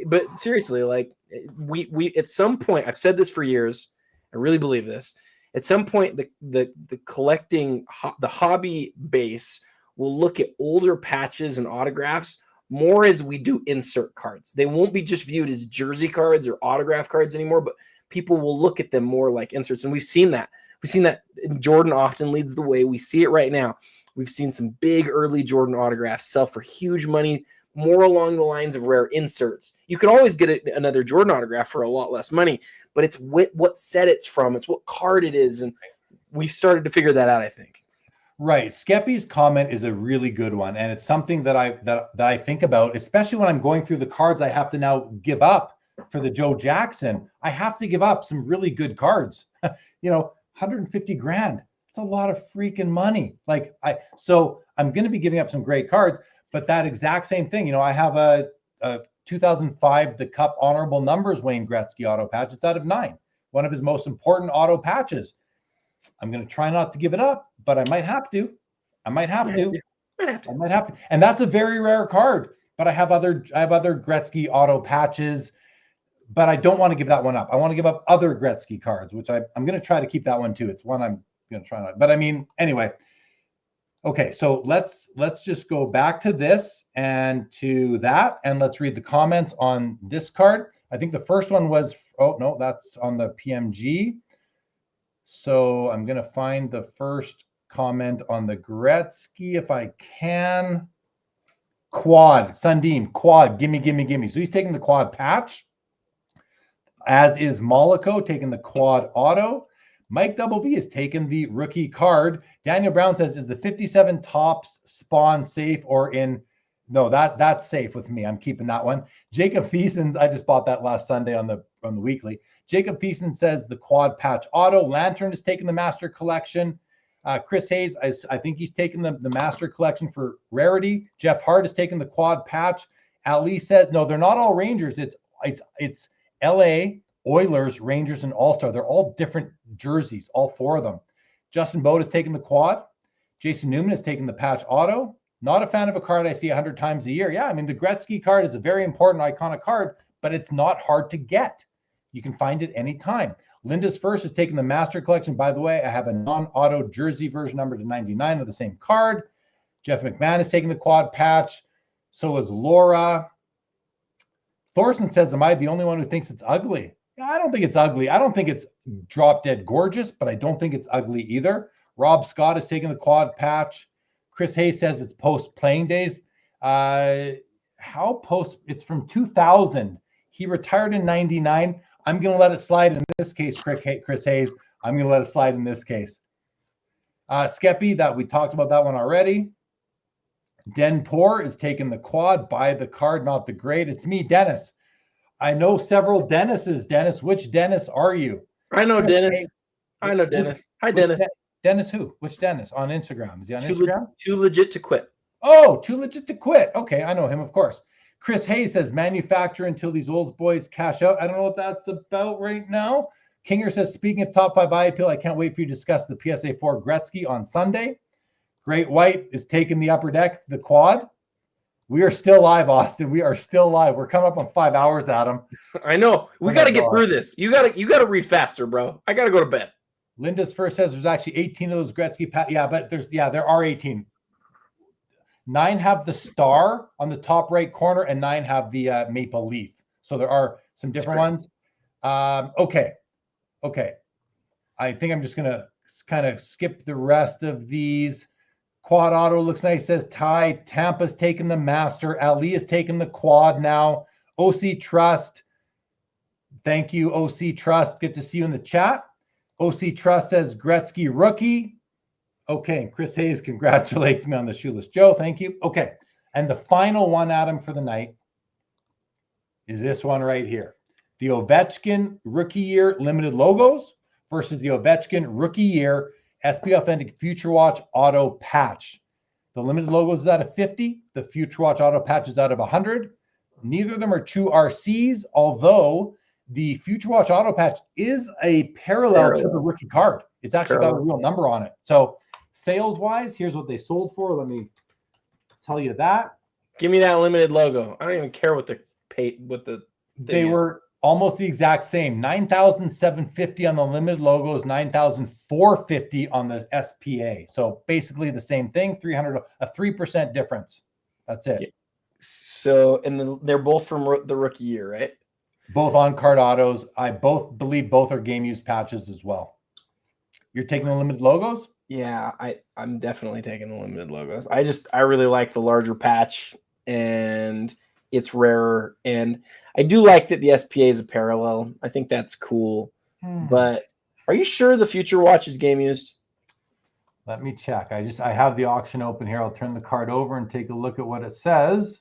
C: But seriously, like we at some point, I've said this for years. I really believe this. At some point, the collecting, the hobby base will look at older patches and autographs more as we do insert cards. They won't be just viewed as jersey cards or autograph cards anymore, but people will look at them more like inserts. And we've seen that. We've seen that Jordan often leads the way. We see it right now. We've seen some big early Jordan autographs sell for huge money, more along the lines of rare inserts. You can always get another Jordan autograph for a lot less money, but it's what set it's from. It's what card it is. And we've started to figure that out, I think.
B: Right. Skeppy's comment is a really good one. And it's something that I think about, especially when I'm going through the cards I have to now give up for the Joe Jackson. I have to give up some really good cards. 150 grand. It's a lot of freaking money. So I'm going to be giving up some great cards, but that exact same thing, I have a 2005, the Cup honorable numbers Wayne Gretzky auto patch. It's out of 9. One of his most important auto patches. I'm going to try not to give it up, but I might have to. I might have to. And that's a very rare card, but I have other Gretzky auto patches, but I don't want to give that one up. I want to give up other Gretzky cards, which I'm going to try to keep that one too. It's one I'm going to try not. But I mean, anyway. Okay, so let's just go back to this and to that, and let's read the comments on this card. I think the first one was, oh no, that's on the PMG. So I'm going to find the first comment on the Gretzky if I can. Quad, Sundin, quad, gimme. So he's taking the quad patch, as is Mollico taking the quad auto. Mike Double V has taken the rookie card. Daniel Brown says, is the 57 tops spawn safe or in? No, that's safe with me. I'm keeping that one. Jacob Thiesens, I just bought that last Sunday on the weekly. Jacob Thiesens says the quad patch auto. Lantern is taking the master collection. Chris Hayes, I think he's taking the master collection for rarity. Jeff Hart is taking the quad patch. Ali says, no, they're not all Rangers. It's LA, Oilers, Rangers, and All-Star. They're all different jerseys, all 4 of them. Justin Bode is taking the quad. Jason Newman is taking the patch auto. Not a fan of a card I see 100 times a year. Yeah, I mean, the Gretzky card is a very important, iconic card, but it's not hard to get. You can find it anytime. Linda's First is taking the master collection. By the way, I have a non-auto jersey version number to 99 of the same card. Jeff McMahon is taking the quad patch. So is Laura. Thorson says, am I the only one who thinks it's ugly? I don't think it's ugly. I don't think it's drop dead gorgeous, but I don't think it's ugly either. Rob Scott is taking the quad patch. Chris Hayes says it's post playing days. How post? It's from 2000. He retired in 99. I'm going to let it slide in this case, Chris Hayes. I'm going to let it slide in this case. Skeppy, that we talked about that one already. Den Poor is taking the quad. Buy the card, not the grade. It's me, Dennis. I know several Dennises. Dennis, which Dennis are you?
C: I know Dennis. I know Dennis. Hi, Dennis.
B: Dennis who? Which Dennis? On Instagram. Is he on Instagram?
C: Too legit to quit.
B: Oh, too legit to quit. Okay, I know him, of course. Chris Hayes says, manufacture until these old boys cash out. I don't know what that's about right now. Kinger says, speaking of top 5 eye appeal, I can't wait for you to discuss the PSA 4 Gretzky on Sunday. Great White is taking the upper deck, the quad. We are still live, Austin. We are still live. We're coming up on 5 hours, Adam.
C: I know. We got to get through this. You got to read faster, bro. I got to go to bed.
B: Linda's First says there's actually 18 of those Gretzky. Yeah, but there are 18. 9 have the star on the top right corner, and 9 have the maple leaf. So there are some different ones. Okay. I think I'm just going to kind of skip the rest of these. Quad auto looks nice, says Ty. Tampa's taking the master. Ali is taking the quad now. OC Trust. Thank you, OC Trust. Good to see you in the chat. OC Trust says Gretzky rookie. Okay, Chris Hayes congratulates me on the Shoeless Joe. Thank you. Okay, and the final one, Adam, for the night is this one right here. The Ovechkin rookie year limited logos versus the Ovechkin rookie year SB Authentic Future Watch auto patch. The limited logos is out of 50. The Future Watch auto patch is out of 100. Neither of them are true RCs, although the Future Watch auto patch is a parallel to the rookie card. It's actually got a real number on it. So sales-wise, here's what they sold for. Let me tell you that.
C: Give me that limited logo. I don't even care what
B: they were almost the exact same. 9,750 on the limited logos, 9,450 on the SPA. So basically the same thing, a 3% difference. That's it.
C: Yeah. So, and they're both from the rookie year, right?
B: Both on-card autos. I believe both are game-used patches as well. You're taking the limited logos?
C: Yeah, I'm definitely taking the limited logos. I really like the larger patch, and it's rarer. And I do like that the SPA is a parallel. I think that's cool. But are you sure the Future Watch is game-used?
B: Let me check. I have the auction open here. I'll turn the card over and take a look at what it says.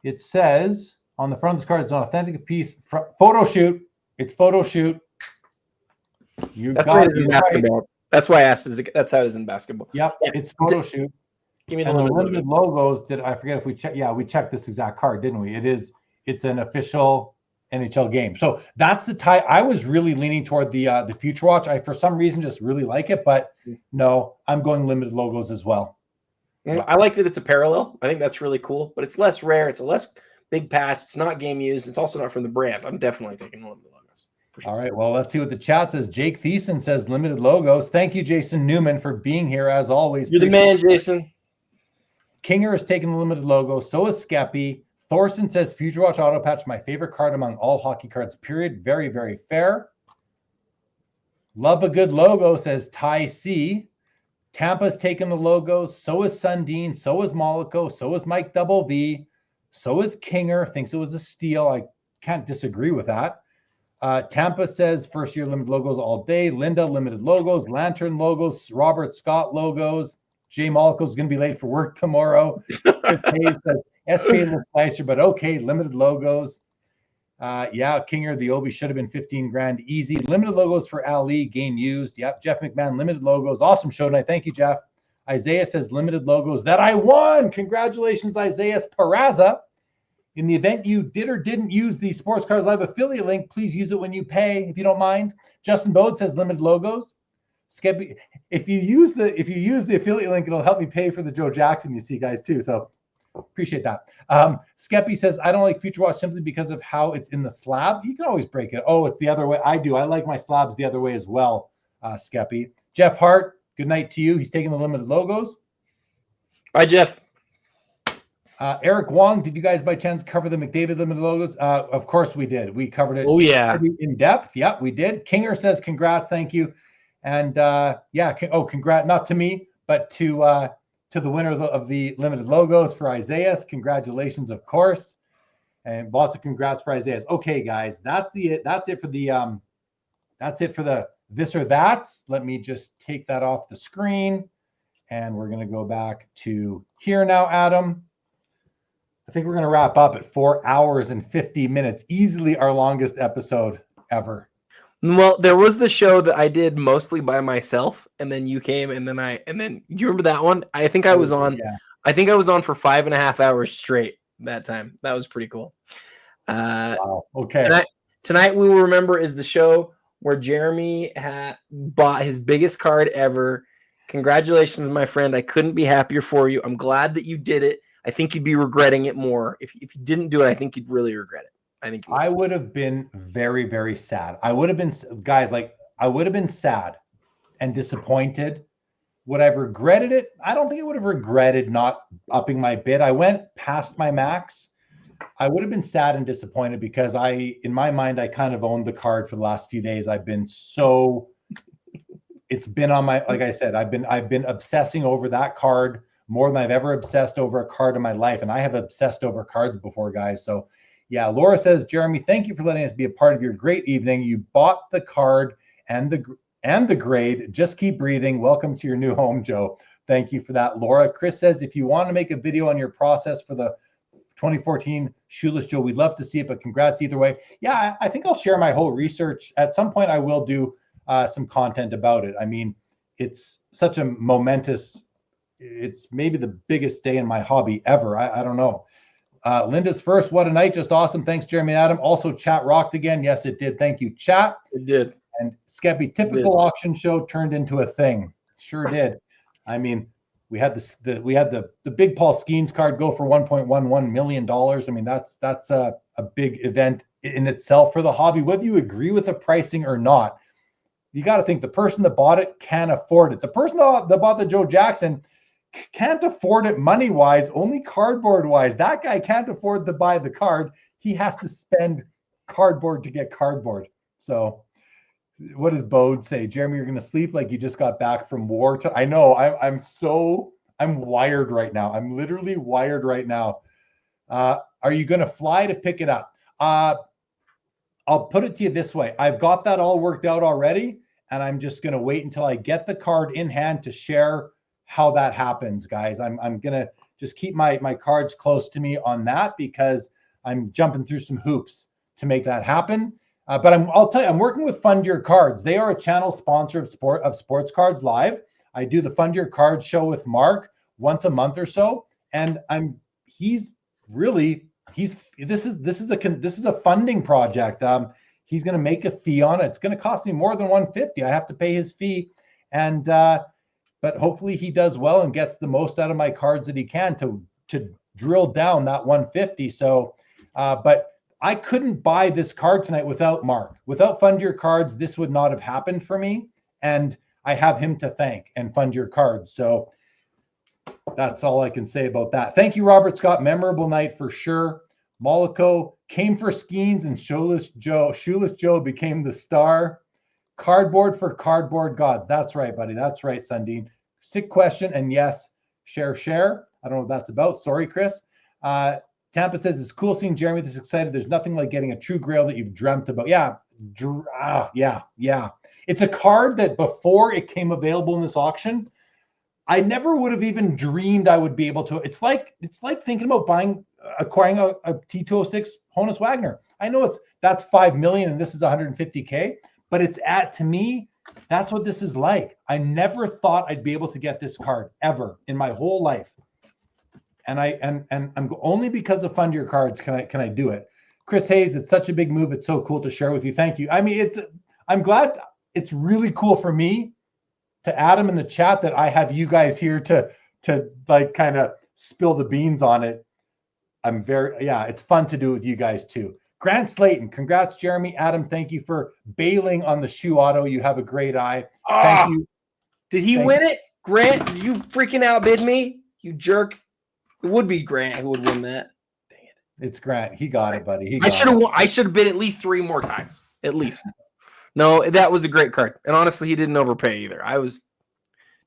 B: It says on the front of this card, it's an authentic piece. Photo shoot. It's photo shoot.
C: That's why it is in basketball. Right. That's why I asked. That's how it is in basketball.
B: Yep, it's photo shoot.
C: Give me the
B: limited logos. I forget if we checked? Yeah, we checked this exact card, didn't we? It's an official NHL game. So that's the tie. I was really leaning toward the Future Watch. I for some reason just really like it, but no, I'm going limited logos as well.
C: I like that it's a parallel. I think that's really cool, but it's less rare. It's a less big patch. It's not game used. It's also not from the brand. I'm definitely taking the limited logos.
B: Sure. All right. Well, let's see what the chat says. Jake Thiessen says limited logos. Thank you, Jason Newman, for being here as always.
C: You're the man, Jason.
B: Kinger is taking the limited logo. So is Skeppy. Thorson says Future Watch auto patch, my favorite card among all hockey cards, period. Very, very fair. Love a good logo, says Ty C. Tampa's taking the logos. So is Sundin. So is Mollico. So is Mike Double V. So is Kinger. Thinks it was a steal. I can't disagree with that. Tampa says first year limited logos all day. Linda limited logos. Lantern logos. Robert Scott logos. Jay Mollico's going to be late for work tomorrow. Hayes says SPA looks nicer, but okay. Limited logos. Yeah, Kinger, the Ovi should have been 15 grand easy. Limited logos for Ali, game used. Yep, Jeff McMahon, limited logos. Awesome show tonight. Thank you, Jeff. Isaiah says limited logos that I won. Congratulations, Isaiah Peraza. In the event you did or didn't use the Sports Cards Live affiliate link, please use it when you pay, if you don't mind. Justin Bode says limited logos. If you use the affiliate link, it'll help me pay for the Joe Jackson you see, guys, too. So appreciate that. Skeppy says, I don't like Future Watch simply because of how it's in the slab. You can always break it. Oh, it's the other way. I do. I like my slabs the other way as well, Skeppy. Jeff Hart, good night to you. He's taking the limited logos.
C: Bye, Jeff.
B: Eric Wong, did you guys by chance cover the McDavid limited logos? Of course we did. We covered it in depth. Yep, we did. Kinger says, congrats, thank you. And congrats, not to me, but to the winner of the limited logos for Isaiah. Congratulations, of course. And lots of congrats for Isaiah. Okay, guys, that's it for the this or that's. Let me just take that off the screen. And we're going to go back to here now, Adam. I think we're going to wrap up at 4 hours and 50 minutes. Easily our longest episode ever.
C: Well, there was the show that I did mostly by myself, and then you came, and then you remember that one? I think I was on. Yeah. I think I was on for 5.5 hours straight that time. That was pretty cool.
B: Wow. Okay.
C: Tonight we will remember is the show where Jeremy bought his biggest card ever. Congratulations, my friend. I couldn't be happier for you. I'm glad that you did it. I think you'd be regretting it more. If you didn't do it, I think you'd really regret it. I
B: would have been very, very sad. I would have been, guys, I would have been sad and disappointed. Would I have regretted it? I don't think I would have regretted not upping my bid. I went past my max. I would have been sad and disappointed because in my mind, I kind of owned the card for the last few days. It's been on my, like I said, I've been obsessing over that card more than I've ever obsessed over a card in my life. And I have obsessed over cards before, guys. So yeah, Laura says, Jeremy, thank you for letting us be a part of your great evening. You bought the card and the grade. Just keep breathing. Welcome to your new home, Joe. Thank you for that, Laura. Chris says, if you want to make a video on your process for the 2014 Shoeless Joe, we'd love to see it, but congrats either way. Yeah, I think I'll share my whole research. At some point, I will do some content about it. I mean, it's such a momentous, it's maybe the biggest day in my hobby ever. I don't know. Linda's first. What a night. Just awesome. Thanks, Jeremy and Adam. Also, chat rocked again. Yes, it did. Thank you, chat.
C: It did.
B: And Skeppy, typical auction show turned into a thing. Sure did. I mean, we had the big Paul Skenes card go for $1.11 million. I mean, that's a big event in itself for the hobby. Whether you agree with the pricing or not, you got to think the person that bought it can afford it. The person that bought the Joe Jackson can't afford it money-wise, only cardboard-wise. That guy can't afford to buy the card. He has to spend cardboard to get cardboard. So what does Bode say? Jeremy, you're going to sleep like you just got back from war. I know. I'm wired right now. I'm literally wired right now. Are you going to fly to pick it up? I'll put it to you this way. I've got that all worked out already, and I'm just going to wait until I get the card in hand to share how that happens, guys. I'm going to just keep my cards close to me on that because I'm jumping through some hoops to make that happen. But I'll tell you, I'm working with Fund Your Cards. They are a channel sponsor of Sports Cards Live. I do the Fund Your Cards show with Mark once a month or so, and this is a funding project. He's going to make a fee on it. It's going to cost me more than $150. I have to pay his fee, and but hopefully he does well and gets the most out of my cards that he can to drill down that $150. So, but I couldn't buy this card tonight without Mark. Without Fund Your Cards, this would not have happened for me. And I have him to thank and Fund Your Cards. So that's all I can say about that. Thank you, Robert Scott. Memorable night for sure. Mollico came for Skenes and Shoeless Joe became the star. Cardboard for cardboard gods. That's right, buddy. That's right, Sundin. Sick question. And yes, share. I don't know what that's about. Sorry, Chris. Tampa says it's cool seeing Jeremy this excited. There's nothing like getting a true grail that you've dreamt about. Yeah. It's a card that before it came available in this auction, I never would have even dreamed I would be able to. It's like thinking about acquiring a T206 Honus Wagner. I know that's $5 million and this is $150K, but to me, that's what this is like. I never thought I'd be able to get this card ever in my whole life. And I'm only because of Fund Your Cards can I do it. Chris Hayes, it's such a big move. It's so cool to share with you. Thank you. I mean, I'm glad. It's really cool for me to Adam in the chat that I have you guys here to like kind of spill the beans on it. It's fun to do with you guys too. Grant Slayton, congrats, Jeremy. Adam, thank you for bailing on the shoe auto. You have a great eye. Thank you.
C: Did he win it? Grant, you freaking outbid me, you jerk. It would be Grant who would win that. Dang it.
B: It's Grant. He got it, buddy.
C: I should have bid at least 3 more times. At least. No, that was a great card. And honestly, he didn't overpay either. I was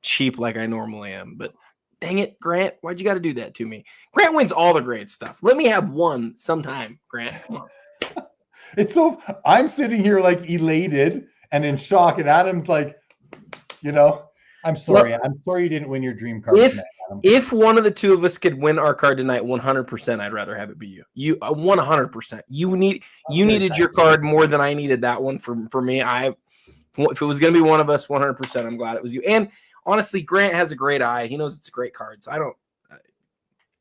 C: cheap like I normally am. But dang it, Grant. Why'd you got to do that to me? Grant wins all the great stuff. Let me have one sometime, Grant. Come on.
B: I'm sitting here like elated and in shock. And Adam's like, I'm sorry.
C: Look,
B: I'm sorry you didn't win your dream card tonight, Adam.
C: If one of the two of us could win our card tonight, 100%, I'd rather have it be you. You 100%. You needed your card more than I needed that one for me. If it was going to be one of us, 100%, I'm glad it was you. And honestly, Grant has a great eye. He knows it's a great card. So I don't.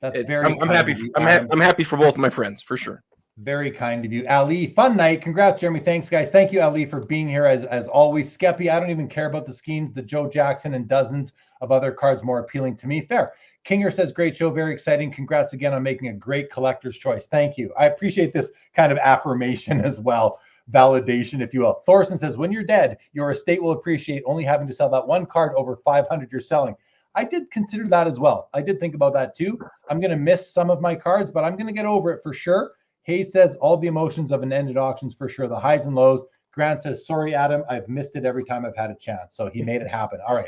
C: I'm happy. I'm happy for both my friends for sure.
B: Very kind of you. Ali, fun night. Congrats, Jeremy. Thanks, guys. Thank you, Ali, for being here as always. Skeppy, I don't even care about the Skenes, the Joe Jackson, and dozens of other cards more appealing to me. Fair. Kinger says, great show. Very exciting. Congrats again on making a great collector's choice. Thank you. I appreciate this kind of affirmation as well. Validation, if you will. Thorson says, when you're dead, your estate will appreciate only having to sell that one card over 500 you're selling. I did consider that as well. I did think about that too. I'm going to miss some of my cards, but I'm going to get over it for sure. Hayes says, all the emotions of an ended auctions for sure, the highs and lows. Grant says, sorry, Adam, I've missed it every time I've had a chance. So he made it happen. All right.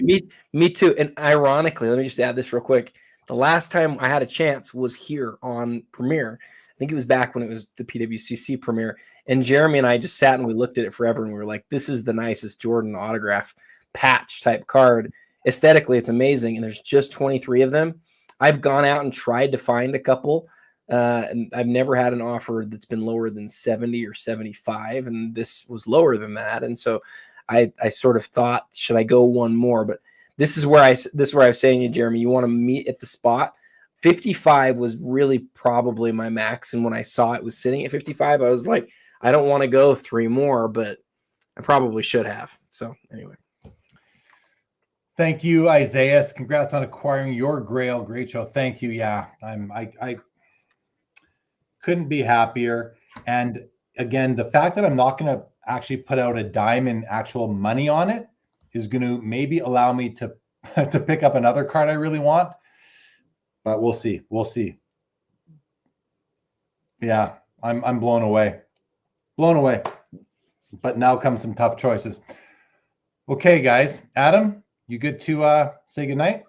C: Me too. And ironically, let me just add this real quick. The last time I had a chance was here on Premier. I think it was back when it was the PWCC Premier. And Jeremy and I just sat and we looked at it forever and we were like, this is the nicest Jordan autograph patch type card. Aesthetically, it's amazing. And there's just 23 of them. I've gone out and tried to find a couple. And I've never had an offer that's been lower than 70 or 75, and this was lower than that. And so I sort of thought, should I go one more? But this is where I was saying to you, Jeremy, you want to meet at the spot. 55 was really probably my max. And when I saw it was sitting at 55, I was like, I don't want to go 3 more, but I probably should have. So anyway.
B: Thank you, Isaiah. Congrats on acquiring your grail. Great show. Thank you. Yeah, I couldn't be happier. And again, the fact that I'm not going to actually put out a dime in actual money on it is going to maybe allow me to to pick up another card I really want. But we'll see. We'll see. Yeah, I'm blown away. Blown away. But now comes some tough choices. Okay, guys. Adam, you good to say goodnight?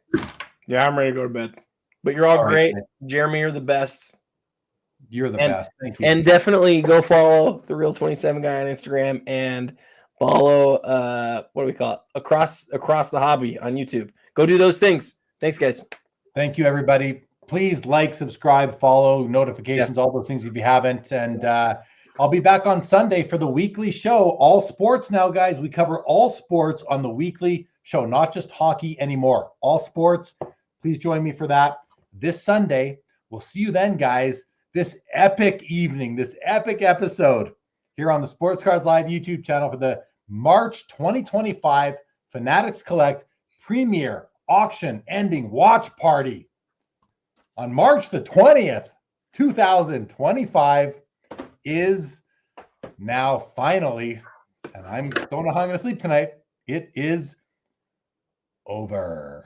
C: Yeah, I'm ready to go to bed. But you're all great.
B: Right.
C: Jeremy, you're the best.
B: You're the best. Thank you.
C: And definitely go follow the Real 27 guy on Instagram and follow what do we call it? Across the Hobby on YouTube. Go do those things. Thanks, guys.
B: Thank you, everybody. Please like, subscribe, follow, notifications, all those things if you haven't. And I'll be back on Sunday for the weekly show. All sports now, guys. We cover all sports on the weekly show, not just hockey anymore. All sports. Please join me for that this Sunday. We'll see you then, guys. This epic evening, this epic episode here on the Sports Cards Live YouTube channel for the March 2025 Fanatics Collect Premier Auction Ending Watch Party on March the 20th, 2025 is now finally, and I don't know how I'm going to sleep tonight. It is over.